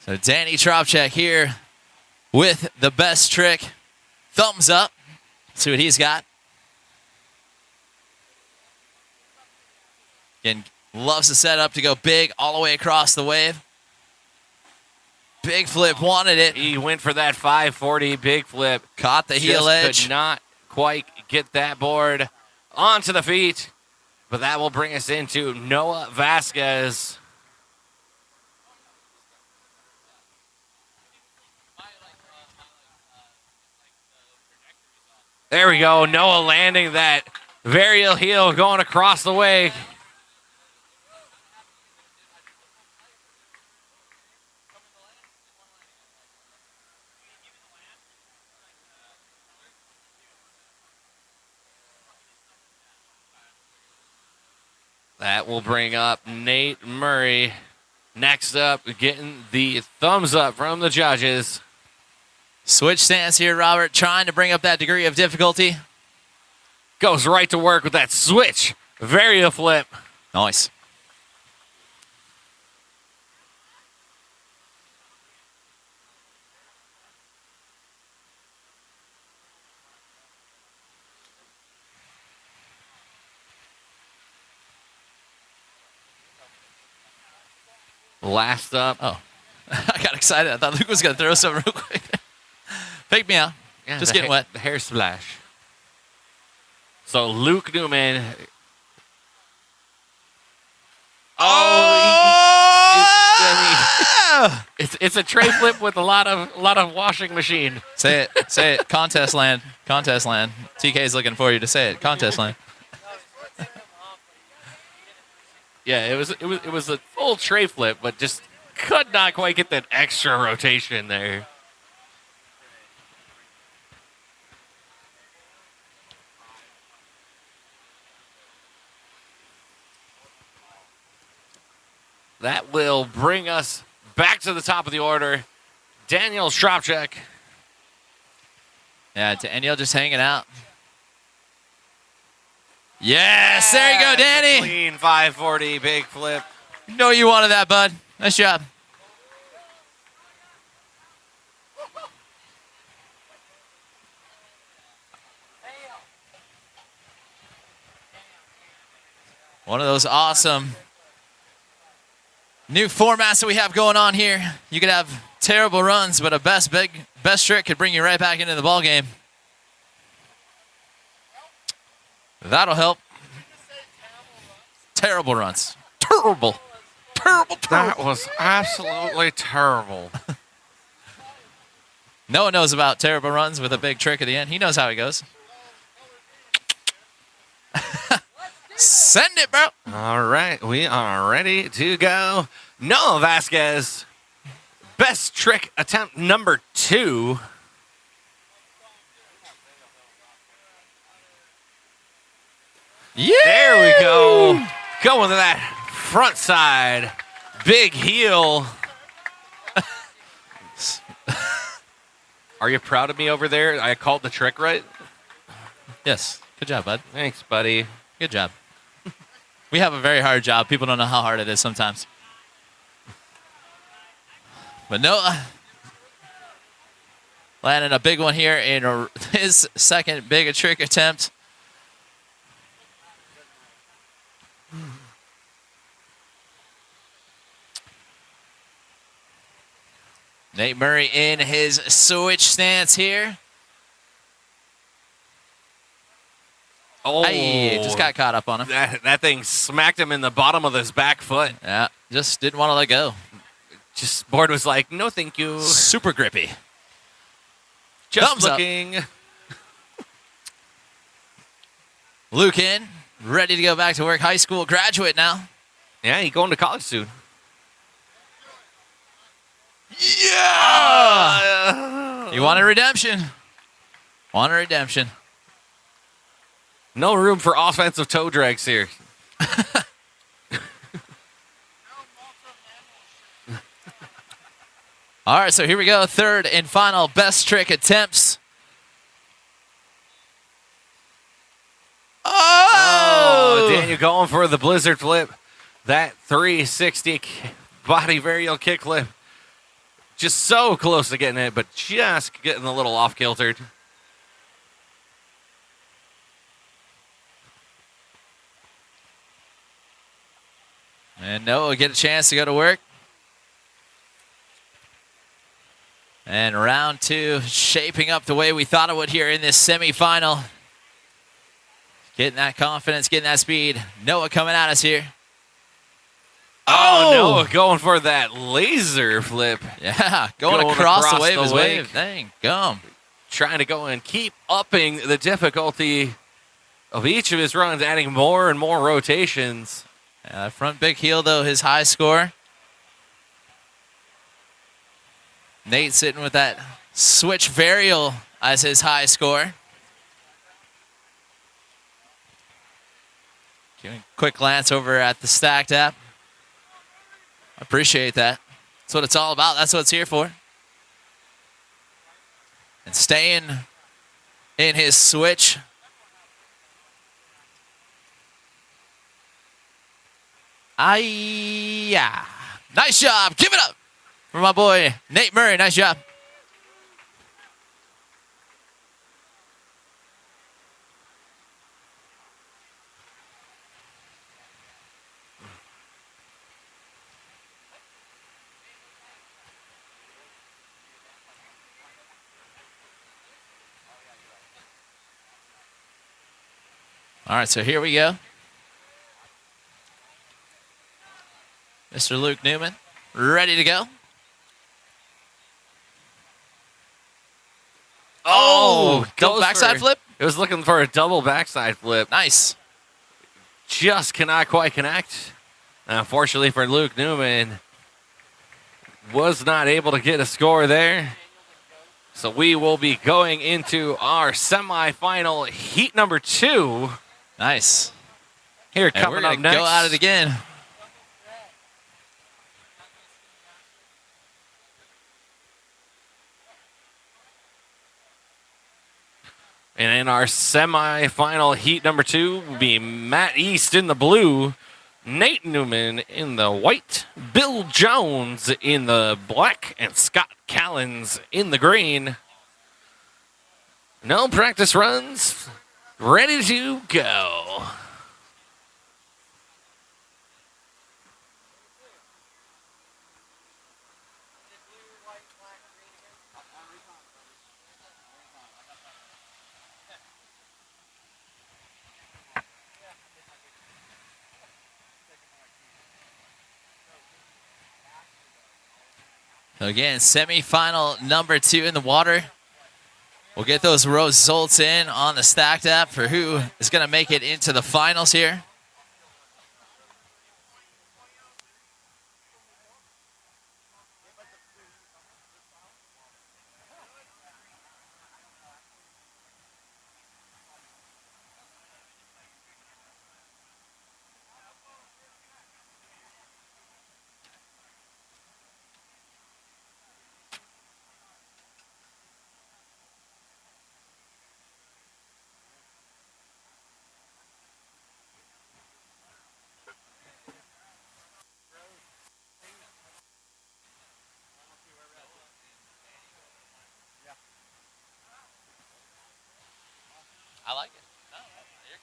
So Danny Tropchak here with the best trick. Thumbs up. See what he's got. Again, loves the setup to go big all the way across the wave. Big flip, wanted it. He went for that 540 big flip. Caught the heel edge. Could not quite get that board onto the feet. But that will bring us into Noah Vasquez. There we go. Noah landing that varial heel going across the way. That will bring up Nate Murray. Next up, getting the thumbs up from the judges. Switch stance here, Robert, trying to bring up that degree of difficulty. Goes right to work with that switch. Varial flip. Nice. Last up. Oh, I got excited. I thought Luke was going to throw something real quick. Fake me out. Yeah, Just the getting wet. The hair splash. So Luke Newman. It's a tray flip with a lot of washing machine. Say it. Say it. Contest land. Contest land. TK's looking for you to say it. Contest land. Yeah, it was a full tray flip, but just could not quite get that extra rotation there. That will bring us back to the top of the order. Daniel Stropchek. Yeah, Daniel just hanging out. Yes, there you go, Danny. Clean 540 big flip. You know you wanted that, bud. Nice job. One of those awesome new formats that we have going on here. You could have terrible runs, but a best trick could bring you right back into the ball game. That'll help. Terrible runs. Terrible. Terrible. That was absolutely terrible. No one knows about terrible runs with a big trick at the end. He knows how it goes. Send it, bro. All right, we are ready to go. Noah Vasquez, best trick attempt number 2. Yeah. There we go. Going to that front side. Big heel. Are you proud of me over there? I called the trick right? Yes. Good job, bud. Thanks, buddy. Good job. We have a very hard job. People don't know how hard it is sometimes. But Noah landing a big one here in his second big trick attempt. Nate Murray in his switch stance here. Oh, Hey, just got caught up on him. That thing smacked him in the bottom of his back foot. Yeah, just didn't want to let go. Just board was like, no, thank you. Super grippy. Just Thumbs up. looking. Luke in, ready to go back to work. High school graduate now. Yeah, he's going to college soon. Yeah! You wanted redemption. Wanted redemption. No room for offensive toe drags here. All right, so here we go. Third and final best trick attempts. Oh! Daniel going for the blizzard flip. That 360 body varial kick flip. Just so close to getting it, but just getting a little off kiltered. And Noah will get a chance to go to work. And round 2 shaping up the way we thought it would here in this semifinal. Getting that confidence, getting that speed. Noah coming at us here. Oh, Noah going for that laser flip. Yeah, going across the wave of his wave. Dang, gum. Trying to go and keep upping the difficulty of each of his runs, adding more and more rotations. Front big heel, though, his high score. Nate sitting with that switch varial as his high score. Giving a quick glance over at the stacked app. Appreciate that. That's what it's all about. That's what it's here for. And staying in his switch. Yeah. Nice job. Give it up for my boy, Nate Murray. Nice job. All right, so here we go. Mr. Luke Newman, ready to go. Oh, double backside flip. It was looking for a double backside flip. Nice. Just cannot quite connect. Unfortunately for Luke Newman, was not able to get a score there. So we will be going into our semifinal heat number 2. Nice. Here And coming we're up gonna next. go at it again. And in our semifinal heat number 2 will be Matt East in the blue, Nate Newman in the white, Bill Jones in the black, and Scott Callens in the green. No practice runs, ready to go. So again, semifinal number 2 in the water. We'll get those results in on the stacked app for who is going to make it into the finals here. I like it. No, you're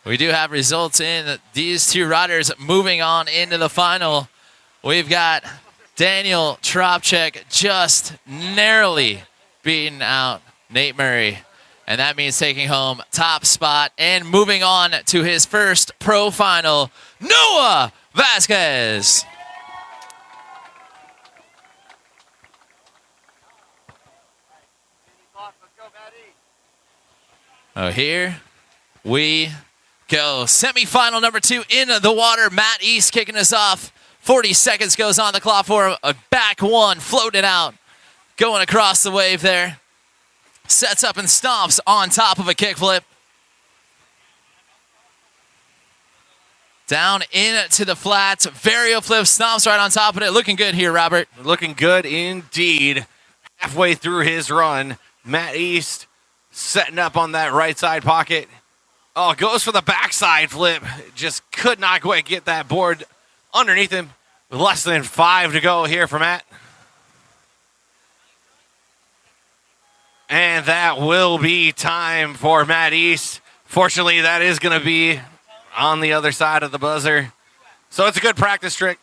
good. We do have results in. These 2 riders moving on into the final. We've got Daniel Tropchek just narrowly beating out Nate Murray. And that means taking home top spot and moving on to his first pro final, Noah Vasquez. Oh, here we go. Semifinal number 2 in the water. Matt East kicking us off. 40 seconds goes on the clock for him. A back one floating out. Going across the wave there. Sets up and stomps on top of a kickflip. Down into the flats. Varial flip, stomps right on top of it. Looking good here, Robert. Looking good indeed. Halfway through his run, Matt East setting up on that right side pocket. Oh, goes for the backside flip. Just could not quite get that board underneath him. With less than 5 to go here for Matt. And that will be time for Matt East. Fortunately, that is going to be on the other side of the buzzer. So it's a good practice trick.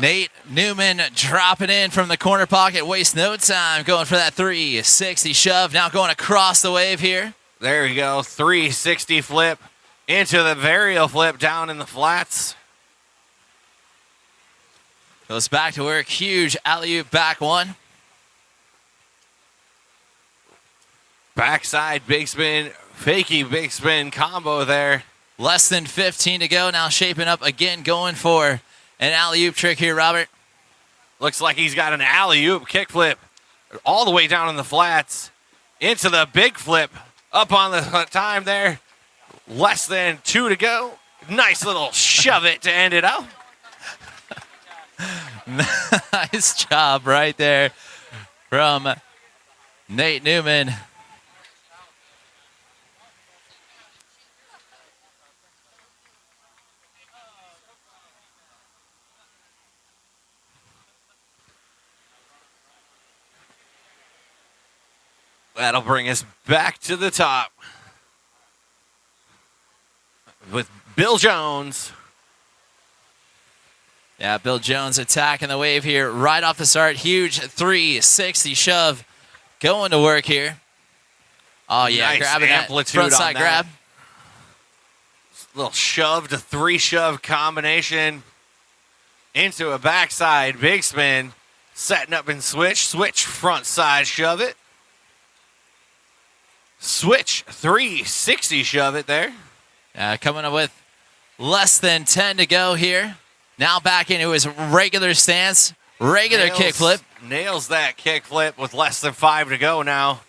Nate Newman dropping in from the corner pocket. Waste no time going for that 360 shove. Now going across the wave here. There you go. 360 flip into the varial flip down in the flats. Goes back to work. Huge alley-oop back one. Backside big spin, fakey big spin combo there. Less than 15 to go. Now shaping up again, going for an alley-oop trick here, Robert. Looks like he's got an alley-oop kickflip all the way down in the flats into the big flip up on the time there. Less than 2 to go. Nice little shove it to end it out. Nice job right there from Nate Newman. That'll bring us back to the top with Bill Jones. Yeah, Bill Jones attacking the wave here right off the start. Huge 360 shove going to work here. Oh, yeah, Nice grabbing that amplitude front side on that. grab. Little shove to 3-shove combination into a backside big spin. Setting up and switch. Switch front side shove it. Switch 360 shove it there. Coming up with less than 10 to go here. Now back into his regular stance. Regular kickflip. Nails that kickflip with less than 5 to go now.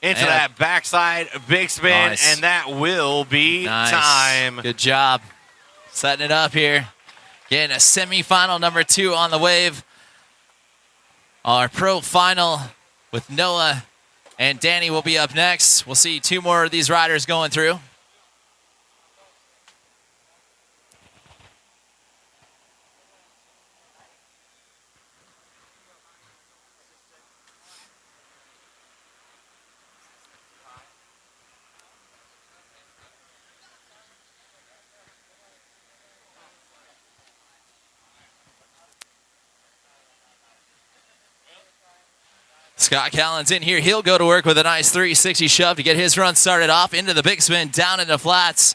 Into that backside big spin, Nice. and that will be Nice. time. Good job. Setting it up here. Getting a semifinal number 2 on the wave. Our pro final with Noah and Danny will be up next. We'll see 2 more of these riders going through. Scott Callan's in here. He'll go to work with a nice 360 shove to get his run started off into the big spin, down into flats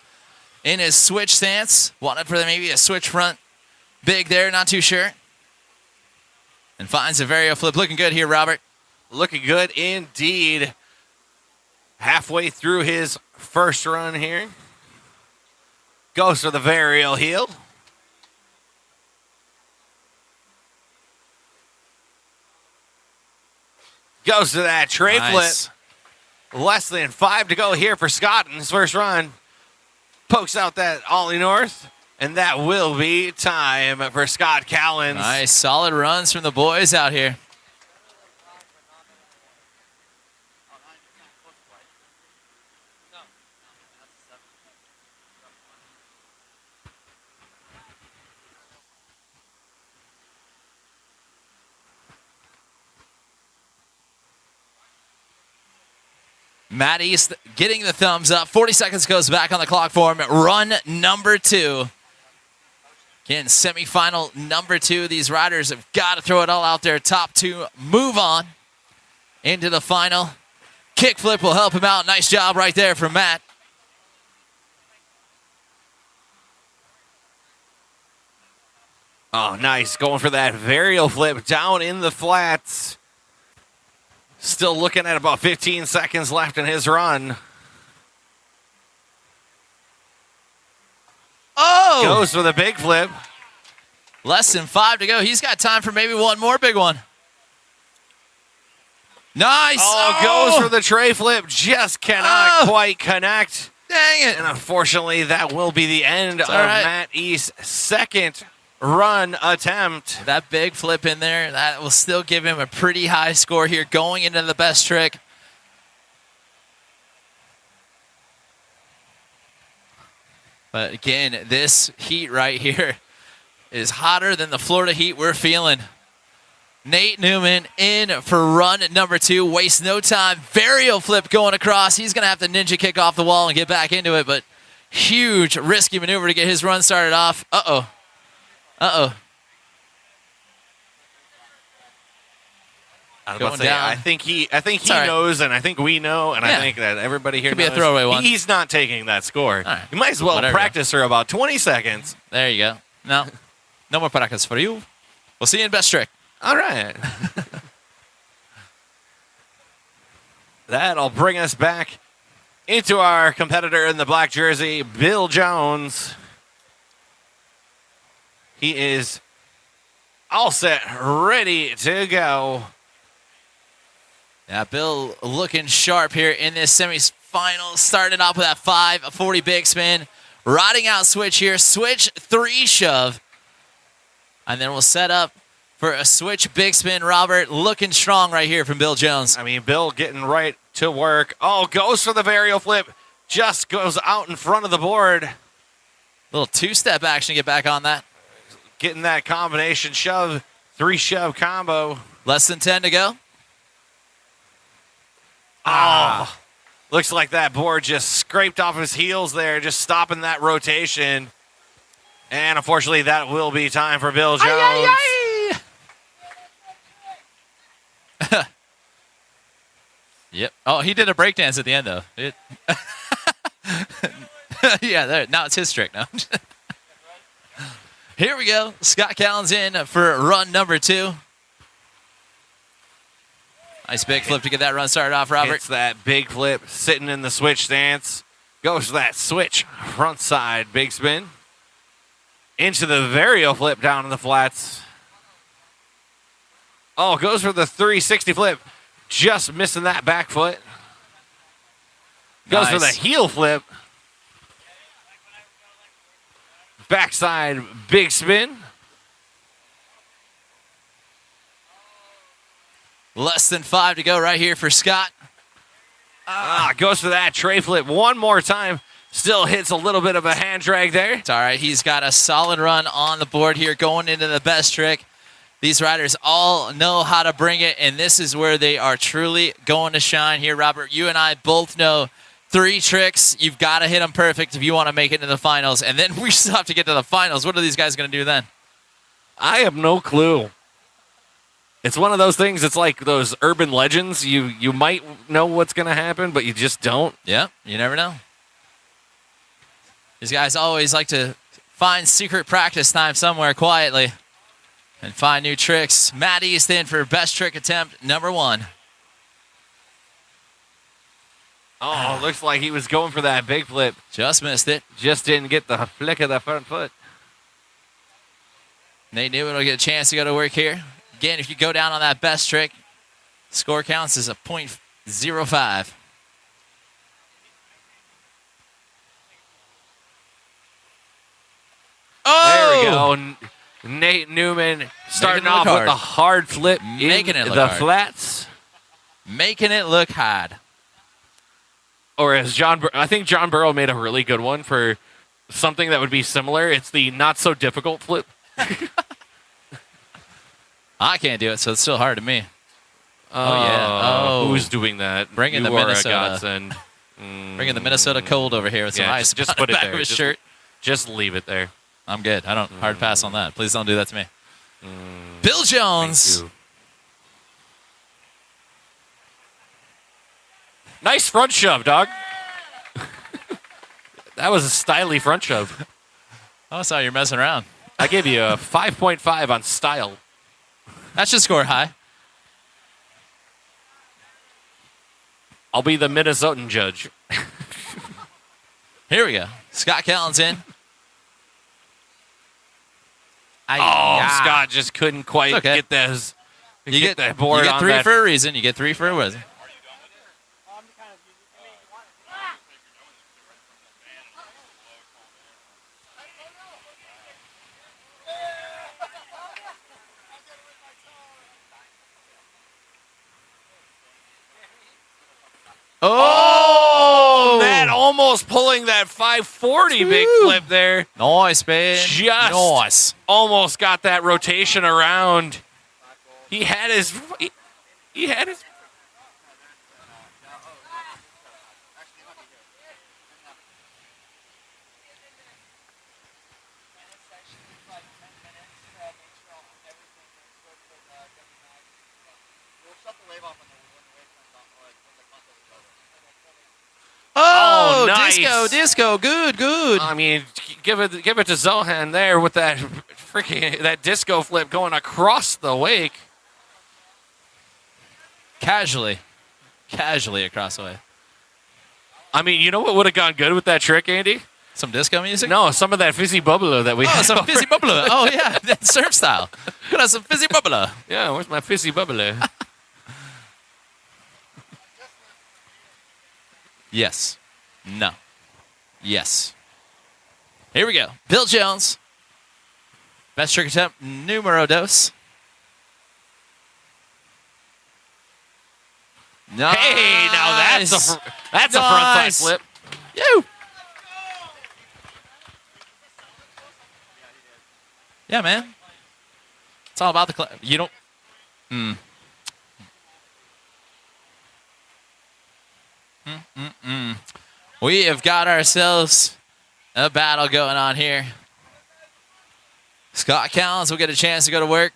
in his switch stance. Wanted for maybe a switch front big there, not too sure. And finds a varial flip. Looking good here, Robert. Looking good indeed. Halfway through his first run here. Goes for the varial heel. Goes to that tray Nice. flip. Less than 5 to go here for Scott in his first run. Pokes out that ollie north, and that will be time for Scott Callens. Nice, solid runs from the boys out here. Matt East getting the thumbs up. 40 seconds goes back on the clock for him. Run number 2. Again, semifinal number 2. These riders have got to throw it all out there. Top 2 move on into the final. Kickflip will help him out. Nice job right there from Matt. Oh, nice. Going for that varial flip down in the flats. Still looking at about 15 seconds left in his run. Oh! Goes for the big flip. Less than 5 to go. He's got time for maybe one more big one. Nice! Goes for the tray flip. Just cannot Oh! quite connect. Dang it! And unfortunately, that will be the end of all right. Matt East's second run attempt. That big flip in there, that will still give him a pretty high score here going into the best trick. But again, this heat right here is hotter than the Florida heat we're feeling. Nate Newman in for run number 2. Waste no time. Varial flip going across. He's going to have to ninja kick off the wall and get back into it, but huge risky maneuver to get his run started off. Uh-oh. Uh-oh. I was Going about to say, down. I think he right. knows, and I think we know, and Yeah. I think that everybody here Could be a knows. throwaway one. He's not taking that score. right. You might as well Whatever. practice for about 20 seconds. There you go. No. No more practice for you. We'll see you in best trick. All right. That'll bring us back into our competitor in the black jersey, Bill Jones. He is all set, ready to go. Yeah, Bill looking sharp here in this semifinal. Starting off with that 540 big spin. Riding out switch here. Switch 3 shove. And then we'll set up for a switch big spin. Robert looking strong right here from Bill Jones. I mean, Bill getting right to work. Oh, goes for the varial flip. Just goes out in front of the board. Little 2-step action to get back on that. Getting that combination shove, 3 shove combo. Less than 10 to go. Oh, looks like that board just scraped off his heels there, just stopping that rotation. And unfortunately, that will be time for Bill Jones. Yep. Oh, he did a breakdance at the end, though. Yeah, there. Now it's his trick now. Here we go. Scott Callan's in for run number 2. Nice big flip to get that run started off, Robert. It's that big flip, sitting in the switch stance. Goes to that switch, front side, big spin. Into the varial flip down in the flats. Oh, goes for the 360 flip. Just missing that back foot. Goes for the Nice. heel flip. Backside, big spin. Less than 5 to go right here for Scott. Goes for that tray flip one more time. Still hits a little bit of a hand drag there. It's all right. He's got a solid run on the board here going into the best trick. These riders all know how to bring it, and this is where they are truly going to shine here. Robert, you and I both know 3 tricks. You've got to hit them perfect if you want to make it into the finals, and then we still have to get to the finals. What are these guys going to do then? I have no clue. It's one of those things, it's like those urban legends. You might know what's going to happen, but you just don't. Yeah, you never know. These guys always like to find secret practice time somewhere quietly and find new tricks. Matt East in for best trick attempt number 1. Oh, looks like he was going for that big flip. Just missed it. Just didn't get the flick of the front foot. Nate Newman will get a chance to go to work here. Again, if you go down on that best trick, score counts as a .05. There we Oh! go. Nate Newman starting it look off with hard. a hard flip Making in it look the hard. flats. Making it look hard. Or as I think John Burrow made a really good one for something that would be similar. It's the not so difficult flip. I can't do it, so it's still hard to me. Yeah. Oh. Who's doing that? Bringing You the are Minnesota. a godsend. Bringing the Minnesota cold over here with some Yeah, ice just on put the it back there. of his Just- shirt. Just leave it there. I'm good. I don't hard pass on that. Please don't do that to me. Bill Jones. Thank you. Nice front shove, dog. That was a styly front shove. Oh, so you're messing around. I gave you a 5.5 on style. That should score high. I'll be the Minnesotan judge. Here we go. Scott Callan's in. Scott just couldn't quite It's okay. get those. You get that board You get on 3 that. for a reason. You get 3 for a reason. Oh, that almost pulling that 540 big flip there. nice, man. Just nice. almost got that rotation around. He had his. He had his. Oh, nice. disco. Good. I mean, give it to Zohan there with that freaking that disco flip going across the wake. Casually across the way. I mean, you know what would have gone good with that trick, Andy? Some disco music? No, some of that fizzy bubbler that we Oh, had. some fizzy bubbler. Oh, yeah. That's surf style. Could have some fizzy bubbler. Yeah, where's my fizzy bubbler? Yes. No. Yes. Here we go. Bill Jones. Best trick attempt, numero dos. Nice. Hey, now that's a frontside Nice. flip. You. Yeah, man. It's all about the you don't. We have got ourselves a battle going on here. Scott Callens will get a chance to go to work.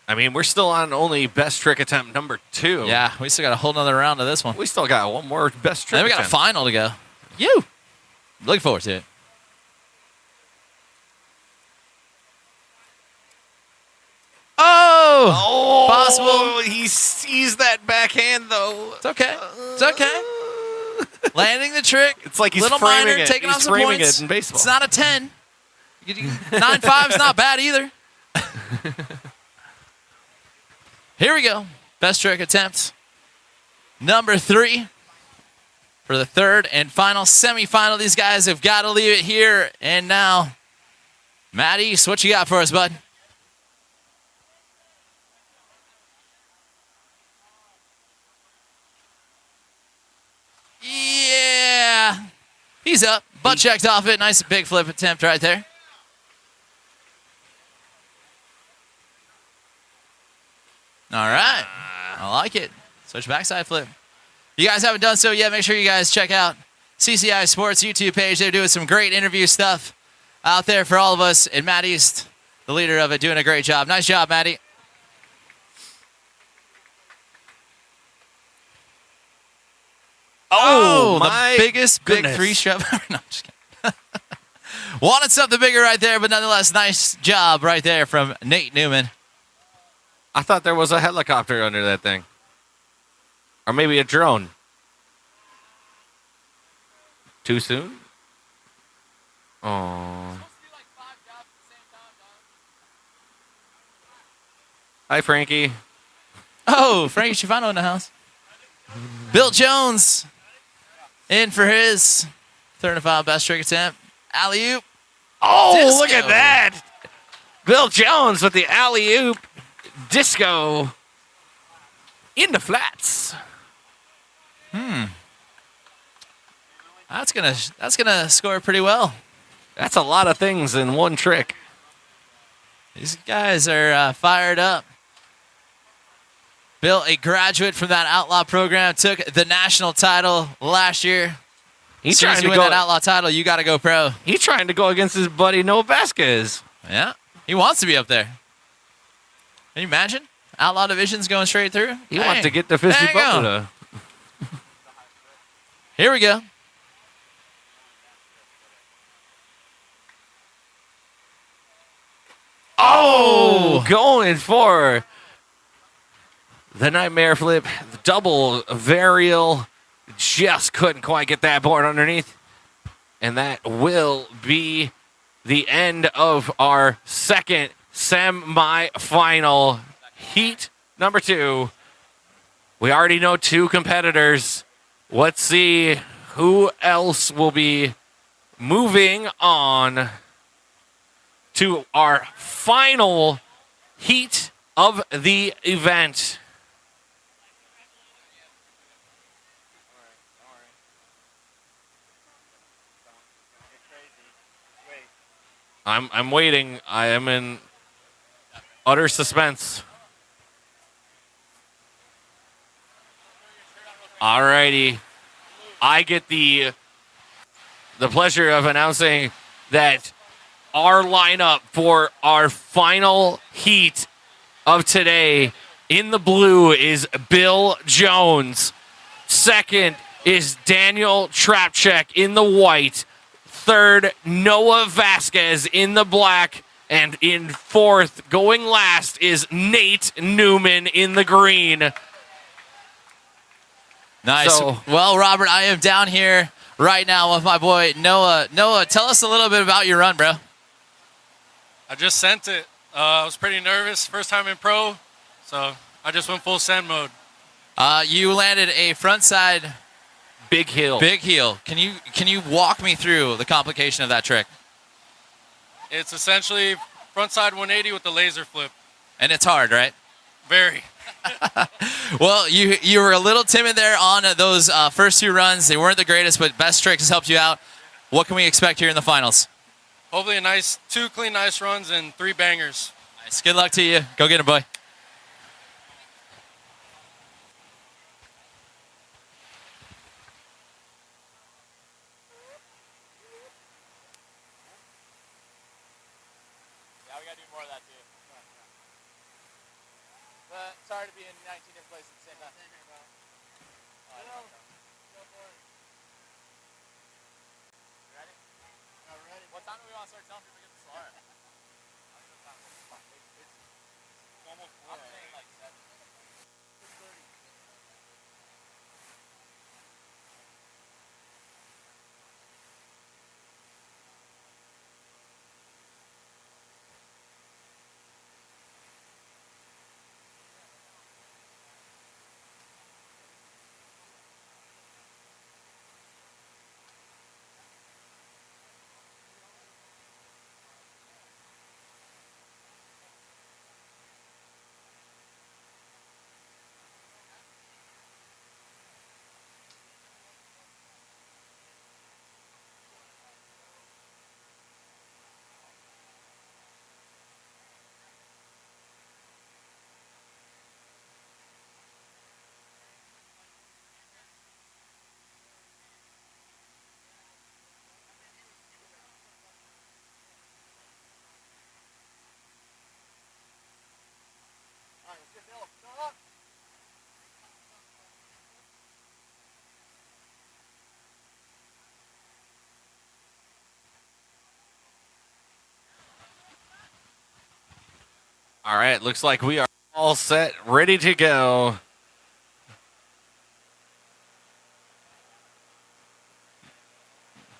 I mean, we're still on only best trick attempt number 2. Yeah, we still got a whole nother round of this one. We still got one more best trick Then we got a attempt. final to go. You. Looking forward to it. Oh! Possible. He sees that backhand, though. It's okay. It's okay. Landing the trick. It's like he's little framing minor, it. taking He's off some framing points. it in baseball. It's not a 10. 9.5 is not bad either. Here we go. Best trick attempt. Number 3 for the third and final semifinal. These guys have got to leave it here and now. Matt East, what you got for us, bud? Yeah. He's up. Butt checked off it. Nice big flip attempt right there. All right. I like it. Switch backside flip. If you guys haven't done so yet, make sure you guys check out CCI Sports YouTube page. They're doing some great interview stuff out there for all of us. And Matt East, the leader of it, doing a great job. Nice job, Matty. Oh, my the biggest goodness. big 3 shove. No, I'm just kidding. Wanted something bigger right there, but nonetheless, nice job right there from Nate Newman. I thought there was a helicopter under that thing. Or maybe a drone. Too soon? Oh. Hi, Frankie. Oh, Frankie Schifano in the house. Bill Jones in for his third and final best trick attempt. Alley-oop. Oh, Disco. look at that. Bill Jones with the alley-oop disco in the flats. That's gonna score pretty well. That's a lot of things in one trick. These guys are fired up. Bill, a graduate from that Outlaw program, took the national title last year. He's As soon trying as to you win go. that Outlaw title, you got to go pro. He's trying to go against his buddy Noah Vasquez. Yeah, he wants to be up there. Can you imagine? Outlaw division's going straight through. He wants to get the fizzy there you go. bubbler. Here we go. Oh, going for the nightmare flip, the double varial. Just couldn't quite get that board underneath. And that will be the end of our second semi-final heat number 2. We already know 2 competitors. Let's see who else will be moving on to our final heat of the event. I'm waiting. I am in utter suspense. Alrighty. I get the pleasure of announcing that our lineup for our final heat of today in the blue is Bill Jones. Second is Daniel Trapchek in the white. Third, Noah Vasquez in the black. And in fourth, going last, is Nate Newman in the green. Nice. So- Well, Robert, I am down here right now with my boy Noah. Noah, tell us a little bit about your run, bro. I just sent it. I was pretty nervous, first time in pro, so I just went full send mode. You landed a frontside Big hill. big heel. Can you walk me through the complication of that trick? It's essentially frontside 180 with the laser flip. And it's hard, right? Very. Well, you were a little timid there on those first two runs. They weren't the greatest, but Best Tricks has helped you out. What can we expect here in the finals? Hopefully a nice 2 clean nice runs and 3 bangers. Nice. Good luck to you. Go get it, boy. Yeah, we got to do more of that too. But sorry to be in 19 different places at the same time. Ready? Ready. What time do we want to start telling people to get the slaughter? I'm saying like 7. All right, looks like we are all set, ready to go.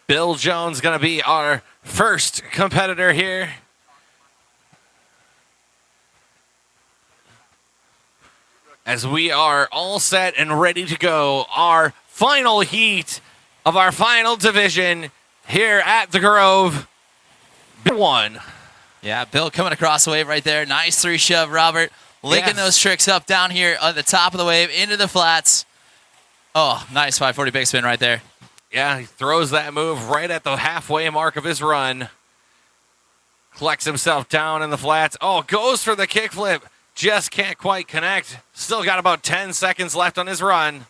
Bill Jones going to be our first competitor here. As we are all set and ready to go, our final heat of our final division here at the Grove. Bill won. Yeah, Bill coming across the wave right there. Nice 3 shove, Robert. Linking Yes. those tricks up down here at the top of the wave into the flats. Oh, nice 540 big spin right there. Yeah, he throws that move right at the halfway mark of his run. Collects himself down in the flats. Oh, goes for the kickflip. Just can't quite connect. Still got about 10 seconds left on his run.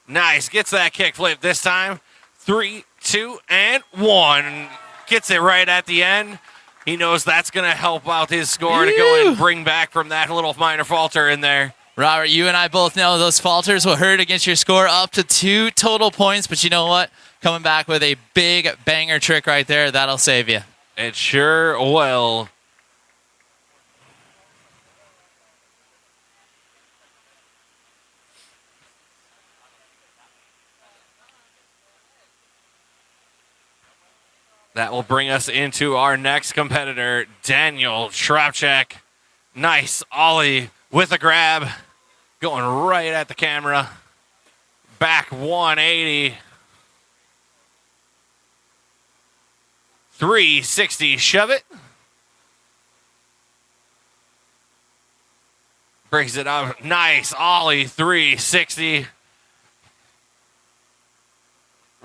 Nice. Gets that kickflip this time. 3, 2, and 1. Gets it right at the end. He knows that's going to help out his score to go and bring back from that little minor falter in there. Robert, you and I both know those falters will hurt against your score up to 2 total points, but you know what? Coming back with a big banger trick right there, that'll save you. It sure will. That will bring us into our next competitor, Daniel Trapchek. Nice ollie with a grab. Going right at the camera. Back 180. 360, shove it. Brings it up. Nice ollie, 360.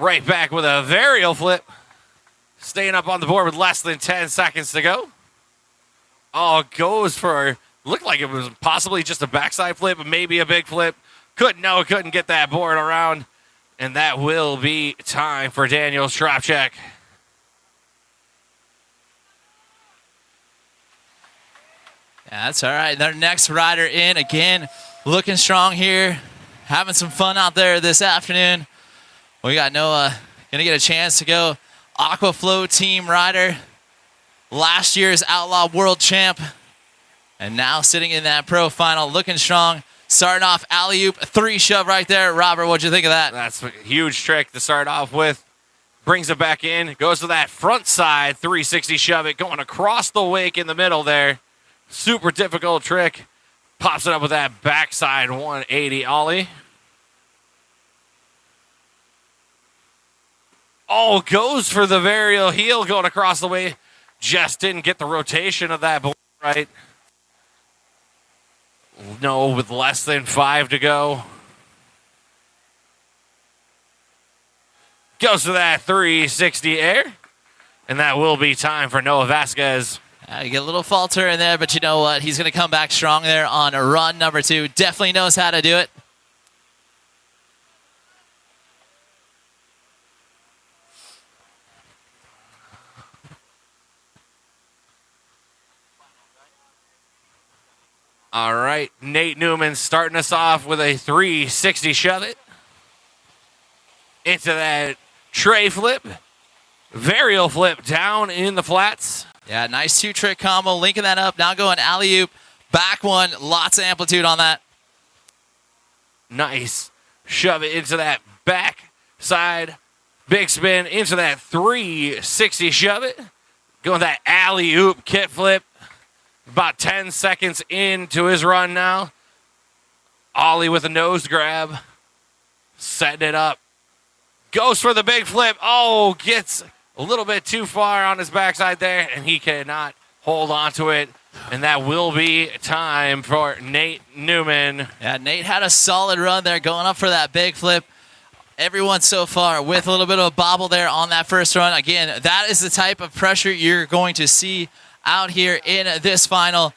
Right back with a varial flip. Staying up on the board with less than 10 seconds to go. Oh, goes for, looked like it was possibly just a backside flip, maybe a big flip. Couldn't get that board around. And that will be time for Daniel's drop check. Yeah, that's all right. Their next rider in, again, looking strong here. Having some fun out there this afternoon. We got Noah going to get a chance to go Aqua Flow team rider. Last year's Outlaw World Champ. And now sitting in that pro final, looking strong. Starting off alley-oop, 3 shove right there. Robert, what'd you think of that? That's a huge trick to start off with. Brings it back in. Goes to that front side, 360 shove it. Going across the wake in the middle there. Super difficult trick. Pops it up with that backside 180 ollie. Oh, goes for the varial heel going across the way. Just didn't get the rotation of that board right. No, with less than 5 to go. Goes to that 360 air. And that will be time for Noah Vasquez. You get a little falter in there, but you know what? He's going to come back strong there on a run number 2. Definitely knows how to do it. All right, Nate Newman starting us off with a 360 shove it. Into that tray flip. Varial flip down in the flats. Yeah, nice 2-trick combo. Linking that up. Now going alley-oop. Back one. Lots of amplitude on that. Nice. Shove it into that back side. Big spin into that 360 shove it. Going that alley-oop kit flip. About 10 seconds into his run now. Ollie with a nose grab. Setting it up. Goes for the big flip. Oh, gets a little bit too far on his backside there, and he cannot hold on to it. And that will be time for Nate Newman. Yeah, Nate had a solid run there going up for that big flip. Everyone so far with a little bit of a bobble there on that first run. Again, that is the type of pressure you're going to see out here in this final.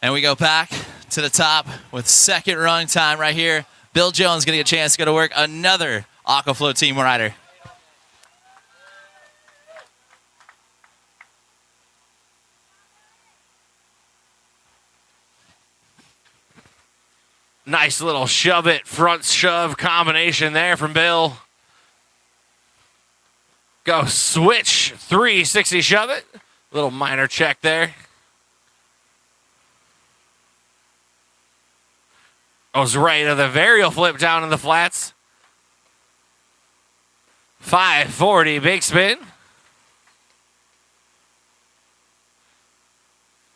And we go back to the top with second run time right here. Bill Jones getting a chance to go to work. Another Aquaflow team rider. Nice little shove it, front shove combination there from Bill. Go switch, 360 shove it. Little minor check there. Goes right to the varial flip down in the flats. 540 big spin.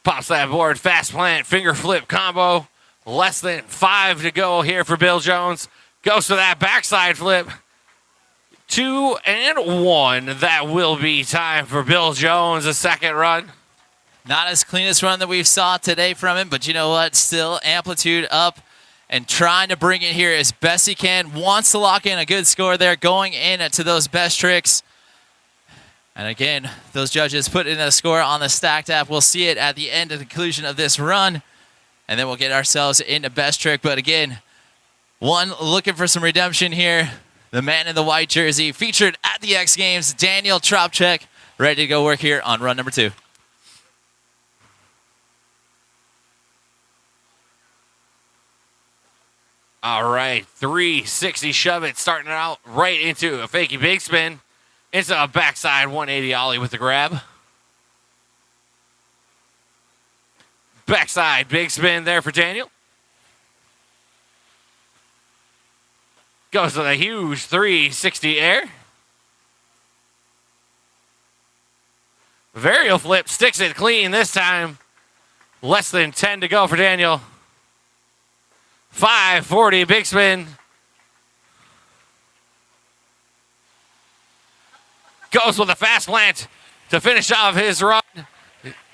Pops that board, fast plant, finger flip combo. Less than 5 to go here for Bill Jones. Goes to that backside flip. 2 and 1. That will be time for Bill Jones, a second run. Not as cleanest run that we saw today from him, but you know what? Still amplitude up and trying to bring it here as best he can. Wants to lock in a good score there, going in to those best tricks. And again, those judges put in a score on the stacked app. We'll see it at the end of the conclusion of this run. And then we'll get ourselves into best trick. But again, one looking for some redemption here. The man in the white jersey featured at the X Games, Daniel Tropchek, ready to go work here on run number 2. All right, 360 shove it, starting it out right into a fakey big spin. Into a backside 180 ollie with the grab. Backside big spin there for Daniel. Goes with a huge 360 air. Varial flip, sticks it clean this time. Less than 10 to go for Daniel. 540 big spin. Goes with a fast plant to finish off his run.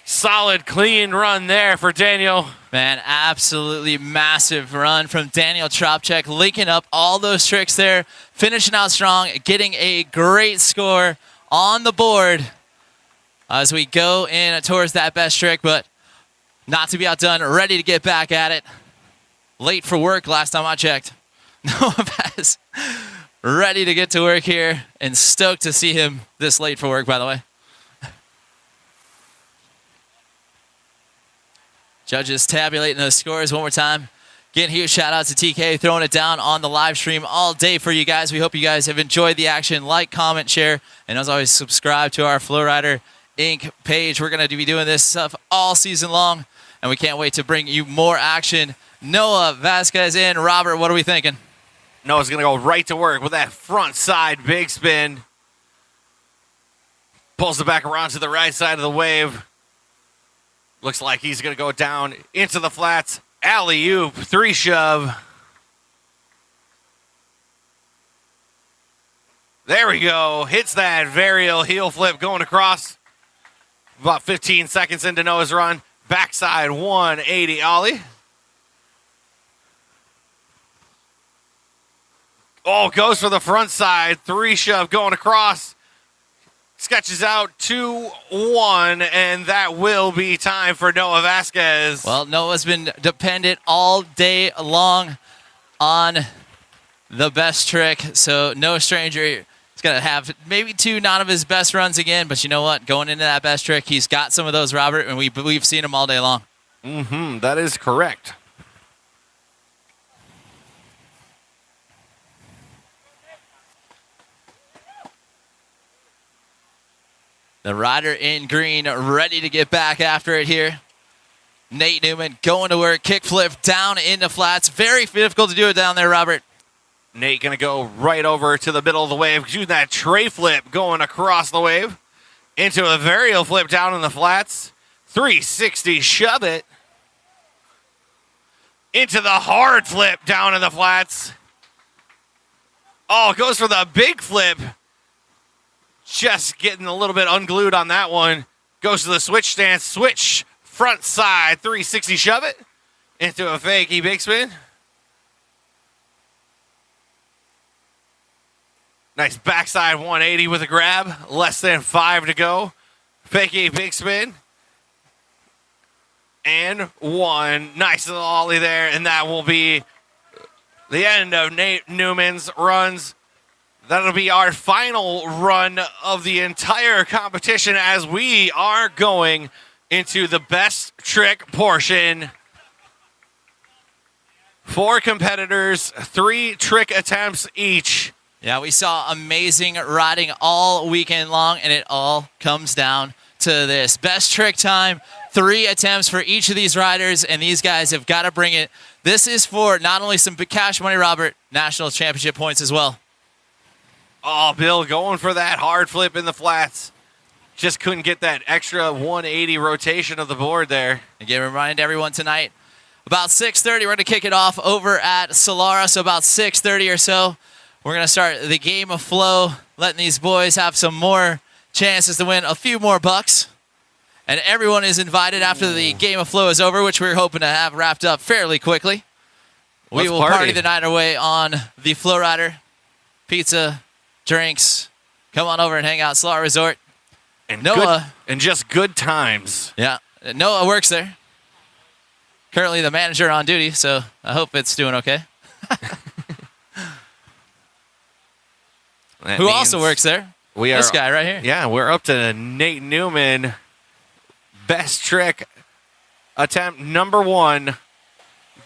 Solid, clean run there for Daniel. Man, absolutely massive run from Daniel Tropchek, linking up all those tricks there, finishing out strong, getting a great score on the board as we go in towards that best trick, but not to be outdone, ready to get back at it. Late for work last time I checked. Noah Vaz ready to get to work here and stoked to see him this late for work, by the way. Judges tabulating those scores one more time. Again, huge shout out to TK throwing it down on the live stream all day for you guys. We hope you guys have enjoyed the action. Like, comment, share, and as always, subscribe to our FlowRider Inc. page. We're going to be doing this stuff all season long, and we can't wait to bring you more action. Noah, Vasquez in. Robert, what are we thinking? Noah's going to go right to work with that front side big spin. Pulls it back around to the right side of the wave. Looks like he's going to go down into the flats. Alley-oop, 3 shove. There we go. Hits that varial heel flip going across. About 15 seconds into Noah's run. Backside 180 ollie. Oh, goes for the front side. 3 shove going across. Sketches out 2-1, and that will be time for Noah Vasquez. Well, Noah's been dependent all day long on the best trick, so no stranger. He's going to have maybe 2 not of his best runs again, but you know what? Going into that best trick, he's got some of those, Robert, and we've seen him all day long. That is correct. The rider in green ready to get back after it here. Nate Newman going to work, kick flip down into flats. Very difficult to do it down there, Robert. Nate going to go right over to the middle of the wave, do that tray flip going across the wave into a varial flip down in the flats. 360 shove it into the hard flip down in the flats. Oh, goes for the big flip. Just getting a little bit unglued on that one. Goes to the switch stance. Switch front side. 360 shove it into a fakey big spin. Nice backside 180 with a grab. Less than 5 to go. Fakey big spin. And 1. Nice little ollie there. And that will be the end of Nate Newman's runs. That'll be our final run of the entire competition as we are going into the best trick portion. 4 competitors, 3 trick attempts each. Yeah, we saw amazing riding all weekend long, and it all comes down to this. Best trick time, 3 attempts for each of these riders, and these guys have got to bring it. This is for not only some big cash money, Robert, national championship points as well. Oh, Bill going for that hard flip in the flats. Just couldn't get that extra 180 rotation of the board there. Again, remind everyone tonight, about 6:30, we're going to kick it off over at Solara. So about 6:30 or so, we're going to start the game of flow, letting these boys have some more chances to win a few more bucks. And everyone is invited after the game of flow is over, which we're hoping to have wrapped up fairly quickly. We will party the night away on the FlowRider. Pizza, drinks. Come on over and hang out. Slot Resort. And Noah. And just good times. Yeah. Noah works there. Currently the manager on duty, so I hope it's doing okay. Who also works there? This guy right here. Yeah, we're up to Nate Newman. Best trick attempt number 1.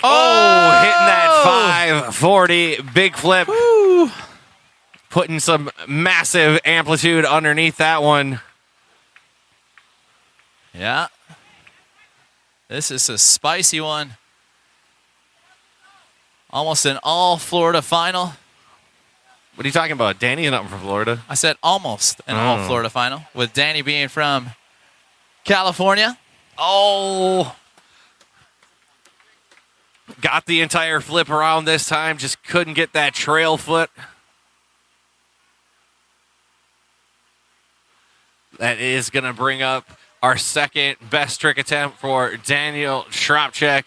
Oh, hitting that 540 big flip. Woo. Putting some massive amplitude underneath that one. Yeah. This is a spicy one. Almost an all-Florida final. What are you talking about? Danny's not from Florida. I said almost an all-Florida final, with Danny being from California. Oh. Got the entire flip around this time. Just couldn't get that trail foot. That is going to bring up our second best trick attempt for Daniel Shropchek.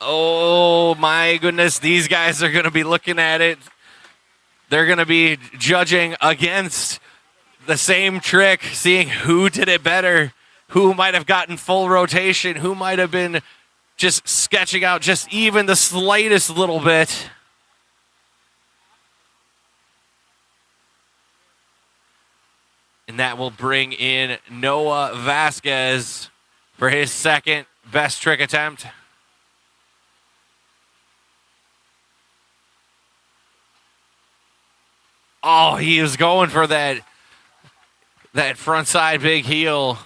Oh my goodness, these guys are going to be looking at it. They're going to be judging against the same trick, seeing who did it better, who might have gotten full rotation, who might have been just sketching out just even the slightest little bit. And that will bring in Noah Vasquez for his second best trick attempt. Oh, he was going for that front side big heel.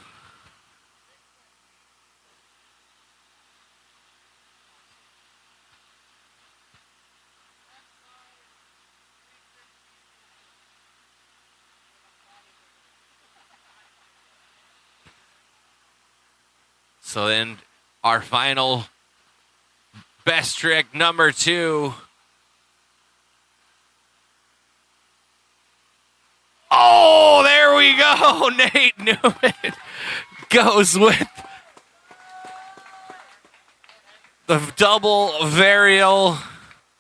So then our final best trick, number 2. Oh, there we go. Nate Newman goes with the double varial,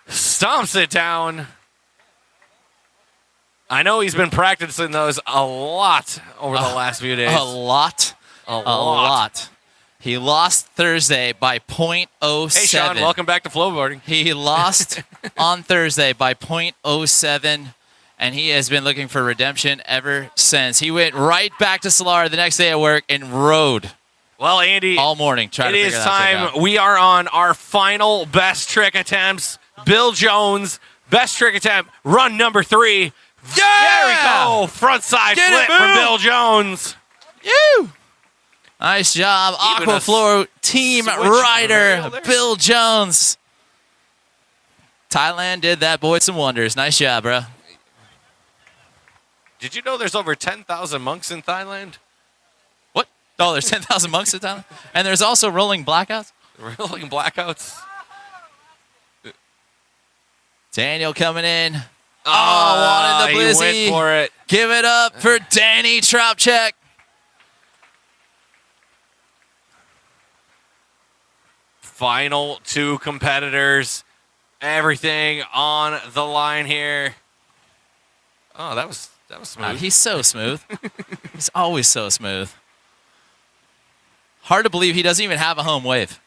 stomps it down. I know he's been practicing those a lot over the last few days. A lot. He lost Thursday by .07. Hey, Sean, welcome back to Flowboarding. He lost on Thursday by .07, and he has been looking for redemption ever since. He went right back to Solar the next day at work and rode. Well, Andy, all morning trying to figure that trick out. It is time. We are on our final best trick attempts. Bill Jones, best trick attempt, run number 3. Yeah! There we go. Front side flip from Bill Jones. You. Nice job, Aqua Floor team rider, Bill Jones. Thailand did that boy some wonders. Nice job, bro. Did you know there's over 10,000 monks in Thailand? What? Oh, there's 10,000 monks in Thailand? And there's also rolling blackouts? Rolling blackouts. Daniel coming in. Oh, wanted the blizzy. He went for it. Give it up for Danny Shropchek. Final 2 competitors. Everything on the line here. Oh, that was smooth. He's so smooth. He's always so smooth. Hard to believe he doesn't even have a home wave.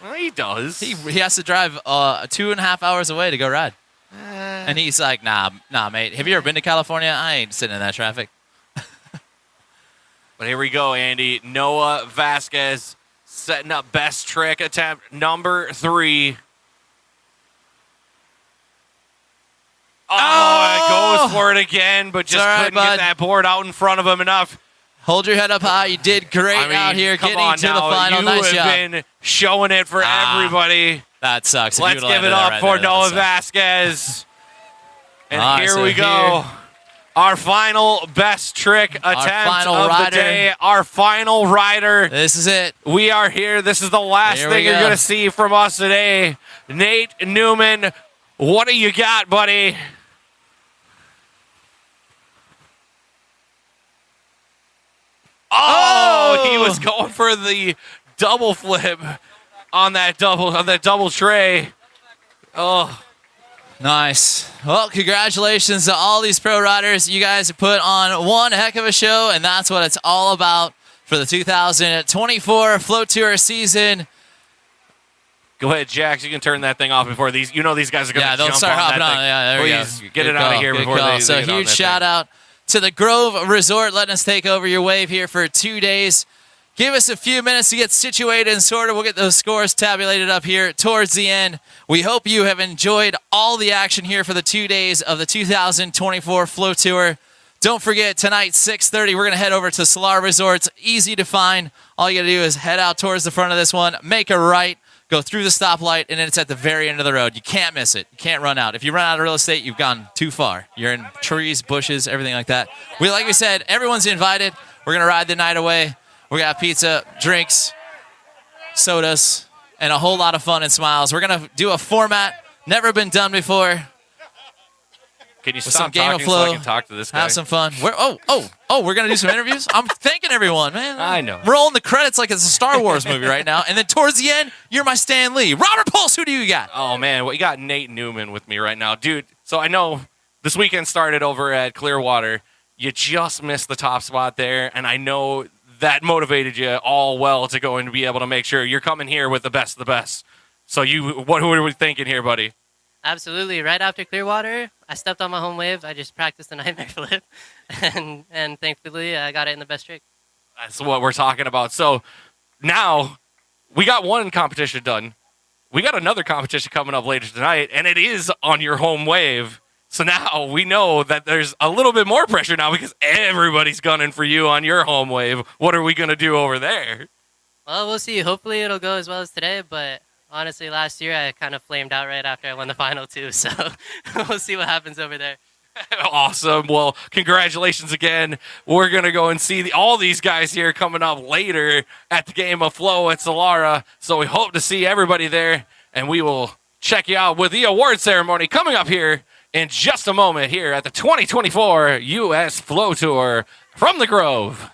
Well, he does. He has to drive 2.5 hours away to go ride. And he's like, nah, mate. Have you ever been to California? I ain't sitting in that traffic. But here we go, Andy. Noah Vasquez setting up best trick attempt number 3. Oh, it goes for it again, but just couldn't get that board out in front of him enough. Hold your head up high. You did great out here getting to the final. Nice job. You have been showing it for everybody. That sucks. Let's give it up for Noah Vasquez. And here we go. Our final best trick attempt of the day. Our final rider. This is it. We are here. This is the last thing you're going to see from us today. Nate Newman, what do you got, buddy? Oh, he was going for the double flip on that double tray. Oh. Nice. Well, congratulations to all these pro riders. You guys have put on one heck of a show, and that's what it's all about for the 2024 Flow Tour season. Go ahead, Jax. You can turn that thing off before these. You know these guys are going to jump they'll start on hopping that on. thing. Yeah, there we go. Please get it out of here before they So get on huge that shout out to the Grove Resort letting us take over your wave here for 2 days. Give us a few minutes to get situated and sorted. We'll get those scores tabulated up here towards the end. We hope you have enjoyed all the action here for the 2 days of the 2024 Flow Tour. Don't forget, tonight, 6:30, we're going to head over to Solar Resorts. Easy to find. All you got to do is head out towards the front of this one, make a right, go through the stoplight, and then it's at the very end of the road. You can't miss it. You can't run out. If you run out of real estate, you've gone too far. You're in trees, bushes, everything like that. Like we said, everyone's invited. We're going to ride the night away. We got pizza, drinks, sodas, and a whole lot of fun and smiles. We're going to do a format never been done before. Can you with stop some game of talking so flow. I can talk to this guy? Have some fun. We're gonna do some interviews. I'm thanking everyone, man. I know. Rolling the credits like it's a Star Wars movie right now, and then towards the end, you're my Stan Lee. Robert Pulse, who do you got? Oh, man. Well, you got Nate Newman with me right now. Dude, so I know this weekend started over at Clearwater. You just missed the top spot there, and I know that motivated you all well to go and be able to make sure you're coming here with the best of the best. So who are we thinking here, buddy? Absolutely. Right after Clearwater, I stepped on my home wave. I just practiced a nightmare flip, and thankfully I got it in the best trick. That's what we're talking about. So now we got one competition done. We got another competition coming up later tonight, and it is on your home wave. So now we know that there's a little bit more pressure now because everybody's gunning for you on your home wave. What are we going to do over there? Well, we'll see. Hopefully it'll go as well as today, but honestly, last year I kind of flamed out right after I won the final too, so we'll see what happens over there. Awesome. Well, congratulations again. We're going to go and see all these guys here coming up later at the Game of Flow at Solara. So we hope to see everybody there, and we will check you out with the award ceremony coming up here in just a moment here at the 2024 U.S. Flow Tour from the Grove.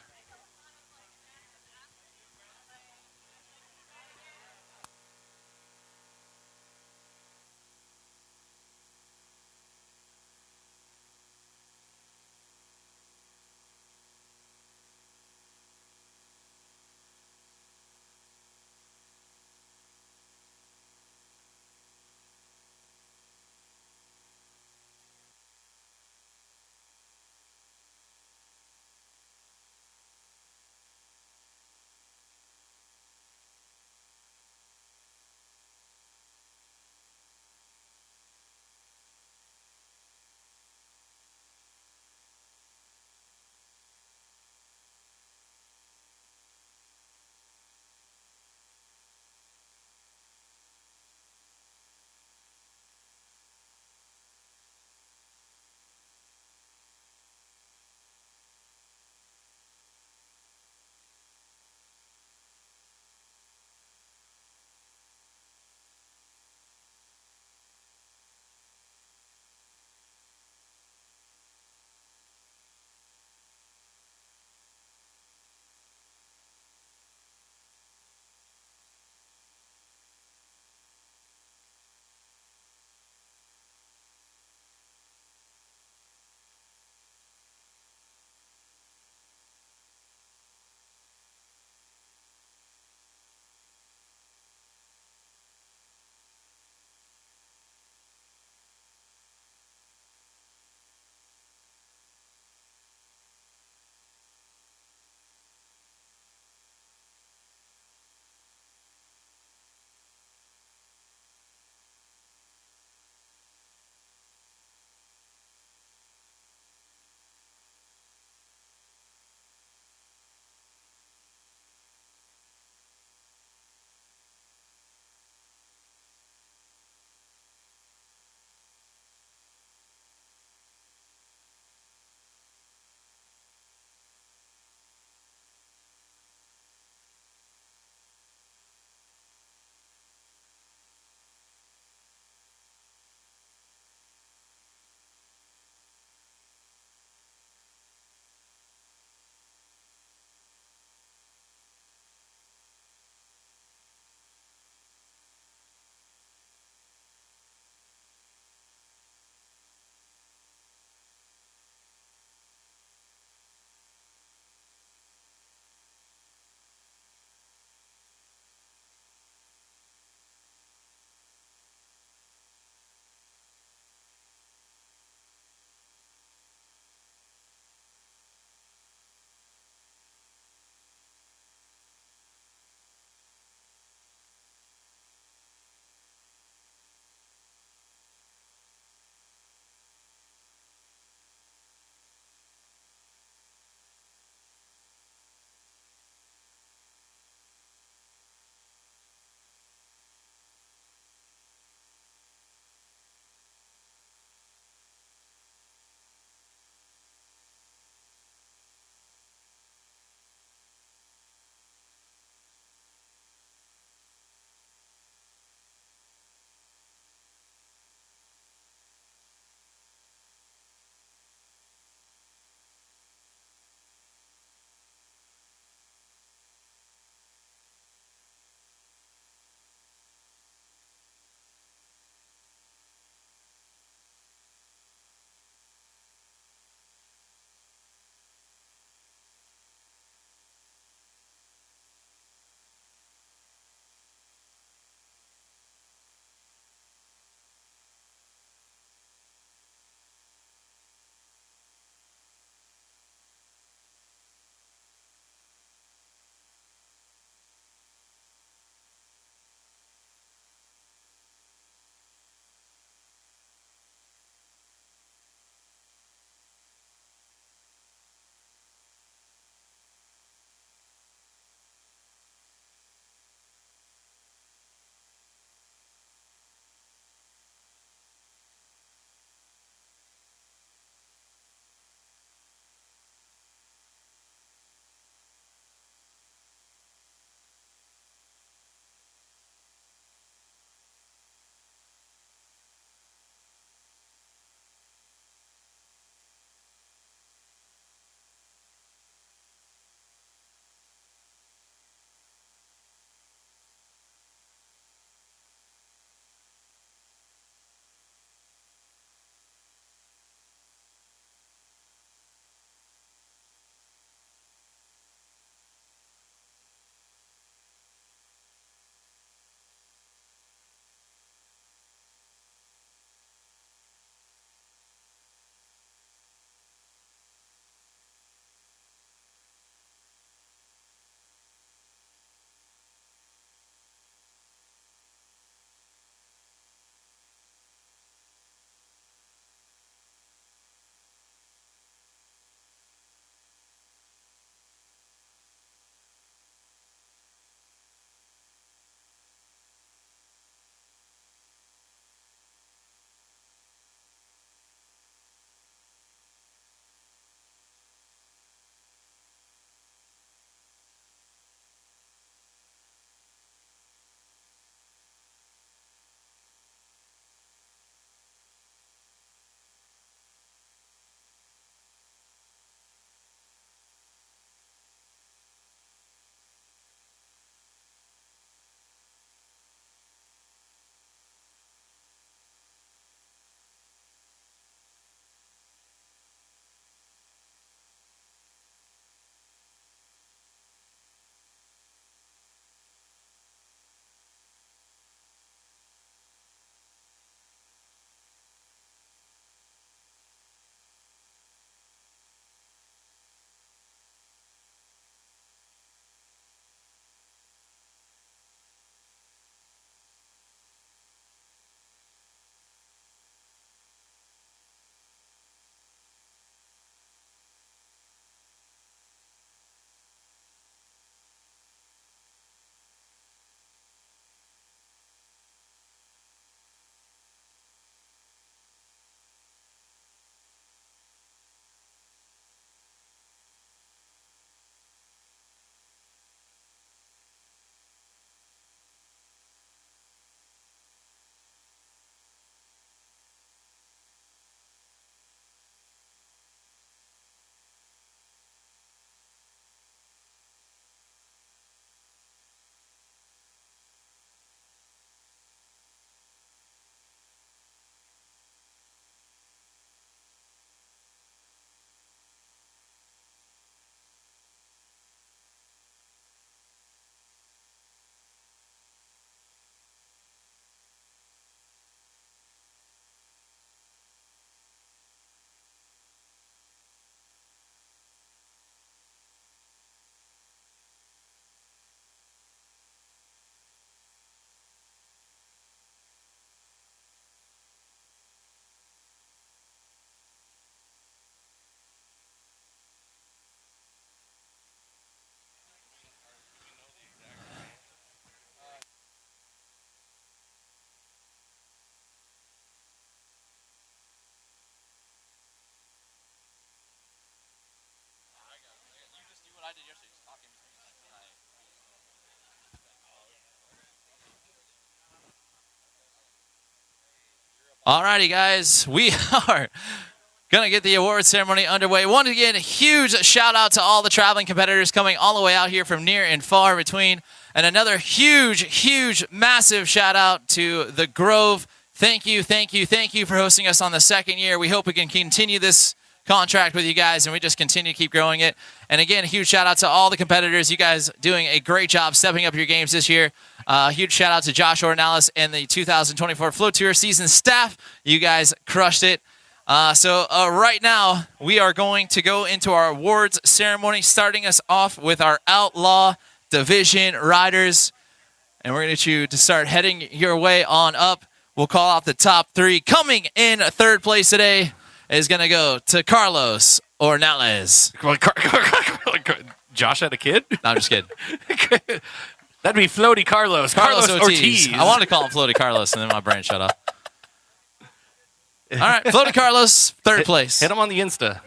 Alrighty, guys, we are gonna get the award ceremony underway. Once again, a huge shout out to all the traveling competitors coming all the way out here from near and far between. And another huge, massive shout out to the Grove. Thank you for hosting us on the second year. We hope we can continue this contract with you guys and we just continue to keep growing it. And again, a huge shout out to all the competitors. You guys doing a great job stepping up your games this year. Huge shout out to Josh Ornelas and the 2024 Flow Tour season staff. You guys crushed it. So right now, we are going to go into our awards ceremony, starting us off with our Outlaw Division riders. And we're going to get you to start heading your way on up. We'll call out the top three. Coming in third place today is going to go to Carlos Ornelas. Josh had a kid? No, I'm just kidding. That'd be Floaty Carlos. Carlos Ortiz. I wanted to call him Floaty Carlos, and then my brain shut off. All right, Floaty Carlos, third place. Hit him on the Insta.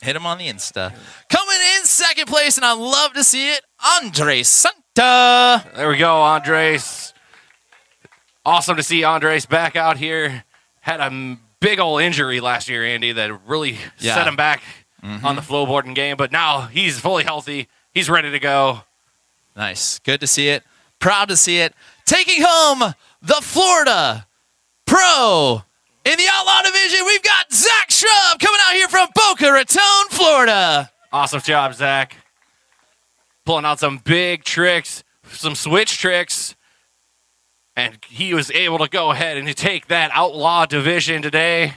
Hit him on the Insta. Coming in second place, and I love to see it, Andres Santa. There we go, Andres. Awesome to see Andres back out here. Had a big old injury last year, Andy, that really set him back on the flowboarding game. But now he's fully healthy. He's ready to go. Nice. Good to see it. Proud to see it. Taking home the Florida Pro in the Outlaw Division, we've got Zach Shrub coming out here from Boca Raton, Florida. Awesome job, Zach. Pulling out some big tricks, some switch tricks. And he was able to go ahead and take that Outlaw Division today.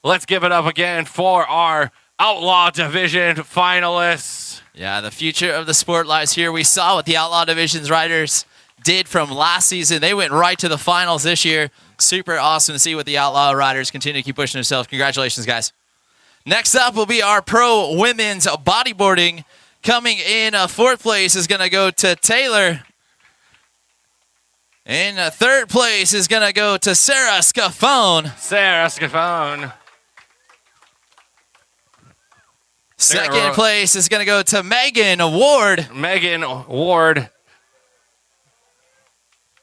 Let's give it up again for our Outlaw Division finalists. Yeah, the future of the sport lies here. We saw what the Outlaw Division's riders did from last season. They went right to the finals this year. Super awesome to see what the Outlaw riders continue to keep pushing themselves. Congratulations, guys. Next up will be our Pro Women's Bodyboarding. Coming in fourth place is going to go to Taylor. In third place is going to go to Sarah Scafone. Sarah Scafone. Second place is going to go to Megan Ward. Megan Ward.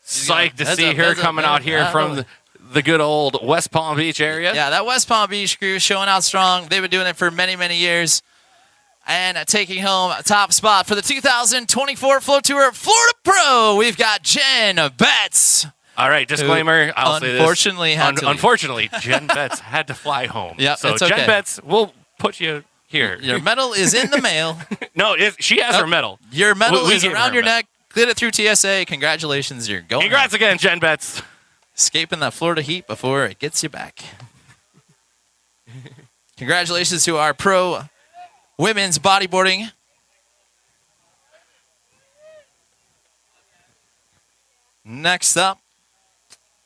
Psyched to see her coming out here from the good old West Palm Beach area. Yeah, that West Palm Beach crew showing out strong. They've been doing it for many years. And taking home a top spot for the 2024 Flow Tour Florida Pro, we've got Jen Betts. All right, disclaimer. I'll say this. Unfortunately, Jen Betts had to fly home. Yep, so it's okay. Jen Betts, we'll put you here. Your medal is in the mail. No, she has her medal. Your medal is around your medal. neck. Get it through TSA. Congratulations, you're going. Congrats again, Jen Betts. Escaping that Florida heat before it gets you back. Congratulations to our Pro Women's Bodyboarding. Next up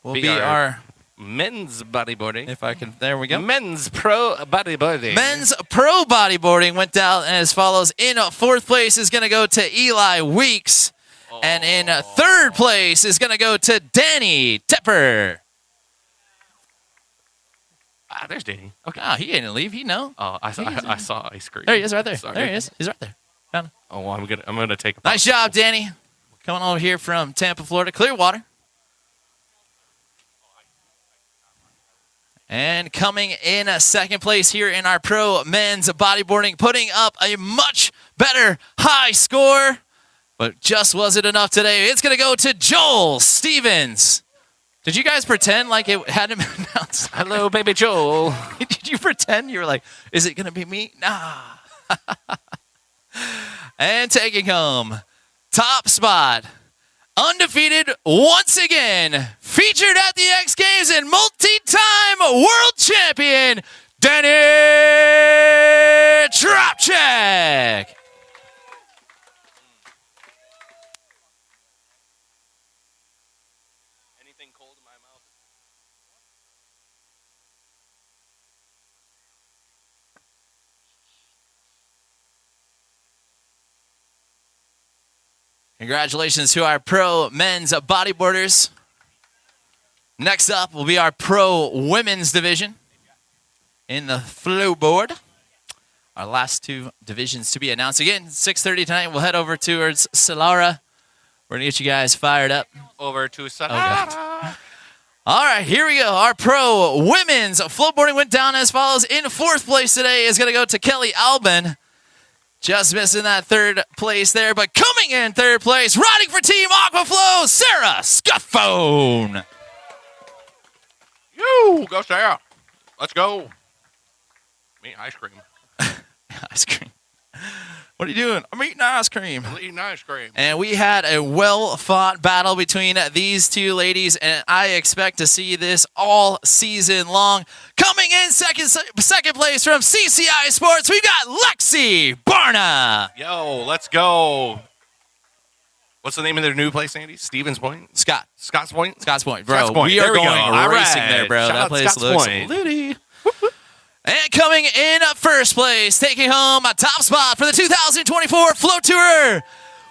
will be our men's bodyboarding. If I can, there we go. Men's Pro Bodyboarding. Men's Pro Bodyboarding went down as follows. In fourth place is going to go to Eli Weeks. And in third place is going to go to Danny Tepper. There's Danny. Okay. Oh, he didn't leave. He know. Oh, I saw ice cream. There he is, right there. Sorry. There he is. He's right there. Found him. Oh, well, I'm gonna take a nice job, Danny. Coming over here from Tampa, Florida, Clearwater. And coming in second place here in our Pro Men's Bodyboarding, putting up a much better high score, but just wasn't enough today. It's going to go to Joel Stevens. Did you guys pretend like it hadn't been announced? Hello, baby Joel. Did you pretend? You were like, is it going to be me? Nah. And taking home top spot, undefeated once again, featured at the X Games and multi-time world champion, Danny Tropchak. Anything cold in my mouth? Congratulations to our Pro Men's Bodyboarders. Next up will be our Pro Women's Division in the Flowboard. our last two divisions to be announced. Again, 6:30 tonight. We'll head over towards Solara. We're going to get you guys fired up. Over to God. All right, here we go. Our pro women's flowboarding went down as follows. In fourth place today is going to go to Kelly Albin. Just missing that third place there, but coming in third place, riding for Team Aquaflow, Sarah Scuffone. You go, Sarah. Let's go. Me ice cream. Ice cream. What are you doing? I'm eating ice cream. I'm eating ice cream. And we had a well-fought battle between these two ladies, and I expect to see this all season long. Coming in second place from CCI Sports, we've got Lexi Barna. Yo, let's go. What's the name of their new place, Andy? Stevens Point? Scott's Point? Scotts Point, bro. Scotts Point. We are There we going go. All racing right. there, bro. Shout that out place Scotts looks Point. litty. And coming in first place, taking home a top spot for the 2024 Flow Tour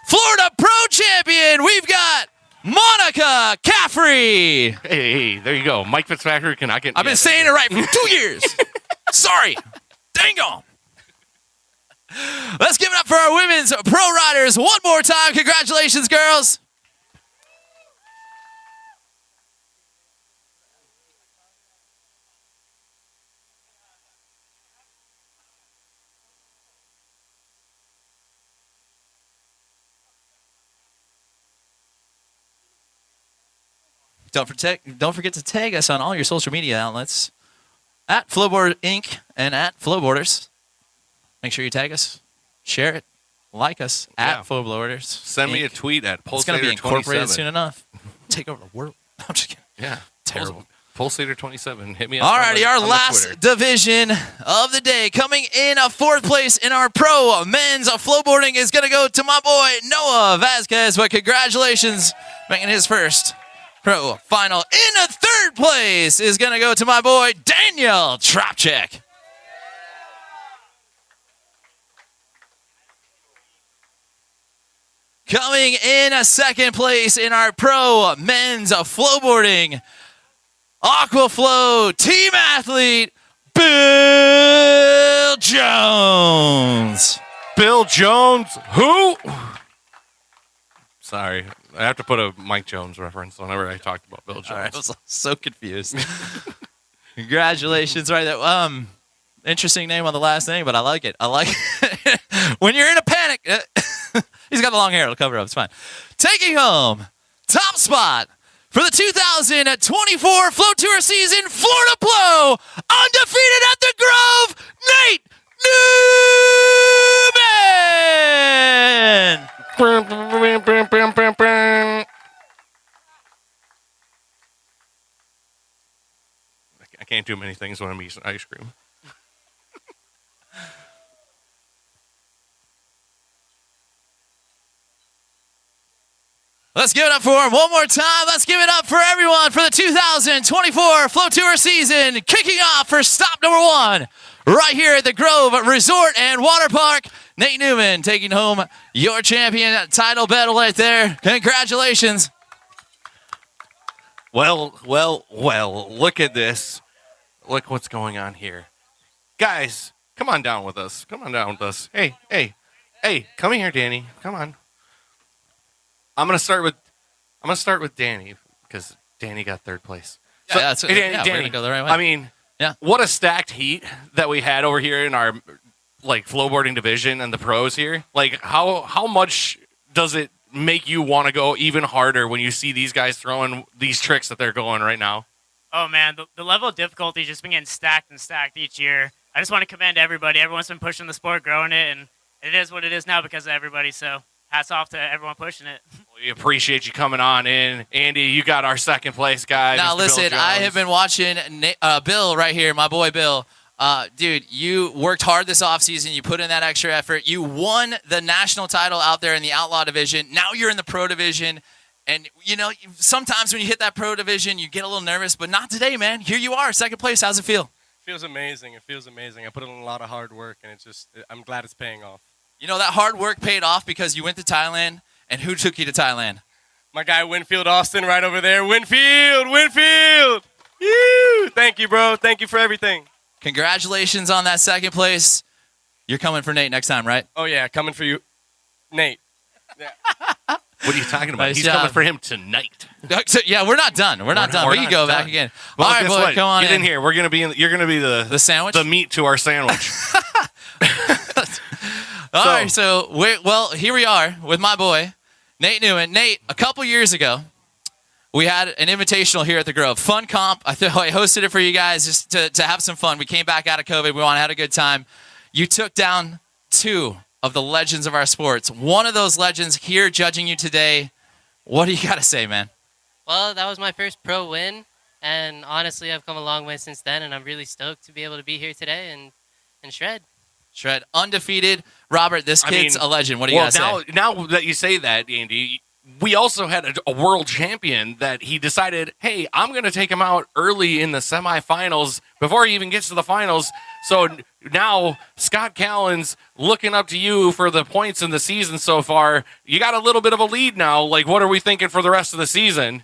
Florida Pro Champion, we've got Monica Caffrey. Hey, there you go. Mike Fitzpatrick and I can. I've been saying it right for 2 years. Sorry. Dang on. Let's give it up for our women's pro riders one more time. Congratulations, girls. Don't forget to tag us on all your social media outlets at Flowboard Inc. and at Flowboarders. Make sure you tag us, share it, like us at Flowboarders. Send me a tweet at It's going to be incorporated Pulsator27. soon enough. Take over the world. I'm just kidding. Yeah. Terrible. Pulsator27. Hit me up. Alrighty, our on the last Twitter. division of the day, coming in fourth place in our pro men's flowboarding is going to go to my boy Noah Vasquez. But congratulations, making his first pro final. In third place is going to go to my boy Daniel Tropchek. Coming in second place in our pro men's flowboarding, Aquaflow team athlete, Bill Jones. Bill Jones. Who? Sorry. I have to put a Mike Jones reference whenever I talked about Bill Jones. All right, I was so confused. Congratulations, right there. Interesting name on the last name, but I like it. I like it. When you're in a panic, he's got the long hair. It'll cover it up. It's fine. Taking home top spot for the 2024 Flow Tour season, Florida Blow, undefeated at the Grove, Nate Newman. I can't do many things when I'm eating ice cream. Let's give it up for him one more time. Let's give it up for everyone for the 2024 Flow Tour season, kicking off for stop number one right here at the Grove Resort and Waterpark. Nate Newman taking home your champion title battle right there. Congratulations. Well, look at this. Look what's going on here. Guys, come on down with us. Come on down with us. Hey, come here, Danny. Come on. I'm gonna start with Danny because Danny got third place. Yeah, So, we're Danny, gonna go the right way. I mean, Yeah. What a stacked heat that we had over here in our flowboarding division and the pros here. Like, how much does it make you want to go even harder when you see these guys throwing these tricks that they're going right now? Oh, man, the level of difficulty has just been getting stacked and stacked each year. I just want to commend everybody. Everyone's been pushing the sport, growing it, and it is what it is now because of everybody. So hats off to everyone pushing it. Well, we appreciate you coming on in. Andy, you got our second place guy. Now, Mr. Bill listen, I Jones. have been watching Bill right here, my boy Bill. Dude, you worked hard this offseason. You put in that extra effort. You won the national title out there in the Outlaw division. Now you're in the pro division. And, you know, sometimes when you hit that pro division, you get a little nervous. But not today, man. Here you are, second place. How's it feel? Feels amazing. It feels amazing. I put in a lot of hard work, and I'm glad it's paying off. You know, that hard work paid off because you went to Thailand. And who took you to Thailand? My guy Winfield Austin right over there. Winfield! Woo! Thank you, bro. Thank you for everything. Congratulations on that second place. You're coming for Nate next time, right? Oh, yeah, coming for you, Nate. Yeah. What are you talking about? Nice He's job. coming for him tonight. So, yeah, we're not done. We're not done. we're We can not go done. back again. Well, All right, guess boy, what? come on Get in here. We're gonna be you're gonna be the sandwich? the meat to our sandwich. All right, so here we are with my boy, Nate Newman. Nate, a couple years ago, we had an invitational here at the Grove. Fun comp. I hosted it for you guys just to have some fun. We came back out of COVID. We had a good time. You took down 2 of the legends of our sports. One of those legends here judging you today. What do you got to say, man? Well, that was my first pro win, and honestly, I've come a long way since then, and I'm really stoked to be able to be here today and shred. Shred. Undefeated. Robert, this kid's a legend. What do you got to say? Now that you say that, Andy, we also had a world champion that he decided, hey, I'm going to take him out early in the semifinals before he even gets to the finals. So now Scott Callan's looking up to you for the points in the season so far. You got a little bit of a lead now. Like, what are we thinking for the rest of the season?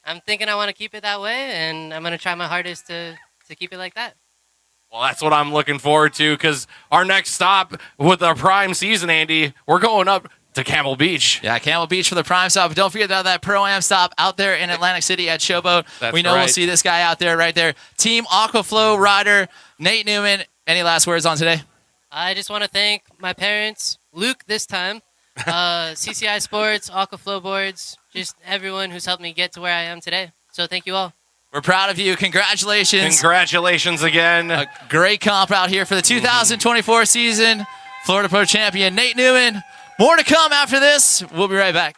I'm thinking I want to keep it that way, and I'm going to try my hardest to keep it like that. Well, that's what I'm looking forward to, because our next stop with our prime season, Andy, we're going up to Camel Beach. Yeah, Camel Beach for the prime stop. But don't forget about that Pro-Am stop out there in Atlantic City at Showboat. That's we know we'll right. see this guy out there, right there. Team FlowRider, Nate Newman. Any last words on today? I just want to thank my parents, Luke this time, CCI Sports, Flowboards, just everyone who's helped me get to where I am today. So thank you all. We're proud of you. Congratulations. Congratulations again. A great comp out here for the 2024 season. Florida Pro champion Nate Newman. More to come after this. We'll be right back.